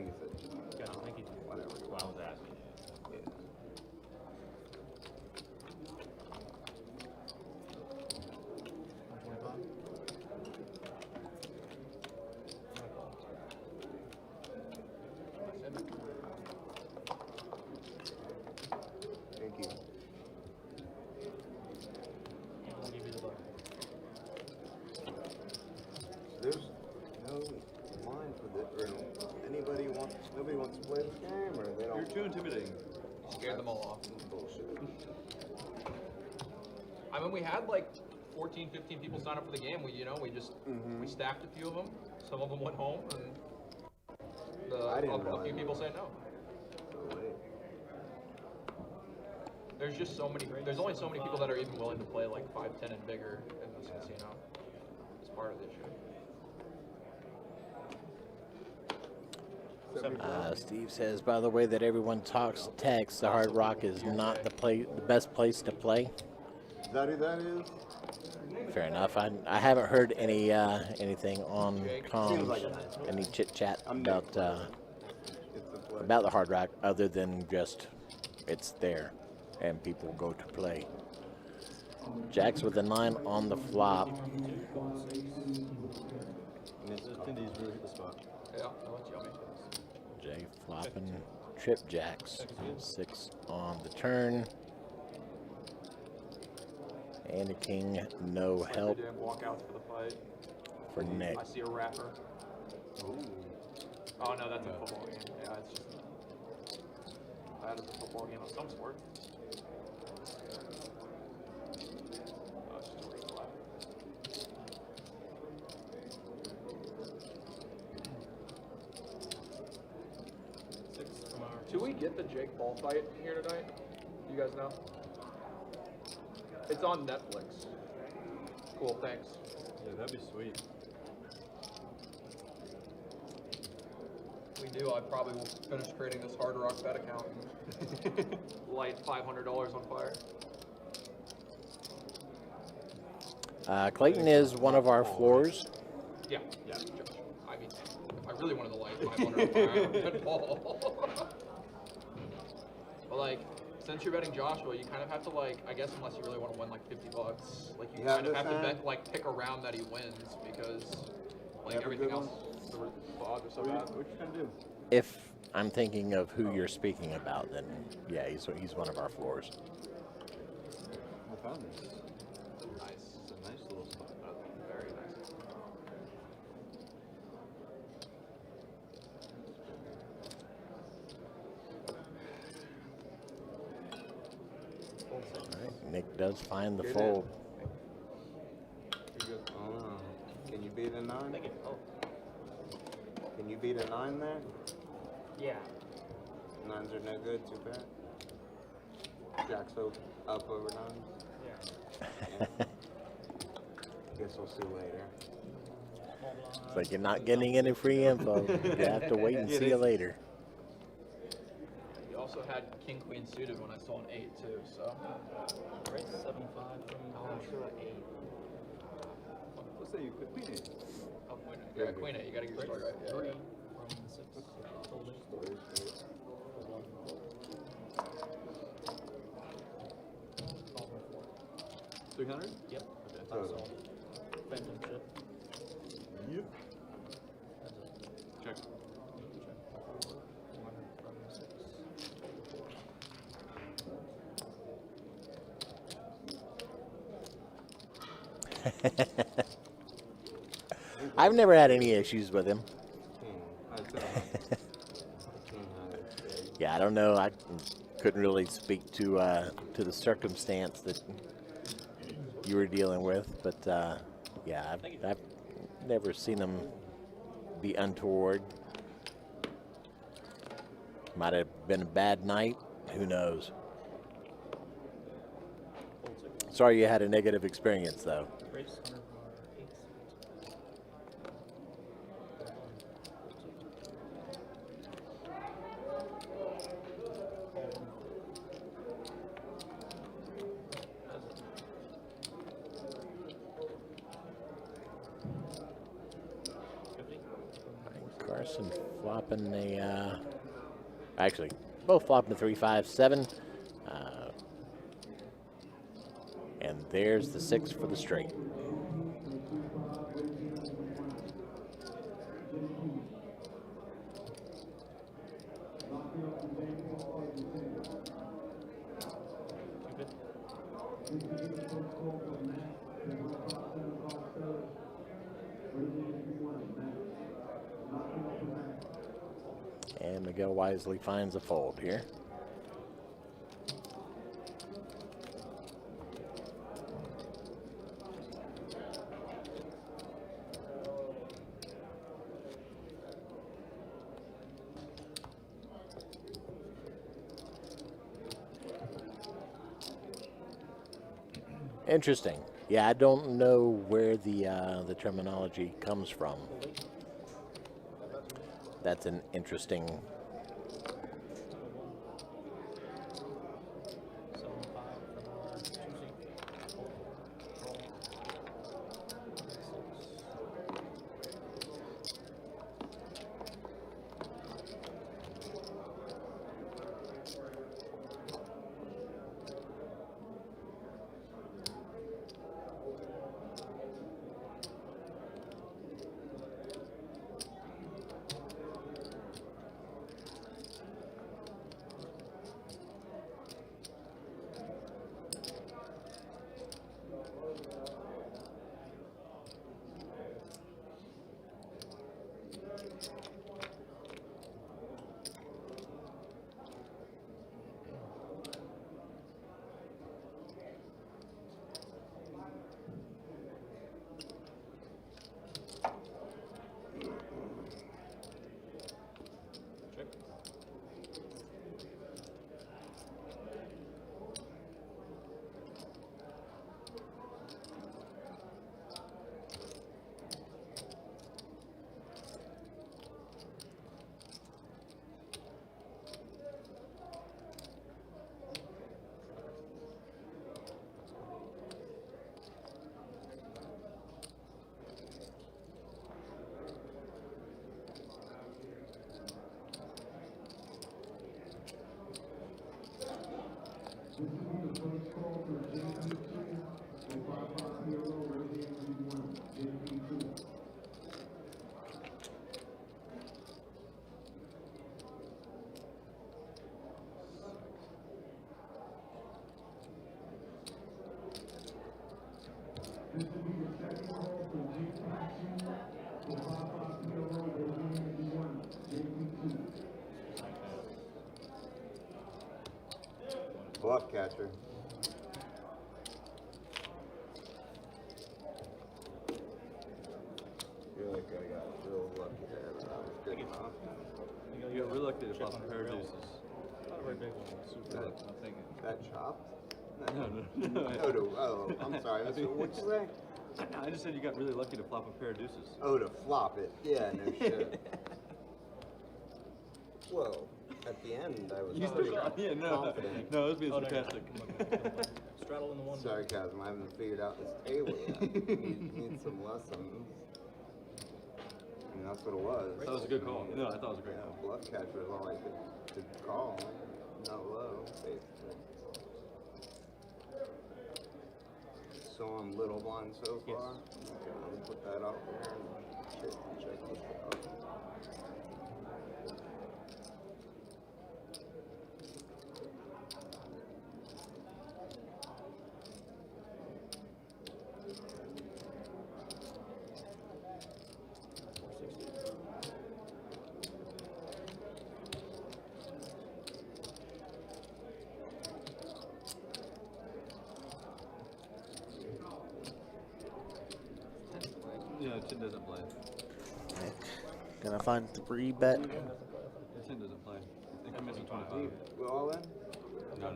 Gotcha, thank you. whatever. That's what I was asking. Thank you. I'll give you the buck. There's no line for this, or nobody wants to play this game, or they don't. You're too intimidating. Scared them all off. Bullshit. I mean, we had like 14, 15 people sign up for the game. We just we stacked a few of them. Some of them went home, and I didn't a few realize people say no. So late. There's just so many. There's only so many people that are even willing to play like 5, 10, and bigger in this casino. It's part of the issue. Steve says, by the way, that everyone talks text, the Hard Rock is not the best place to play. Is that who that is? Fair enough. I haven't heard anything on comms, like any chit chat I'm about It's a play. about the Hard Rock, other than just it's there and people go to play. Jacks with a 9 on the flop. Indy's really hit the spot. Yeah, that's yummy. Jay flopping trip jacks. 6 on the turn. And a king, no help Damn walkouts for the fight. for Nick. I see a rapper. Ooh. Oh no, that's a football game. Yeah, it's just that is a football game of some sort. Oh, it's just a ring flap. Do we get the Jake Paul fight here tonight? You guys know? It's on Netflix. Cool, thanks. Yeah, that'd be sweet. we do, I probably will finish creating this Hard Rock Bet account and light $500 on fire. Clayton is one of our floors. Yeah, Josh. I mean, if I really wanted to light 500 on fire, I would ball. But like, since you're betting Joshua, you kind of have to like, I guess unless you really want to win like 50 bucks, like you kind of have to bet, like pick a round that he wins because like everything else, the odds are so bad. What you trying to do? If I'm thinking of who you're speaking about, then yeah, he's one of our floors. I found this. Nice. It's a nice little spot. Very nice. All right, Nick does find the Get fold. Can you beat a 9? Can you beat a 9 there? Yeah. 9s are no good, too bad. Jack's up over 9s. Yeah. Guess we'll see later. It's like you're not getting any free info. You have to wait and see you later. You also had King Queen suited when I saw an 8 too, so. Race 75 from Joshua 8. Let's say you quit Queen 8. Oh, Queen 8, you gotta get your story right. Yeah, 3 yeah. from 6. Folding. 300? Yep. Okay. So, phantom chip. Yep. Check. 200 from 6. I've never had any issues with him. Yeah, I don't know. I couldn't really speak to the circumstance that you were dealing with, but yeah, I've never seen him be untoward. Might have been a bad night. Who knows? Sorry you had a negative experience, though. Race 100 from 8. Carson flopping a, actually, both flopping a 3-5-7. And there's the 6 for the straight. And Miguel wisely finds a fold here. Interesting. Yeah, I don't know where the terminology comes from. That's an interesting. 75 from 2 Bluff catcher. I feel like I got real lucky there, but that was good enough. You got really lucky to flop a pair of deuces. Not a very big one. Super lucky. I'm thinking. That chopped? No. Oh, I'm sorry. What'd you say? I just said you got really lucky to flop a pair of deuces. Oh, to flop it. Yeah, no shit. Well, at the end, I was pretty confident. No, I was being sarcastic. Straddle in the one. Sarcasm. I haven't figured out this table yet. Need some lessons. I mean, that's what it was. That was a good call. No, I thought it was a great Yeah, call. bluff catcher is all I could call. Not low, basically. So I'm little blind so far. Okay, let me put that out there and check this out. Yeah, Chin doesn't play. Nick, gonna find 3-bet. Chin doesn't play. It commits to 25. We all in? No.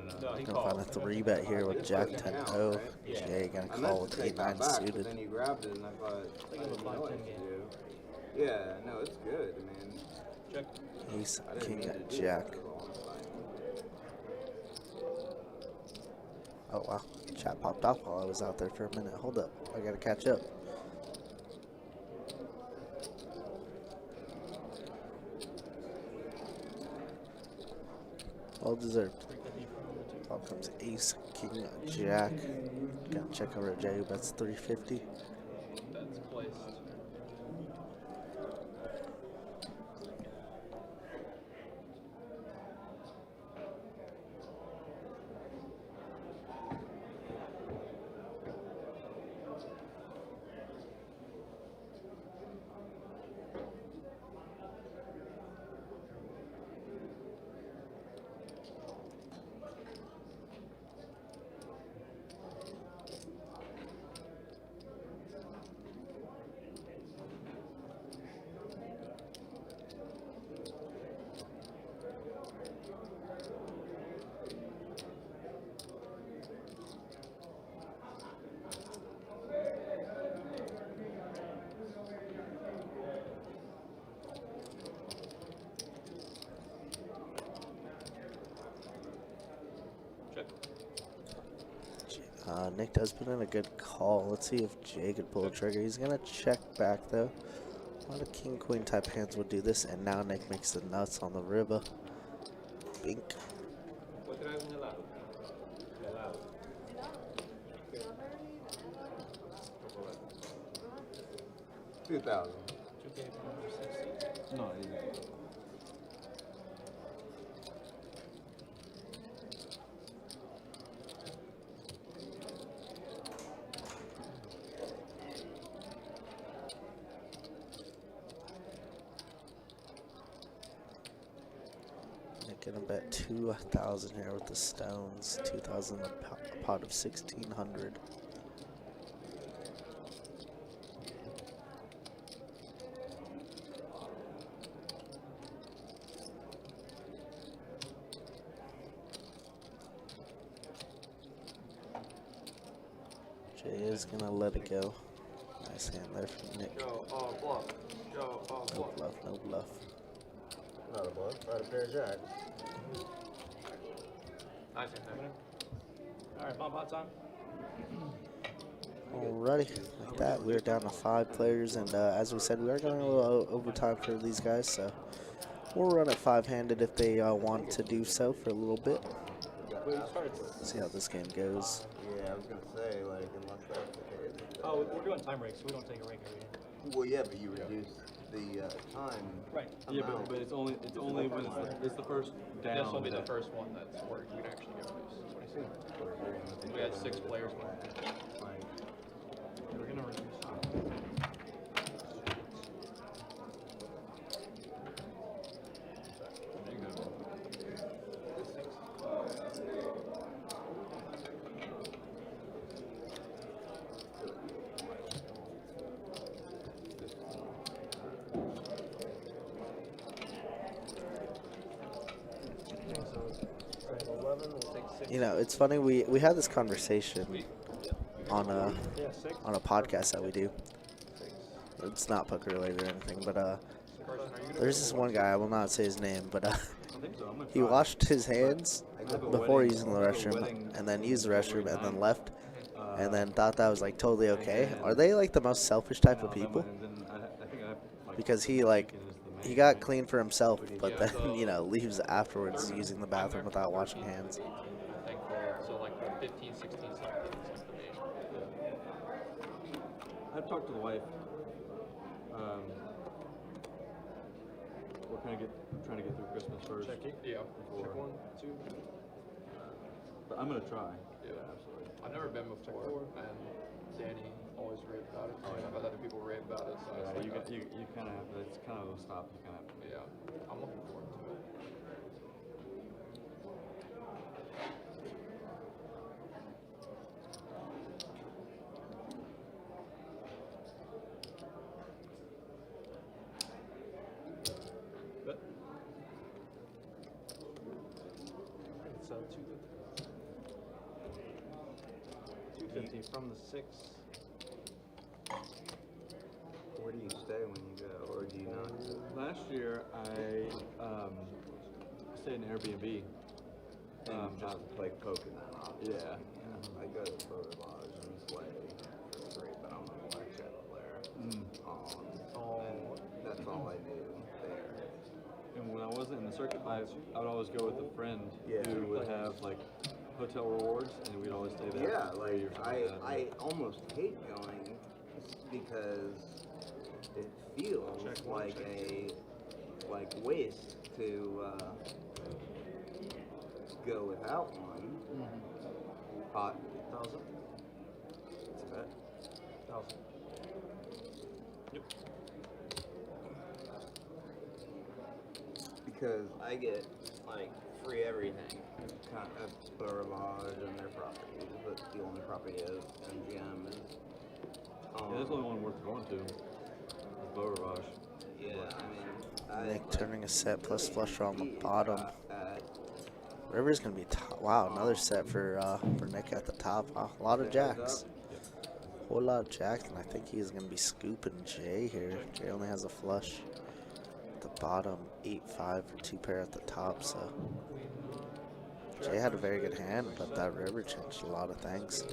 Gonna find a 3-bet here with Jack 10-0. Jay gonna call with 8-9 But suited. then you grabbed it and I thought, I didn't know what to do. Yeah, no, it's good. I mean, Check. Ace, I didn't king, mean to got do Jack. that, is all I'm saying. Oh wow, chat popped off while I was out there for a minute. Hold up, I gotta catch up. Well deserved. Out comes Ace, King, Jack. Gotta check over at Jay, who bets 350. That's placed. Nick does put in a good call. Let's see if Jay could pull a trigger. He's gonna check back though. A lot of king queen type hands would do this, and now Nick makes the nuts on the river. Bink. 2,000. 2K for 60. No, Nick gonna bet 2,000 here with the stones. 2,000 a pot of 1,600. Jay is gonna let it go. Nice hand there from Nick. Go, bluff. Go, No bluff. bluff, no bluff. Not a bluff, not a pair of jacks. Nice hand there. Alright, bomb pot time. Alrighty, like that, we're down to 5 players, and as we said, we are going a little overtime for these guys, so we'll run it 5-handed if they want to do so for a little bit. See how this game goes. Yeah, I was gonna say, like, unless that's the case. Oh, we're doing time breaks, so we don't take a rake every hand. Well, yeah, but you reduce the time. Right. yeah, amount. but it's only when it's the first down. This will be the first one that's where you can actually go reduce. We had 6 players. Like, We're gonna reduce. You know, it's funny. We had this conversation on a podcast that we do. It's not poker related or anything, but there's this one guy. I will not say his name, but he washed his hands before using the restroom, and then used the restroom, and then left, and then thought that was like totally okay. Are they like the most selfish type of people? Because he got clean for himself, but then leaves afterwards using the bathroom without washing hands. I think so like 15, 16, 17 is like the main. I've talked to the wife. We're trying to get through Christmas first. Check it. Yeah. Check 1, 2. But I'm gonna try. Yeah, absolutely. I've never been before, and Danny always raved about it. I've had other people rave about it. So Yeah, it's you kind of have to. It's kind of a stop. You kind of. yeah, I'm looking forward to it. It's 250 from the 6. Where do you stay when you go, or do you not? Last year I stayed in Airbnb. Just play poker then, Yeah. I go to the photo lodge and play for free, but I'm not blackjack player. And that's all I do there. And when I wasn't in the circuit, I would always go with a friend Yeah. who would have like hotel rewards, and we'd always stay there. Yeah, for like 3 or something like that. I almost hate going because it feels like a waste to go without one. Hot 1,000. It's a bet. 1,000. Yep. Because I get like free everything kind of at Borough Lodge and their properties, but the only property is MGM is. Yeah, that's the only one worth going to. The Bow Ravage. Yeah, I mean, Nick turning a set plus flush draw on the bottom. at River's gonna be top. Wow, another set for Nick at the top. Wow, a lot of jacks. Whole lot of jacks, and I think he's gonna be scooping Jay here. Jay only has a flush at the bottom, 8-5 for 2 pair at the top. So Jay had a very good hand, but that river changed a lot of things.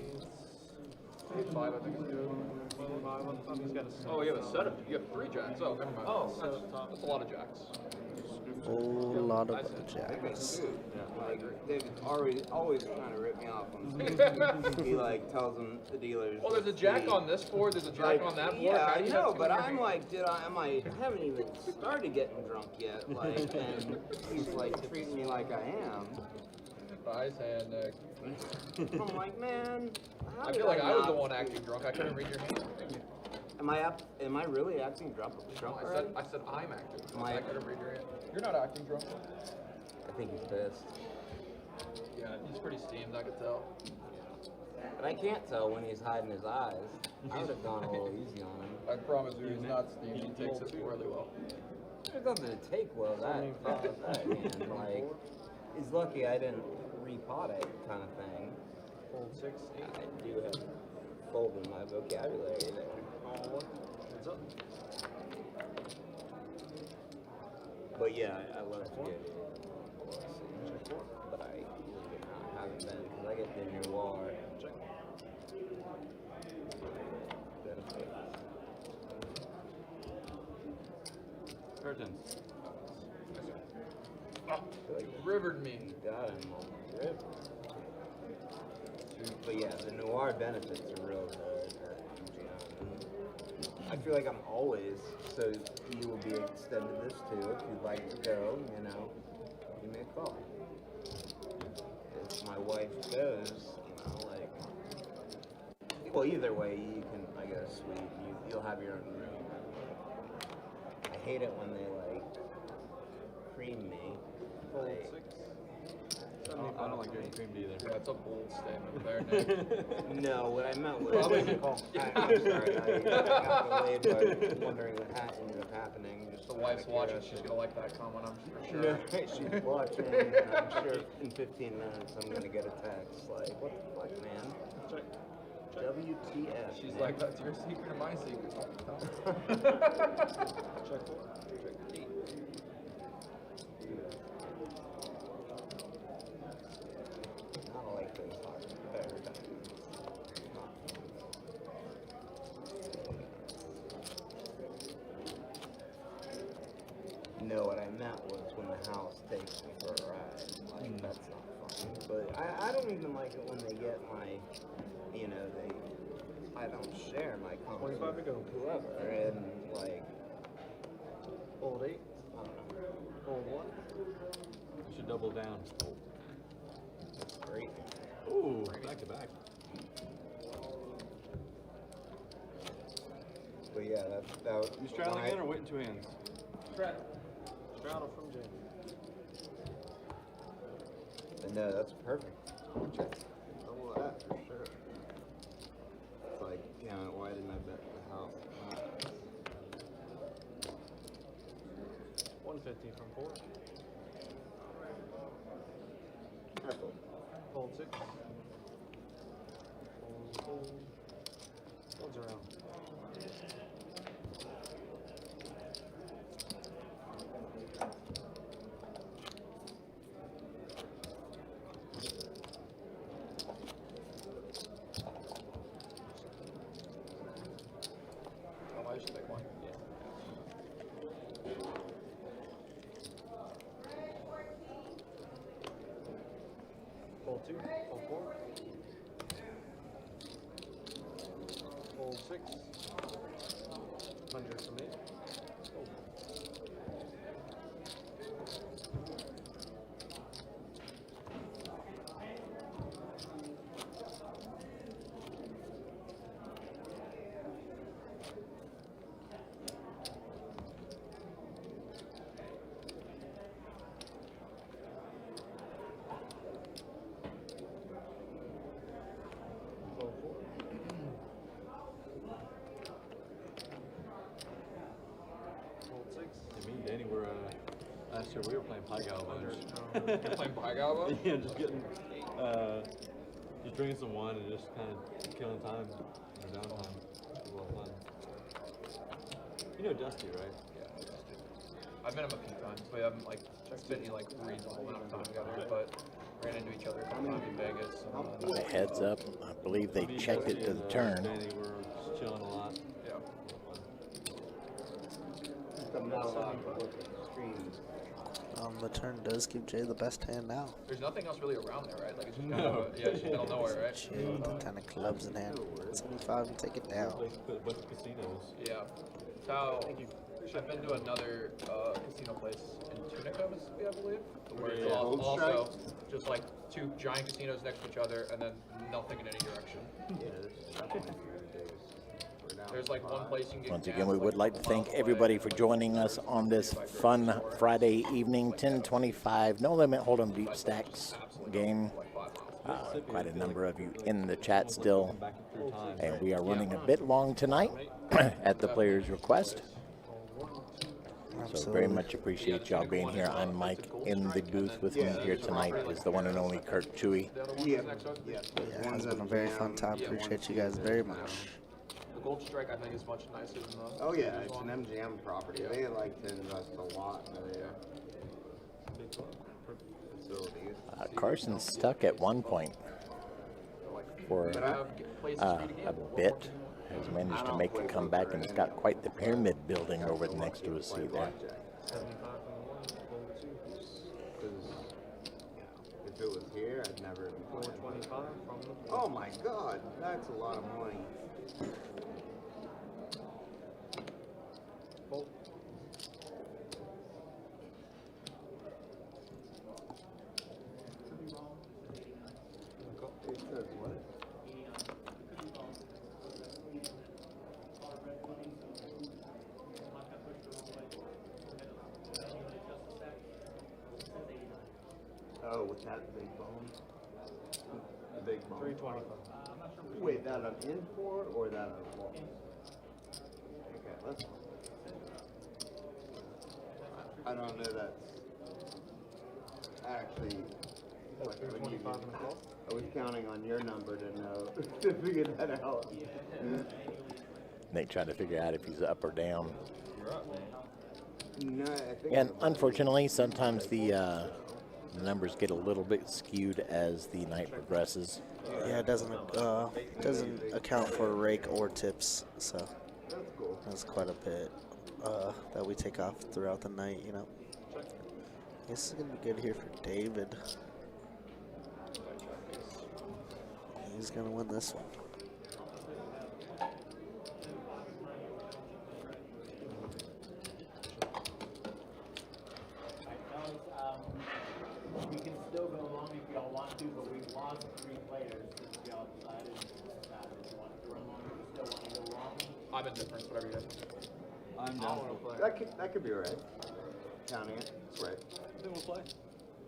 8-5, I think it's good. Oh, you have a set of, you have 3 jacks. Oh, never mind. Oh, that's a lot of jacks. Whole lot of jacks. like David's always trying to rip me off on he like tells them the dealers. Well, there's a jack on this board. There's a jack on that board. Yeah, How I do you know, have but two I'm like, I haven't even started getting drunk yet. Like, and he's like treating me like I am. Nice hand, Nick. I'm like, man. I feel like I was the one acting drunk. I couldn't read your hand. Am I really acting drunk? I said I'm acting drunk. I couldn't read your hand. You're not acting drunk. I think he's pissed. Yeah, he's pretty steamed. I could tell. But I can't tell when he's hiding his eyes. I would have gone a little easy on him. I promise you, he's not steamed. He takes it really well. There's nothing to take well. That hand, like, he's lucky I didn't repot it, kind of thing. Fold 6, 8. I do have fold in my vocabulary there. Heads up. But yeah, I love to get but I haven't been because I get the new wall. Check. Curtains. Rivered me. Got him on the river. But yeah, the noir benefits are real good. I feel like I'm always, so you will be extended this too. If you'd like to go, give me a call. If my wife goes, like, well, either way, you can, I get a suite. You'll have your own room. I hate it when they, like, cream me. Fold Like, 6. I don't like getting creamed either. That's a bold statement there, Nick. No, what I meant was. Probably call. I'm sorry, I got delayed, but wondering what ended up happening. Just the wife's watching, she's gonna like that comment, I'm for sure. She's watching, and I'm sure in 15 minutes I'm gonna get a text like, what the fuck, man? Check. WTF. She's man. like, that's your secret and my secret. Check 4. Check 8. I don't like those better times. No, what I meant was when the house takes me for a ride. Like, that's not fun. But I don't even like it when they get my, you know, I don't share my comments 25 to go. with whoever. And, like, Fold 8. I don't know. Fold 1. You should double down. It's great. Ooh, back to back. But yeah, that was. You straddling again or waiting 2 hands? Straddle from Jim. But no, that's perfect. Double that for sure. It's like, damn it, why didn't I bet the house? 150 from 4. Careful. Fold 6. Fold. Folds around. I should take one. Fold 2. Fold 4. Fold 6. 100 from 8. Fold. Fold 4. Fold 6. Yeah, me and Danny were, last year we were playing Pai Gow a bunch. You're playing Pai Gow? Yeah, just getting, just drinking some wine and just kind of killing time in our downtime. It was a lot of fun. You know Dusty, right? Yeah, I've met him a few times. We haven't like spent any like reasonable amount of time together, but ran into each other a couple times in Vegas. A heads up, I believe they checked it to the turn. Danny were just chilling a lot. Yeah. I'm not allowed to look at the streams. The turn does give Jay the best hand now. There's nothing else really around there, right? Like it's just kind of yeah, it's just middle of nowhere, right? Jay with the 10 of clubs in hand. 75 and take it down. They put a bunch of casinos. Yeah. So I've been to another casino place in Tunica, Mississippi, I believe, where it's also just like 2 giant casinos next to each other, and then nothing in any direction. There's like one place you can get Once gas, again, we would like to thank everybody for joining us on this fun Friday evening, 1025 No Limit Hold'em Deep Stacks game. Quite a number of you in the chat still, and we are running a bit long tonight at the player's request. So very much appreciate y'all being here. I'm Mike. In the booth with me here tonight is the one and only Kirk Chewy. Yeah, Yeah, it's been a very fun time. Appreciate you guys very much. The Gold Strike, I think, is much nicer than the. oh yeah, it's an MGM property. They like to invest a lot in their facilities. Carson's stuck at one point for a bit. Has managed to make a comeback and has got quite the pyramid building over next to his seat there. 75 from 1. Fold 2. Because if it was here, I'd never be playing. 425 from the. Oh my god, that's a lot of money. Fold. It says what? Oh, with that big bone? The big bone. 325. Wait, that an import or that an import? Okay, let's. I don't know that's actually. Like, when you, I was counting on your number to know to figure that out. Nate trying to figure out if he's up or down. You're up, man. No, I think. And unfortunately, sometimes the numbers get a little bit skewed as the night progresses. Yeah, it doesn't account for rake or tips, so That's cool. that's quite a bit that we take off throughout the night, you know. This is gonna be good here for David. He's gonna win this one. We can still go along if y'all want to, but we lost 3 players since y'all decided that if you want to run long, you still want to go long. I'm indifferent, whatever you guys. I'm down for play. That could be right. Counting it, it's right. Then we'll play.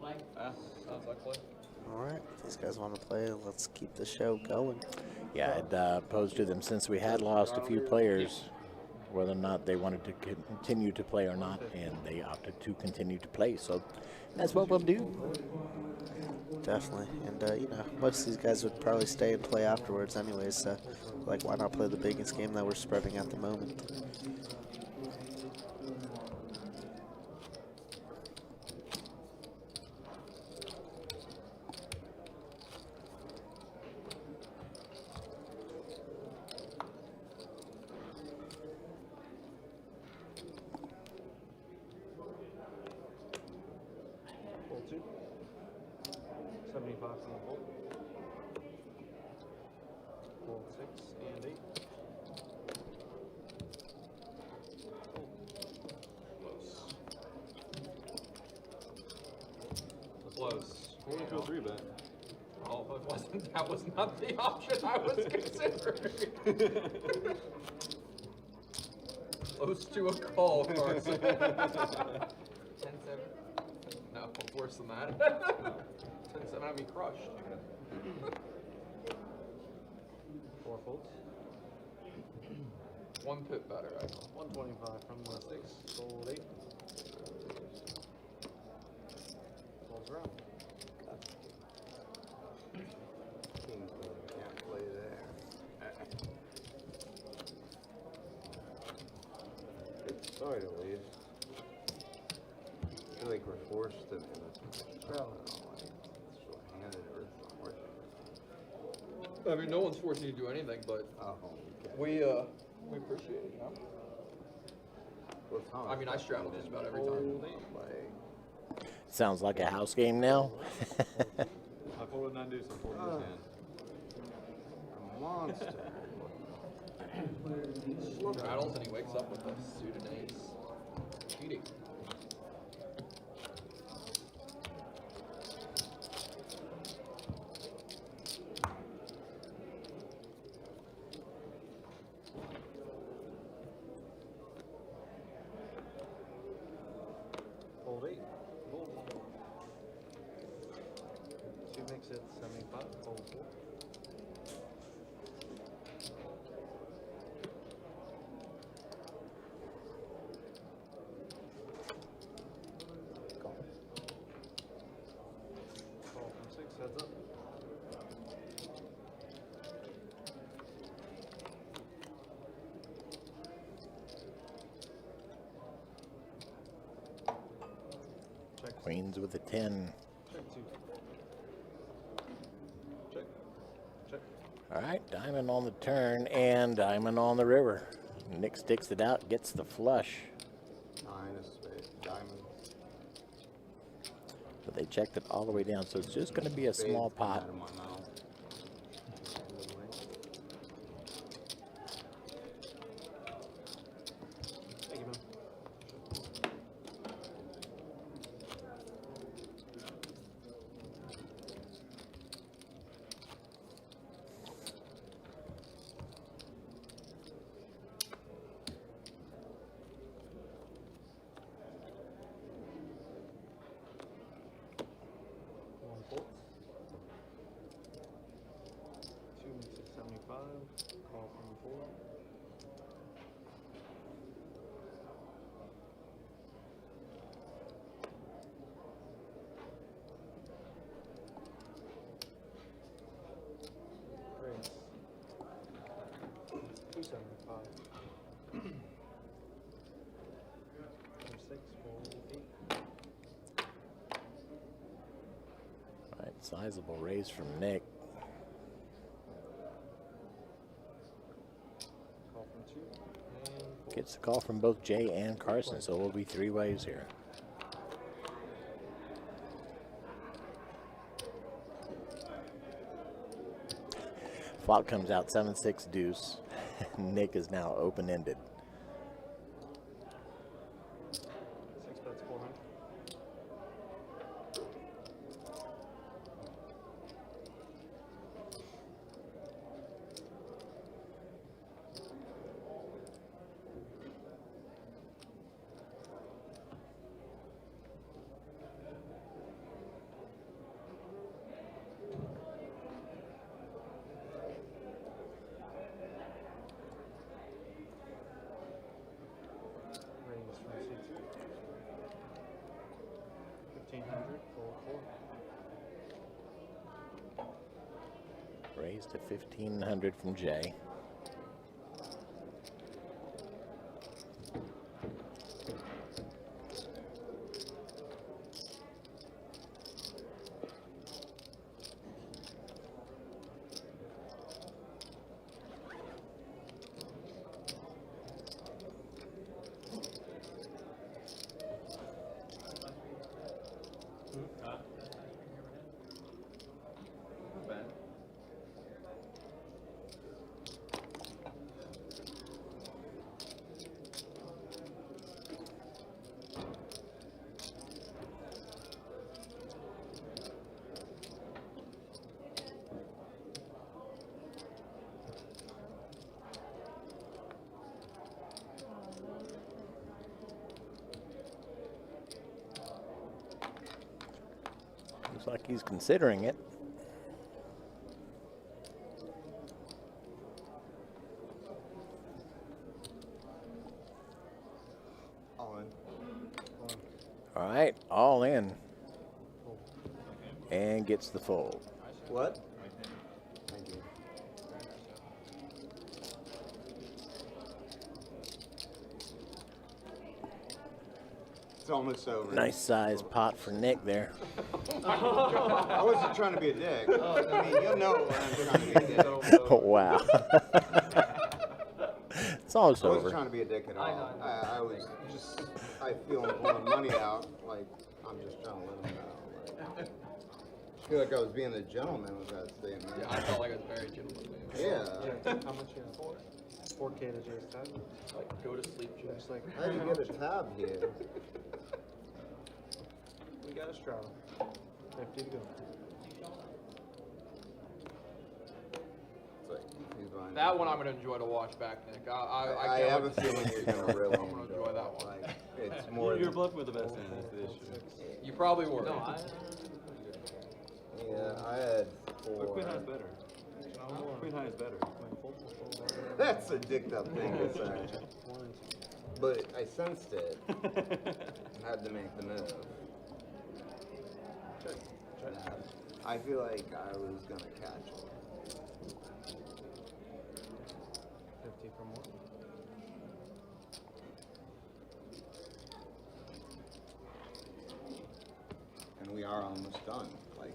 Play. Sounds like play. All right, if these guys want to play, let's keep the show going. Yeah, I'd posed to them since we had lost a few players, whether or not they wanted to continue to play or not, and they opted to continue to play. So that's what we'll do. Definitely, and you know, most of these guys would probably stay and play afterwards anyways, so like, why not play the biggest game that we're spreading at the moment? Pull 2. 75 from the hole. Pull 6 and 8. Close. Only to a 3-bet. Oh, it wasn't. That was not the option I was considering. Close to a call, Carson. 10-7. No, worse than that. 10-7, I'd be crushed. 4 folds. 1 pip better, I 125 from the 6. Fold 8. Folds around. King's can't play there. Sorry to leave. I feel like we're forced to do this. Short-handed or something. I mean, no one's forcing you to do anything, but Okay. we appreciate it, you know? Well, Thomas, I mean, I straddle just about every time. like, Sounds like a house game now. I fold with 9 deuce, I fold his hand. a monster. Straddles and he wakes up with a suited ace. Cheating. Fold 8. Fold. 2 makes it 75. Fold 4. Call from 6. Heads up. Check. Queens with a 10. Check 2. Check. Check. All right, diamond on the turn and diamond on the river. Nick sticks it out, gets the flush, 9 is spade. Diamond. but they checked it all the way down, so it's just going to be a small Spades come pot. out of my mouth. Thank you, man. One fold. Sizable raise from Nick. Call from 2. And Gets the call from both Jay and Carson, so we'll be 3 ways here. Flop comes out 7-6 deuce. Nick is now open-ended. 6 bets 400. Raise from C2. 1500. Fold 4. Raise to 1,500 from Jay. Looks like he's considering it. All in. All right, all in. And gets the fold. What? Thank you. It's almost over. Nice size pot for Nick there. I wasn't trying to be a dick. I mean, you know when I'm trying to be a dick. Wow. It's almost I wasn't over. trying to be a dick at all. I was just, I feel I'm pulling money out. Like, I'm just trying to let them know. Like, I feel like I was being a gentleman with that statement. Yeah, I felt like it was very gentlemanly. Yeah. How much you have? 4K to Jay's tab. Like, go to sleep, Jay. Just like, How do you get a tab here? we got a straddle. 50 to go. It's like, he's buying That one I'm going to enjoy to watch back, Nick. I can't have a wait to- feeling you're going to really I'm gonna enjoy that one. Like, it's more You're than, bluffing with the best hand. That's the issue. You probably were. yeah, I had But 4. Queen High is better. Queen High is better. That's a dicked up thing to say. But I sensed it. Had to make the move. I feel like I was going to catch it. 50 from 1. And we are almost done. Like,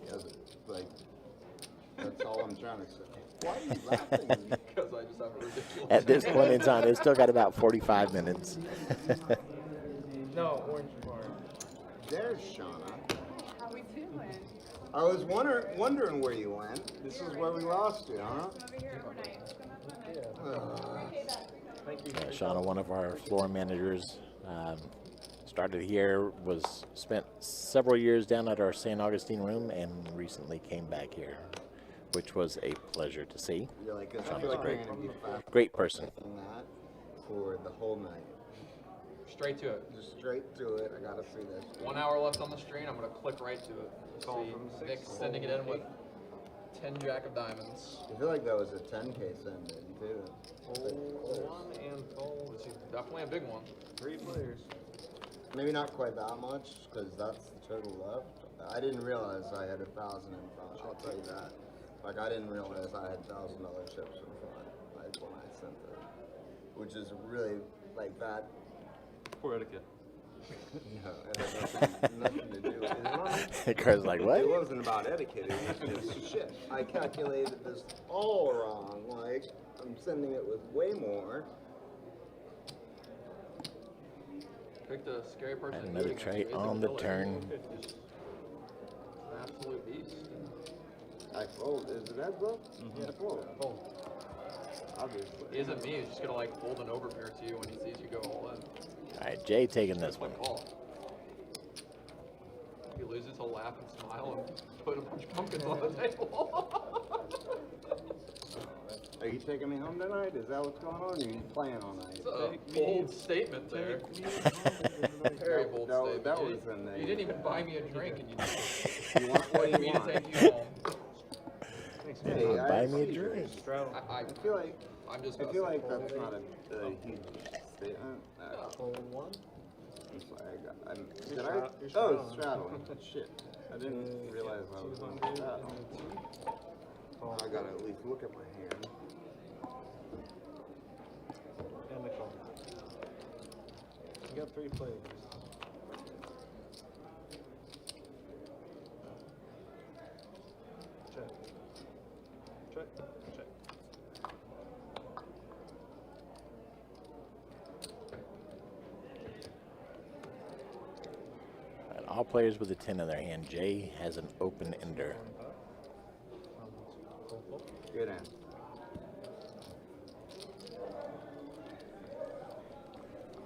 that's all I'm trying to say. Why are you laughing at me? Because I just have a ridiculous. At this point in time, it's still got about 45 minutes. No, orange bar. There's Shauna. How we doing? I was wondering where you went. This is where we lost you, huh? Over here overnight. Thank you. Shauna, one of our floor managers, started here, was spent several years down at our St. Augustine room, and recently came back here, which was a pleasure to see. You're like, I Shauna's feel like great. you're going to be fast Great person. that for the whole night. Straight to it. Just straight to it. I got to see this. 1 hour left on the screen. I'm going to click right to it. Call See, from 6, Nick sending it in with 10 jack of diamonds. I feel like that was a 10K send in, too. Fold 1 and fold 2. Definitely a big one. 3 players. Maybe not quite that much, because that's the total left. I didn't realize I had 1,000 in front. I'll tell you that. Like, I didn't realize I had $1,000 chips in front, like, when I sent it. Which is really, like, that. Poor etiquette. No, it had nothing to do with it. Car's like, what? It wasn't about etiquette. It was just shit. I calculated this all wrong. Like, I'm sending it with way more. Picked a scary person. And another tray on the turn. An absolute beast. I fold. Is it that well? Yeah, I fold. Obviously. He isn't me. He's just gonna like fold an overpair to you when he sees you go all in. All right, Jay taking this one. Call. If he loses, he'll laugh and smile and put a bunch of pumpkins on the table. Are you taking me home tonight? Is that what's going on? Or are you playing all night? It's a bold statement there. Very bold statement. That was in the. You didn't even buy me a drink, and you You want what do you want? to take you home. Hey, Buy me a drink. I feel like I'm just. I feel like that's not a huge statement. One. I'm sorry, did I? Oh, straddling. Shit. I didn't realize I was on straddle. I gotta at least look at my hand. And the call. You got 3 plays. Check. Check. Check. And all players with a 10 in their hand. Jay has an open ender. Good end.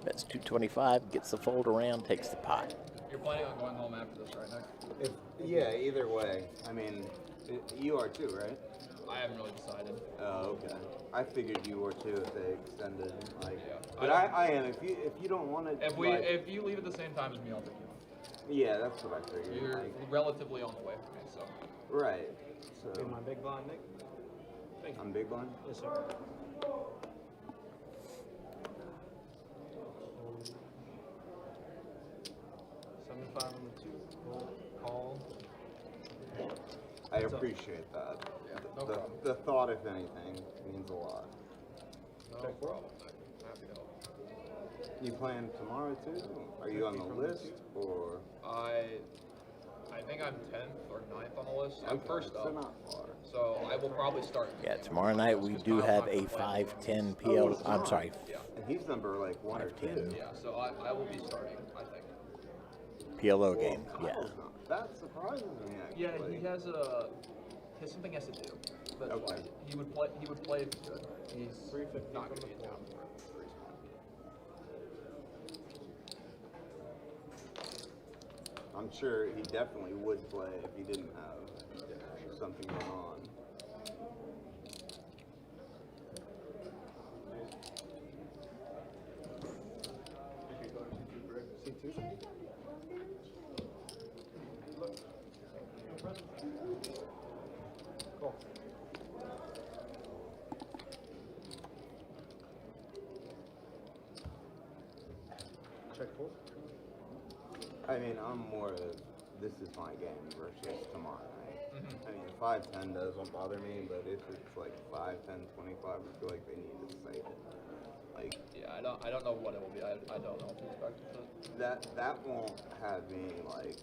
Bets 225, gets the fold around, takes the pot. You're planning on going home after this, right, Nick? Yeah, either way. I mean, you are too, right? I haven't really decided. Oh, okay. I figured you were too if they extended. Like, Yeah. but I am. If you don't want to. If you leave at the same time as me, I'll take you home. Yeah, that's what I figured. You're relatively on the way for me, so. Right. So. Be my big blind, Nick. I'm big blind? Yes, sir. $75 on the 2. Roll. Call. I appreciate that. Yeah, no problem. The thought, if anything, means a lot. No problem. Happy to help. You playing tomorrow too? Are you on the list or? I think I'm 10th or 9th on the list. I'm first so up. not far. So I will probably start. Yeah, tomorrow night we do have a 5-10 PL. I'm sorry. Yeah. And he's number like 1 or 2. Yeah, so I will be starting, I think. PLO game. Yeah. That surprises me actually. Yeah, he has something he has to do. That's why he would play if he could. He's 350 not from going to the be in floor. town for I'm sure he definitely would play if he didn't have something going on. Cool. Check fold. I mean, I'm more of this is my game versus tomorrow night. I mean, 5-10 doesn't bother me, but if it's like 5-10, 25, I feel like they need to say it. Like, yeah, I don't know what it will be. I don't know what to expect with it. that won't have me like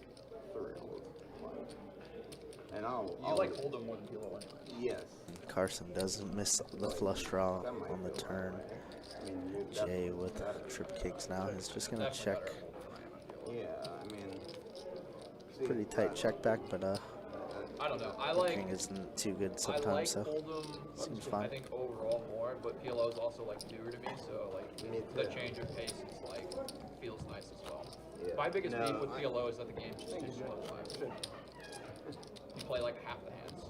thrilled. Like, and I'll like hold them more than Pilo anyway. Yes. Carson doesn't miss the flush draw on the turn. I mean, Jay with trip kicks now is just going to check. Yeah, I mean, Pretty tight check back, but I don't know. king isn't too good I sometimes, like so Hold'em, seems I fine. think overall more, but PLO is also like newer to me, so like the change of pace is like feels nice as well. Yeah. My biggest No, beef with PLO is that the game's just too slow. You play like half the hands.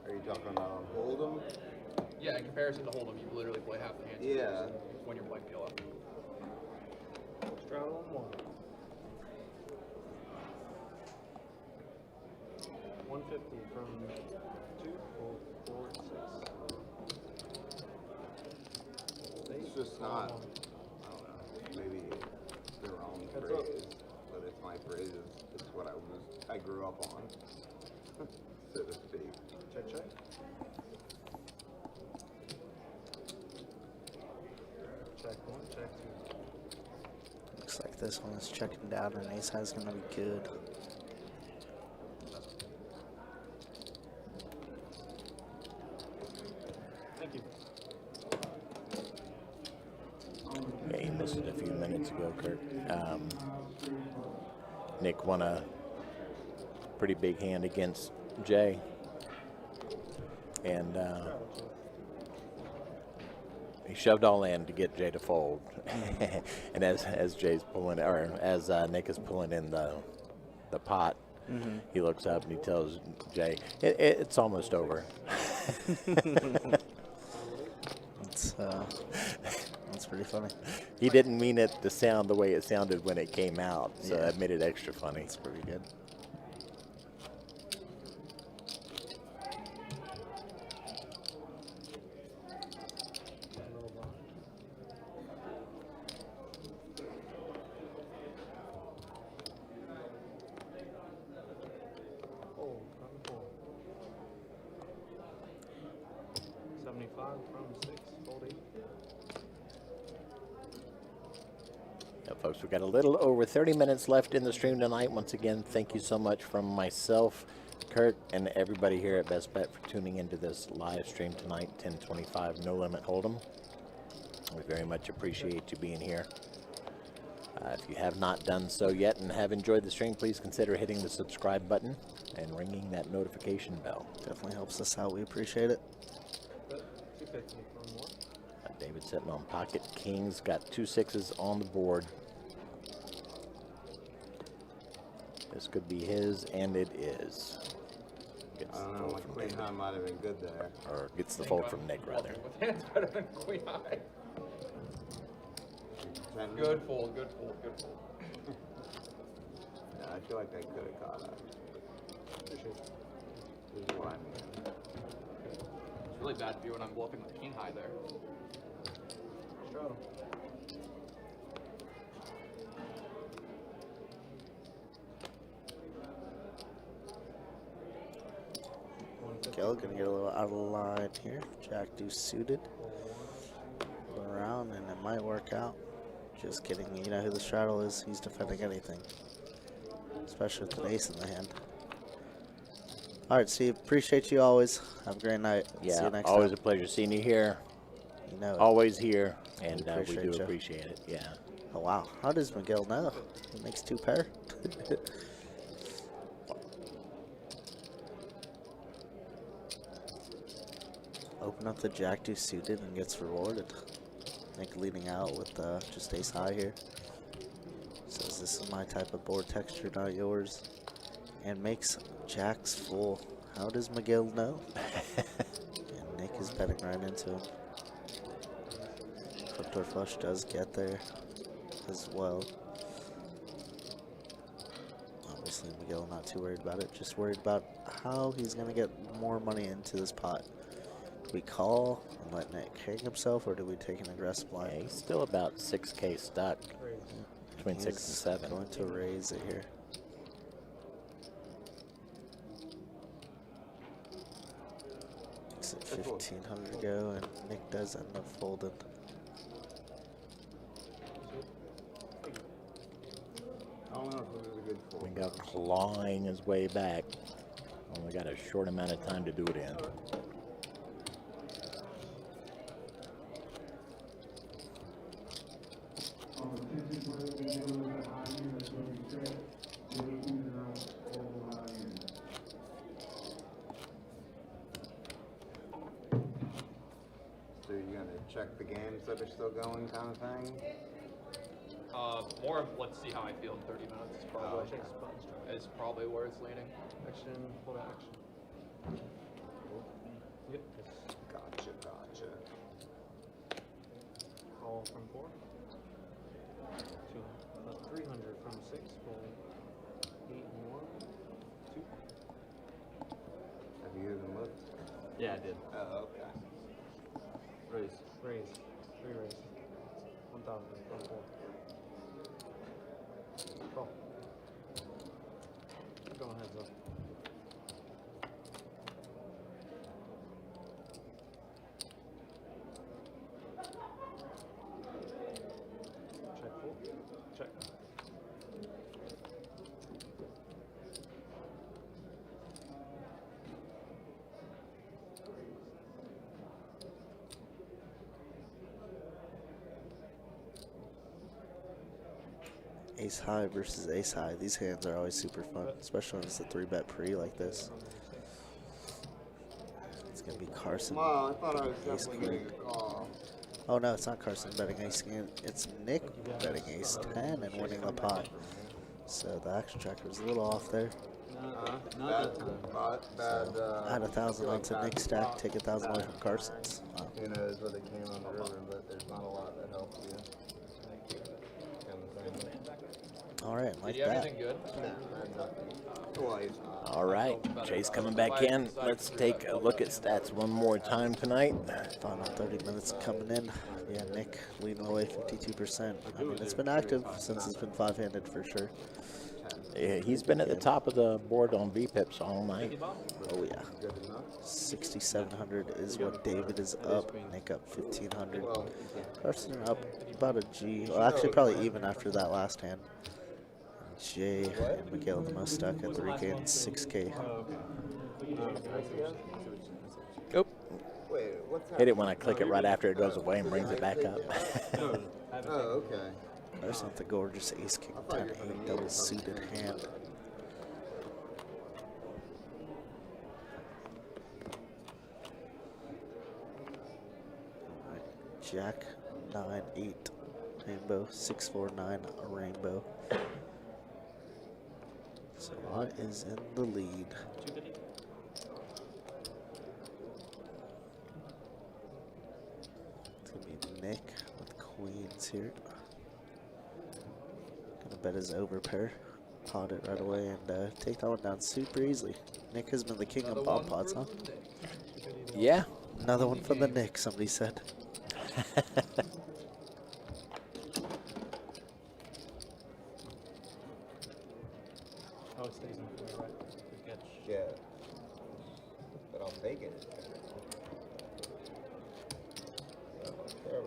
Are you talking about Hold'em? Yeah, in comparison to Hold'em, you literally play half the hands. Yeah. When you're playing PLO. Straddle on 1. 150 from 2, 4, 6. It's just not, I don't know, maybe the wrong phrase, but it's my phrase. It's what I grew up on, so to speak. Check, check. Check one, check two. Looks like this one is checking down and ace high is going to be good. Thank you. Yeah, he missed it a few minutes ago, Kurt. Nick won a pretty big hand against Jay. And he shoved all in to get Jay to fold. And as Jay's pulling, or as Nick is pulling in the pot, he looks up and he tells Jay, it's almost over. That's pretty funny. He didn't mean it to sound the way it sounded when it came out, so that made it extra funny. It's pretty good. Oh, 75 from 6, fold 8. Yeah, folks, we've got a little over 30 minutes left in the stream tonight. Once again, thank you so much from myself, Kurt, and everybody here at BestBet for tuning into this live stream tonight, 1025 No Limit Hold'em. We very much appreciate you being here. If you have not done so yet and have enjoyed the stream, please consider hitting the subscribe button and ringing that notification bell. Definitely helps us out. We appreciate it. 250 from more. David sitting on pocket kings, got 2 6s on the board. This could be his, and it is. Gets I the don't know, fold like from Queen David. High might have been good there. Or gets the fold from Nick, rather. With hands better than Queen High. Good fold, good fold, good fold. Yeah, I feel like I could have caught that. This is what I mean. It's really bad for you when I'm bluffing with King High there. Straddle. Miguel gonna get a little out of line here. Jack deuce suited. Around and it might work out. Just kidding. You know who the straddle is. He's defending anything. Especially with an ace in the hand. Alright, Steve. Appreciate you always. Have a great night. See Yeah, you next always time. a pleasure seeing you here. You know it. Always here, and we appreciate do you. appreciate it. Yeah. Oh wow. How does Miguel know? He makes 2 pair. Open up the jack deuce suited and gets rewarded. Nick leading out with just ace high here. Says this is my type of board texture, not yours. And makes jacks full. How does Miguel know? And Nick is betting right into him. Flip flush does get there as well. Obviously Miguel not too worried about it, just worried about how he's gonna get more money into this pot. Do we call and let Nick hang himself, or do we take an aggressive line? Yeah, he's still about 6K stuck between 6 and He's 7. going to raise it here. Makes it 1,500 to go, and Nick does end up folding. I don't know if it was a good fold. Miguel clawing his way back. Only got a short amount of time to do it in. So you're gonna check the games that are still going kind of thing? More of let's see how I feel in 30 minutes is probably, is probably where it's leaning. Action, hold action. Yep. Gotcha, gotcha. Call from 4. 300 from 6. Roll 8 and 1. 2. Have you even looked? Yeah, I did. Oh, okay. Raise. 3 raise. 1,000 from 4. Call. Going heads up. Check. Ace high versus ace high. These hands are always super fun, especially when it's a 3-bet pre like this. It's gonna be Carson. Well, I thought I was ace definitely queen. getting a call. Oh no, it's not Carson betting ace king. It's Nick betting ace 10 and winning the pot. So the action tracker was a little off there. Add 1,000 onto Nick's stack, take 1,000 away from Carson's. Wow. Who knows what it came on the river, but there's not a lot that helps you. All right, like Did you have that. anything good? All right, Jay's coming back in. Let's take a look at stats one more time tonight. Final 30 minutes coming in. Yeah, Nick leading away 52%. I mean, it's been active since it's been 5-handed for sure. Yeah, he's been at the top of the board on VPIPs all night. Oh yeah. 6,700 is what David is up. Nick up 1,500. Carson up about a G. Well, actually probably even after that last hand. Jay and Miguel the most stuck at 3K and 6K. Oop. Hit it when I click it right after it goes away and brings it back up. Oh, okay. There's not the gorgeous ace king 10 8 double suited hand. Jack 9 8 rainbow 6 4 9 a rainbow. So what is in the lead? It's gonna be Nick with queens here. Gonna bet his overpair, pot it right away, and take that one down super easily. Nick has been the king of bomb pots, huh? Yeah. Another one for the Nick, somebody said. Oh, it stays in the floor, right? Good catch. Yeah. But I'll take it.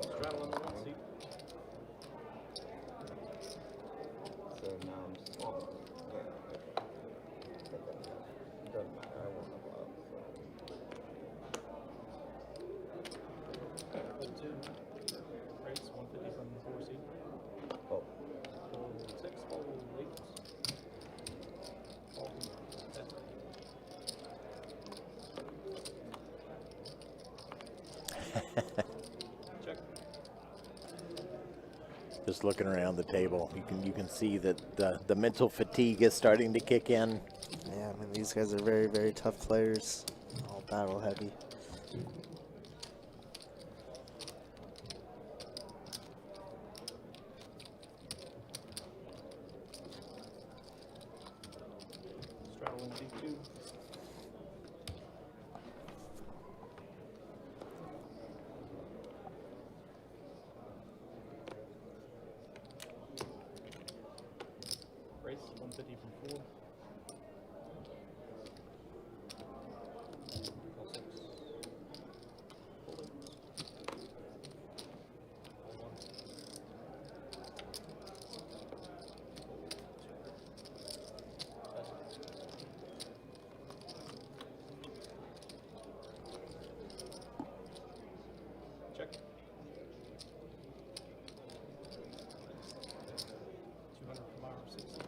Straddle on the one seat. So now I'm small. Yeah. It doesn't matter. I won't have love. Fold 2. Race 150 from the 4 seat. Oh. Fold 6, fold 8. Fold 10. Check. Just looking around the table, you can see that the mental fatigue is starting to kick in. Yeah, I mean, these guys are very, very tough players. All battle heavy. Straddle in D2. Race 150 from 4. Call 6. Fold it. Fold 1. Check. 200 from our 60.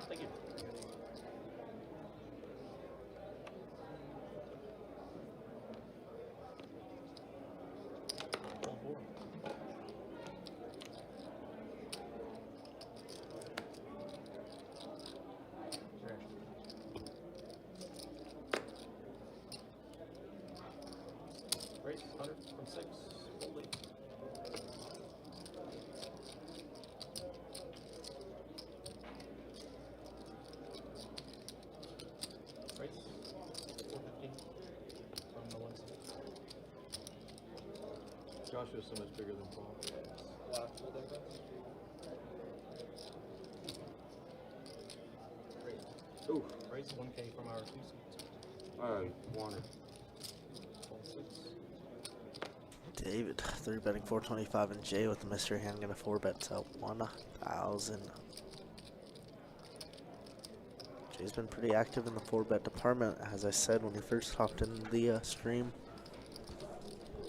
Thank you. Roll 4. Race 100 from 6. Fold 8. Race 450 from the 1 seat. Joshua's so much bigger than Paul. Last full day bets. Ooh. Raise 1K from our 2 seats. Warner. David, 3-betting 425, and Jay with the mystery hand gonna 4-bet to 1,000. Jay's been pretty active in the 4-bet department, as I said when he first hopped in the stream.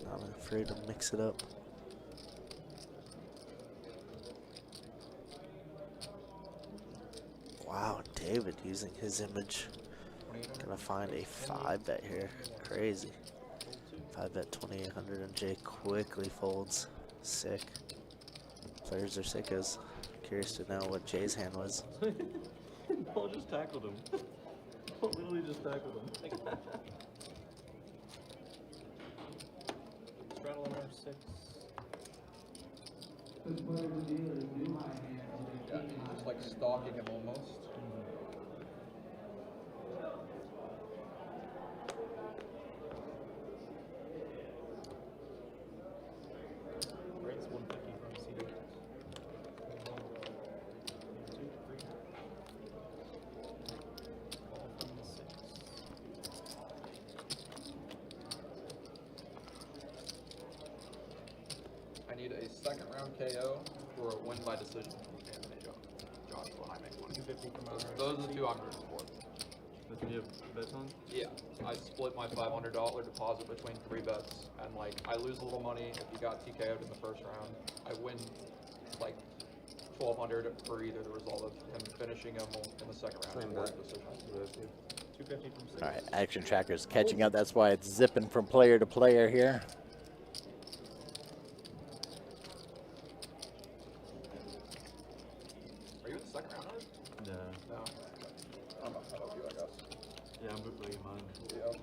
Not afraid to mix it up. Wow, David using his image. Gonna find a 5-bet here. Crazy. 5-bet 2,800, and Jay quickly folds. Sick. Players are sickos. Curious to know what Jay's hand was. Paul just tackled him. Paul literally just tackled him. Straddle on our 6. Yeah, just like stalking him almost. Raise 150 from seat. 2, 3. Call from the 6. I need a second round KO or a win by decision from Anthony Joshua. I make one. 250 from our Those are the two I'm rooting for. That's when you have bets on? Yeah, I split my $500 deposit between 3 bets, and like I lose a little money if you got TKO'd in the first round. I win like $1,200 for either the result of him finishing him in the second round Same or bet. decision. 250 from 6. All right, Action Tracker's catching up. That's why it's zipping from player to player here. Are you in the second round already? No. No. I'm ahead of you, I guess. Yeah, I'm bootlegging mine. Yeah.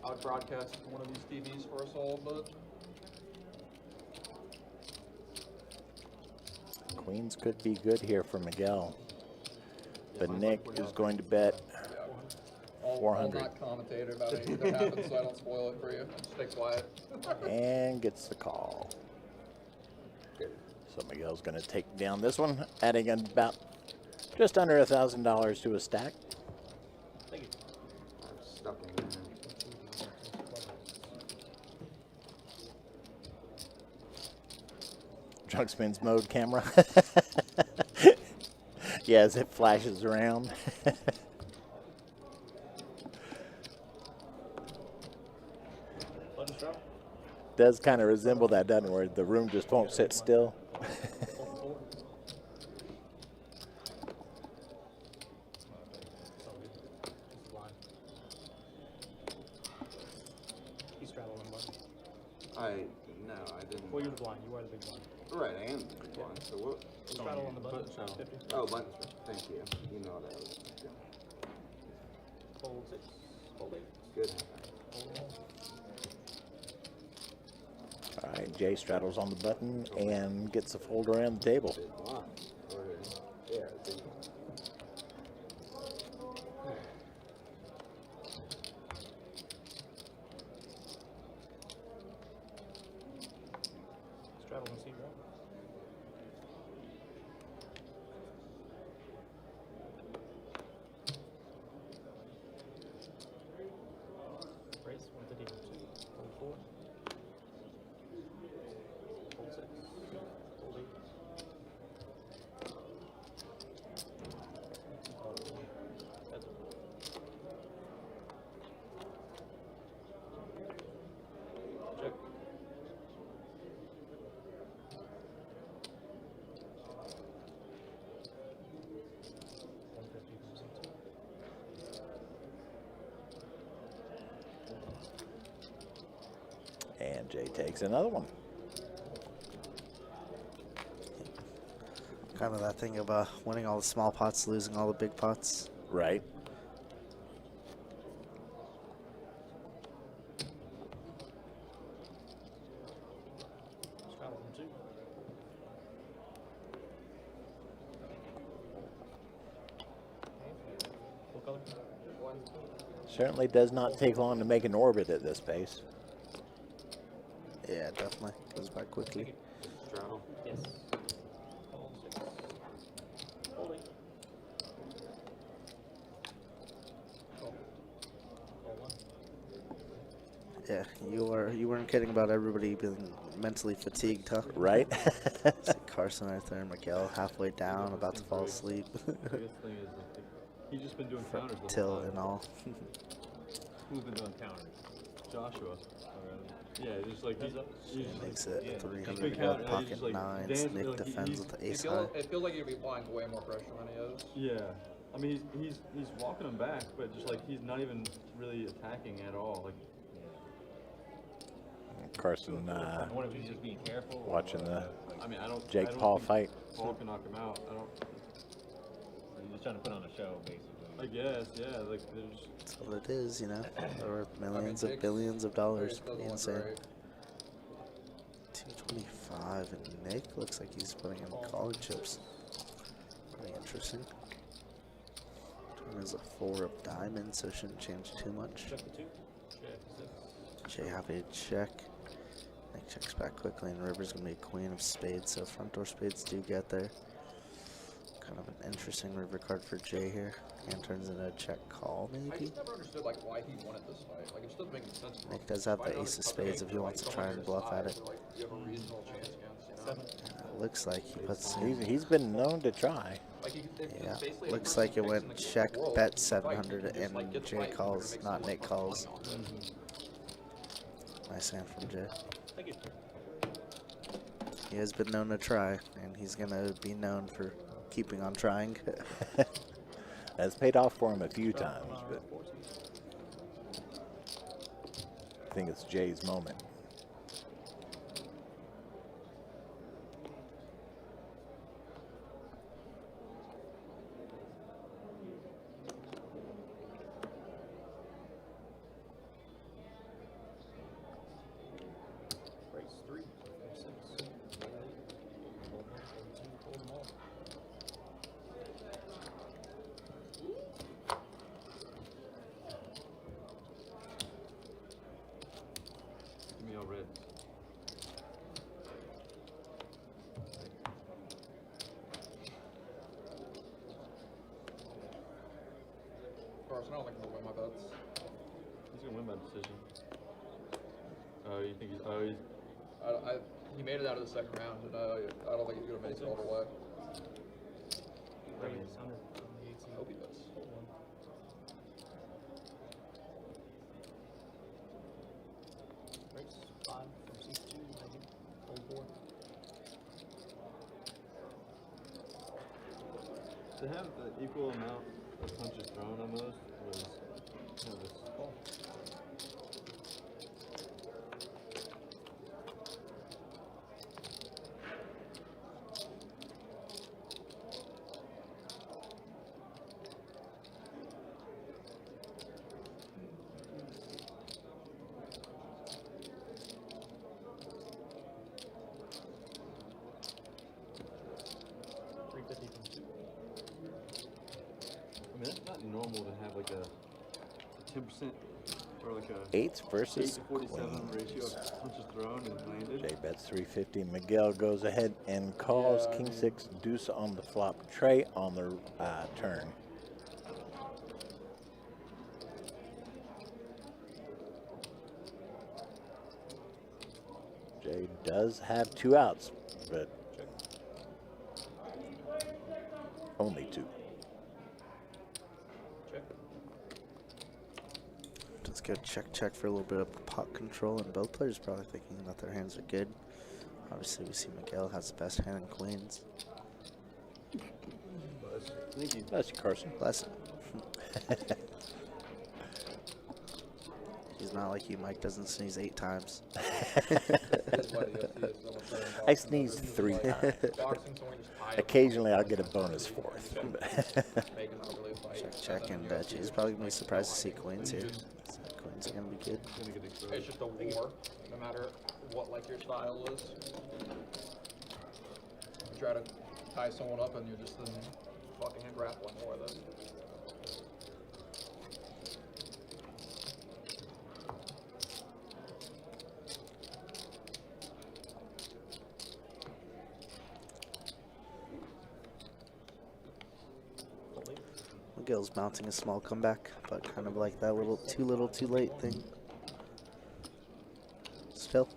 I would broadcast one of these TVs for us all, but Queens could be good here for Miguel. But Nick is going to bet I'll 400 not commentate about anything that happens so I don't spoil it for you. Stay quiet. and gets the call. So Miguel's going to take down this one, adding about just under $1,000 to a stack. Thank you. I'm stuck in there. Drunk spins mode camera. Yeah, as it flashes around. Button strap. Does kind of resemble that, doesn't it? Where the room just won't sit still. He's straddling on button. No, I didn't. Well, you're the blind. You are the big blind. Right, I am the big one. So what? Straddle on the button. Button straddle. 50. Oh, button. Thank you. You know what I was doing. Fold 6. Fold 8. Good. Fold 1. All right, Jay straddles on the button and gets a fold around the table. Big one. Or, yeah, big one. Straddle and seat, right? Raise 150 from 2. Fold 4. Fold 6. Fold 8. That's it. Check. And Jay takes another one. Kind of that thing of winning all the small pots, losing all the big pots. Right. Straddle from 2. Full color. Certainly does not take long to make an orbit at this pace. Yeah, definitely. Goes by quickly. Straddle. Yes. Holding. Yeah, you weren't kidding about everybody being mentally fatigued, huh? Right? See Carson right there, Miguel halfway down, about to fall asleep. Biggest thing is like, he's just been doing counters the Till whole time. and all. Who's been doing counters? Joshua. Yeah, just like he's Makes it 300 big to counter, go, and he's pocket just, like, nines. dancing, Nick like, defends with the It ace high. feels, it feels like you're gonna be applying way more pressure than he is. Yeah, I mean he's walking him back, but just like he's not even really attacking at all. Like Carson I wonder if he's just being careful. or watching what, the I mean I don't Jake-Paul think fight. Paul can knock him out. I don't. He's just trying to put on a show, basically. I guess yeah. Like there's. That's what it is, you know. They're worth millions Jake's- of billions of dollars. Jake's doesn't look Insane. great. 225, and Nick looks like he's putting in collar chips. Pretty interesting. Turn is a 4 of diamonds, so shouldn't change too much. Check the two. Jay happy to check. Nick checks back quickly, and River's gonna be a queen of spades, so front door spades do get there. Kind of an interesting river card for Jay here. And turns into a check call, I maybe. just never understood like why he wanted this fight. Like it just doesn't make any sense. to me. Nick does have Why the not ace of just spades take, if he like, wants to someone try and your bluff at size it. or, like, you have a reasonable chance against, you know? It looks like he puts in. He's been known to try. Like Yeah, basically looks a like it person went picks in the check world, bet you can fight, 700 you can just, like, and get the Jay fight, and calls, make not someone Nick put calls. money on it. Nice hand from Jay. Thank you. He has been known to try, and he's gonna be known for keeping on trying. That's paid off for him a few times, but I think it's Jay's moment. Race 3, 6. Hold them all. Give me all reds. Carson, I don't think I'm gonna win my bets. He's gonna win by decision. Oh, you think he's? Oh, he's. He made it out of the second round, and I don't think he's gonna make it all the way. I hope he does. Race 5 from C2, Megan. Hold 4. To have the equal amount of punches thrown almost was kind of a call. I mean, that's not normal to have like a 10% or like a 8s 8 versus to 47 queen. ratio of punches thrown and landed. Jay bets 350. Miguel goes ahead and calls Yeah, I king mean- 6 deuce on the flop. Trey on the turn. Jay does have 2 outs, but only 2. Check. Let's go check for a little bit of pot control, and both players probably thinking that their hands are good. Obviously, we see Miguel has the best hand in queens. Thank you. That's Carson. Bless him. He's not like you. Mike doesn't sneeze 8 times. That's why the UFC is so much better than I boxing. sneezed 3 times. Boxing's only just high. Occasionally, I'll get a bonus 4th. Making not really a fight. Check, and Jay's probably gonna be surprised to see queens here. So queens are gonna be good. Gonna get exposed. It's just a war, no matter what like your style is. You try to tie someone up and you're just in fucking a grappling war with it. McGill's mounting a small comeback, but kind of like that little too late thing. Still,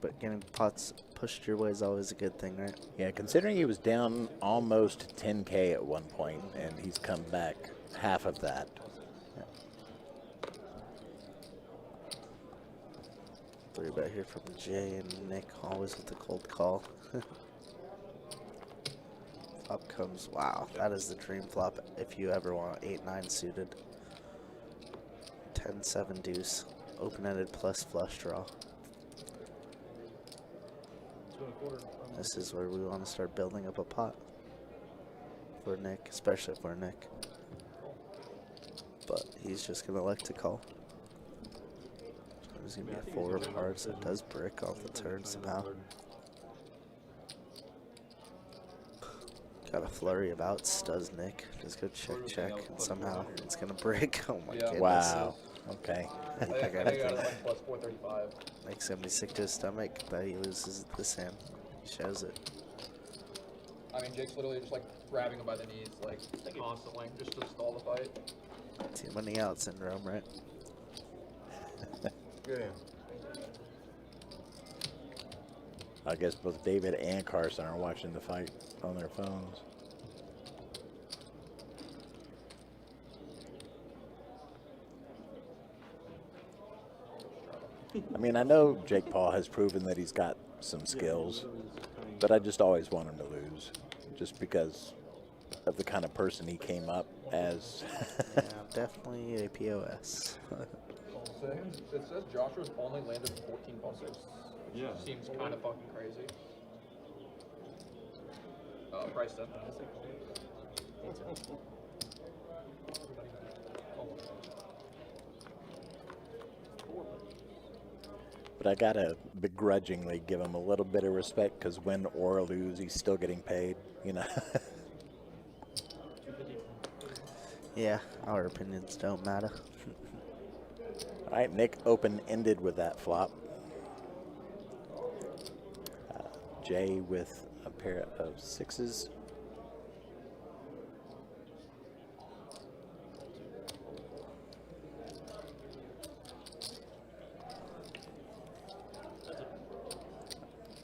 but getting pots pushed your way is always a good thing, right? Yeah, considering he was down almost 10K at one point, and he's come back half of that. Three bet here from Jay and Nick, always with the cold call. Flop comes, wow, that is the dream flop if you ever want 8-9 suited. 10-7 deuce, open-ended plus flush draw. This is where we want to start building up a pot for Nick, especially for Nick. But he's just going to elect to call. There's going to be a 4 of hearts that does brick off the turn somehow. Got a flurry of outs, does Nick. Just go check, and somehow it's going to break. Oh my goodness. Wow. Okay. I got it like plus 435. Makes somebody sick to his stomach that he loses this hand. He shows it. I mean, Jake's literally just like grabbing him by the knees, like constantly, just to stall the fight. Too many out syndrome, right? Good hand. I guess both David and Carson are watching the fight on their phones. I mean, I know Jake Paul has proven that he's got some skills, but I just always want him to lose, just because of the kind of person he came up as. Yeah, definitely a POS. It says Joshua's only landed 14 bumpers, which seems kind of fucking crazy. Price then. But I gotta begrudgingly give him a little bit of respect, because win or lose, he's still getting paid, you know. Yeah, our opinions don't matter. All right, Nick open-ended with that flop. Jay with a pair of sixes.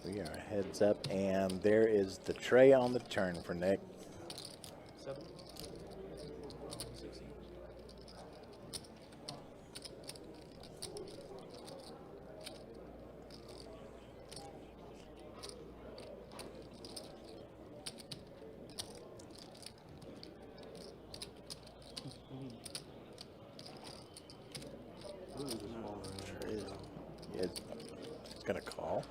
We are heads up, and there is the tray on the turn for Nick. 7. Trade. Yeah, gonna call.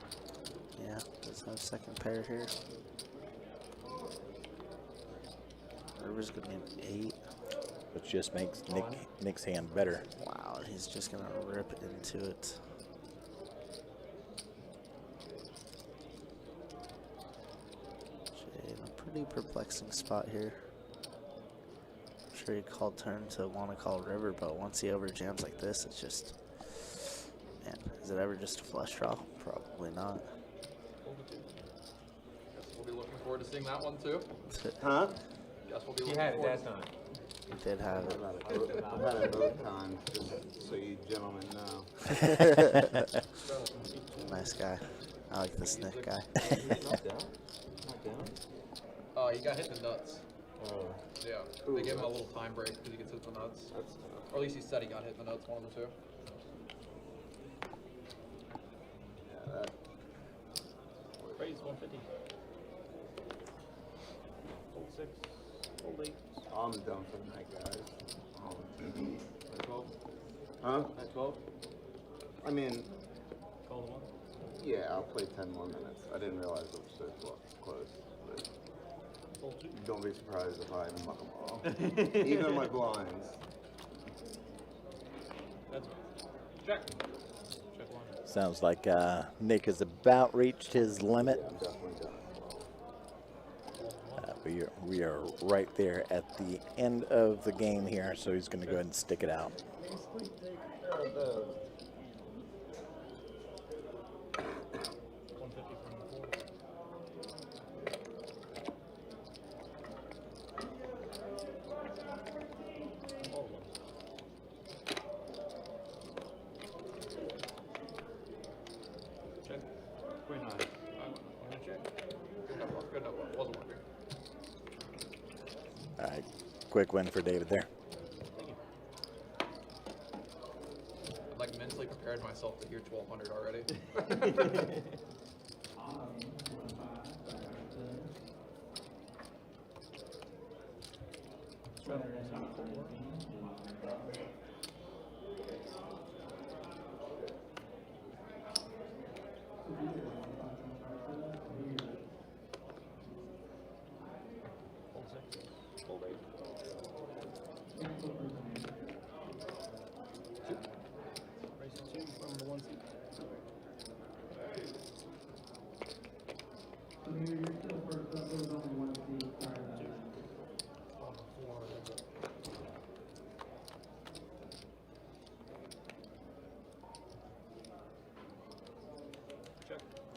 Yeah, does have second pair here. River's gonna be an 8. Which just makes Nick's hand better. Wow, he's just gonna rip into it. Jay in a pretty perplexing spot here. I'm sure he called turn to want to call river, but once he over jams like this, it's just, man, is it ever just a flush draw? Probably not. Guess we'll be looking forward to seeing that one too. Huh? Guess we'll be He looking had it forward that time. He did have it. I've had it both times, just so you gentlemen know. Nice guy. I like this Nick guy. He got hit in the nuts. Oh. Yeah. They gave him a little time break because he gets hit in the nuts. That's tough. Or at least he said he got hit in the nuts, one of the two. Yeah, that. Raise 150. Hold 6. Hold 8. I'm done for the night, guys. At 12? Huh? At 12? I mean, Call the 1. yeah, I'll play 10 more minutes. I didn't realize it was so close. But Hold 2. don't be surprised if I muck them all. Even my blinds. That's check. Check 1. Sounds like Nick has about reached his limit. I'm definitely done. We are right there at the end of the game here, so he's going to go ahead and stick it out. Basically take care of those. 150 from the 4. quick win for David there. I like mentally prepared myself to hear 1200 already.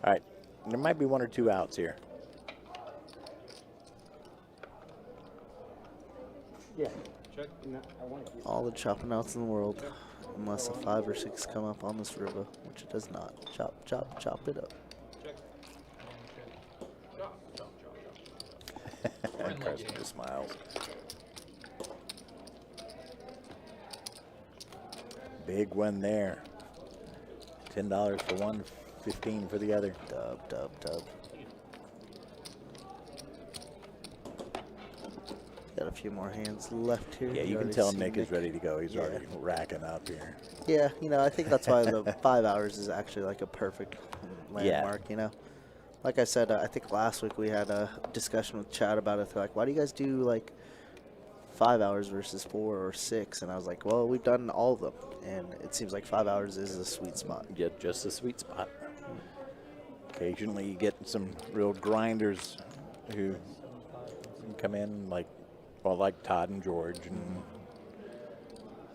All right, there might be 1 or 2 outs here. Yeah. Check. All the chopping outs in the world, unless a 5 or 6 come up on this river, which it does not. Chop, chop, chop it up. Carson just smiles. Big win there. $10 for one, 15 for the other. Dub, dub, dub. Got a few more hands left here. Yeah, you can tell Nick is ready to go. He's already racking up here. Yeah, you know, I think that's why the 5 hours is actually like a perfect landmark, you know. Like I said, I think last week we had a discussion with Chad about it. They're like, why do you guys do like 5 hours versus 4 or 6? And I was like, well, we've done all of them. And it seems like 5 hours is a sweet spot. Yeah, just a sweet spot. Occasionally you get some real grinders who come in like, well, like Todd and George and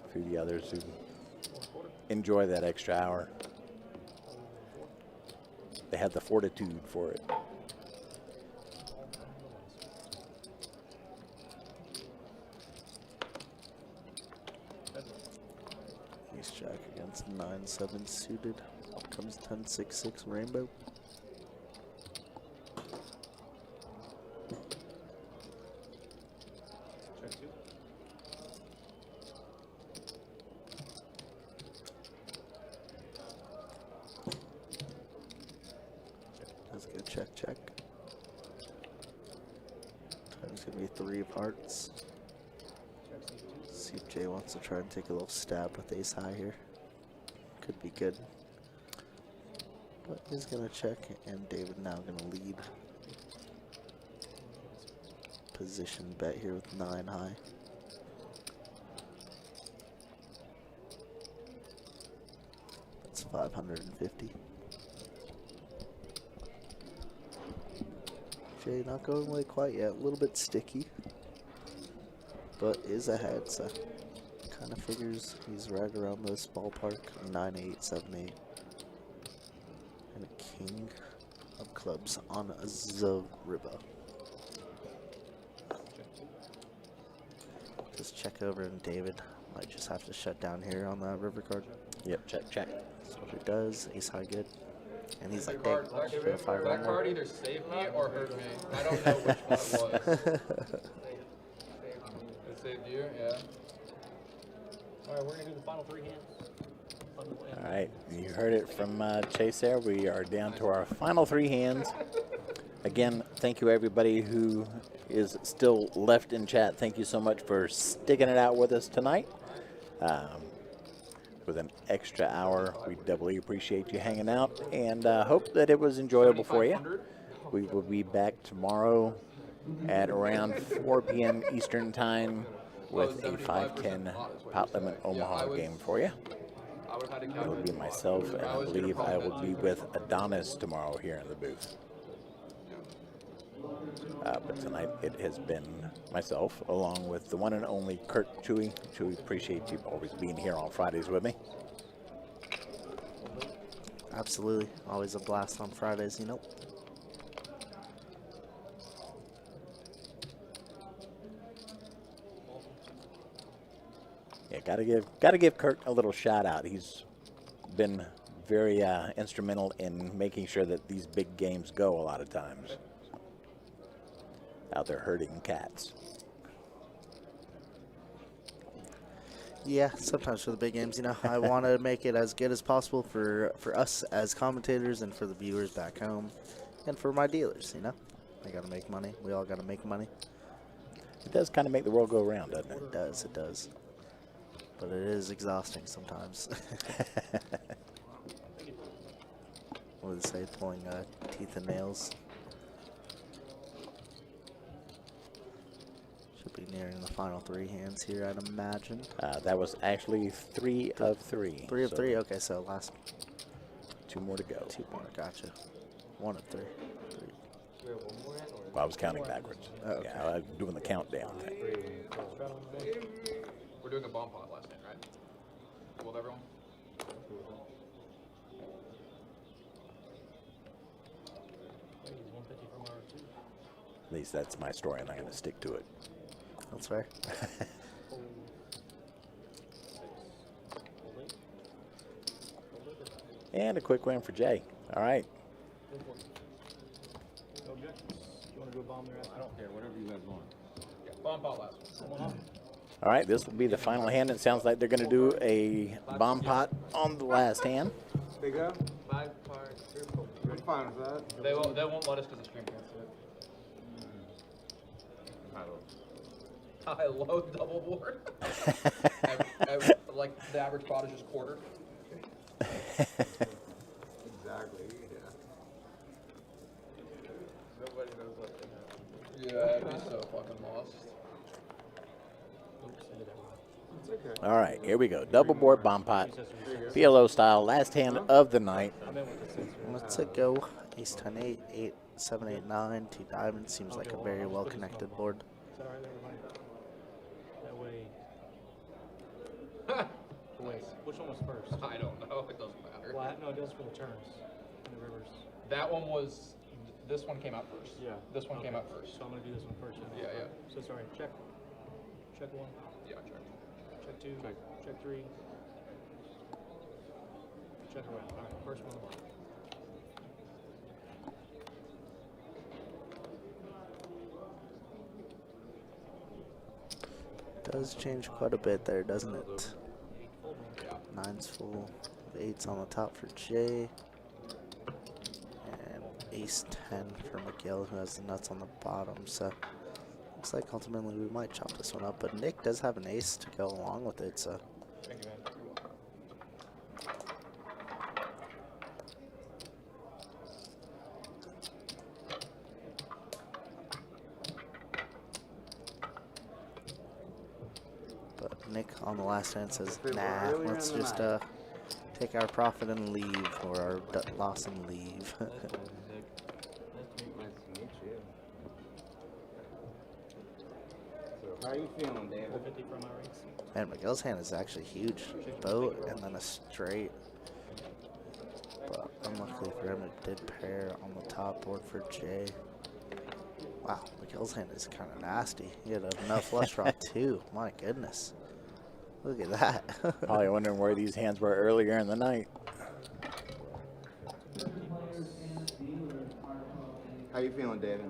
a few of the others who enjoy that extra hour. They have the fortitude for it. Ace Jack against 9-7 suited. Up comes 10-6-6 rainbow. Let's go check, check. Time's gonna be 3 of hearts. See if Jay wants to try and take a little stab with ace high here. Could be good. But he's gonna check, and David now gonna lead. Position bet here with 9 high. That's 550. Jay not going away quite yet. A little bit sticky, but is ahead, so kind of figures he's right around this ballpark. 9-8, 7-8, and a king of clubs on a Zoriba. Just check over, and David might just have to shut down here on that river card. Yep, check, check. That's what he does. Ace high good. And he's like, card, dang, should I fire one that more? card either saved me or hurt me. I don't know which one it was. It saved you, yeah. All right, we're going to do the final 3 hands. All right, you heard it from Chase there. We are down to our final 3 hands. Again, thank you everybody who is still left in chat. Thank you so much for sticking it out with us tonight. With an extra hour, we doubly appreciate you hanging out, and hope that it was enjoyable for you. We will be back tomorrow at around 4 p.m. Eastern time with a 5-10 pot limit Omaha game for you. It will be myself, and I believe I will be with Adonis tomorrow here in the booth. But tonight it has been myself, along with the one and only Kurt Chewy. Chewy, appreciate you always being here on Fridays with me. Absolutely. Always a blast on Fridays, you know. Yeah, gotta give Kurt a little shout out. He's been very instrumental in making sure that these big games go a lot of times. Out there herding cats. Yeah, sometimes for the big games, you know, I want to make it as good as possible for us as commentators and for the viewers back home and for my dealers, you know. I got to make money. We all got to make money. It does kind of make the world go around, doesn't it? It does, it does. But it is exhausting sometimes. What would it say? Pulling teeth and nails. Should be nearing the final 3 hands here, I'd imagine. That was actually 3 of 3. 3 of 3? Okay, so last 2 more to go. 2 more, gotcha. 1 of 3. Well, I was counting backwards. Oh, okay. Yeah, I was doing the countdown thing. We're doing a bomb pot last night, right? Cool with everyone? At least that's my story, and I'm going to stick to it. That's fair. And a quick win for Jay. All right. No objections. You want to do a bomb there? I don't care. Whatever you guys want. Yeah, bomb pot last one. All right, this will be the final hand. It sounds like they're going to do a bomb pot on the last hand. Big go? 5 cards. I'm fine with that. They won't let us because the stream can't see it. High low double board. Like the average pot is just quarter. Exactly, yeah. Nobody knows what they have. Yeah, I'd be so fucking lost. It's okay. All right, here we go. Double board bomb pot. PLO style. Last hand of the night. Let's go. Ace 10 8, 8 7 8 9, 2 diamonds. Seems like a very well connected board. Is that all right, everybody? That way. Wait, which one was first? I don't know. It doesn't matter. Well, no, it does for the turns and the rivers. That one was. This one came out first. Yeah. This one came out first. So I'm gonna do this one first. Then. Yeah, yeah. So sorry. Check. Check 1. Yeah, check. Check 2. Check. Check 3. Check around. All right. First one. On the bottom. Does change quite a bit there, doesn't it? Yeah. 9's full. The 8's on the top for Jay. And ace 10 for Miguel, who has the nuts on the bottom. So looks like ultimately we might chop this one up. But Nick does have an ace to go along with it. So Thank you, man. but Nick on the last hand says, nah, let's just take our profit and leave, or our loss and leave. Nice to meet you. So, how are you feeling, David? 450 from my rates. Man, Miguel's hand is actually huge. Boat and then a straight. But unluckily for him, it did pair on the top board for Jay. Wow, Miguel's hand is kind of nasty. He had a nut flush draw too. My goodness. Look at that. Probably wondering where these hands were earlier in the night. How you feeling, David?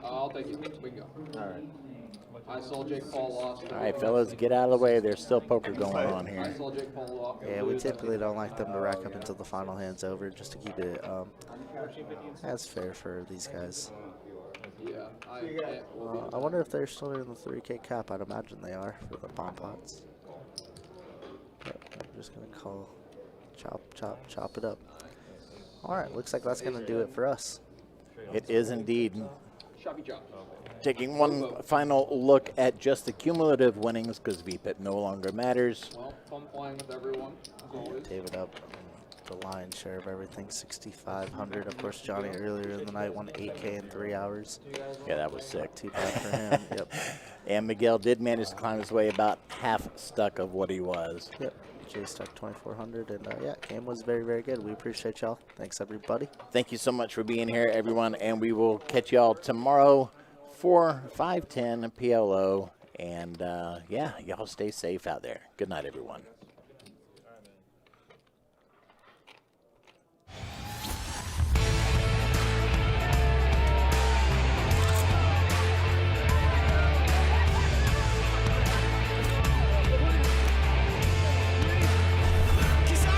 I'll take it. We can go. All right. I saw Jake Paul lost. All right, fellas, get out of the way. There's still poker going on I here. saw Jake Paul lost. Yeah, we typically don't like them to rack up until the final hand's over, just to keep it as fair for these guys. Yeah. I wonder if they're still in the 3K cap. I'd imagine they are for the bomb pots. But I'm just going to call chop it up. All right, looks like that's going to do it for us. It is indeed. Choppy chop. Taking one final look at just the cumulative winnings, because VPIP no longer matters. Well, fun playing with everyone, as always. David up the lion's share of everything, 6,500. Of course, Johnny earlier in the night won 8K in 3 hours. Yeah, that was sick. Too bad for him. Yep. And Miguel did manage to climb his way about half stuck of what he was. Yep. Jay stuck 2,400, and yeah, game was very, very good. We appreciate y'all. Thanks, everybody. Thank you so much for being here, everyone, and we will catch y'all tomorrow for 510 PLO. And yeah, y'all stay safe out there. Good night, everyone.